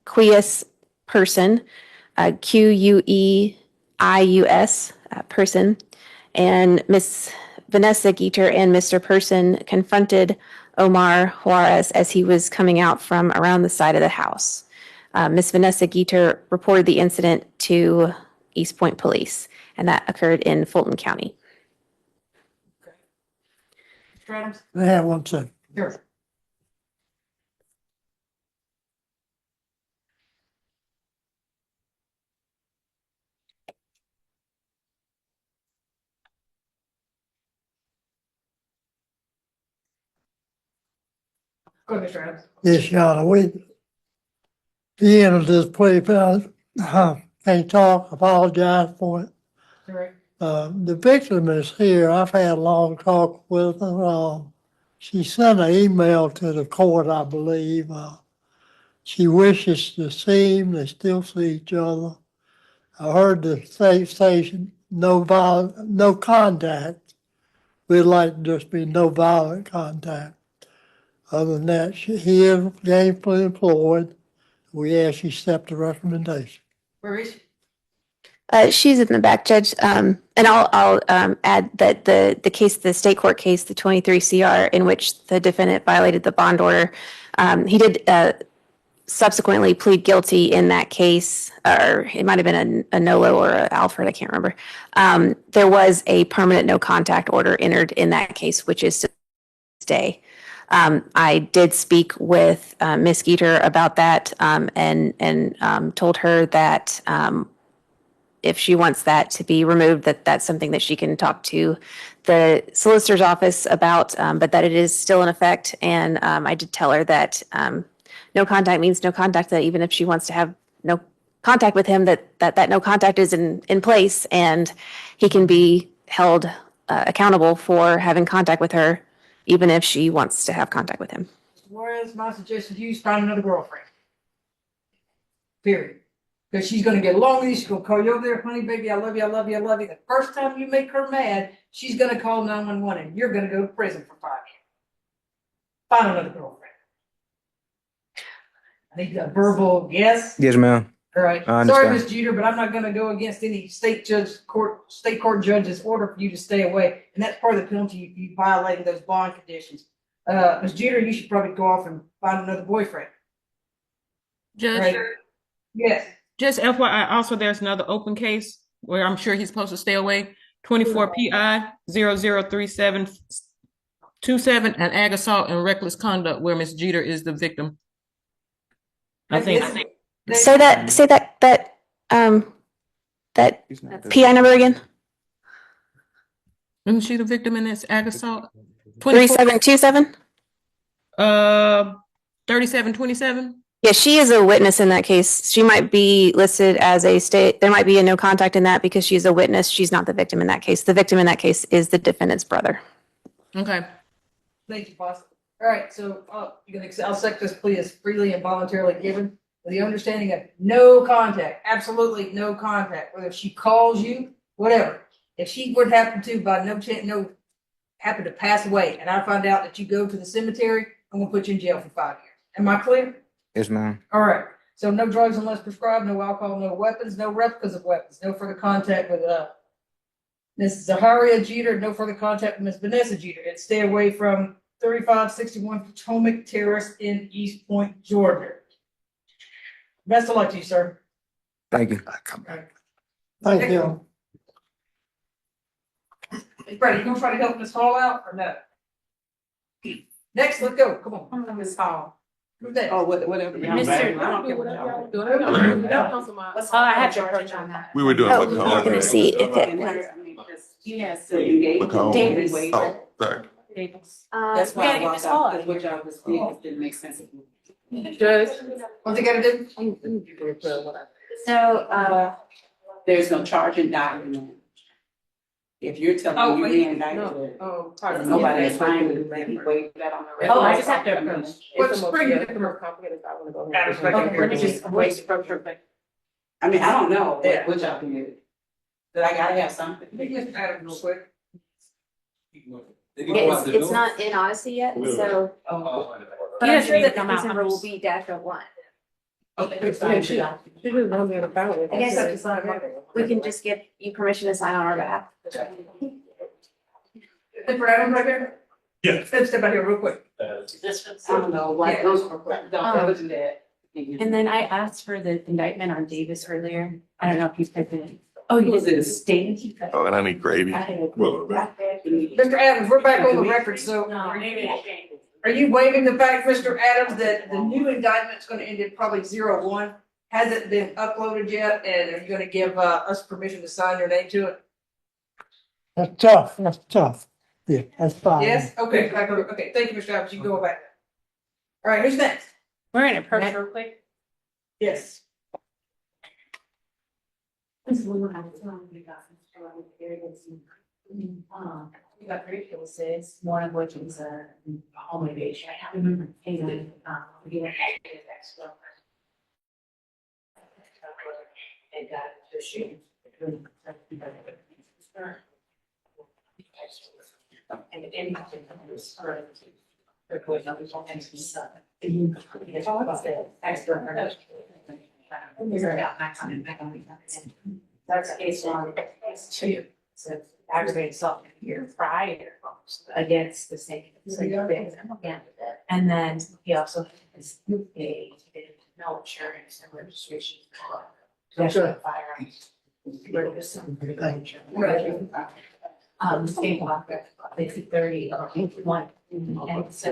Quius Person, Queius Person, and Miss Vanessa Geter and Mr. Person confronted Omar Juarez as he was coming out from around the side of the house. Miss Vanessa Geter reported the incident to East Point Police, and that occurred in Fulton County. Mr. Adams? I have one second. Sure. Go ahead, Mr. Adams. Yes, Your Honor, the end of this plea, can't talk, apologize for it. All right. The victim is here. I've had a long talk with her. She sent an email to the court, I believe. She wishes to see him. They still see each other. I heard the state station, no contact. We'd like to just be no violent contact. Other than that, he is gainfully employed. We ask you accept the recommendation. Where is she? She's in the back, Judge. And I'll add that the case, the state court case, the 23 CR, in which the defendant violated the bond order, he did subsequently plead guilty in that case, or it might have been a Nolo or a Alfred, I can't remember. There was a permanent no contact order entered in that case, which is to stay. I did speak with Ms. Geter about that and told her that if she wants that to be removed, that's something that she can talk to the solicitor's office about, but that it is still in effect. And I did tell her that no contact means no contact, that even if she wants to have no contact with him, that no contact is in place, and he can be held accountable for having contact with her, even if she wants to have contact with him. Juarez, my suggestion to you is find another girlfriend. Period. Because she's going to get along with you. She's going to call you over there, honey, baby, I love you, I love you, I love you. The first time you make her mad, she's going to call 911 and you're going to go to prison for 5 years. Find another girlfriend. I need a verbal yes. Yes, ma'am. All right. I Sorry, understand. Ms. Jeter, but I'm not going to go against any state court judge's order for you to stay away. And that's part of the penalty you violating those bond conditions. Ms. Jeter, you should probably go off and find another boyfriend. Judge, Right? Yes. just FYI, also there's another open case where I'm sure he's supposed to stay away. 24 PI 003727, an ag assault and reckless conduct where Ms. Jeter is the victim. I think. Say that PI number again. Isn't she the victim in this ag assault? 3727. 3727. Yeah, she is a witness in that case. She might be listed as a state. There might be a no contact in that because she's a witness. She's not the victim in that case. The victim in that case is the defendant's brother. Okay. Thank you, boss. All right, so I'll accept this plea as freely and voluntarily given with the understanding of no contact, absolutely no contact. Whether she calls you, whatever. If she would happen to, by no chance, happen to pass away, and I find out that you go to the cemetery, I'm gonna put you in jail for 5 years. Am I clear? Yes, ma'am. All right. So no drugs unless prescribed, no alcohol, no weapons, no replicas of weapons, no further contact with Ms. Zaharia Jeter, no further contact with Ms. Vanessa Jeter, and stay away from 3561 Potomac Terrace in East Point, Georgia. Best of luck to you, sir. Thank you. Thank you. Hey, Freddie, you gonna try to help Ms. Hall out or no? Next, let's go. Come on. Ms. Hall. Who's that? Oh, whatever. Mr. I had your approach on that. We were doing Oh, I'm gonna see if it was. Yes. Macomb. Davis. Oh, sorry. Davis. That's We why gotta I get walked this out, on. because what y'all was saying didn't make sense. Judge, what's it gotta do? So, There's no charging document. If you're telling me you're being indicted, Oh, nobody is trying to waive that on the record. Oh, I just have to approve. What's bring it? Okay, let me just wait for quick. I mean, I don't know Yeah. what y'all can do. But I gotta have something. Let me just add it real quick. it's not in Odyssey yet, so. But I'm sure that December will be DACA one. I guess we can just give you permission to sign on our behalf. For Adam right there? Yeah. Step out here real quick. I don't know, like those, don't ever do that. And then I asked for the indictment on Davis earlier. I don't know if you typed it in. Oh, you did this. Davis. Oh, and I need gravy. Mr. Adams, we're back on the record, so are you waiving the fact, Mr. Adams, that the new indictment's gonna end in probably 0-1? Hasn't been uploaded yet, and are you gonna give us permission to sign your name to it? That's tough, that's tough. Yeah, that's fine. Yes? Okay, okay, thank you, Mr. Adams, you can go back. All right, who's next? We're gonna approach real quick. Yes. This is one of we got. We got 3 cases, one of which is a home invasion. And we get extra. And got the issue. And it ended up in this. They're going up with all kinds of stuff. And you talk about the extra. That's case on case 2. So aggravated assault a year prior against the same victim. And then he also has a no insurance and registration. Possession of firearms. State law, they see 30, 1. And so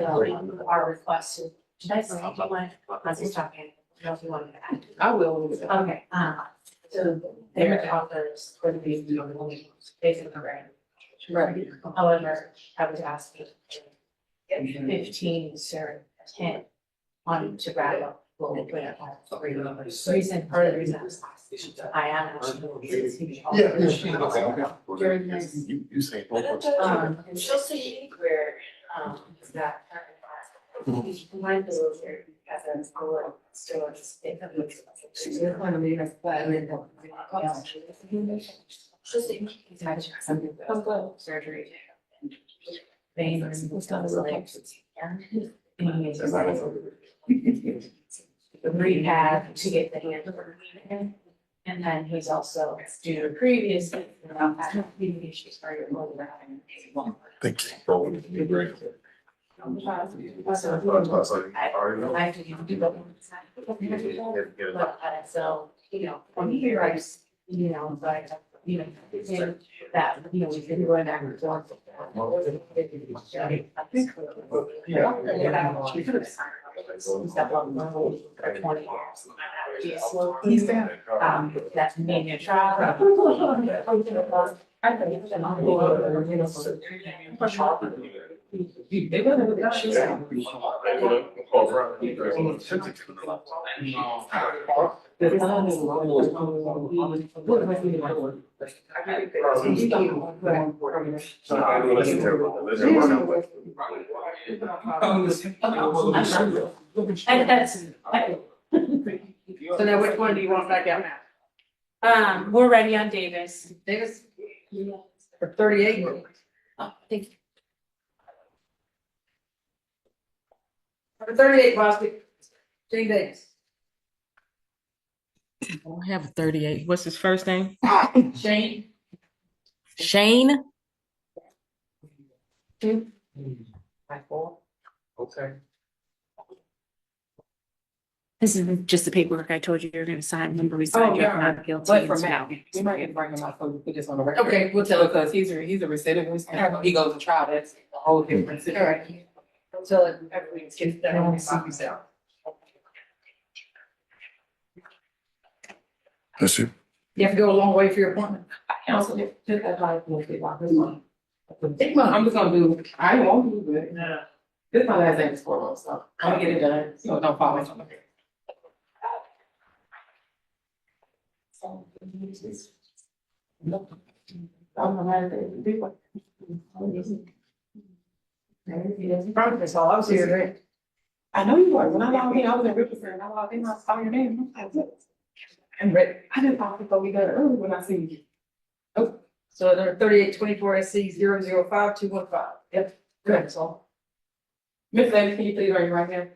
our request is, should I say, do you want, I'm just talking, I don't know if you want to add. I will. Okay, so their offers for the baby on the basically grant. Right. However, I was asking to get 15 or 10 on to wrap up. Well, we put it on 3 numbers. Reason, part of the reason I am actually. During this. You say both. And she'll see where, that. My bills here, as a school, stores, it comes. She's going to leave us, but I mean, she'll see. He's had some surgery. Vein and stuff like. Rehab to get the hand. And then he's also due to previous. Issues for your mother. Thank you. I have to do both. So, when he writes, but, that, we've been going back and forth. Stuff on the road for 20 years. That's me a trial. I think it's an So now which one do you want back out now? We're ready on Davis. Davis? For 38? Oh, thank you. For 38, Bostic. Jane Davis. I don't have a 38. What's his first name? Shane. Shane? Okay. This is just the paperwork I told you you were gonna sign. Remember we signed you up not guilty. But for and so- Matt, we might get to bring him up, so we put this on the record. Okay, we'll tell him. Because he's a recidivist, and he goes to trial, that's a whole different All situation. right. Until everything gets done, we'll see who's out. That's it. You have to go a long way for your appointment. I also took advice with the doctor's one. I'm just gonna do, I ain't want to do it. No. This is my last name is Ford, so I'm gonna get it done, so don't fall into my head. That's all I was here, right? I know you were, when I logged in, I was in Richardson, and I logged in, I saw your name, I was like, what? I'm ready. I didn't thought we got it early when I seen you. Oh, So number 3824 SC 005215. Yep, good, that's all. Ms. Davis, can you please raise your right hand?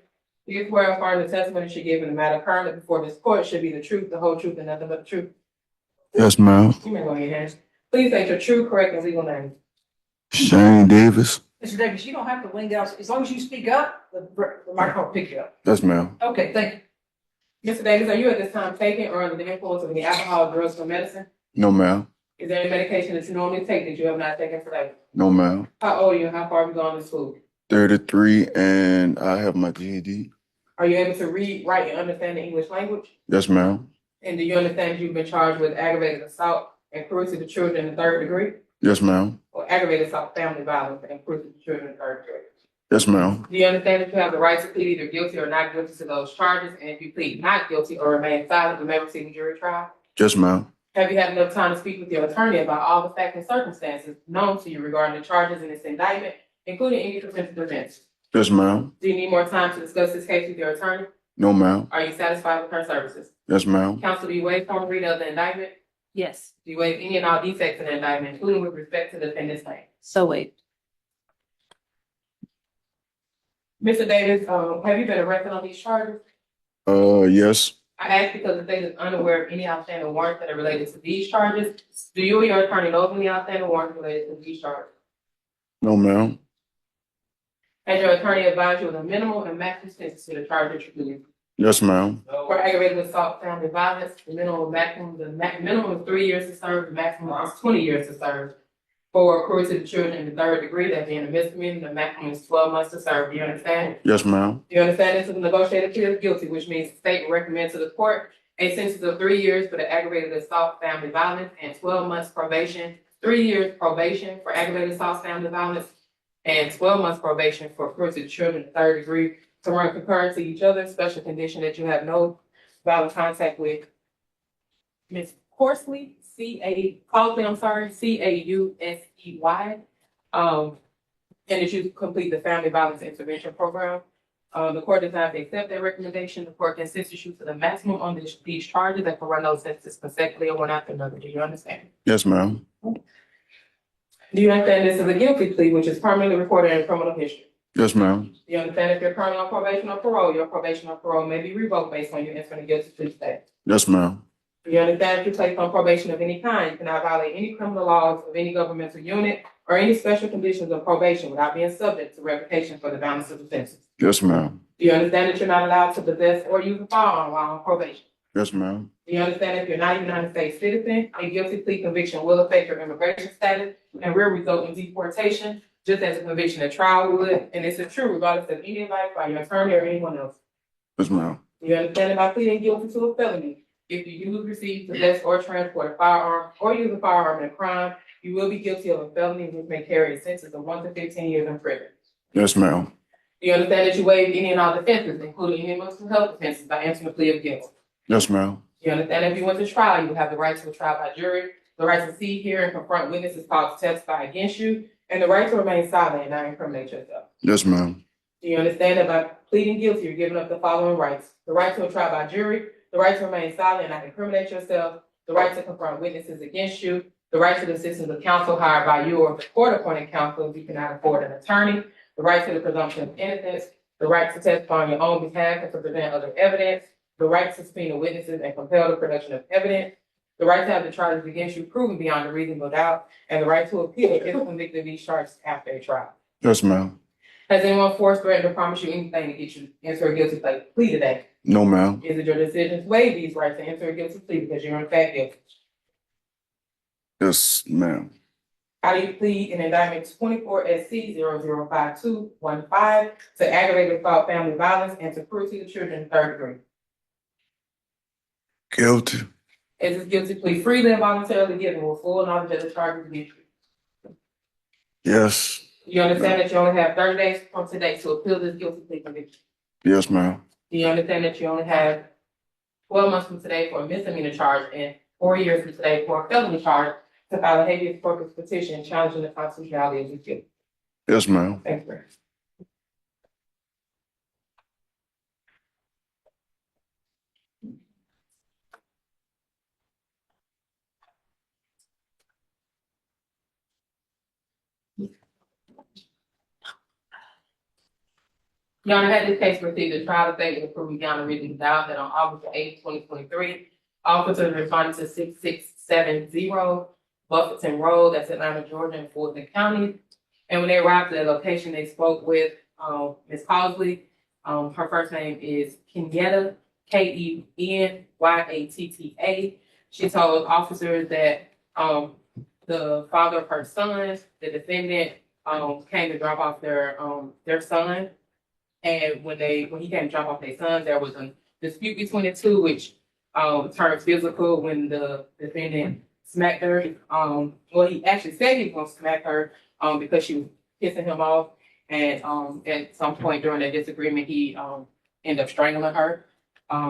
Do you swear or affirm the testimony she gave in the matter currently before this court should be the truth, the whole truth, and nothing but the truth? Yes, ma'am. You may go ahead. Please state your true, correct, and legal name. Shane Davis. Mr. Davis, you don't have to lean down. As long as you speak up, the microphone will pick you up. Yes, ma'am. Okay, thank you. Mr. Davis, are you at this time taking or under the influence of any alcohol, drugs, or medicine? No, ma'am. Is there any medication that you normally take that you have not taken today? No, ma'am. How old are you and how far have you gone to school? 33, and I have my GED. Are you able to read, write, and understand the English language? Yes, ma'am. And do you understand you've been charged with aggravated assault and cruelty to children in the third degree? Yes, ma'am. Or aggravated assault, family violence, and cruelty to children in the third degree? Yes, ma'am. Do you understand that you have the right to plead either guilty or not guilty to those charges? And if you plead not guilty or remain silent, you may receive a jury trial? Yes, ma'am. Have you had enough time to speak with your attorney about all the facts and circumstances known to you regarding the charges in this indictment, including any potential defense? Yes, ma'am. Do you need more time to discuss this case with your attorney? No, ma'am. Are you satisfied with her services? Yes, ma'am. Counsel, do you waive formal reading of the indictment? Yes, Do you waive any and all defects in the indictment, including with respect to the defendant's name? so wait. Mr. Davis, have you been arrested on these charges? Yes. I ask because the state is unaware of any outstanding warrants that are related to these charges. Do you or your attorney know of any outstanding warrants related to these charges? No, ma'am. Has your attorney advised you of the minimum and maximum sentence to the charge that you're pleading? Yes, ma'am. For aggravated assault, family violence, the minimum, minimum is 3 years to serve, the maximum is 20 years to serve. For cruelty to children in the third degree, that being a misdemeanor, the maximum is 12 months to serve. Do you understand? Yes, ma'am. Do you understand this is a negotiated plea of guilty, which means the state will recommend to the court a sentence of 3 years for the aggravated assault, family violence, and 12 months probation, 3 years probation for aggravated assault, family violence, and 12 months probation for cruelty to children in the third degree to run concurrent to each other, special condition that you have no violent contact with Ms. Horsley, Causey, and that you complete the family violence intervention program. The court does not accept that recommendation. The court can sentence you to the maximum on these charges that can run those sentences consecutively or one after another. Do you understand? Yes, ma'am. Do you understand this is a guilty plea, which is permanently recorded in criminal history? Yes, ma'am. Do you understand if you're currently on probation or parole, your probation or parole may be revoked based on your entering a guilty plea state? Yes, ma'am. Do you understand if you're placed on probation of any kind, you cannot violate any criminal laws of any governmental unit or any special conditions of probation without being subject to revocation for the balance of offenses? Yes, ma'am. Do you understand that you're not allowed to possess or use a firearm while on probation? Yes, ma'am. Do you understand if you're not a United States citizen, a guilty plea conviction will affect your immigration status and will result in deportation, just as a conviction at trial would, and this is true regardless of any advice by your attorney or anyone else? Yes, ma'am. Do you understand that by pleading guilty to a felony, if you use, receive, possess, or transport a firearm, or use a firearm in a crime, you will be guilty of a felony which may carry a sentence of 1 to 15 years in prison? Yes, ma'am. Do you understand that you waive any and all defenses, including any mental health defenses, by entering a plea of guilt? Yes, ma'am. Do you understand if you went to trial, you have the right to a trial by jury, the right to see, hear, and confront witnesses called to testify against you, and the right to remain silent and not incriminate yourself? Yes, ma'am. Do you understand that by pleading guilty, you're giving up the following rights: the right to a trial by jury, the right to remain silent and not incriminate yourself, the right to confront witnesses against you, the right to the assistance of counsel hired by you or the court-appointed counsel if you cannot afford an attorney, the right to the presumption of innocence, the right to testify on your own behalf and to present other evidence, the right to subpoena witnesses and compel the production of evidence, the right to have the charges against you proven beyond a reasonable doubt, and the right to appeal if convicted of these charges after a trial. Yes, ma'am. Has anyone forced, threatened, or promised you anything to get you into a guilty plea today? No, ma'am. Is it your decision to waive these rights to enter a guilty plea because you're in fact guilty? Yes, ma'am. How do you plead in indictment 24 SC 005215 to aggravated assault, family violence, and to cruelty to children in the third degree? Guilty. Is this guilty plea freely and voluntarily given with full knowledge of the charges against you? Yes. You understand that you only have 30 days from today to appeal this guilty plea conviction? Yes, ma'am. Do you understand that you only have 12 months from today for a misdemeanor charge and 4 years from today for a felony charge to file a habeas corpus petition challenging the constitutionality of this guilty? Yes, ma'am. Thanks, Brad. Your Honor, had this case received a trial date of proving beyond a reasonable doubt that on August 8, 2023, officers responded to 6670 Buffington Road, that's Atlanta, Georgia, and Fulton County. And when they arrived at the location, they spoke with Ms. Causley. Her first name is Kenyetta, Kenyatta. She told officers that the father of her son, the defendant, came to drop off their son. And when he came to drop off their son, there was a dispute between the two, which turned physical when the defendant smacked her. Well, he actually said he was going to smack her because she was pissing him off. And at some point during that disagreement, he ended up strangling her.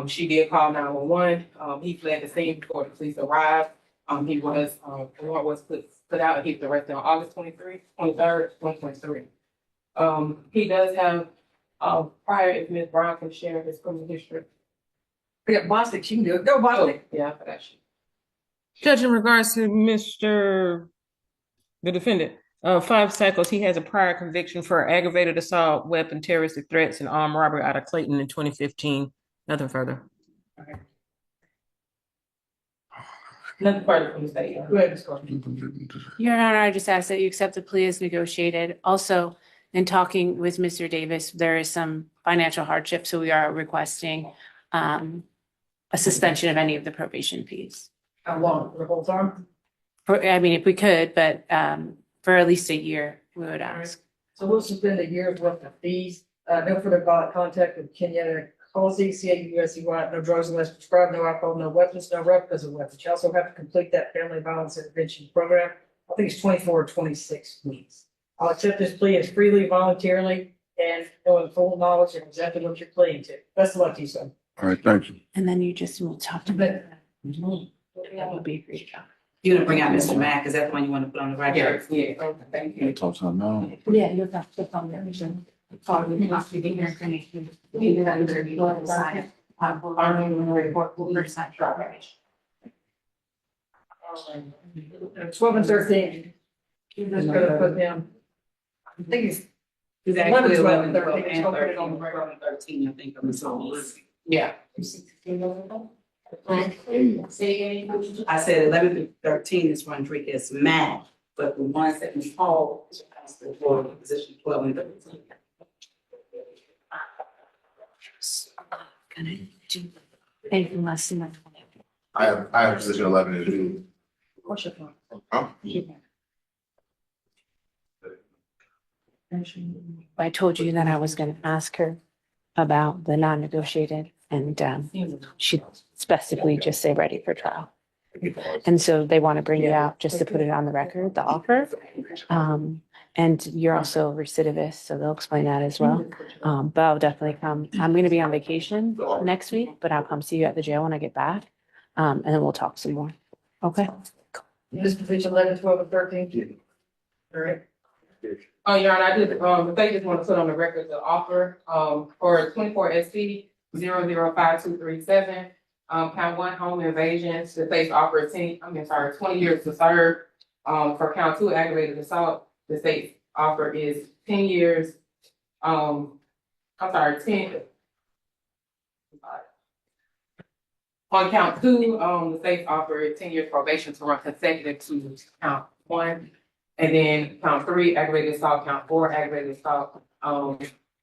She did call 911. He fled the scene before the police arrived. The warrant was put out and he was arrested on August 23rd, 2023. He does have prior, if Ms. Brown can share his criminal history. Yeah, Bostic, you can do it. Go, Bostic. Yeah, I forgot you. Judge, in regards to the defendant, 5 cycles, he has a prior conviction for aggravated assault, weapon, terroristic threats, and armed robbery out of Clayton in 2015. Nothing further. Okay. Nothing further from the state. Go ahead, Ms. Courtney. Your Honor, I just ask that you accept the plea as negotiated. Also, in talking with Mr. Davis, there is some financial hardship, so we are requesting a suspension of any of the probation fees. How long? The whole term? If we could, but for at least a year, we would ask. So we'll suspend a year's worth of fees. No further contact with Kenyetta Causley, CAUSEY, no drugs unless prescribed, no alcohol, no weapons, no replicas of weapons. You also have to complete that family violence intervention program. I think it's 24 or 26 weeks. I'll accept this plea as freely, voluntarily, and knowing full knowledge of exactly what you're pleading to. Best of luck to you, son. All right, thank you. And then you just will talk to them. That would be a great job. You're gonna bring out Mr. Mack, is that the one you want to put on the record? Yeah, okay, thank you. Talk to him now. Yeah, you'll have to on there. Probably not be here. We do that either you want to sign. Report will be signed. 12 and 13. You're just gonna put them. I think it's It's actually 11, 11, 12, 12, and 13, 13, 12, and 13, I think, on the songs. Yeah. I said 11 to 13 is Rodriguez Mack, but the ones that we called is for position 12 and 13. Anything less than that. I have position 11 as you. What's your phone? I told you that I was gonna ask her about the non-negotiated and she specifically just say ready for trial. And so they want to bring you out just to put it on the record, the offer. And you're also recidivist, so they'll explain that as well. But I'll definitely come. I'm gonna be on vacation next week, but I'll come see you at the jail when I get back. And then we'll talk some more. Okay? This position 11, 12, and 13. All right. Oh, Your Honor, I did, the state just want to put on the record the offer, for 24 SC 005237, count 1 home invasion, the state's offer 20 years to serve. For count 2 aggravated assault, the state's offer is 10 years, 10. On count 2, the state's offer 10 years probation to run consecutive to count 1. And then count 3, aggravated assault, count 4, aggravated assault,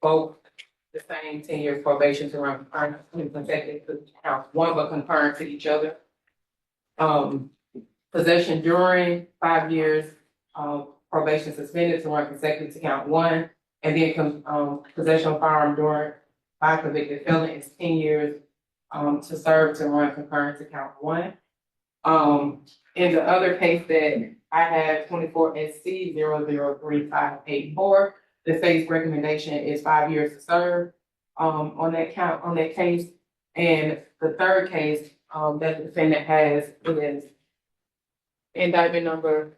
both the same 10 years probation to run consecutive to count 1, but concurrent to each other. Possession during 5 years, probation suspended to run consecutive to count 1. And then possession of firearm during 5 convicted felon is 10 years to serve to run concurrent to count 1. In the other case that I have 24 SC 0038584, the state's recommendation is 5 years to serve, on that case. And the third case, that the defendant has is indictment number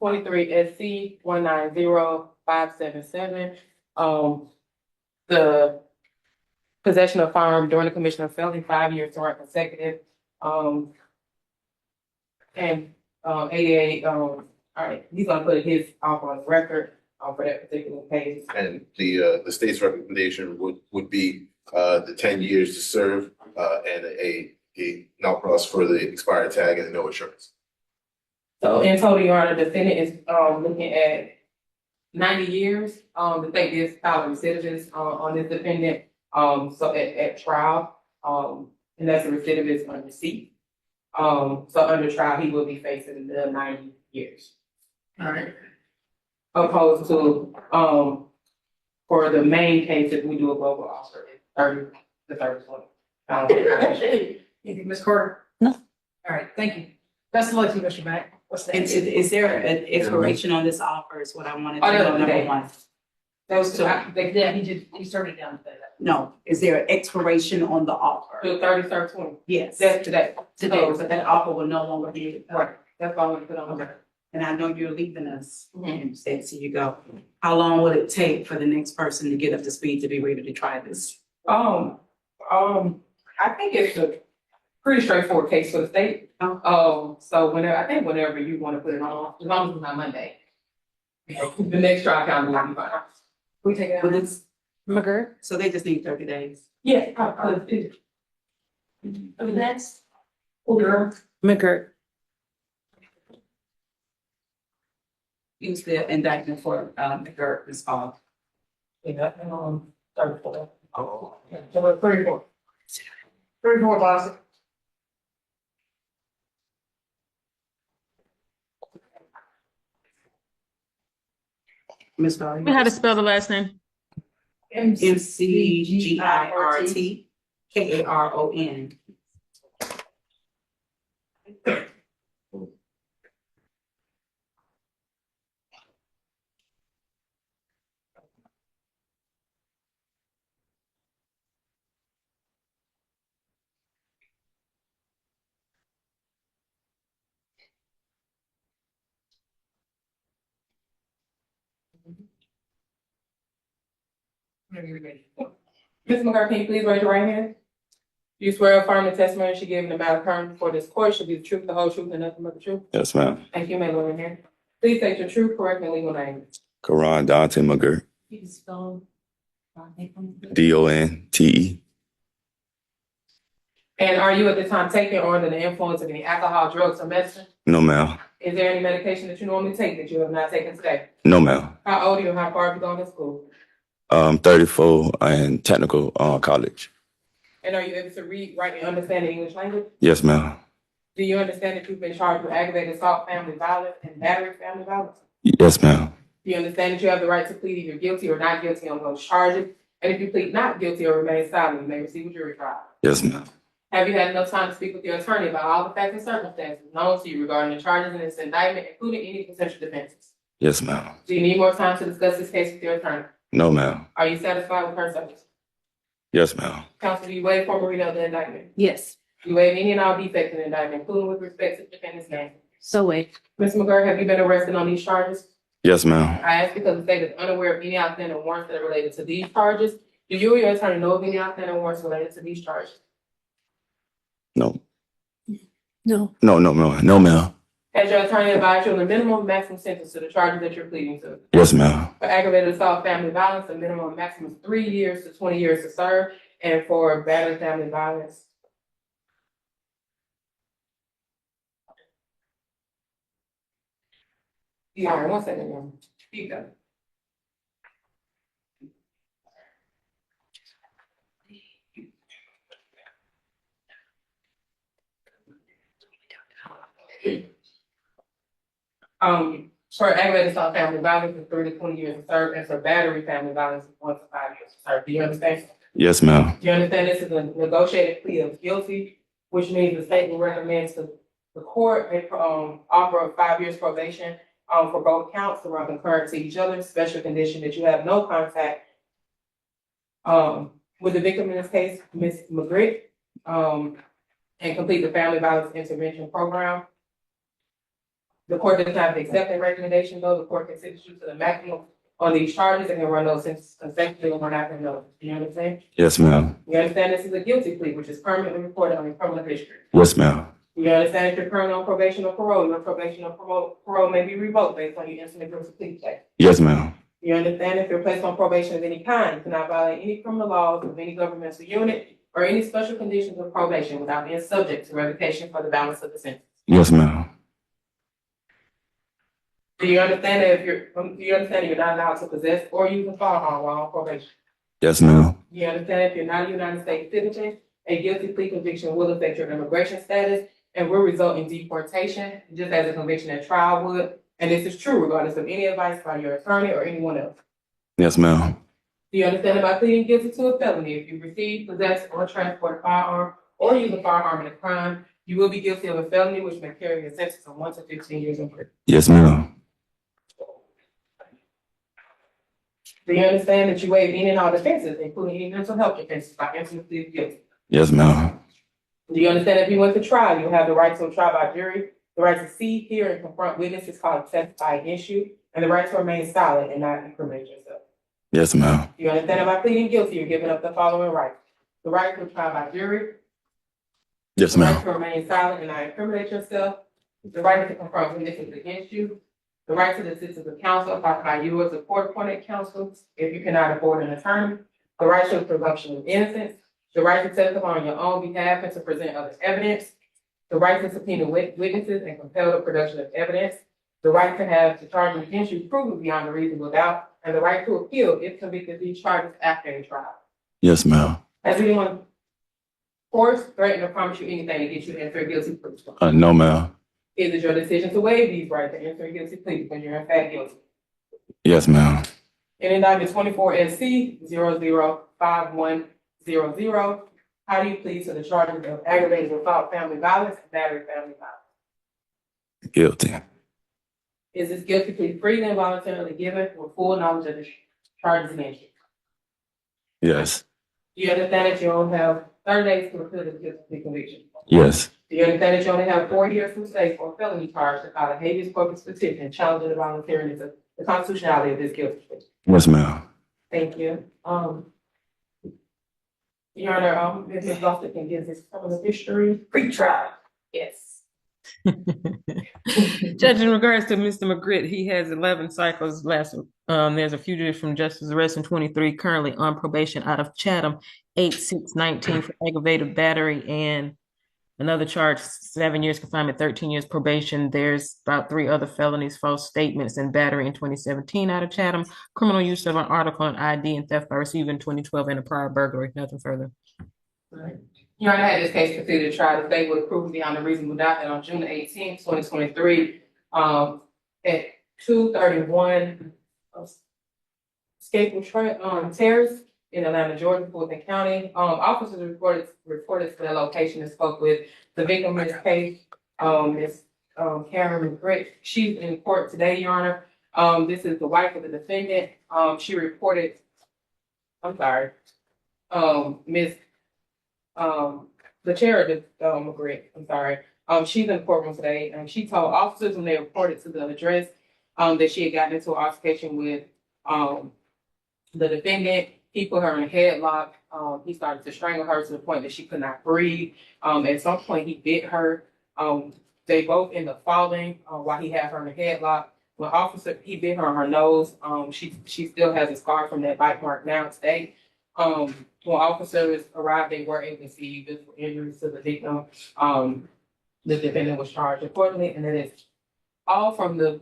23 SC 190577. The possession of firearm during the commission of felony, 5 years to consecutive. And 88, all right, he's gonna put his off on the record for that particular case. And the state's recommendation would be the 10 years to serve and a no cross for the expired tag and no insurance. So in total, Your Honor, the defendant is looking at 90 years. The state is filing recidivist on this defendant, so at trial, and that's a recidivist on receipt. So under trial, he will be facing the 90 years. All right. Opposed to, for the main case, if we do a global offer, it's 30 to 31. Anything, Ms. Carter? No. All right, thank you. Best of luck to you, Mr. Mack. What's that? Is there an expiration on this offer is what I wanted to Oh, no, know, number today. one. That was, Yeah, he started down today. No, is there an expiration on the offer? to 30, 20. Yes. That's today. Today, so that offer will no longer be. Right, that's all I'm gonna put on the record. And I know you're leaving us, Mhm. and said, so you go. How long will it take for the next person to get up to speed to be ready to try this? I think it's a pretty straightforward case for the state. So whenever you want to put it on, as long as it's not Monday. The next trial calendar will be fine. We take it out. Will this, McGirt? so they just need 30 days? Yeah. Next. McGirt. Use the indictment for, McGirt is called. Yeah, 34. Oh. 34. 34, Boston. Ms. Barry? How to spell the last name? McGirt, Karon. Ms. McGirt, can you please raise your right hand? Do you swear or affirm the testimony she gave in the matter current before this court should be the truth, the whole truth, and nothing but the truth? Yes, ma'am. Thank you, may Lord in here. Please state your true, correct, and legal name. Karan Dante McGirt. Donte. And are you at this time taking or under the influence of any alcohol, drugs, or medicine? No, ma'am. Is there any medication that you normally take that you have not taken today? No, ma'am. How old are you and how far have you gone to school? 34 and technical college. And are you able to read, write, and understand the English language? Yes, ma'am. Do you understand that you've been charged with aggravated assault, family violence, and battery family violence? Yes, ma'am. Do you understand that you have the right to plead either guilty or not guilty on those charges? And if you plead not guilty or remain silent, you may receive a jury trial. Yes, ma'am. Have you had enough time to speak with your attorney about all the facts and circumstances known to you regarding the charges in this indictment, including any potential defenses? Yes, ma'am. Do you need more time to discuss this case with your attorney? No, ma'am. Are you satisfied with her service? Yes, ma'am. Counsel, do you waive formal reading of the indictment? Yes. Do you waive any and all defects in the indictment, including with respect to the defendant's name? So wait. Ms. McGirt, have you been arrested on these charges? Yes, ma'am. I ask because the state is unaware of any outstanding warrants that are related to these charges. Do you or your attorney know of any outstanding warrants related to these charges? No. No. No, ma'am. Has your attorney advised you on the minimum and maximum sentence to the charges that you're pleading to? Yes, ma'am. For aggravated assault, family violence, the minimum and maximum is 3 years to 20 years to serve, and for battered family violence. Yeah, 1 second, ma'am. You go. For aggravated assault, family violence is 3 to 20 years to serve, and for battery family violence is 1 to 5 years to serve. Do you understand? Yes, ma'am. Do you understand this is a negotiated plea of guilty, which means the state will recommend to The court may offer 5 years probation for both counts to run concurrent to each other, special condition that you have no contact with the victim in this case, Ms. McGrick, and complete the family violence intervention program. The court does not accept that recommendation, though. The court can sentence you to the maximum on these charges and can run those sentences consecutively on one after another. Do you understand? Yes, ma'am. You understand this is a guilty plea, which is permanently recorded on your criminal history. Yes, ma'am. You understand if you're currently on probation or parole, your probation or parole may be revoked based on your incident guilty plea check. Yes, ma'am. You understand if you're placed on probation of any kind, you cannot violate any criminal laws of any governmental unit or any special conditions of probation without being subject to revocation for the balance of the sentence. Yes, ma'am. Do you understand that you're not allowed to possess or use a firearm while on probation? Yes, ma'am. You understand if you're not a United States citizen, a guilty plea conviction will affect your immigration status and will result in deportation, just as a conviction at trial would. And this is true regardless of any advice by your attorney or anyone else. Yes, ma'am. Do you understand about pleading guilty to a felony? If you receive, possess, or transport a firearm or use a firearm in a crime, you will be guilty of a felony which may carry a sentence of 1 to 15 years in prison. Yes, ma'am. Do you understand that you waive any and all defenses, including any mental health defenses, by entering the plea of guilty? Yes, ma'am. Do you understand if you went to trial, you have the right to a trial by jury, the right to see, hear, and confront witnesses called to testify against you, and the right to remain silent and not incriminate yourself? Yes, ma'am. Do you understand that by pleading guilty, you're giving up the following rights: the right to a trial by jury, Yes, the right ma'am. to remain silent and not incriminate yourself, the right to confront witnesses against you, the right to the assistance of counsel offered by you as a court-appointed counsel if you cannot afford an attorney, the right to the presumption of innocence, the right to testify on your own behalf and to present other evidence, the right to subpoena witnesses and compel the production of evidence, the right to have the charges against you proven beyond a reasonable doubt, and the right to appeal if convicted of these charges after a trial. Yes, ma'am. Has anyone forced, threatened, or promised you anything to get you to enter a guilty plea? No, ma'am. Is it your decision to waive these rights to enter a guilty plea when you're in fact guilty? Yes, ma'am. In indictment 24 SC 005100, how do you plead to the charges of aggravated assault, family violence, and battery family violence? Guilty. Is this guilty plea freely and voluntarily given with full knowledge of the charges against you? Yes. Do you understand that you only have 30 days to appeal the guilty plea conviction? Yes. Do you understand that you only have 4 years to stay for a felony charge to file a habeas corpus petition challenging the voluntariness of the constitutionality of this guilty plea? Yes, ma'am. Thank you. Your Honor, Ms. Lofton can give this criminal history pre-trial. Yes. Judge, in regards to Mr. McGritt, he has 11 cycles left. There's a fugitive from justice arrest in 23, currently on probation out of Chatham, 8/6/19 for aggravated battery and another charge, 7 years confinement, 13 years probation. There's about 3 other felonies, false statements and battery in 2017 out of Chatham, criminal use of an article on ID and theft by receiver in 2012 and a prior burglary. Nothing further. Right. Your Honor, I had this case considered trial. The state would prove beyond a reasonable doubt that on June 18th, 2023, at 231 Escaping Terrace in Atlanta, Georgia, Fulton County, officers reported to their location and spoke with the victim in this case, Ms. Karen McGritt. She's in court today, Your Honor. This is the wife of the defendant. She reported, Ms. The chair of McGritt, I'm sorry. She's in the courtroom today, and she told officers when they reported to the address that she had gotten into an altercation with the defendant. He put her in a headlock. He started to strangle her to the point that she could not breathe. At some point, he bit her. They both ended up falling while he had her in a headlock. When he bit her on her nose. She still has a scar from that bite mark now today. When officers arrived, they were able to see visible injuries to the victim. The defendant was charged accordingly, and it is all from the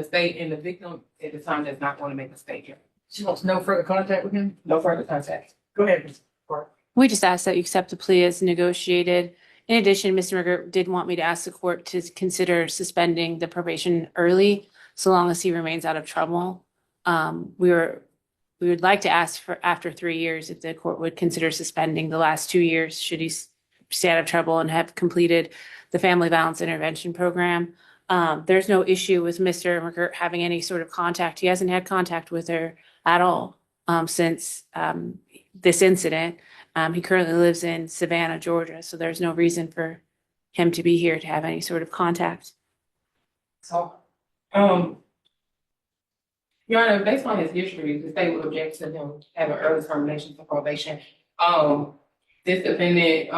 state, and the victim at the time does not want to make a statement. She wants no further contact with him? No further contact. Go ahead, Ms. Clark. We just ask that you accept the plea as negotiated. In addition, Mr. McGirt did want me to ask the court to consider suspending the probation early, so long as he remains out of trouble. We would like to ask for after 3 years if the court would consider suspending the last 2 years should he stay out of trouble and have completed the family violence intervention program. There's no issue with Mr. McGirt having any sort of contact. He hasn't had contact with her at all since this incident. He currently lives in Savannah, Georgia, so there's no reason for him to be here to have any sort of contact. So, Your Honor, based on his history, the state would object to him having early termination for probation. This defendant,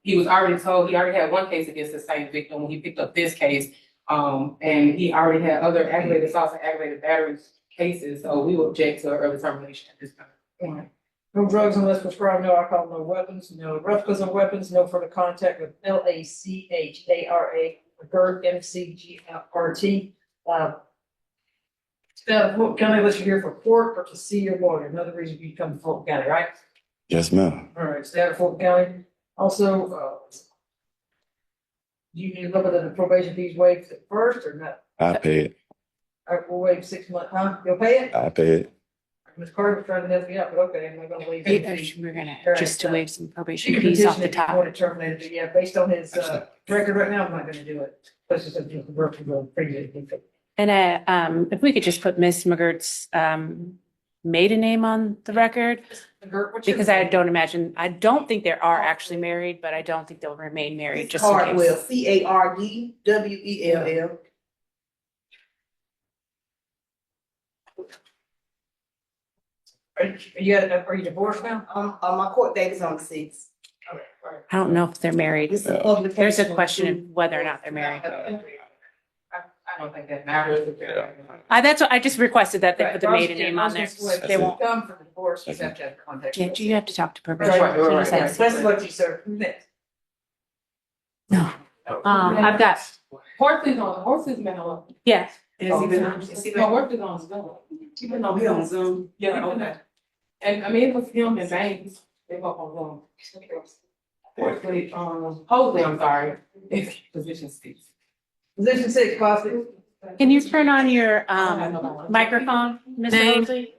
he was already told, he already had one case against the same victim when he picked up this case. And he already had other aggravated assaults and aggravated battery cases, so we would object to early termination at this time. No drugs unless prescribed, no alcohol, no weapons, no replicas of weapons, no further contact with LACHARA, McGirt, MCGRT. Fulton County, unless you're here for court or to see your lawyer. Another reason you come to Fulton County, right? Yes, ma'am. All right, stay out of Fulton County. Also, do you need to look at the probation fees waived at first or not? I pay it. All right, we'll waive 6 months, huh? You'll pay it? I pay it. Ms. Carter was trying to help me out, but okay, I'm not gonna waive it. We're gonna, All right, just to waive some You probation can fees off petition the if you top. want to terminate it, but yeah, based on his record right now, I'm not gonna do it. Plus, it's a work to go previous. And if we could just put Ms. McGirt's maiden name on the record, because I don't think they are actually married, but I don't think they'll remain married just in Cardwell, case. CARDWELL. Are you divorced now? My court date is on the 6th. Okay, all right. I don't know if they're married. It's a publication. There's a question of whether or not they're married. I don't think that matters. That's what I just requested that they put the maiden name on there. They won't. Come for divorce, you have to have contact. Yeah, you have to talk to probation. Right. Best of luck to you, sir. Next. I've got, Horses been on. yes. No, work is on Zoom. Even though he on Zoom. Yeah, okay. And I mean, it was him and Banks, they both on Zoom. Horsley, Hosley, I'm sorry, it's position 6. Position 6, Boston. Can you turn on your microphone, Mr. Mosley?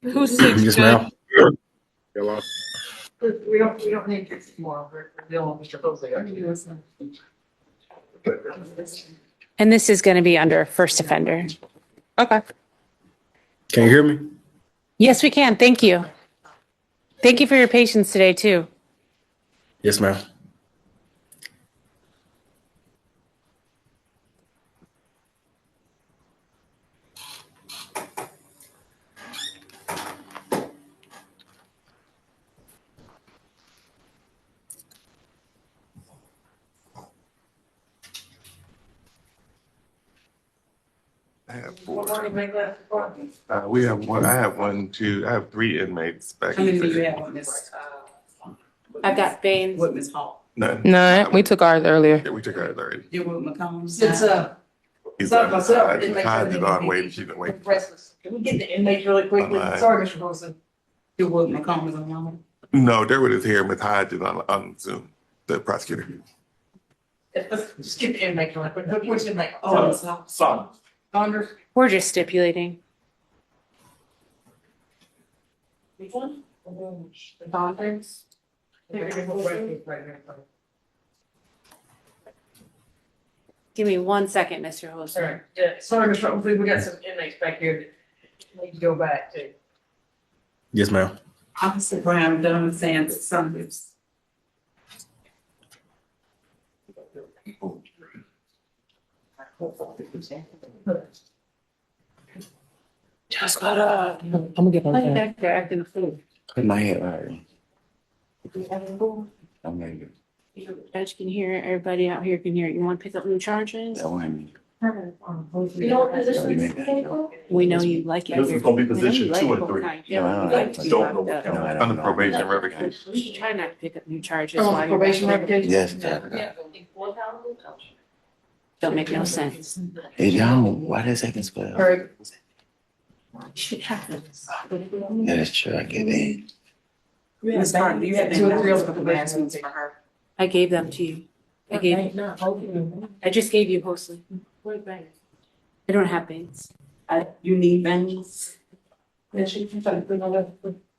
Who's 6? Yes, ma'am. We don't need this tomorrow. We're dealing with Mr. Jose. And this is going to be under first offender. Okay. Can you hear me? Yes, we can. Thank you. Thank you for your patience today, too. Yes, ma'am. I have 4. We have one. I have 1, 2. I have 3 inmates back. How many do you have on this? I've got Baines. With Ms. Hall? None. None. We took ours earlier. Yeah, we took ours already. You with McCombs? Since, He's Stop not. myself. Todd is on wait. She's been waiting. restless. Can we get the inmates really quickly? Alright. Sorry, Mr. Wilson. You with McCombs on y'all? No, Derwood is here. Ms. Hodge is on Zoom. The prosecutor. Let's just get the inmates really quick. Which inmate? Saunders. We're just stipulating. Which one? Saunders. Give me 1 second, Mr. All Holster. right, yeah, sorry, Mr. Hopefully, we got some inmates back here that need to go back to. Yes, ma'am. Officer Brown, Dunn, Sands, Saunders. Just got up. I'm gonna get on back there acting a fool. Put my head right. I'm ready. Judge can hear, everybody out here can hear. You want to pick up new charges? That one. You know what position? We know you like it. This is gonna be position 2 and 3. Don't know. On the probation revocation. We should try not to pick up new charges. Oh, while you're probation back there. revocation? Yes, Judge. Don't make no sense. Hey, don't. Why does that spell? All right, Should happen. That is true. I get it. Ms. Carter, you had 2 or 3 other advancements for her. I gave them to you. I just gave you Hosley. I don't have Baines. You need things? Yeah, she can try to put on that.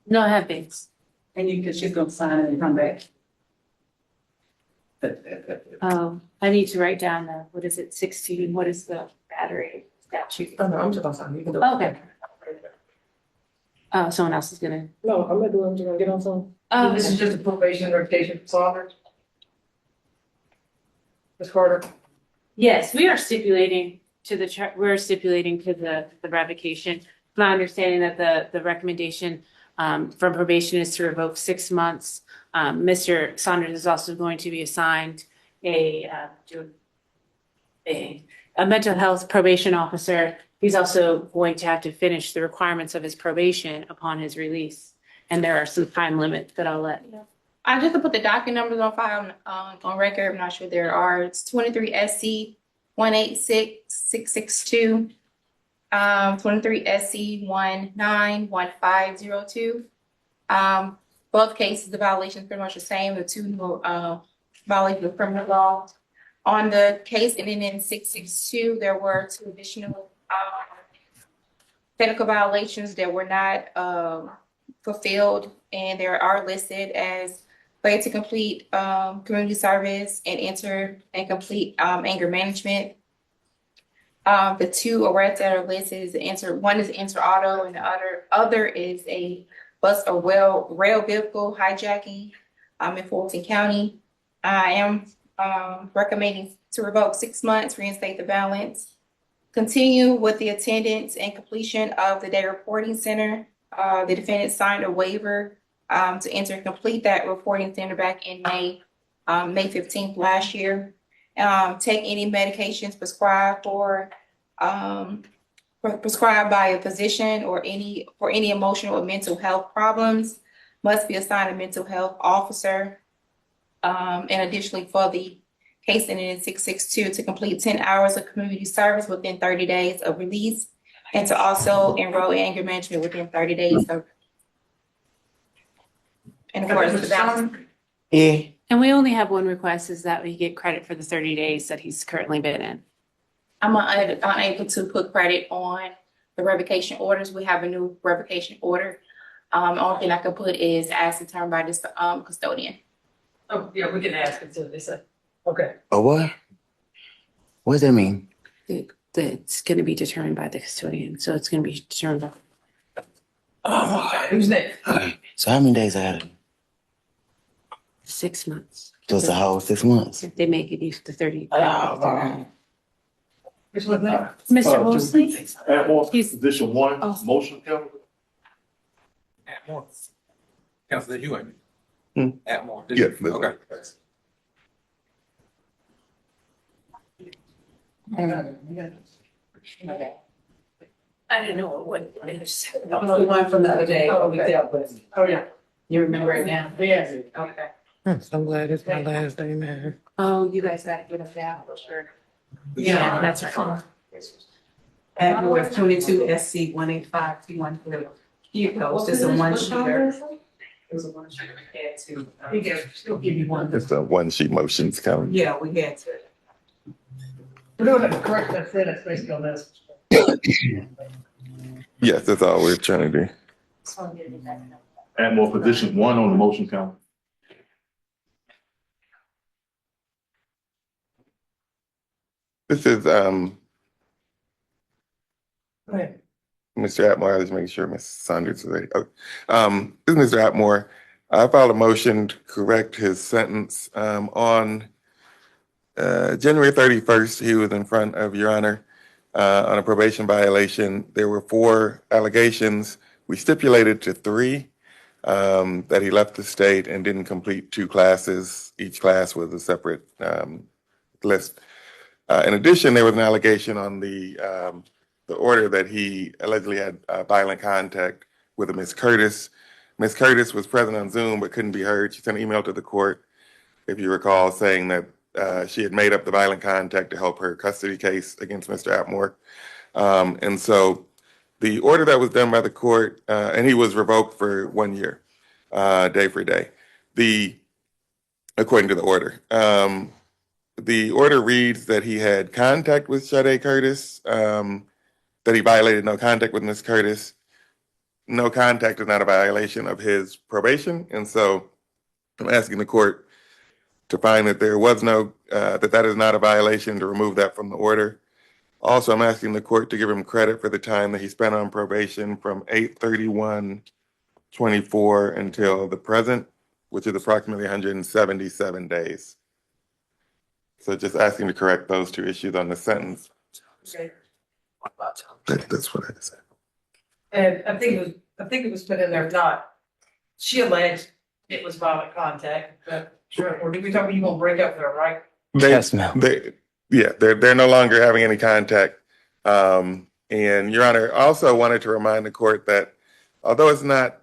No, I have things. And you, cause she's gonna sign it and come back. I need to write down the, what is it, 16, what is the battery statute? Oh, no, I'm just gonna sign. You can do it. Okay. Oh, someone else is gonna. No, I'm gonna do it. I'm just gonna get on some. Oh, This is just a probation revocation for Saunders. Ms. Carter. Yes, we are stipulating to the, we're stipulating to the revocation. My understanding that the recommendation from probation is to revoke 6 months. Mr. Saunders is also going to be assigned a mental health probation officer. He's also going to have to finish the requirements of his probation upon his release. And there are some time limits that I'll let. I just to put the docket numbers on file, on record. I'm not sure there are. It's 23 SC 186662, 23 SC 191502. Both cases, the violation is pretty much the same. The two violations of criminal law. On the case ending in 662, there were 2 additional technical violations that were not fulfilled, and there are listed as failure to complete community service and enter and complete anger management. The 2 arrests that are listed is one is enter auto, and the other is a bus or rail vehicle hijacking in Fulton County. I am recommending to revoke 6 months, reinstate the balance, continue with the attendance and completion of the day reporting center. The defendant signed a waiver to enter and complete that reporting center back in May 15th last year. Take any medications prescribed prescribed by a physician or for any emotional or mental health problems, must be assigned a mental health officer. And additionally, for the case ending in 662, to complete 10 hours of community service within 30 days of release, and to also enroll in anger management within 30 days of. And of course, the balance. Yeah. And we only have one request, is that we get credit for the 30 days that he's currently been in. I'm unable to put credit on the revocation orders. We have a new revocation order. Only thing I can put is as determined by this custodian. Oh, yeah, we can ask until they say, okay. A what? What does that mean? It's going to be determined by the custodian, so it's going to be determined by. Who's next? So how many days I had? 6 months. Just a whole 6 months. If they make it use the 30. Which one's next? Mr. Wolseley? Add more, He's- position 1, Oh. motion, Council. Add more. Councilor Ewing. Add more. Yes, Okay. I didn't know what it is. That was the one from the other day. Oh, We okay. dealt with. Oh, yeah. You remember it now? Yes, okay. I'm glad it's my last day, man. Oh, you guys got to get us down for sure. Yeah, that's right. And it was 22 SC 18521. Here goes, just a one shooter. It was a one shooter. We had to, he gave, still give you one. It's a 1-sheet motions count. Yeah, we had to. We're doing the correct sentence based on this. Yes, that's all we're trying to do. Add more, position 1 on the motion, Council. This is Go ahead. Mr. Atmore. I was making sure Ms. Saunders is ready. This is Mr. Atmore. I filed a motion to correct his sentence. On January 31st, he was in front of Your Honor on a probation violation. There were 4 allegations. We stipulated to 3, that he left the state and didn't complete 2 classes. Each class was a separate list. In addition, there was an allegation on the order that he allegedly had violent contact with a Ms. Curtis. Ms. Curtis was present on Zoom but couldn't be heard. She sent an email to the court, if you recall, saying that she had made up the violent contact to help her custody case against Mr. Atmore. And so the order that was done by the court, and he was revoked for 1 year, day for day, according to the order. The order reads that he had contact with Sade Curtis, that he violated no contact with Ms. Curtis, no contact is not a violation of his probation. And so I'm asking the court to find that there was no, that is not a violation, to remove that from the order. Also, I'm asking the court to give him credit for the time that he spent on probation from 8/31/24 until the present, which is approximately 177 days. So just asking to correct those two issues on the sentence. Okay. That's what I said. And I think it was put in there, not, she alleged it was violent contact, but sure, or did we talk, you gonna break up there, right? Yes, ma'am. They're no longer having any contact. And Your Honor, I also wanted to remind the court that although it's not,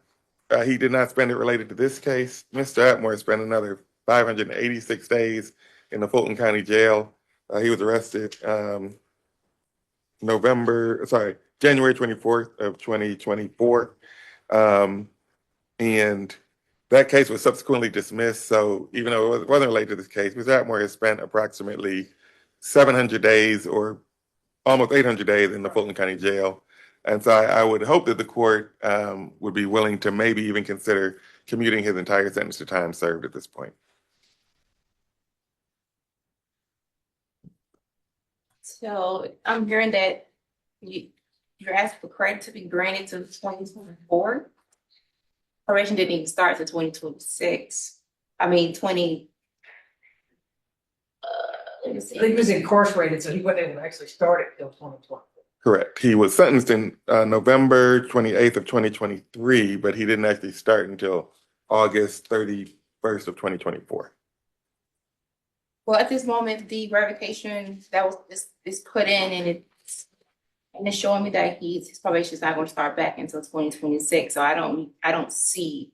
he did not spend it related to this case, Mr. Atmore spent another 586 days in the Fulton County Jail. He was arrested January 24th of 2024. And that case was subsequently dismissed. So even though it wasn't related to this case, Mr. Atmore has spent approximately 700 days or almost 800 days in the Fulton County Jail. And so I would hope that the court would be willing to maybe even consider commuting his entire sentence to time served at this point. So I'm hearing that you're asking for credit to be granted to 2024. Probation didn't even start to 2026. I mean, let me see. I think he was incarcerated, so he wasn't able to actually start it till 2020. Correct. He was sentenced in November 28th of 2023, but he didn't actually start until August 31st of 2024. Well, at this moment, the revocation that was is put in, and it's showing me that his probation is not going to start back until 2026. So I don't see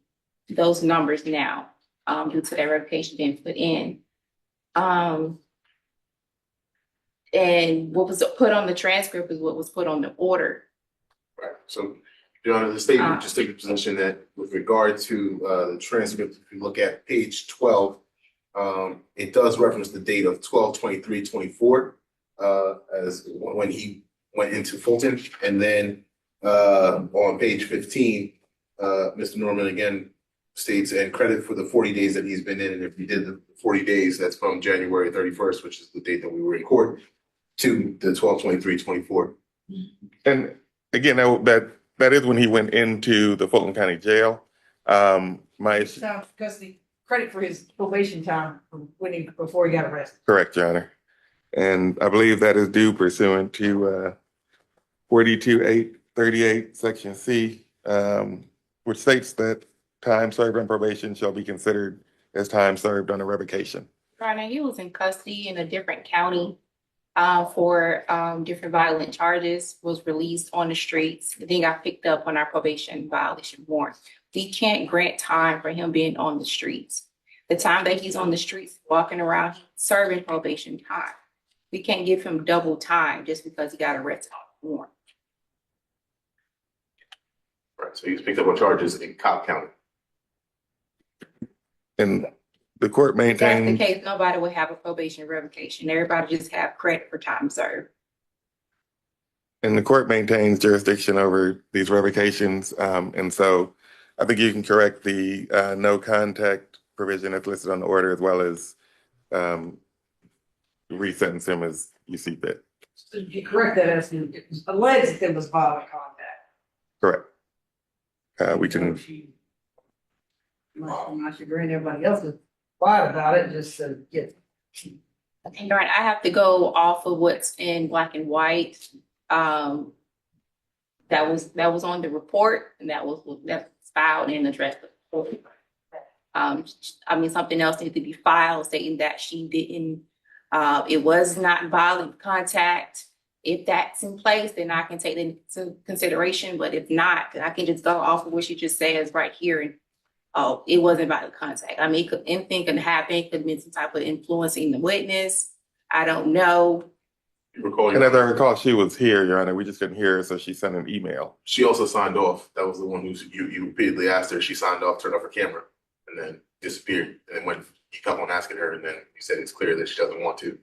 those numbers now due to that revocation being put in. And what was put on the transcript is what was put on the order. Right. So, Your Honor, the statement just take a position that with regard to the transcript, if you look at page 12, it does reference the date of 12/23/24 as when he went into Fulton. And then on page 15, Mr. Norman again states, and credit for the 40 days that he's been in. And if he did the 40 days, that's from January 31st, which is the date that we were in court, to the 12/23/24. And again, that is when he went into the Fulton County Jail. Because the credit for his probation time before he got arrested. Correct, Your Honor. And I believe that is due pursuant to 42-838, Section C, which states that time served on probation shall be considered as time served on a revocation. Right, and he was in custody in a different county for different violent charges, was released on the streets, then got picked up on our probation violation warrant. We can't grant time for him being on the streets. The time that he's on the streets, walking around, serving probation time. We can't give him double time just because he got arrested on the warrant. Right. So he was picked up on charges in Cobb County. And the court maintains. If that's the case, nobody would have a probation revocation. Everybody just have credit for time served. And the court maintains jurisdiction over these revocations. And so I think you can correct the no contact provision that's listed on the order, as well as re-sentence him as you see fit. So you correct that as it was alleged that there was violent contact. Correct. We can. My chagrin, everybody else is quiet about it, just to get. Okay, right. I have to go off of what's in black and white. That was on the report, and that's filed and addressed. I mean, something else needs to be filed stating that she didn't. It was not violent contact. If that's in place, then I can take that into consideration. But if not, I can just go off of what she just says right here. And it wasn't violent contact. I mean, anything can happen. Could have been some type of influencing the witness. I don't know. And as I recall, she was here, Your Honor. We just couldn't hear her, so she sent an email. She also signed off. That was the one who you repeatedly asked her. She signed off, turned off her camera, and then disappeared. And then when you kept on asking her, and then you said it's clear that she doesn't want to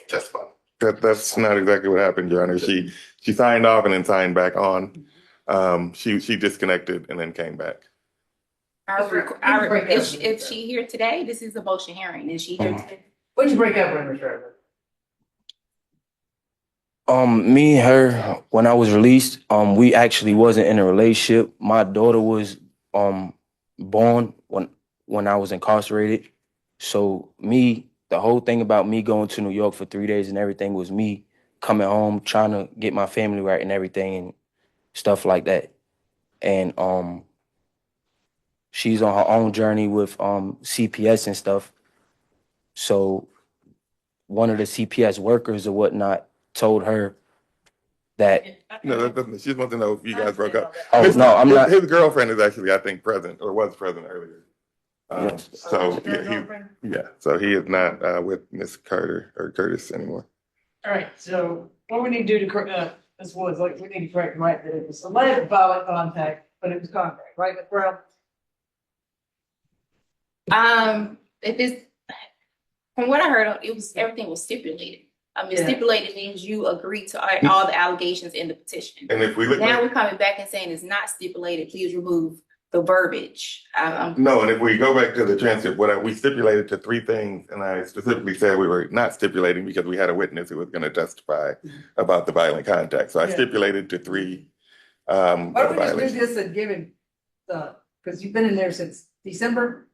testify. That's not exactly what happened, Your Honor. She signed off and then signed back on. She disconnected and then came back. If she here today, this is a motion hearing. Is she here today? When'd you break up with her, Trevor? Me and her, when I was released, we actually wasn't in a relationship. My daughter was born when I was incarcerated. So the whole thing about me going to New York for 3 days and everything was me coming home, trying to get my family right and everything and stuff like that. And she's on her own journey with CPS and stuff. So one of the CPS workers or whatnot told her that. No, that doesn't. She just wants to know if you guys broke up. Oh, no, I'm not. His girlfriend is actually, I think, present or was present earlier. So so he is not with Miss Carter or Curtis anymore. All right, so what we need to do to, Ms. Woods, like, we need to correct, right, that it was alleged violent contact, but it was contact, right, Ms. Brown? If it's, from what I heard, everything was stipulated. Stipulated means you agree to all the allegations in the petition. And if we look now we're coming back and saying it's not stipulated, please remove the verbiage. No, and if we go back to the transcript, we stipulated to 3 things, and I specifically said we were not stipulating because we had a witness who was going to testify about the violent contact. So I stipulated to 3. Why don't we just do this and give him because you've been in there since December?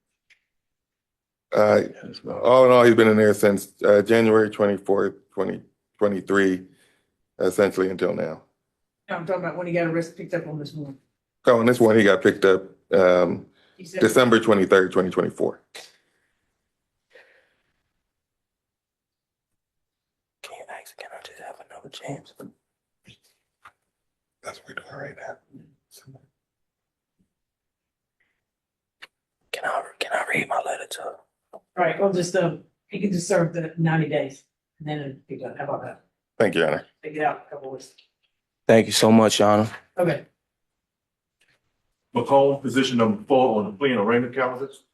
All in all, he's been in there since January 24th, 2023, essentially until now. No, I'm talking about when he got arrested, picked up on this morning. Oh, and this one he got picked up December 23rd, 2024. Can I just have another chance? That's what we're doing right now. Can I read my letter to her? All right, well, just he can just serve the 90 days and then it'll be done. How about that? Thank you, Your Honor. Take it out in a couple of weeks. Thank you so much, Your Honor. Okay. McComb, position number 4 on the plea and arraignment calendars.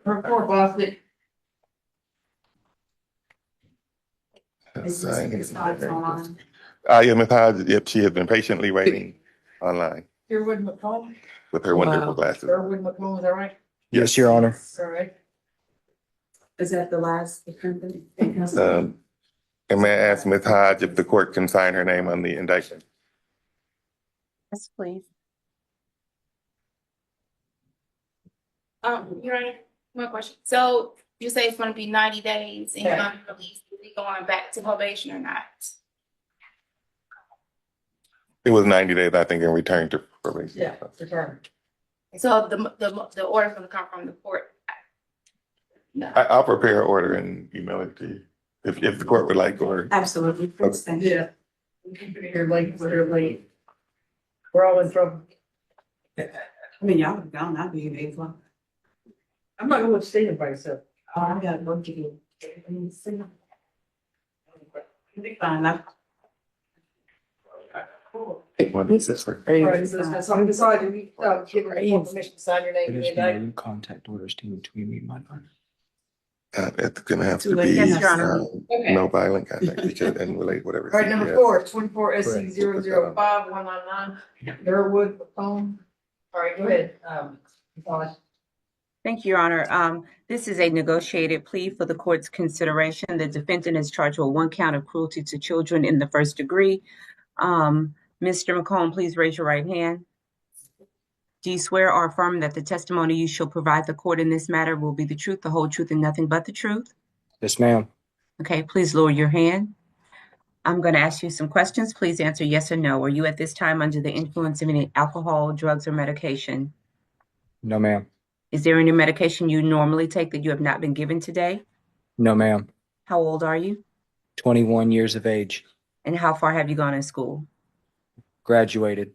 Report, Boston. Ms. Hodge, yep, she has been patiently waiting online Sherwood McComb? with her wonderful glasses. Sherwood McComb, is that right? Yes, Your Honor. All right. Is that the last defendant? And may I ask Ms. Hodge if the court can sign her name on the indictment? Yes, please. Your Honor, one question. So you say it's gonna be 90 days and you're gonna release, is he going back to probation or not? It was 90 days, I think, in return to probation. Yeah, return. So the order is gonna come from the court. No. I'll prepare an order and email it to you if the court would like, or. Absolutely. Thank you. Yeah. We keep it here late, we're here late. We're all in trouble. I mean, y'all have gone, I'll be in 8 o'clock. I'm not going to stay here by yourself. Oh, I got work to do. Fine, All right, so I'm deciding, give her permission to sign your name in the indictment. Contact orders between me and my partner. It's gonna have to Too late. be Yes, Your Honor. Okay. no violent contact because and relate whatever. All right, number CPS. 4, 24 SC 005199, Durwood, McComb. All right, go ahead. Thank you, Your Honor. This is a negotiated plea for the court's consideration. The defendant is charged with 1 count of cruelty to children in the first degree. Mr. McComb, please raise your right hand. Do you swear or affirm that the testimony you shall provide the court in this matter will be the truth, the whole truth, and nothing but the truth? Yes, ma'am. Okay, please lower your hand. I'm going to ask you some questions. Please answer yes or no. Are you at this time under the influence of any alcohol, drugs, or medication? No, ma'am. Is there any medication you normally take that you have not been given today? No, ma'am. How old are you? 21 years of age. And how far have you gone in school? Graduated.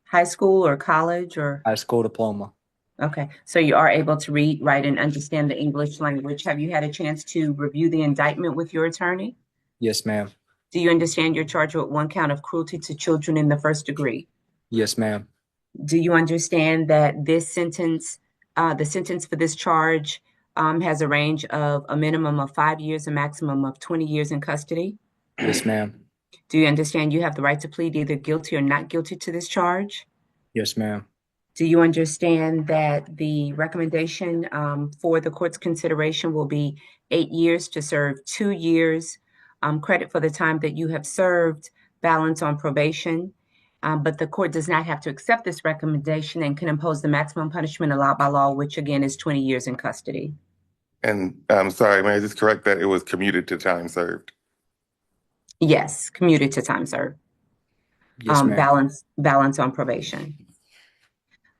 High school or college or? High school diploma. Okay, so you are able to read, write, and understand the English language. Have you had a chance to review the indictment with your attorney? Yes, ma'am. Do you understand you're charged with 1 count of cruelty to children in the first degree? Yes, ma'am. Do you understand that this sentence, the sentence for this charge has a range of a minimum of 5 years, a maximum of 20 years in custody. Yes, ma'am. Do you understand you have the right to plead either guilty or not guilty to this charge? Yes, ma'am. Do you understand that the recommendation for the court's consideration will be 8 years to serve 2 years, credit for the time that you have served, balance on probation? But the court does not have to accept this recommendation and can impose the maximum punishment allowed by law, which again is 20 years in custody. And I'm sorry, may I just correct that it was commuted to time served? Yes, commuted to time served. Yes, ma'am. Balance on probation.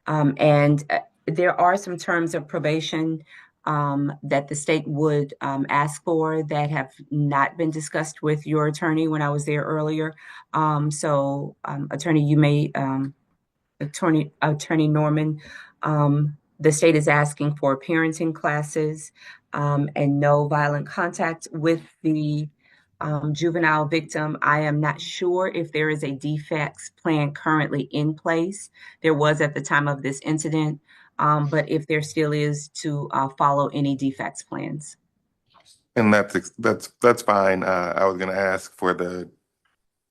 And there are some terms of probation that the state would ask for that have not been discussed with your attorney when I was there earlier. So, attorney, you may, Attorney Norman, the state is asking for parenting classes and no violent contact with the juvenile victim. I am not sure if there is a defects plan currently in place. There was at the time of this incident, but if there still is, to follow any defects plans. And that's fine. I was gonna ask for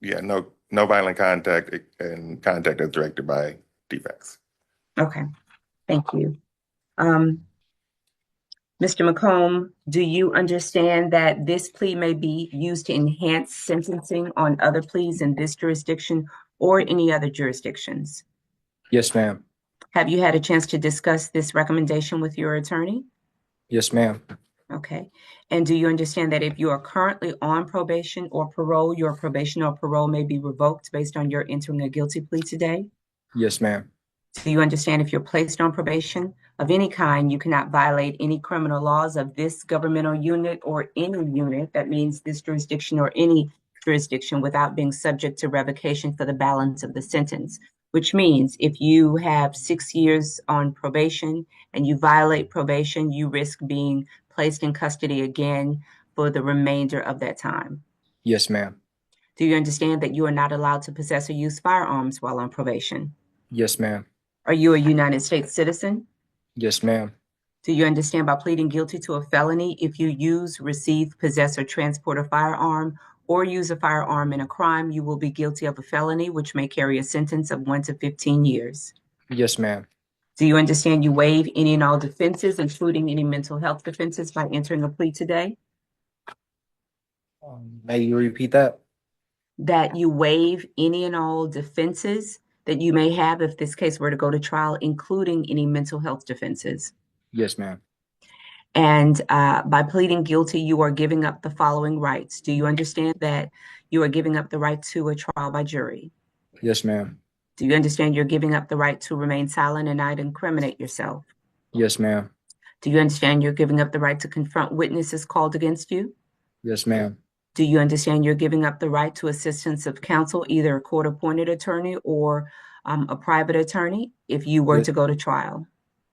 no violent contact and contact as directed by defects. Okay, thank you. Mr. McComb, do you understand that this plea may be used to enhance sentencing on other pleas in this jurisdiction or any other jurisdictions? Yes, ma'am. Have you had a chance to discuss this recommendation with your attorney? Yes, ma'am. Okay. And do you understand that if you are currently on probation or parole, your probation or parole may be revoked based on your entering a guilty plea today? Yes, ma'am. Do you understand if you're placed on probation of any kind, you cannot violate any criminal laws of this governmental unit or any unit, that means this jurisdiction or any jurisdiction, without being subject to revocation for the balance of the sentence? Which means if you have 6 years on probation and you violate probation, you risk being placed in custody again for the remainder of that time. Yes, ma'am. Do you understand that you are not allowed to possess or use firearms while on probation? Yes, ma'am. Are you a United States citizen? Yes, ma'am. Do you understand by pleading guilty to a felony, if you use, receive, possess, or transport a firearm or use a firearm in a crime, you will be guilty of a felony, which may carry a sentence of 1 to 15 years? Yes, ma'am. Do you understand you waive any and all defenses, including any mental health defenses, by entering a plea today? May you repeat that? That you waive any and all defenses that you may have if this case were to go to trial, including any mental health defenses? Yes, ma'am. And by pleading guilty, you are giving up the following rights. Do you understand that you are giving up the right to a trial by jury? Yes, ma'am. Do you understand you're giving up the right to remain silent and not incriminate yourself? Yes, ma'am. Do you understand you're giving up the right to confront witnesses called against you? Yes, ma'am. Do you understand you're giving up the right to assistance of counsel, either a court-appointed attorney or a private attorney, if you were to go to trial?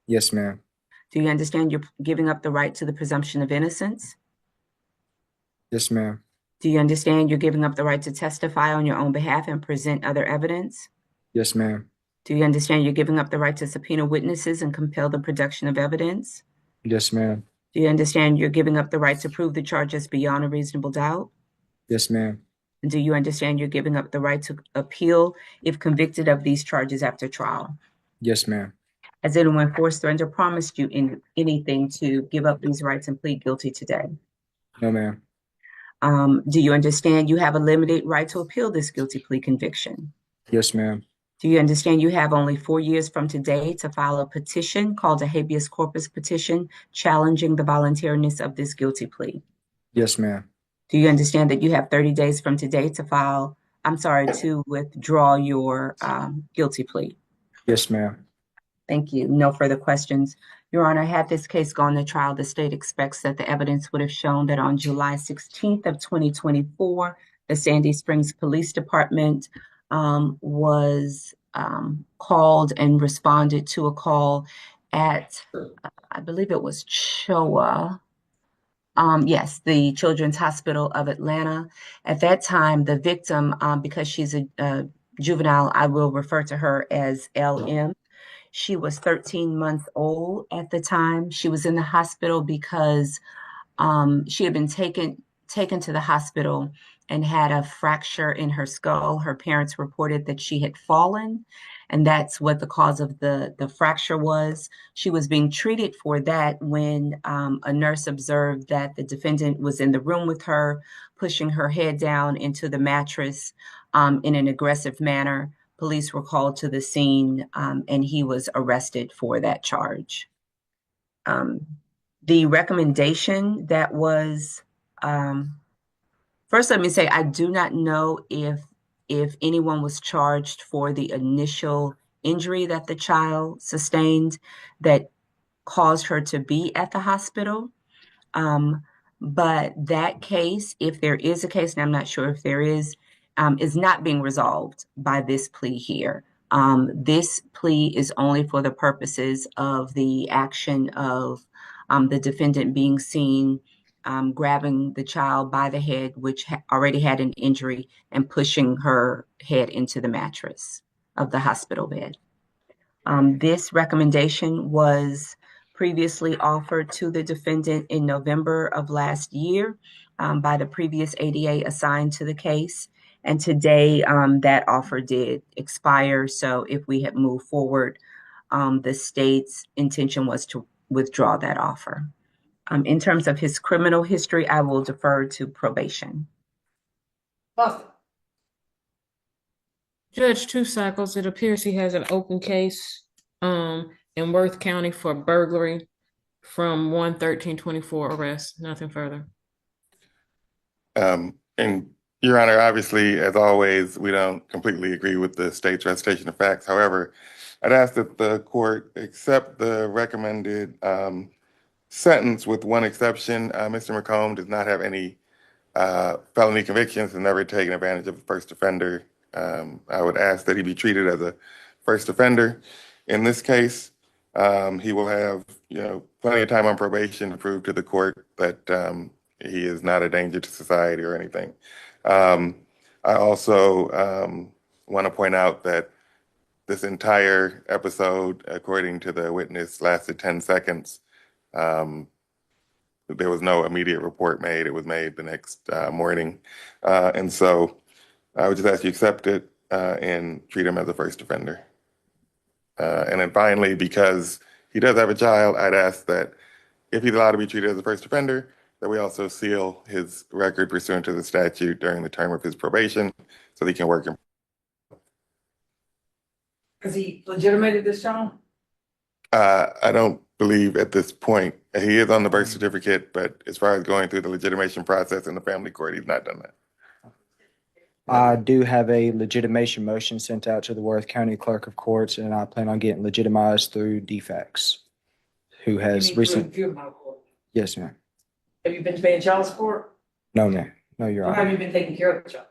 Yes, ma'am. Do you understand you're giving up the right to the presumption of innocence? Yes, ma'am. Do you understand you're giving up the right to testify on your own behalf and present other evidence? Yes, ma'am. Do you understand you're giving up the right to subpoena witnesses and compel the production of evidence? Yes, ma'am. Do you understand you're giving up the right to prove the charges beyond a reasonable doubt? Yes, ma'am. And do you understand you're giving up the right to appeal if convicted of these charges after trial? Yes, ma'am. Has anyone forced, threatened, or promised you anything to give up these rights and plead guilty today? No, ma'am. Do you understand you have a limited right to appeal this guilty plea conviction? Yes, ma'am. Do you understand you have only 4 years from today to file a petition called a habeas corpus petition challenging the voluntariness of this guilty plea? Yes, ma'am. Do you understand that you have 30 days from today to withdraw your guilty plea? Yes, ma'am. Thank you. No further questions. Your Honor, had this case gone to trial, the state expects that the evidence would have shown that on July 16th of 2024, the Sandy Springs Police Department was called and responded to a call at, I believe it was CHOA. Yes, the Children's Hospital of Atlanta. At that time, the victim, because she's a juvenile, I will refer to her as LM. She was 13 months old at the time. She was in the hospital because she had been taken to the hospital and had a fracture in her skull. Her parents reported that she had fallen, and that's what the cause of the fracture was. She was being treated for that when a nurse observed that the defendant was in the room with her, pushing her head down into the mattress in an aggressive manner. Police were called to the scene, and he was arrested for that charge. The recommendation that was, first let me say, I do not know if anyone was charged for the initial injury that the child sustained that caused her to be at the hospital. But that case, if there is a case, and I'm not sure if there is not being resolved by this plea here. This plea is only for the purposes of the action of the defendant being seen grabbing the child by the head, which already had an injury, and pushing her head into the mattress of the hospital bed. This recommendation was previously offered to the defendant in November of last year by the previous ADA assigned to the case. And today that offer did expire. So if we had moved forward, the state's intention was to withdraw that offer. In terms of his criminal history, I will defer to probation. Judge, 2 cycles. It appears he has an open case in Worth County for burglary from 1/13/24 arrest. Nothing further. And Your Honor, obviously, as always, we don't completely agree with the state's recitation of facts. However, I'd ask that the court accept the recommended sentence with one exception. Mr. McComb does not have any felony convictions and never taken advantage of a first offender. I would ask that he be treated as a first offender. In this case, he will have, plenty of time on probation to prove to the court that he is not a danger to society or anything. I also want to point out that this entire episode, according to the witness, lasted 10 seconds. There was no immediate report made. It was made the next morning. And so I would just ask you accept it and treat him as a first offender. And then finally, because he does have a child, I'd ask that if he's allowed to be treated as a first offender, that we also seal his record pursuant to the statute during the term of his probation so that he can work in. Has he legitimated this child? I don't believe at this point. He is on the birth certificate, but as far as going through the legitimation process in the family court, he's not done that. I do have a legitimation motion sent out to the Worth County Clerk of Courts, and I plan on getting legitimized through DFAX, who has recently. Juvenile court. Yes, ma'am. Have you been paying child support? No, ma'am. No, Your Or have Honor. you been taking care of the child?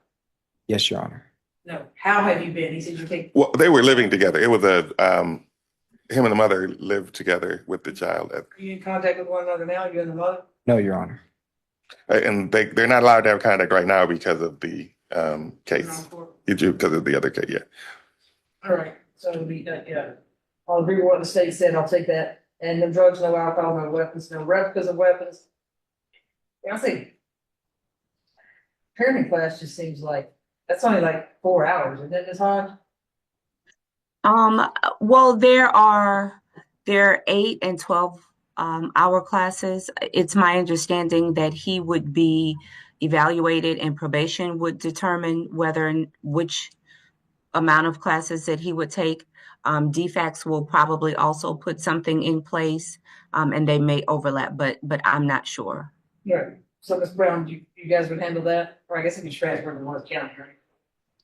Yes, Your Honor. No. How have you been? He said you take. Well, they were living together. It was him and the mother lived together with the child. Are you in contact with one another now? You and the mother? No, Your Honor. And they're not allowed to have contact right now because of the case. Because of the other case, yeah. All right. So it'll be, yeah. I'll agree with what the state said. I'll take that. And no drugs, no alcohol, no weapons, no replicas of weapons. Yeah, I think parenting class just seems like that's only like 4 hours, isn't it, Ms. Hodge? Well, there are 8 and 12 hour classes. It's my understanding that he would be evaluated and probation would determine whether and which amount of classes that he would take. DFAX will probably also put something in place, and they may overlap, but I'm not sure. Yeah. So Ms. Brown, you guys would handle that? Or I guess it'd be transferred to North County, right?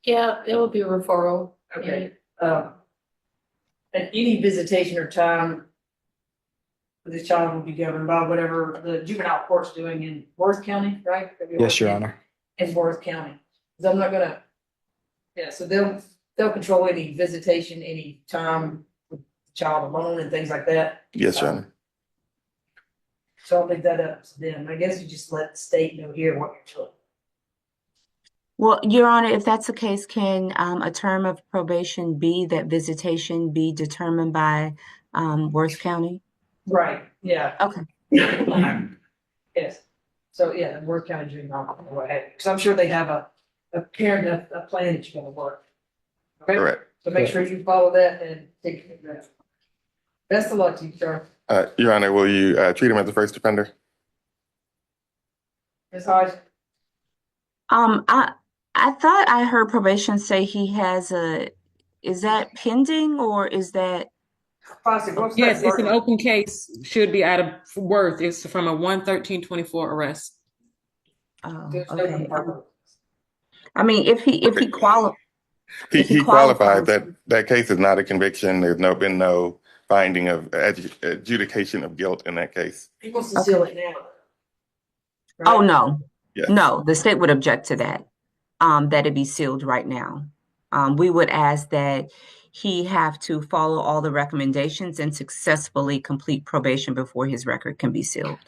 Yeah, it would be a referral. Okay. And any visitation or time for this child will be governed by whatever the juvenile court's doing in Worth County, right? Yes, Your Honor. In Worth County. Because I'm not gonna, yeah, so they'll control any visitation, any time with the child alone and things like that. Yes, Your Honor. So I'll leave that up to them. I guess you just let the state know here what you're doing. Well, Your Honor, if that's the case, can a term of probation be that visitation be determined by Worth County? Right, yeah. Okay. Yes. So, yeah, the Worth County Juvenile Hall, what have you. Because I'm sure they have a plan that you're gonna work. Okay? Correct. So make sure you follow that and take care of that. Best of luck to you, sir. Your Honor, will you treat him as a first offender? Ms. Hodge? I thought I heard probation say he has is that pending or is that? Yes, it's an open case, should be out of Worth. It's from a 1/13/24 arrest. Oh, okay. I mean, if he qualifies. He qualifies. That case is not a conviction. There's been no finding of adjudication of guilt in that case. He wants to seal it now. Oh, no. Yes. No, the state would object to that, that it be sealed right now. We would ask that he have to follow all the recommendations and successfully complete probation before his record can be sealed.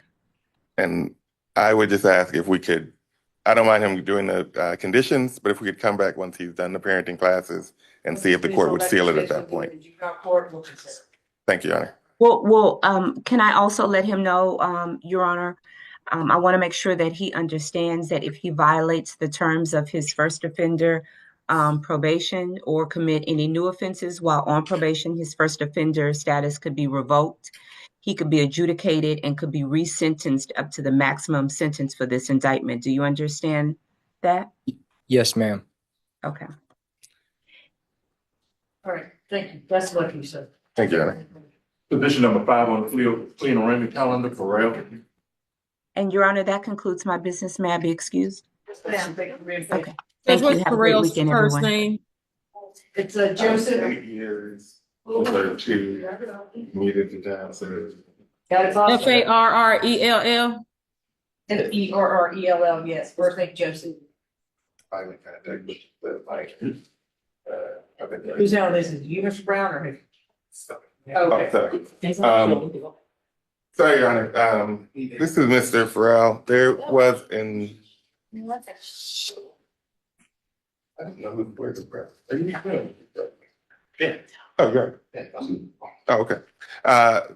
And I would just ask if we could, I don't mind him doing the conditions, but if we could come back once he's done the parenting classes and see if the court would seal it at that point. Thank you, Your Honor. Well, can I also let him know, Your Honor, I want to make sure that he understands that if he violates the terms of his first offender probation or commit any new offenses while on probation, his first offender status could be revoked. He could be adjudicated and could be resentenced up to the maximum sentence for this indictment. Do you understand that? Yes, ma'am. Okay. All right, thank you. Best of luck, you, sir. Thank you, Your Honor. Position number 5 on the plea and arraignment calendar for Rail. And Your Honor, that concludes my business. May I be excused? Ma'am, thank you for being Okay. Thank Thank you. Have a great Farrell's weekend, first everyone. name? It's Joseph. 8 years. Over 2 needed to down. So Got it. Farrell? Ferrell, yes. First name Joseph. finally contact with the like. Who's on this? Is you, Mr. Brown, or who? Okay. Sorry, Your Honor. This is Mr. Farrell. There was an. I don't know where's the press. Are you good? Yeah. Oh, good. Oh, okay.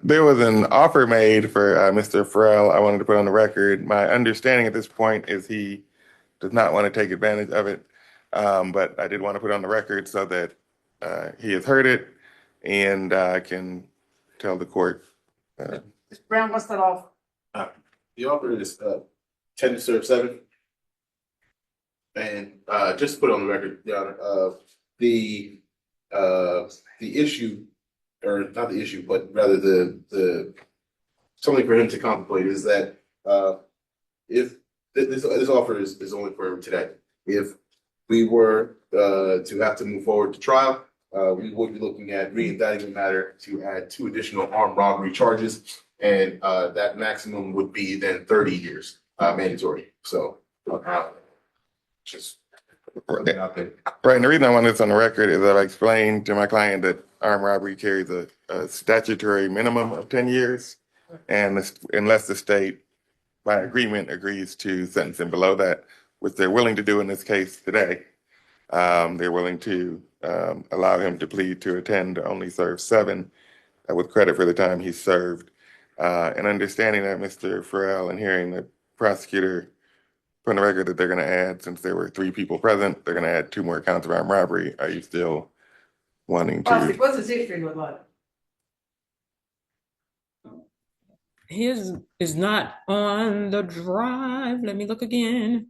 There was an offer made for Mr. Farrell. I wanted to put on the record. My understanding at this point is he does not want to take advantage of it. But I did want to put on the record so that he has heard it and can tell the court. Mr. Brown, what's that offer? The offer is 10 to serve 7. And just to put on the record, Your Honor, the issue, or not the issue, but rather the something for him to contemplate is that if this offer is only for today, if we were to have to move forward to trial, we would be looking at re-indicting the matter to add 2 additional armed robbery charges, and that maximum would be then 30 years mandatory. So just right. Out there. Right. And the reason I want this on the record is that I explained to my client that armed robbery carries a statutory minimum of 10 years. And unless the state, by agreement, agrees to sentence him below that, which they're willing to do in this case today, they're willing to allow him to plead to 10 to only serve 7 with credit for the time he served. And understanding that, Mr. Farrell, and hearing the prosecutor put on the record that they're going to add, since there were 3 people present, they're going to add 2 more counts of armed robbery. Are you still wanting to? What's his history look like? His is not on the drive. Let me look again.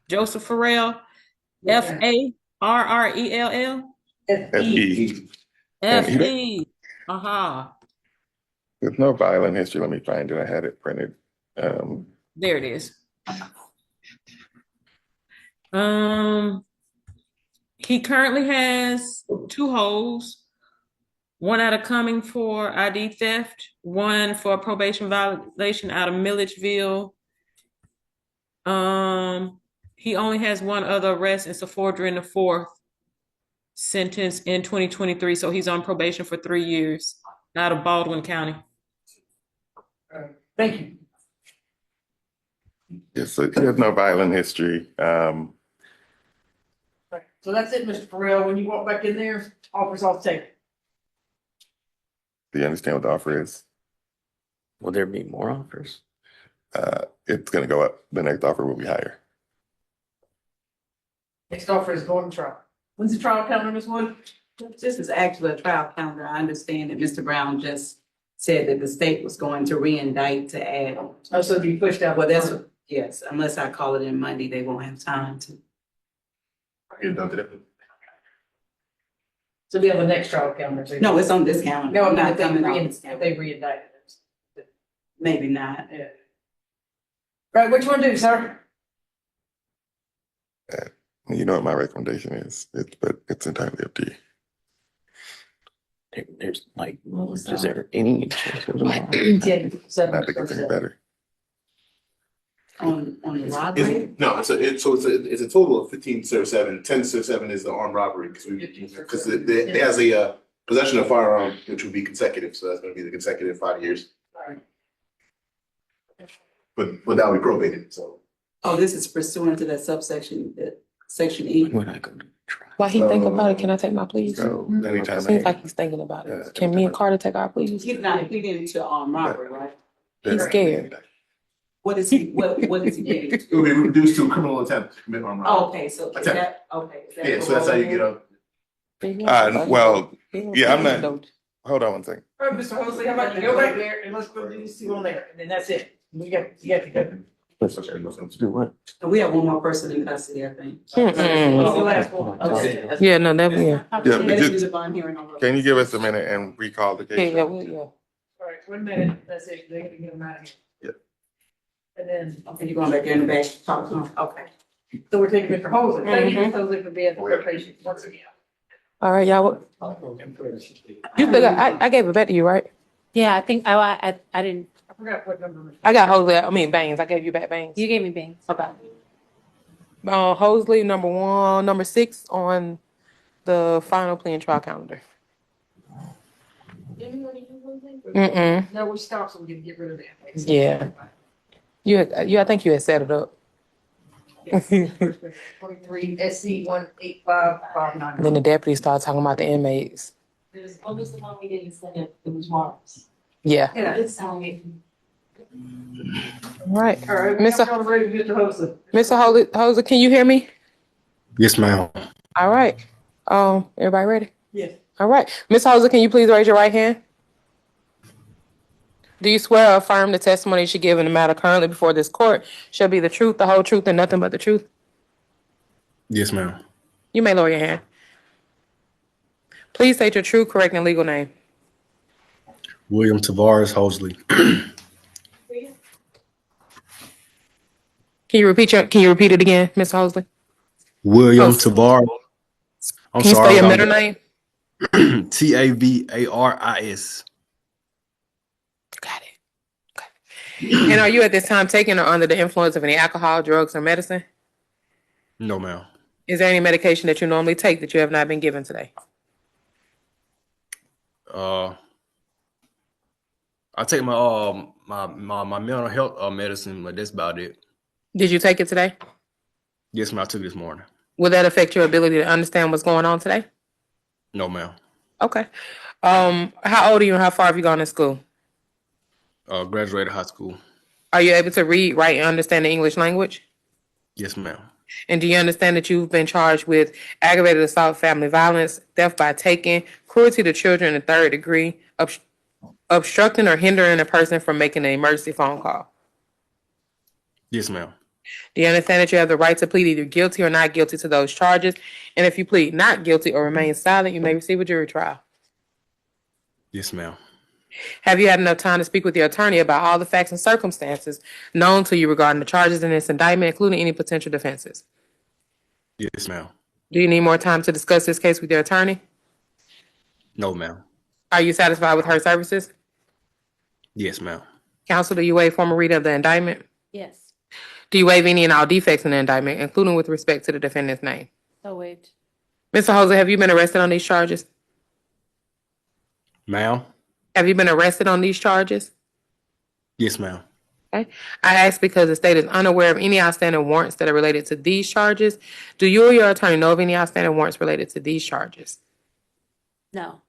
Joseph Farrell, Farrell. F.E. F.E. Aha. There's no violent history. Let me find it. I had it printed. There it is. He currently has 2 holds, 1 out of Cumming for ID theft, 1 for probation violation out of Milledgeville. He only has 1 other arrest. It's a forgery in the 4th sentence in 2023. So he's on probation for 3 years out of Baldwin County. Thank you. Yes, so he has no violent history. So that's it, Mr. Farrell. When you walk back in there, offer's off the table. Do you understand what the offer is? Will there be more offers? It's gonna go up. The next offer will be higher. Next offer is going to trial. When's the trial calendar, Ms. Wood? This is actually a trial calendar. I understand that Mr. Brown just said that the state was going to re-indict to add. Oh, so it'll be pushed out. Well, that's, yes, unless I call it in Monday, they won't have time to. Get it done today. So we have the next trial calendar. No, it's on this calendar. No, I'm Not not, coming on this if calendar. they re-indict it. Maybe not. Yeah. Right, what you want to do, sir? You know what my recommendation is, but it's entirely up to you. There's like, is there any chance of tomorrow? I think it's any better. On the robbery? No, it's a total of 15-7. 10-7 is the armed robbery because it has a possession of firearm, which would be consecutive. So that's going to be the consecutive 5 years. But that would be probated. So. Oh, this is pursuant to that subsection, section E. When I go to trial. While he think about it, can I take my pleas? So anytime. Seems like he's thinking about it. Can me and Carter take our pleas? He's not pleading to armed robbery, right? He's scared. What is he getting? It will be reduced to a criminal attempt to commit armed robbery. Oh, okay, so is Attempt. that, okay. Is that Yeah, so that's how you get up. Well, yeah, I'm not. Hold on one second. All right, Mr. Hosley, how about you go back there and let's go do these two on there, and then that's it. You got to go. Do what? And we have one more person in custody, I think. What's the last one? Okay. Yeah, no, that, yeah. Yeah, but Let's do just- the bond hearing on. Can you give us a minute and recall the Yeah, case? yeah, well, yeah. All right, 1 minute, that's it, they're gonna get them out of here. Yeah. And then, Okay, you're going back there in the back, talk to him, okay. so we're taking Mr. Hosley. Thank you, Mr. Hosley, for being the patient once again. All right, y'all. You still got, I gave it back to you, right? Yeah, I think, I didn't, I forgot what number. I got Hosley, I mean Baines. I gave you back Baines. you gave me bangs. Okay. Hosley, number 6 on the final plea and trial calendar. No, we stopped, so we can get rid of that. Yeah. I think you had set it up. 23 SC 18559. Then the deputy started talking about the inmates. What was the one we didn't send it was Mars? Yeah. Yeah. It's only. All right. All right, Mr. I'm ready to Mr. Hosley. Mr. Hosley, can you hear me? Yes, ma'am. All right. Everybody ready? Yes. All right. Ms. Hosley, can you please raise your right hand? Do you swear or affirm the testimony you should give in the matter currently before this court shall be the truth, the whole truth, and nothing but the truth? Yes, ma'am. You may lower your hand. Please state your true, correct, and legal name. William Tavares Hosley. Can you repeat it again, Ms. Hosley? William Oh. Tavares. I'm Can you sorry. spell your middle name? Tavaris. Got it. Okay. And are you at this time taking or under the influence of any alcohol, drugs, or medicine? No, ma'am. Is there any medication that you normally take that you have not been given today? I take my my mental health medicine, but that's about it. Did you take it today? Yes, ma'am. I took it this morning. Will that affect your ability to understand what's going on today? No, ma'am. Okay. How old are you and how far have you gone to school? Graduated high school. Are you able to read, write, and understand the English language? Yes, ma'am. And do you understand that you've been charged with aggravated assault, family violence, theft by taking, cruelty to children in the 3rd degree, obstructing or hindering a person from making an emergency phone call? Yes, ma'am. Do you understand that you have the right to plead either guilty or not guilty to those charges? And if you plead not guilty or remain silent, you may receive a jury trial. Yes, ma'am. Have you had enough time to speak with your attorney about all the facts and circumstances known to you regarding the charges in this indictment, including any potential defenses? Yes, ma'am. Do you need more time to discuss this case with your attorney? No, ma'am. Are you satisfied with her services? Yes, ma'am. Counsel, do you waive formal reading of the indictment? Yes, Do you waive any and all defects in the indictment, including with respect to the defendant's name? so waived. Mr. Jose, have you been arrested on these charges? Ma'am? Have you been arrested on these charges? Yes, ma'am. Okay. I ask because the state is unaware of any outstanding warrants that are related to these charges. Do you or your attorney know of any outstanding warrants related to these charges? No.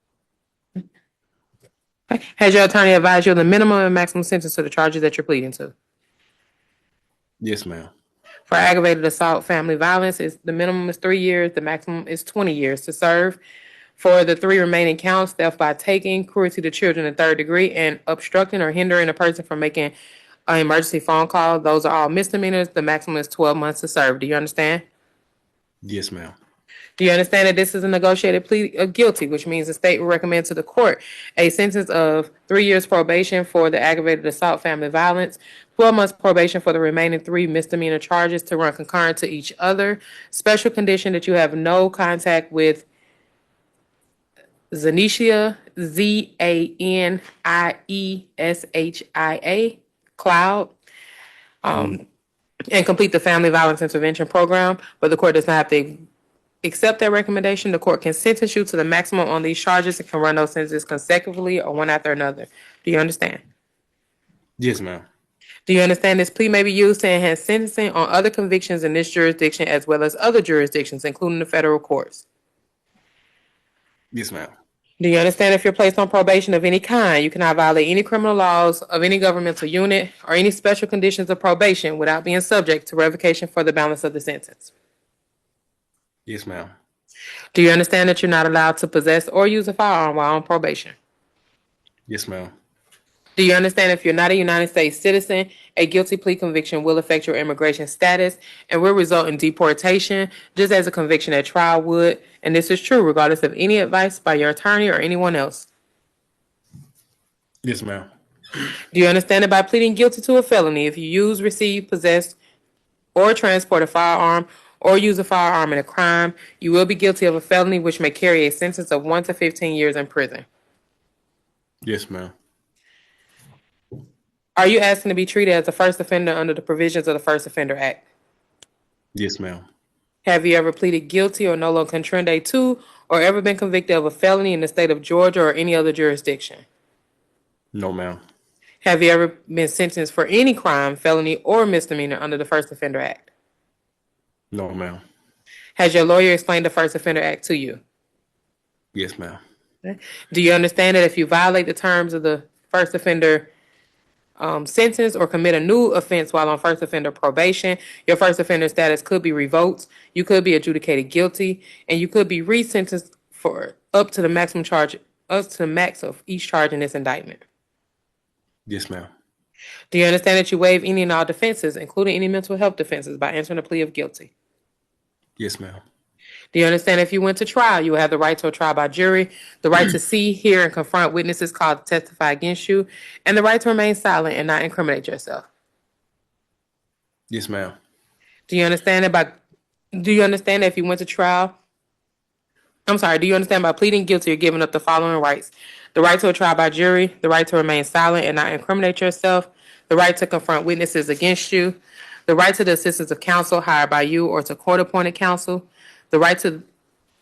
Okay. Has your attorney advised you of the minimum and maximum sentence to the charges that you're pleading to? Yes, ma'am. For aggravated assault, family violence, the minimum is 3 years, the maximum is 20 years to serve. For the 3 remaining counts, theft by taking, cruelty to children in 3rd degree, and obstructing or hindering a person from making an emergency phone call, those are all misdemeanors. The maximum is 12 months to serve. Do you understand? Yes, ma'am. Do you understand that this is a negotiated plea of guilty, which means the state will recommend to the court a sentence of 3 years probation for the aggravated assault, family violence, 12 months probation for the remaining 3 misdemeanor charges to run concurrent to each other. Special condition that you have no contact with Zanicia, Zanieshia, Cloud, and complete the family violence intervention program, but the court does not have to accept that recommendation. The court can sentence you to the maximum on these charges and can run those sentences consecutively or one after another. Do you understand? Yes, ma'am. Do you understand this plea may be used to enhance sentencing on other convictions in this jurisdiction as well as other jurisdictions, including the federal courts? Yes, ma'am. Do you understand if you're placed on probation of any kind, you cannot violate any criminal laws of any governmental unit or any special conditions of probation without being subject to revocation for the balance of the sentence? Yes, ma'am. Do you understand that you're not allowed to possess or use a firearm while on probation? Yes, ma'am. Do you understand if you're not a United States citizen, a guilty plea conviction will affect your immigration status and will result in deportation, just as a conviction at trial would? And this is true regardless of any advice by your attorney or anyone else. Yes, ma'am. Do you understand that by pleading guilty to a felony, if you use, receive, possess, or transport a firearm or use a firearm in a crime, you will be guilty of a felony which may carry a sentence of 1 to 15 years in prison? Yes, ma'am. Are you asking to be treated as a first offender under the provisions of the First Offender Act? Yes, ma'am. Have you ever pleaded guilty or no lo contendere to or ever been convicted of a felony in the state of Georgia or any other jurisdiction? No, ma'am. Have you ever been sentenced for any crime, felony, or misdemeanor under the First Offender Act? No, ma'am. Has your lawyer explained the First Offender Act to you? Yes, ma'am. Do you understand that if you violate the terms of the first offender sentence or commit a new offense while on first offender probation, your first offender status could be revoked, you could be adjudicated guilty, and you could be resentenced for up to the max of each charge in this indictment? Yes, ma'am. Do you understand that you waive any and all defenses, including any mental health defenses, by answering a plea of guilty? Yes, ma'am. Do you understand if you went to trial, you will have the right to a trial by jury, the right to see, hear, and confront witnesses called to testify against you, and the right to remain silent and not incriminate yourself? Yes, ma'am. Do you understand that if you went to trial? Do you understand by pleading guilty, you're giving up the following rights: the right to a trial by jury, the right to remain silent and not incriminate yourself, the right to confront witnesses against you, the right to the assistance of counsel hired by you or to court-appointed counsel, the right to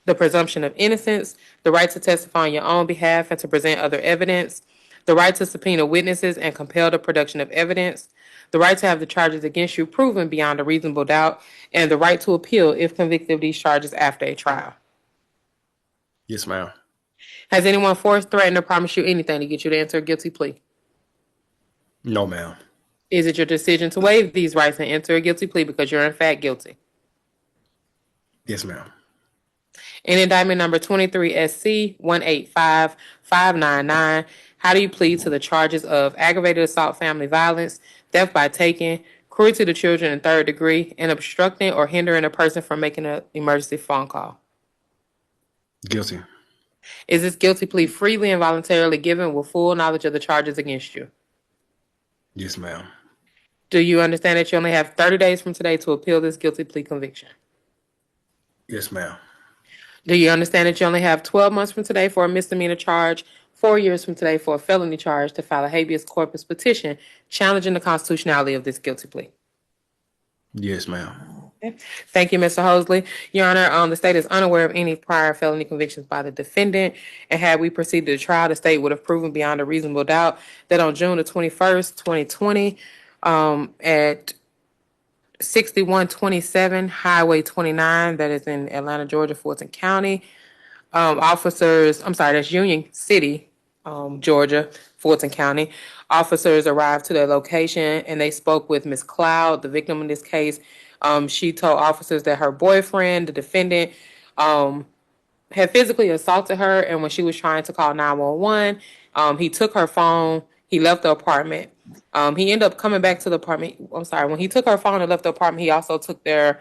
the presumption of innocence, the right to testify on your own behalf and to present other evidence, the right to subpoena witnesses and compel the production of evidence, the right to have the charges against you proven beyond a reasonable doubt, and the right to appeal if convicted of these charges after a trial. Yes, ma'am. Has anyone forced, threatened, or promised you anything to get you to enter a guilty plea? No, ma'am. Is it your decision to waive these rights and enter a guilty plea because you're in fact guilty? Yes, ma'am. In indictment number 23 SC 185599, how do you plead to the charges of aggravated assault, family violence, theft by taking, cruelty to children in 3rd degree, and obstructing or hindering a person from making an emergency phone call? Guilty. Is this guilty plea freely and voluntarily given with full knowledge of the charges against you? Yes, ma'am. Do you understand that you only have 30 days from today to appeal this guilty plea conviction? Yes, ma'am. Do you understand that you only have 12 months from today for a misdemeanor charge, 4 years from today for a felony charge to file a habeas corpus petition challenging the constitutionality of this guilty plea? Yes, ma'am. Thank you, Mr. Hosley. Your Honor, the state is unaware of any prior felony convictions by the defendant, and had we proceeded to trial, the state would have proven beyond a reasonable doubt that on June the 21st, 2020, at 6127 Highway 29, that is in Atlanta, Georgia, Fulton County. That's Union City, Georgia, Fulton County. Officers arrived to their location and they spoke with Ms. Cloud, the victim in this case. She told officers that her boyfriend, the defendant, had physically assaulted her, and when she was trying to call 911, he took her phone, he left the apartment. He ended up coming back to the apartment. When he took her phone and left the apartment, he also took their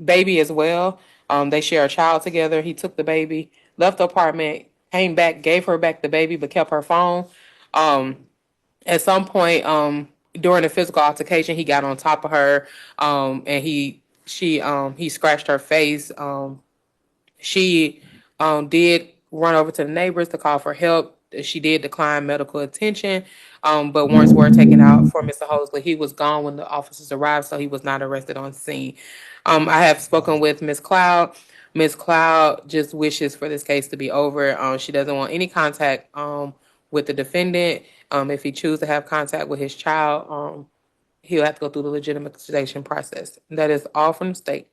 baby as well. They share a child together. He took the baby, left the apartment, came back, gave her back the baby, but kept her phone. At some point, during the physical altercation, he got on top of her, and he scratched her face. She did run over to the neighbors to call for help. She did decline medical attention, but warrants were taken out for Mr. Hosley. He was gone when the officers arrived, so he was not arrested on scene. I have spoken with Ms. Cloud. Ms. Cloud just wishes for this case to be over. She doesn't want any contact with the defendant. If he chooses to have contact with his child, he'll have to go through the legitimization process. That is all from the state.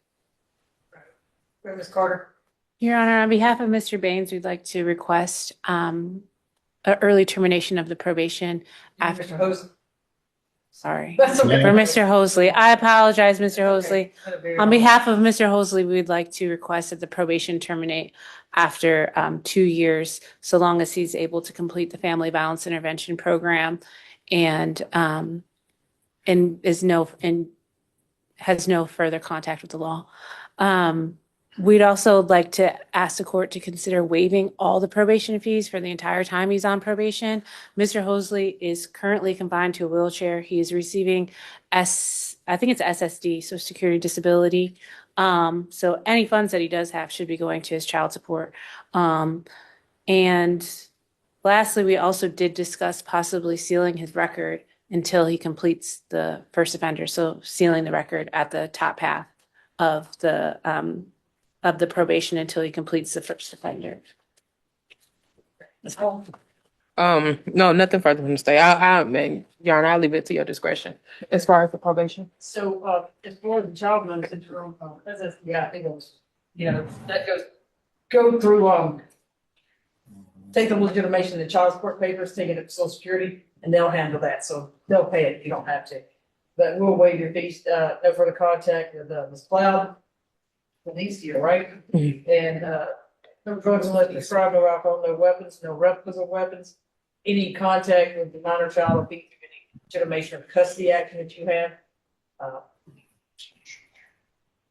Ms. Carter. Your Honor, on behalf of Mr. Baines, we'd like to request an early termination of the probation after. Mr. Hosley. Sorry. That's okay. For Mr. Hosley. I apologize, Mr. Hosley. On behalf of Mr. Hosley, we'd like to request that the probation terminate after 2 years, so long as he's able to complete the family violence intervention program and has no further contact with the law. We'd also like to ask the court to consider waiving all the probation fees for the entire time he's on probation. Mr. Hosley is currently confined to a wheelchair. He is receiving I think it's SSD, Social Security Disability. So any funds that he does have should be going to his child support. And lastly, we also did discuss possibly sealing his record until he completes the first offender. So sealing the record at the top half of the probation until he completes the first offender. No, nothing further from the state. Your Honor, I'll leave it to your discretion as far as the probation. So, as far as the child money syndrome, I think it was, that go through, take the legitimation of the child support papers, take it to Social Security, and they'll handle that. So they'll pay it. You don't have to. But we'll waive your fees, no further contact with Ms. Cloud for these year, right? Mm-hmm. And no drugs unless prescribed, no alcohol, no weapons, no replicas of weapons. Any contact with the minor child will be through any legitimation of custody action that you have.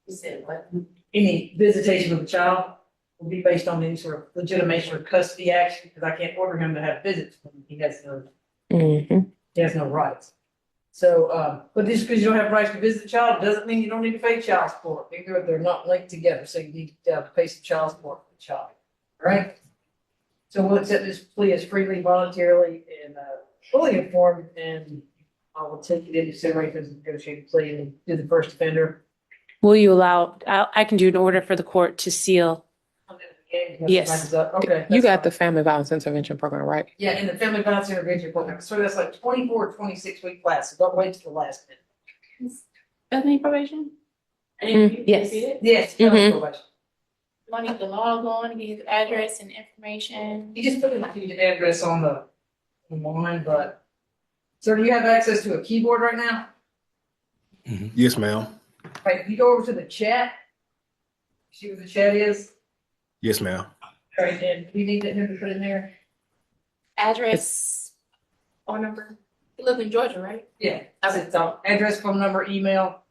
You said what? Any visitation of the child will be based on any sort of legitimation or custody action, because I can't order him to have visits when he has no rights. So, but just because you don't have rights to visit the child doesn't mean you don't need to pay child support. They're not linked together, so you need to pay some child support for the child. All right? So we'll accept this plea as freely, voluntarily, and fully informed, and I will take it into consideration as a negotiated plea and do the first offender. Will you allow, I can do an order for the court to seal. Yes. Okay. You got the family violence intervention program, right? Yeah, in the family violence intervention program. So that's like 24 or 26 week class. So don't wait till the last minute. Any probation? Yes. Yes. Do I need to log on, get his address and information? You just put in the address on the line, but. So do you have access to a keyboard right now? Yes, ma'am. Right, you go over to the chat. See what the chat is? Yes, ma'am. All right, and you need him to put in there? Address, phone number. You live in Georgia, right? Yeah. So address, phone number, email.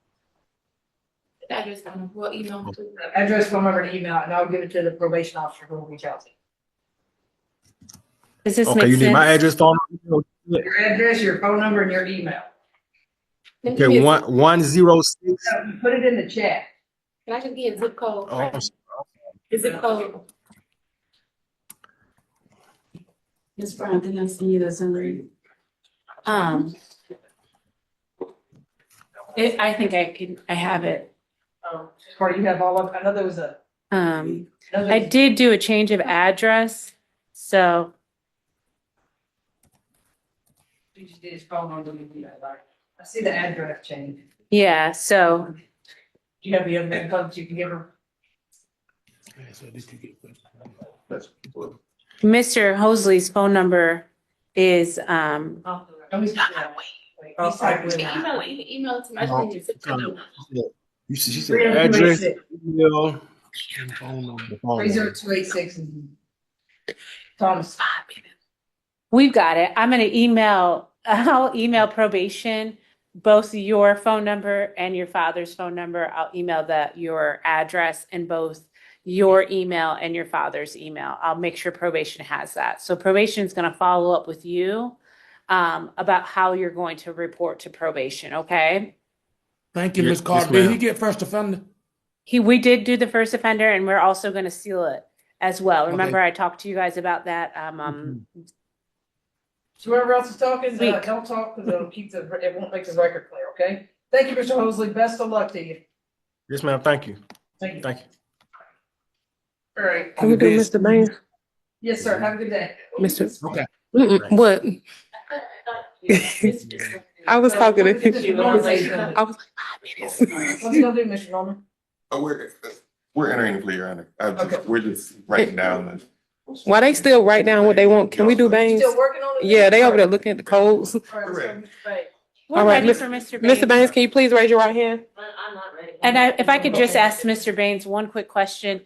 Address, phone number, what email? Address, phone number, and email, and I'll give it to the probation officer who will reach out to you. Does this Okay, make you need sense? my address, phone number? Your address, your phone number, and your email. Okay, 106. Put it in the chat. Can I just get a zip code? Oh, I'm sorry. The zip code. Ms. Brown, didn't I send you the summary? I think I have it. Carter, you have all of, I know there was a. I did do a change of address, so. You just did his phone number, and email, right? I see the address change. Yeah, so Do you have the other info that you can give her? Mr. Hosley's phone number is, Oh, he's not gonna wait. I'll type it in. Email it to my. She said address, email, and phone number. 30286 Thomas. we've got it. I'll email probation, both your phone number and your father's phone number. I'll email your address and both your email and your father's email. I'll make sure probation has that. So probation is going to follow up with you about how you're going to report to probation, okay? Thank you, Ms. Carter. Did he get first offender? We did do the first offender, and we're also going to seal it as well. Remember, Okay. I talked to you guys about that. So whoever else is talking, don't talk because it won't make the record clear, okay? Thank you, Mr. Hosley. Best of luck to you. Yes, ma'am. Thank you. Thank you. Thank you. All right. Can we do Mr. Baines? Yes, sir. Have a good day. Mr. Okay. What? I was talking to him. I was like 5 minutes. What's he gonna do, Mr. Norman? Oh, we're entering the plea, Your Honor. We're just writing down Why they still write down what they want? Can we do Baines? Still working on it? Yeah, they over there looking at the codes. All right, let's go, Mr. Baines. We're ready for Mr. Baines. Mr. Baines, can you please raise your right hand? I'm not ready. And if I could just ask Mr. Baines one quick question.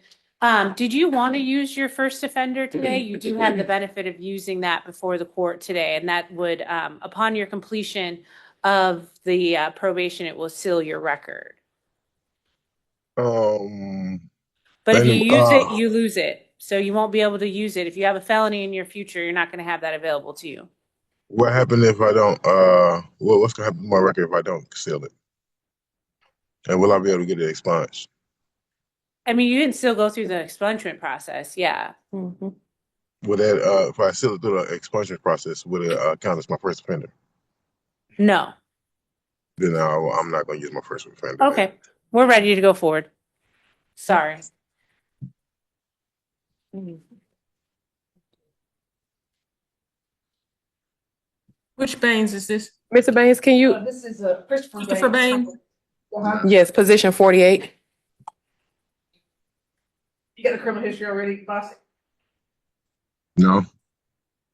Did you want to use your first offender today? You do have the benefit of using that before the court today, and that would, upon your completion of the probation, it will seal your record. But if you use it, you lose it. So you won't be able to use it. If you have a felony in your future, you're not going to have that available to you. What happened if I don't, what's gonna happen to my record if I don't seal it? And will I be able to get it expunged? I mean, you can still go through the expungement process. Yeah. Would that, if I seal it through the expungement process, would it count as my first offender? No. Then I'm not gonna use my first offender. Okay. We're ready to go forward. Sorry. Which Baines is this? Mr. Baines, can you? This is Christopher Baines. Yes, position 48. You got a criminal history already, Bostic? No.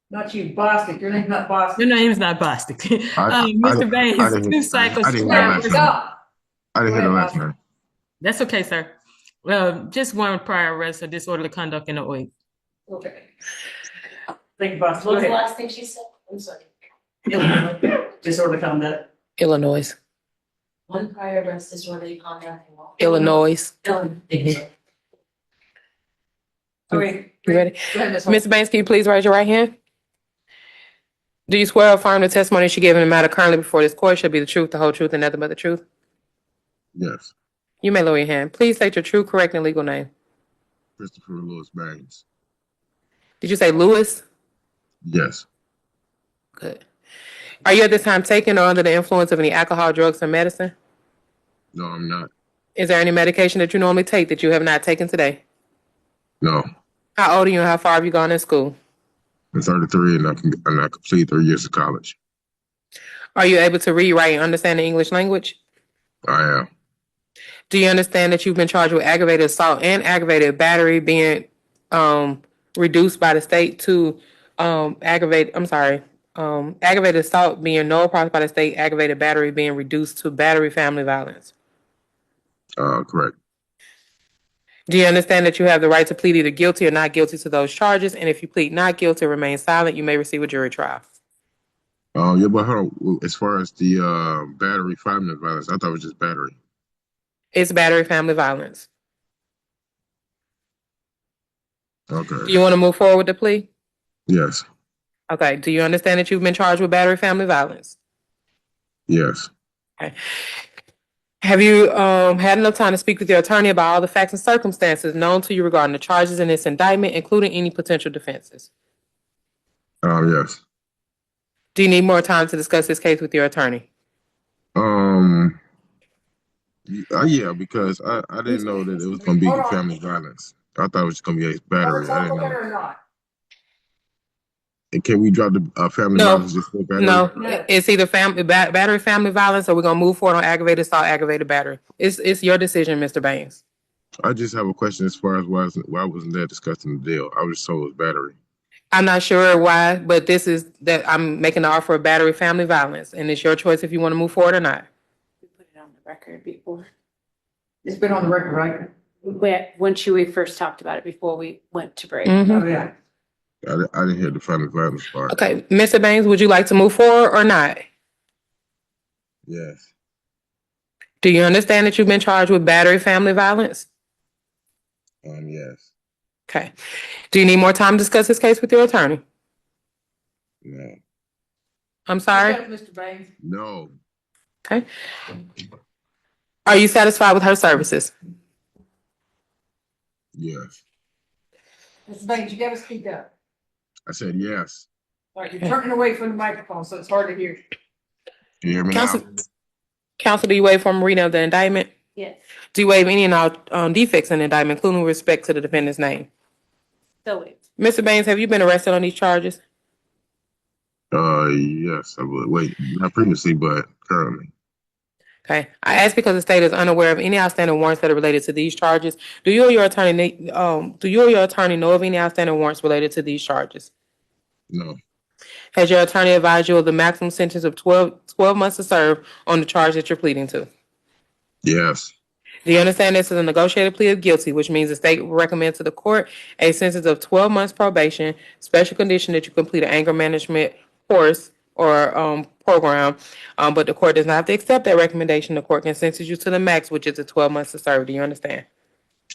Not you, Bostic. Your name's not Bostic. Your name's not Bostic. Mr. Baines, 2 cycles. I didn't hear the last name. That's okay, sir. Just one prior arrest for disorderly conduct in the OIG. Okay. Thank you, Bostic. What's the last thing she said? I'm sorry. Illinois. Disorderly conduct. Illinois. One prior arrest is disorderly conduct. Illinois. Okay. You ready? Go ahead, Ms. Mr. Baines, can you please raise your right hand? Do you swear or affirm the testimony you give in the matter currently before this court shall be the truth, the whole truth, and nothing but the truth? Yes. You may lower your hand. Please state your true, correct, and legal name. Christopher Lewis Baines. Did you say Lewis? Yes. Good. Are you at this time taking or under the influence of any alcohol, drugs, or medicine? No, I'm not. Is there any medication that you normally take that you have not taken today? No. How old are you and how far have you gone in school? I'm 33 and I completed 3 years of college. Are you able to read, write, and understand the English language? I am. Do you understand that you've been charged with aggravated assault and aggravated battery being reduced by the state to aggravated assault being nullified by the state, aggravated battery being reduced to battery family violence? Correct. Do you understand that you have the right to plead either guilty or not guilty to those charges? And if you plead not guilty or remain silent, you may receive a jury trial. Yeah, but hold on. As far as the battery family violence, I thought it was just battery. It's battery family violence. Okay. Do you want to move forward with the plea? Yes. Okay. Do you understand that you've been charged with battery family violence? Yes. Okay. Have you had enough time to speak with your attorney about all the facts and circumstances known to you regarding the charges in this indictment, including any potential defenses? Yes. Do you need more time to discuss this case with your attorney? Yeah, because I didn't know that it was going to be family violence. I thought it was going to be a battery. I didn't know. Can we drop the family No, violence just for battery? no, it's either battery, family violence, or we're gonna move forward on aggravated assault, aggravated battery. It's your decision, Mr. Baines. I just have a question as far as why wasn't that discussed in the deal? I was just told it was battery. I'm not sure why, but this is that I'm making the offer of battery, family violence, and it's your choice if you want to move forward or not. We put it on the record before. It's been on the record, right? When we first talked about it before we went to break. Mhm. Oh, yeah. I didn't hear the family violence part. Okay, Mr. Baines, would you like to move forward or not? Yes. Do you understand that you've been charged with battery, family violence? Yes. Okay. Do you need more time to discuss this case with your attorney? No. I'm sorry? Mr. Baines. No. Okay. Are you satisfied with her services? Yes. Mr. Baines, you gotta speak up. I said yes. All right, you're turning away from the microphone, so it's hard to hear. Can you hear me Counsel, do you waive from reading of the indictment? Yes. Do you waive any and all defects in the indictment, including with respect to the defendant's name? So wait. Mr. Baines, have you been arrested on these charges? Yes, I would. Wait, not previously, but currently. Okay. I ask because the state is unaware of any outstanding warrants that are related to these charges. Do you or your attorney know of any outstanding warrants related to these charges? No. Has your attorney advised you of the maximum sentence of 12 months to serve on the charge that you're pleading to? Yes. Do you understand this is a negotiated plea of guilty, which means the state will recommend to the court a sentence of 12 months probation, special condition that you complete an anger management course or program, but the court does not have to accept that recommendation. The court can sentence you to the max, which is the 12 months to serve. Do you understand?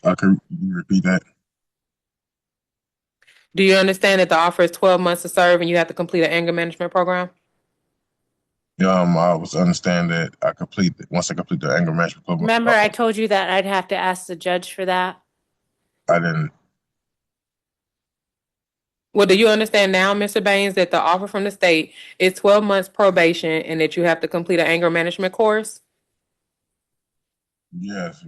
Can you repeat that? Do you understand that the offer is 12 months to serve and you have to complete an anger management program? I was understand that once I complete the anger management program. Remember, I told you that I'd have to ask the judge for that. I didn't. Well, do you understand now, Mr. Baines, that the offer from the state is 12 months probation and that you have to complete an anger management course? Yes.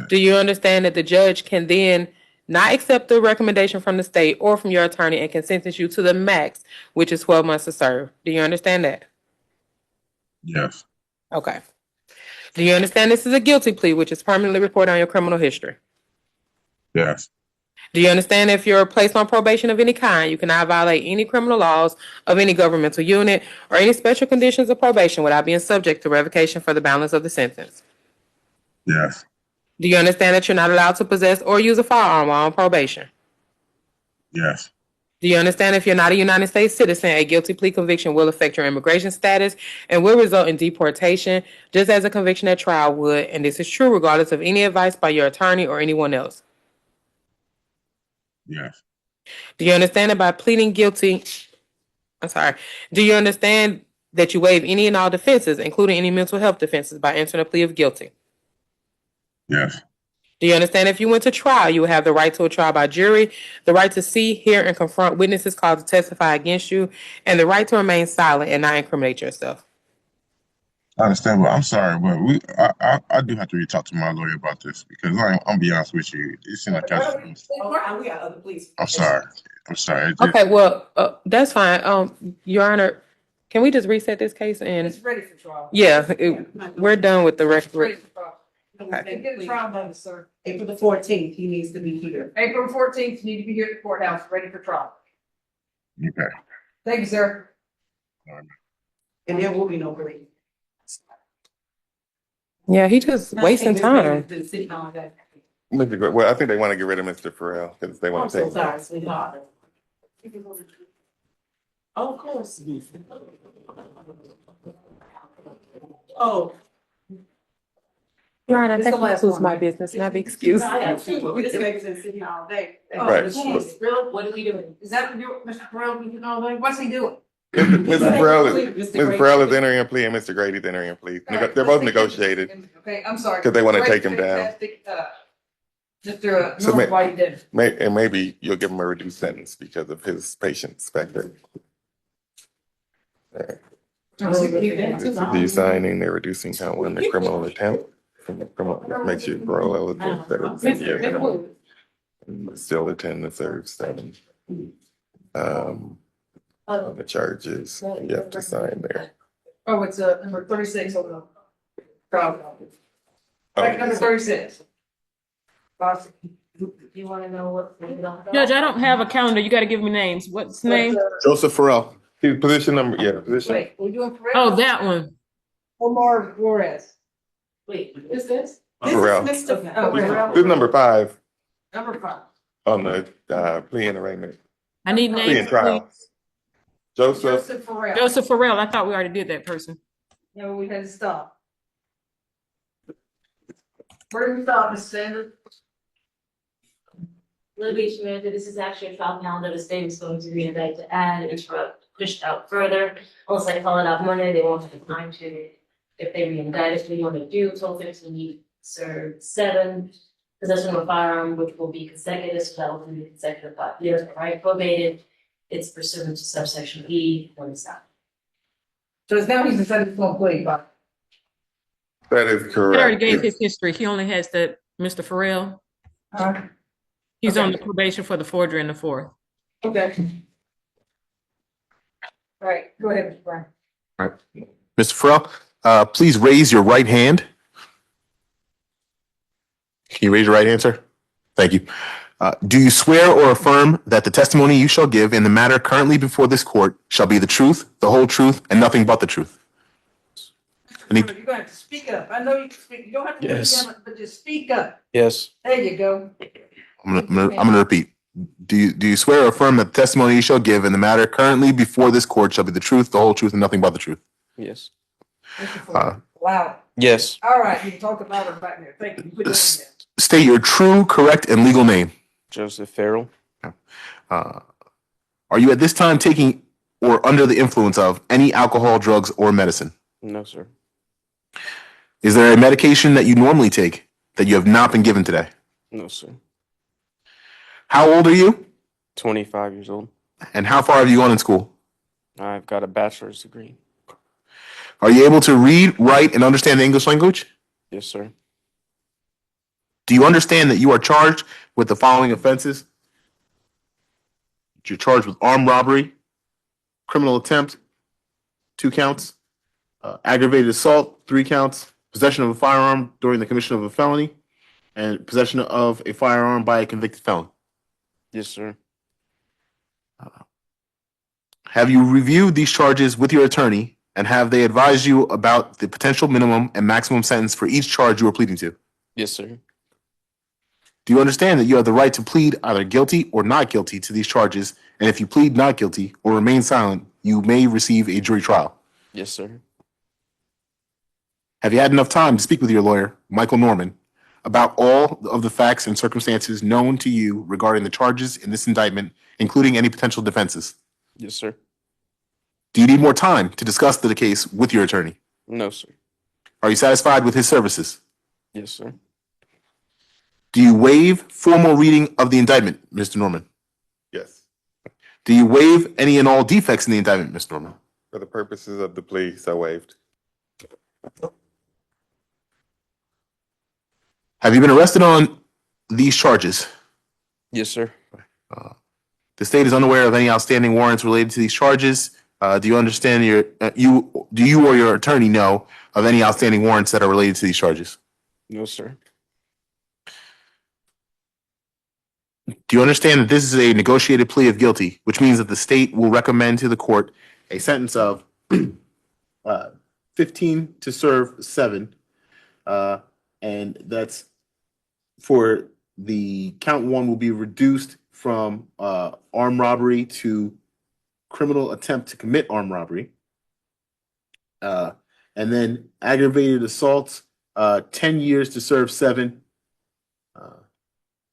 Do you understand that the judge can then not accept the recommendation from the state or from your attorney and can sentence you to the max, which is 12 months to serve? Do you understand that? Yes. Okay. Do you understand this is a guilty plea, which is permanently reported on your criminal history? Yes. Do you understand if you're placed on probation of any kind, you cannot violate any criminal laws of any governmental unit or any special conditions of probation without being subject to revocation for the balance of the sentence? Yes. Do you understand that you're not allowed to possess or use a firearm while on probation? Yes. Do you understand if you're not a United States citizen, a guilty plea conviction will affect your immigration status and will result in deportation, just as a conviction at trial would, and this is true regardless of any advice by your attorney or anyone else? Yes. Do you understand that by pleading guilty, do you understand that you waive any and all defenses, including any mental health defenses, by entering a plea of guilty? Yes. Do you understand if you went to trial, you would have the right to a trial by jury, the right to see, hear, and confront witnesses called to testify against you, and the right to remain silent and not incriminate yourself? I understand, but I'm sorry, but I do have to talk to my lawyer about this because I'm be honest with you. It seems like We got other police. I'm sorry. I'm sorry. Okay, well, that's fine. Your Honor, can we just reset this case and? It's ready for trial. Yeah, we're done with the Ready record. for trial. Get the trial notice, sir. April the 14th, he needs to be here. April 14th, you need to be here at the courthouse, ready for trial. Okay. Thank you, sir. And there will be no break. Yeah, he just wasting time. Well, I think they want to get rid of Mr. Farrell because they want to take. Sorry, sweetheart. Oh, of course. Oh. Your Honor, It's that the last concludes one, my right? business, not be excused. This baby's been sitting all day. Right. Jeez, really? What are we doing? Is that Mr. Burrell, what's he doing? Mr. Farrell is entering a plea and Mr. Grady's entering a plea. They're both negotiated. Okay, I'm sorry. Because they want to take him down. Fantastic, Mr. So North, why you did. And maybe you'll give him a reduced sentence because of his patience back there. You signing, they're reducing count one, the criminal attempt. From the criminal, that makes you parole eligible. Still intend to serve 7. on the charges. You have to sign there. Oh, it's number 36 on the crowd. Oh, Number 36. You want to know what? Judge, I don't have a calendar. You got to give me names. What's the name? Joseph Farrell. Position number, yeah, position. Wait, we're doing Perez? Oh, that one. Omar Flores. Wait, is this? Farrell. This is Mr. Farrell. This is number 5 Number 5. on the plea and arraignment. I need Plea names, and trial. please. Joseph. Farrell. Joseph Farrell. I thought we already did that person. No, we had to stop. Where did we stop, Ms. Sanders? Litigation manager, this is actually a trial calendar the state is going to reinvent to add, interrupt, pushed out further. Unless I call it out Monday, they won't have the time to, if they reindict, if we want to do, total 15 serve 7. Possession of a firearm, which will be consecutive, so that will be consecutive 5 years, right? Probated, it's pursuant to subsection E when it's not. So it's now he's decided to plea, but. That is He already correct. gave his history. He only has that, Mr. Farrell. He's on the probation for the forgery and the 4th. Okay. All right, go ahead, Mr. Brown. All right. Mr. Farrell, please raise your right hand. Can you raise your right hand, sir? Thank you. Do you swear or affirm that the testimony you shall give in the matter currently before this court shall be the truth, the whole truth, and nothing but the truth? You're going to have to speak up. I know you can speak. You don't have to, Yes. but just speak up. Yes. There you go. I'm gonna repeat. Do you swear or affirm that the testimony you shall give in the matter currently before this court shall be the truth, the whole truth, and nothing but the truth? Yes. Wow. Yes. All right, you can talk about it back there. Thank you. Put it on there. State your true, correct, and legal name. Joseph Farrell. Are you at this time taking or under the influence of any alcohol, drugs, or medicine? No, sir. Is there a medication that you normally take that you have not been given today? No, sir. How old are you? 25 years old. And how far have you gone in school? I've got a bachelor's degree. Are you able to read, write, and understand the English language? Yes, sir. Do you understand that you are charged with the following offenses? You're charged with armed robbery, criminal attempt, 2 counts, aggravated assault, 3 counts, possession of a firearm during the commission of a felony, and possession of a firearm by a convicted felon. Yes, sir. Have you reviewed these charges with your attorney, and have they advised you about the potential minimum and maximum sentence for each charge you are pleading to? Yes, sir. Do you understand that you have the right to plead either guilty or not guilty to these charges, and if you plead not guilty or remain silent, you may receive a jury trial? Yes, sir. Have you had enough time to speak with your lawyer, Michael Norman, about all of the facts and circumstances known to you regarding the charges in this indictment, including any potential defenses? Yes, sir. Do you need more time to discuss the case with your attorney? No, sir. Are you satisfied with his services? Yes, sir. Do you waive formal reading of the indictment, Mr. Norman? Yes. Do you waive any and all defects in the indictment, Mr. Norman? For the purposes of the plea, so waived. Have you been arrested on these charges? Yes, sir. The state is unaware of any outstanding warrants related to these charges. Do you understand do you or your attorney know of any outstanding warrants that are related to these charges? No, sir. Do you understand that this is a negotiated plea of guilty, which means that the state will recommend to the court a sentence of 15 to serve 7, and that's for the count 1 will be reduced from armed robbery to criminal attempt to commit armed robbery, and then aggravated assault 10 years to serve 7.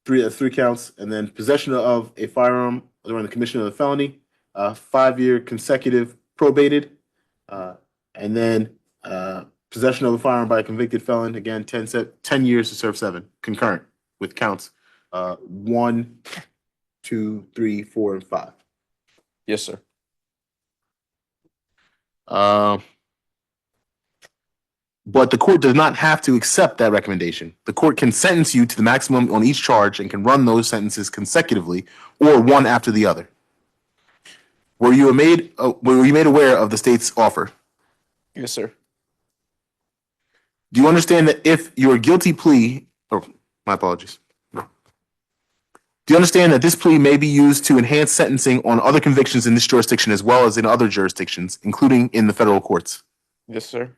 3 counts, and then possession of a firearm during the commission of a felony, 5-year consecutive probated, and then possession of a firearm by a convicted felon, again 10 years to serve 7, concurrent with counts 1, 2, 3, 4, and 5. Yes, sir. But the court does not have to accept that recommendation. The court can sentence you to the maximum on each charge and can run those sentences consecutively or one after the other. Were you made aware of the state's offer? Yes, sir. Do you understand that if your guilty plea, my apologies. Do you understand that this plea may be used to enhance sentencing on other convictions in this jurisdiction as well as in other jurisdictions, including in the federal courts? Yes, sir.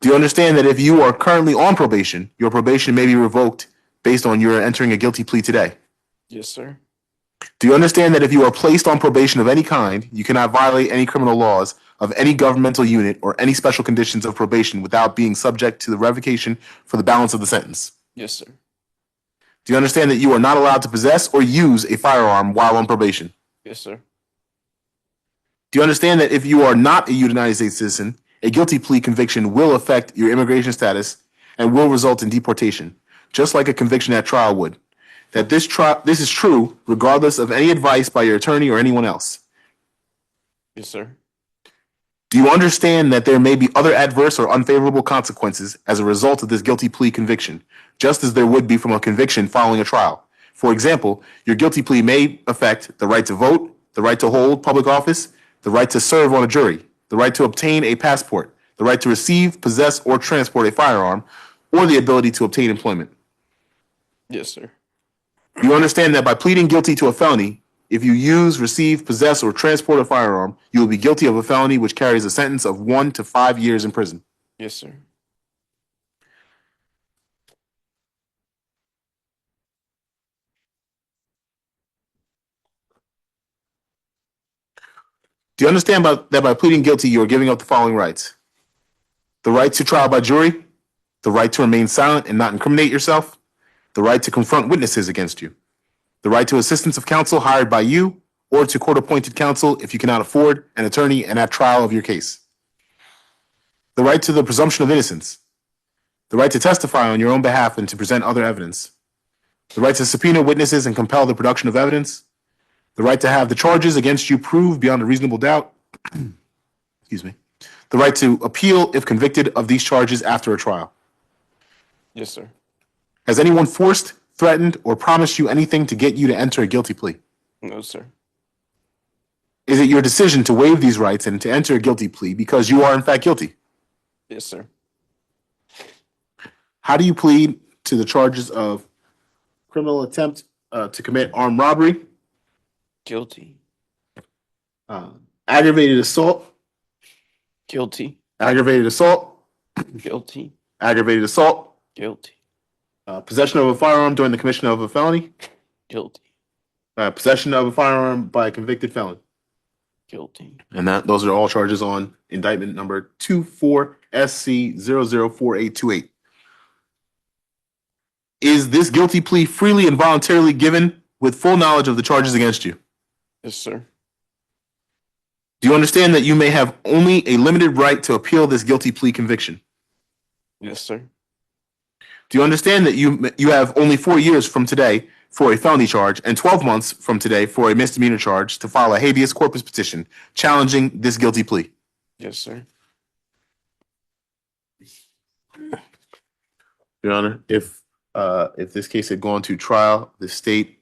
Do you understand that if you are currently on probation, your probation may be revoked based on your entering a guilty plea today? Yes, sir. Do you understand that if you are placed on probation of any kind, you cannot violate any criminal laws of any governmental unit or any special conditions of probation without being subject to the revocation for the balance of the sentence? Yes, sir. Do you understand that you are not allowed to possess or use a firearm while on probation? Yes, sir. Do you understand that if you are not a United States citizen, a guilty plea conviction will affect your immigration status and will result in deportation, just like a conviction at trial would? That this is true regardless of any advice by your attorney or anyone else? Yes, sir. Do you understand that there may be other adverse or unfavorable consequences as a result of this guilty plea conviction, just as there would be from a conviction following a trial? For example, your guilty plea may affect the right to vote, the right to hold public office, the right to serve on a jury, the right to obtain a passport, the right to receive, possess, or transport a firearm, or the ability to obtain employment. Yes, sir. You understand that by pleading guilty to a felony, if you use, receive, possess, or transport a firearm, you will be guilty of a felony which carries a sentence of 1 to 5 years in prison. Yes, sir. Do you understand that by pleading guilty, you are giving up the following rights? The right to trial by jury, the right to remain silent and not incriminate yourself, the right to confront witnesses against you, the right to assistance of counsel hired by you or to court-appointed counsel if you cannot afford an attorney and at trial of your case, the right to the presumption of innocence, the right to testify on your own behalf and to present other evidence, the right to subpoena witnesses and compel the production of evidence, the right to have the charges against you proved beyond a reasonable doubt, excuse me, the right to appeal if convicted of these charges after a trial. Yes, sir. Has anyone forced, threatened, or promised you anything to get you to enter a guilty plea? No, sir. Is it your decision to waive these rights and to enter a guilty plea because you are in fact guilty? Yes, sir. How do you plead to the charges of criminal attempt to commit armed robbery, Guilty. aggravated assault, Guilty. aggravated assault, Guilty. aggravated assault, Guilty. possession of a firearm during the commission of a felony, Guilty. possession of a firearm by a convicted felon? Guilty. And those are all charges on indictment number 24SC004828. Is this guilty plea freely and voluntarily given with full knowledge of the charges against you? Yes, sir. Do you understand that you may have only a limited right to appeal this guilty plea conviction? Yes, sir. Do you understand that you have only 4 years from today for a felony charge and 12 months from today for a misdemeanor charge to file a habeas corpus petition challenging this guilty plea? Yes, sir. Your Honor, if this case had gone to trial, the state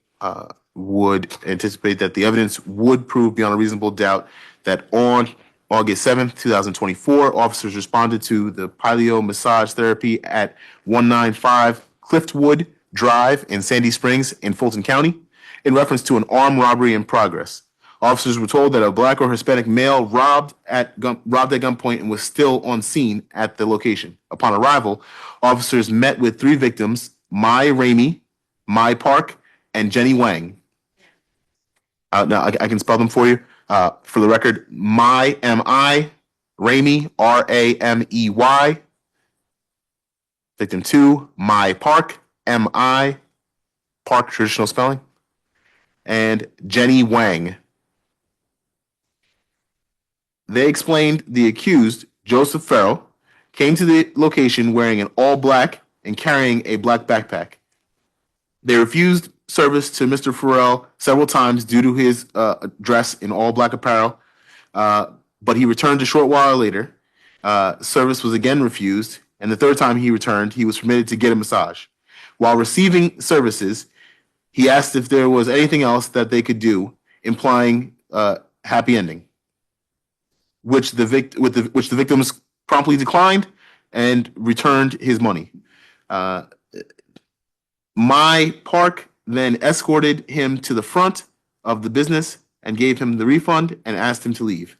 would anticipate that the evidence would prove beyond a reasonable doubt that on August 7th, 2024, officers responded to the paleo massage therapy at 195 Cliftwood Drive in Sandy Springs in Fulton County in reference to an armed robbery in progress. Officers were told that a black or Hispanic male robbed at gunpoint and was still on scene at the location. Upon arrival, officers met with 3 victims, Mai Ramey, Mai Park, and Jenny Wang. Now, I can spell them for you. For the record, Mai, M-I, Ramey, R-A-M-E-Y. Victim 2, Mai Park, M-I, Park, traditional spelling. And Jenny Wang. They explained the accused, Joseph Farrell, came to the location wearing an all-black and carrying a black backpack. They refused service to Mr. Farrell several times due to his dress in all-black apparel, but he returned a short while later. Service was again refused, and the third time he returned, he was permitted to get a massage. While receiving services, he asked if there was anything else that they could do, implying happy ending, which the victims promptly declined and returned his money. My park then escorted him to the front of the business and gave him the refund and asked him to leave.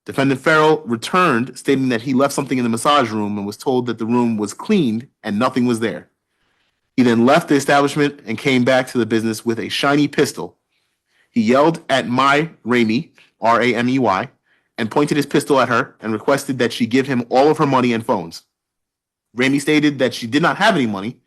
Defendant Farrell returned, stating that he left something in the massage room and was told that the room was cleaned and nothing was there. He then left the establishment and came back to the business with a shiny pistol. He yelled at my Ramey, Ramey, and pointed his pistol at her and requested that she give him all of her money and phones. Ramey stated that she did not have any money.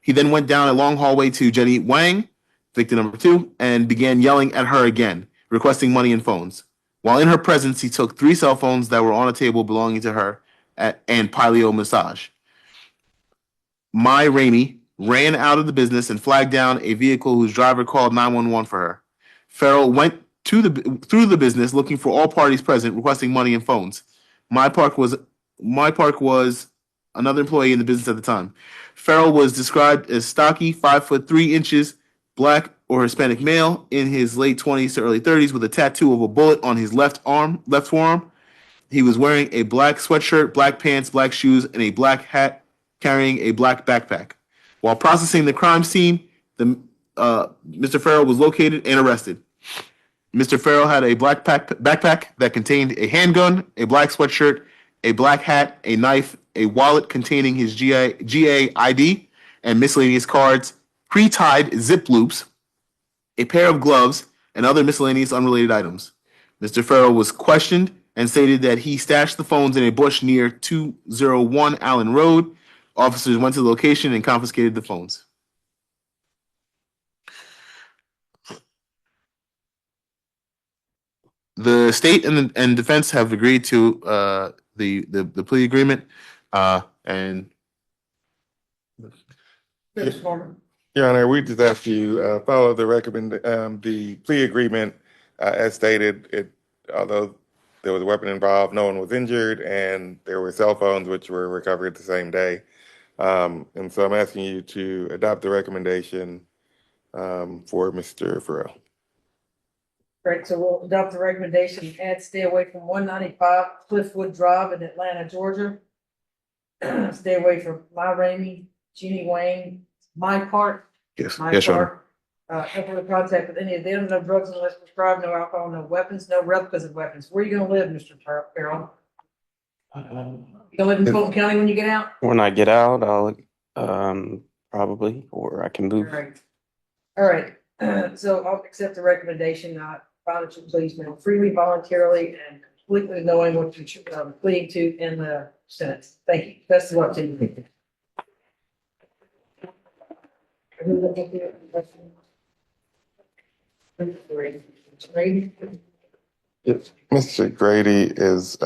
He then went down a long hallway to Jenny Wang, victim number 2, and began yelling at her again, requesting money and phones. While in her presence, he took 3 cell phones that were on a table belonging to her and Paleo Massage. My Ramey ran out of the business and flagged down a vehicle whose driver called 911 for her. Farrell went through the business looking for all parties present, requesting money and phones. My Park was another employee in the business at the time. Farrell was described as stocky, 5'3", black or Hispanic male in his late 20s to early 30s with a tattoo of a bullet on his left forearm. He was wearing a black sweatshirt, black pants, black shoes, and a black hat, carrying a black backpack. While processing the crime scene, Mr. Farrell was located and arrested. Mr. Farrell had a black backpack that contained a handgun, a black sweatshirt, a black hat, a knife, a wallet containing his GA ID, and miscellaneous cards, pre-tied zip loops, a pair of gloves, and other miscellaneous unrelated items. Mr. Farrell was questioned and stated that he stashed the phones in a bush near 201 Allen Road. Officers went to the location and confiscated the phones. The state and defense have agreed to the plea agreement, and Your Honor, we just ask you follow the plea agreement as stated. Although there was a weapon involved, no one was injured, and there were cell phones which were recovered the same day. And so I'm asking you to adopt the recommendation for Mr. Farrell. Great, so we'll adopt the recommendation and stay away from 195 Cliffwood Drive in Atlanta, Georgia. Stay away from My Ramey, Jeannie Wayne, My Park. Yes, My yes, Your Park. Have contact with any of them, no drugs unless prescribed, no alcohol, no weapons, no replicas of weapons. Where are you gonna live, Mr. Farrell? You gonna live in Fulton County when you get out? When I get out, I'll probably, or I can move. All right, so I'll accept the recommendation, find that you please, man, freely, voluntarily, and completely knowing what you're pleading to in the sentence. Thank you. Best of luck to you. Mr. Grady is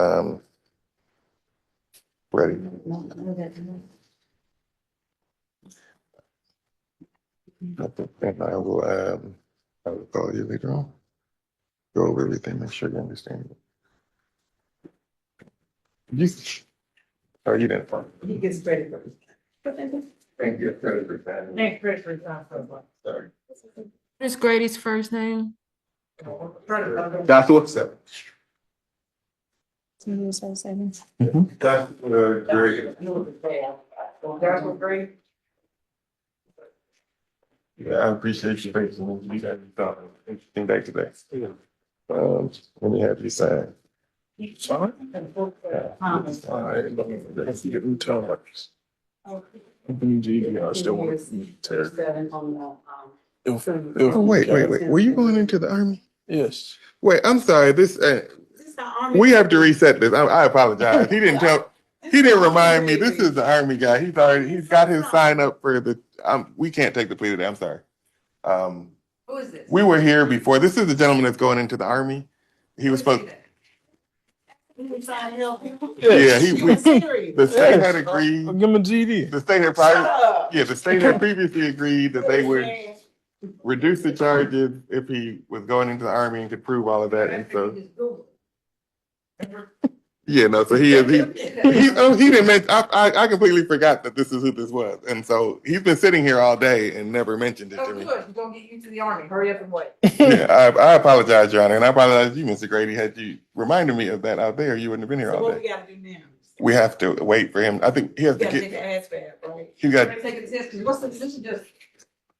ready. And I will call you later on. Go over everything, make sure you understand it. You didn't. He gets ready for it. Thank you. Thanks, Chris, for your time. Sorry. Miss Grady's first name? Joshua. Grady. Joshua Grady. Yeah, I appreciate you facing me. You guys have done an interesting day today. Let me have you sign. Sorry? Let's get in touch. I still want to Oh, wait. Were you going into the Army? Yes. Wait, I'm sorry. We have to reset this. I apologize. He didn't remind me. This is the Army guy. He's got his sign up for the, we can't take the plea today. I'm sorry. Who is this? We were here before. This is the gentleman that's going into the Army. He was supposed. Yeah, the state had agreed. Give him a GD. The state had previously agreed that they would reduce the charges if he was going into the Army and could prove all of that. And so Yeah, no, so he didn't mention, I completely forgot that this is who this was. And so he's been sitting here all day and never mentioned it Oh, to me. good, you're gonna get you to the Army, hurry up and wait. Yeah, I apologize, Your Honor, and I apologize to you, Mr. Grady. Had you reminded me of that out there, you wouldn't have been here So all what we day. gotta do now? We have to wait for him. I think he has We to gotta take get, the ass back, right? he got, Take a test, 'cause what's the position just?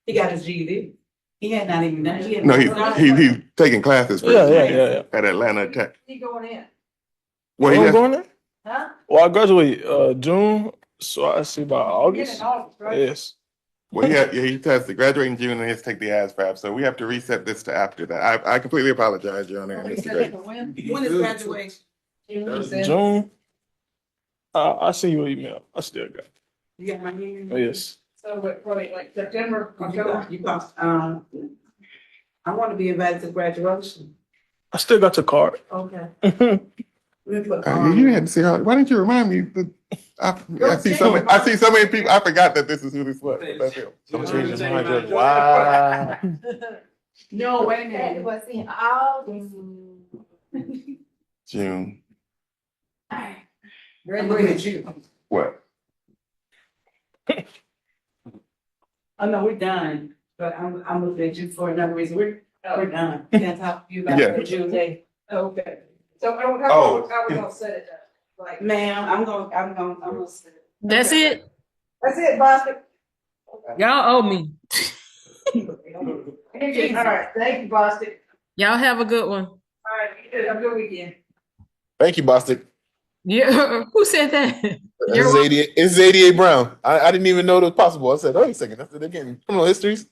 He got his GED. He had not even done. He had no, not- he's taking classes for at Atlanta Tech. He going in, Well, he I'm has, going there? huh? Well, I graduate June, so I see by You get August. in August, right? Yes. well, he has to graduate in June and he has to take the ASVAB. So we have to reset this to after that. I completely apologize, Your Honor, and Mr. Grady. When is graduation? June. I see your email. I still got it. You got my email? Yes. So, probably like September, October. I want to be invited to graduation. I still got your card. Okay. You had to see how, why didn't you remind me that I see so many people. I forgot that this is who this was. But that's him. Don't change his mind, Judge. Wow. No, wait a minute. was in August. June. I'm looking at you. What? Oh, no, we're done, but I'm looking at you for another reason. We're done. Can't talk to you about Yeah. the June day. Okay. So, how we gonna set it up? Like, Ma'am, I'm gonna set it. That's it. that's it, Boston. Y'all owe me. All right, thank you, Boston. Y'all have a good one. All right, you too. Have a good weekend. Thank you, Bostic. Yeah, who said that? It's 88 Brown. I didn't even know it was possible. I said, wait a second. I said, they're getting criminal histories.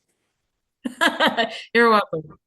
You're welcome.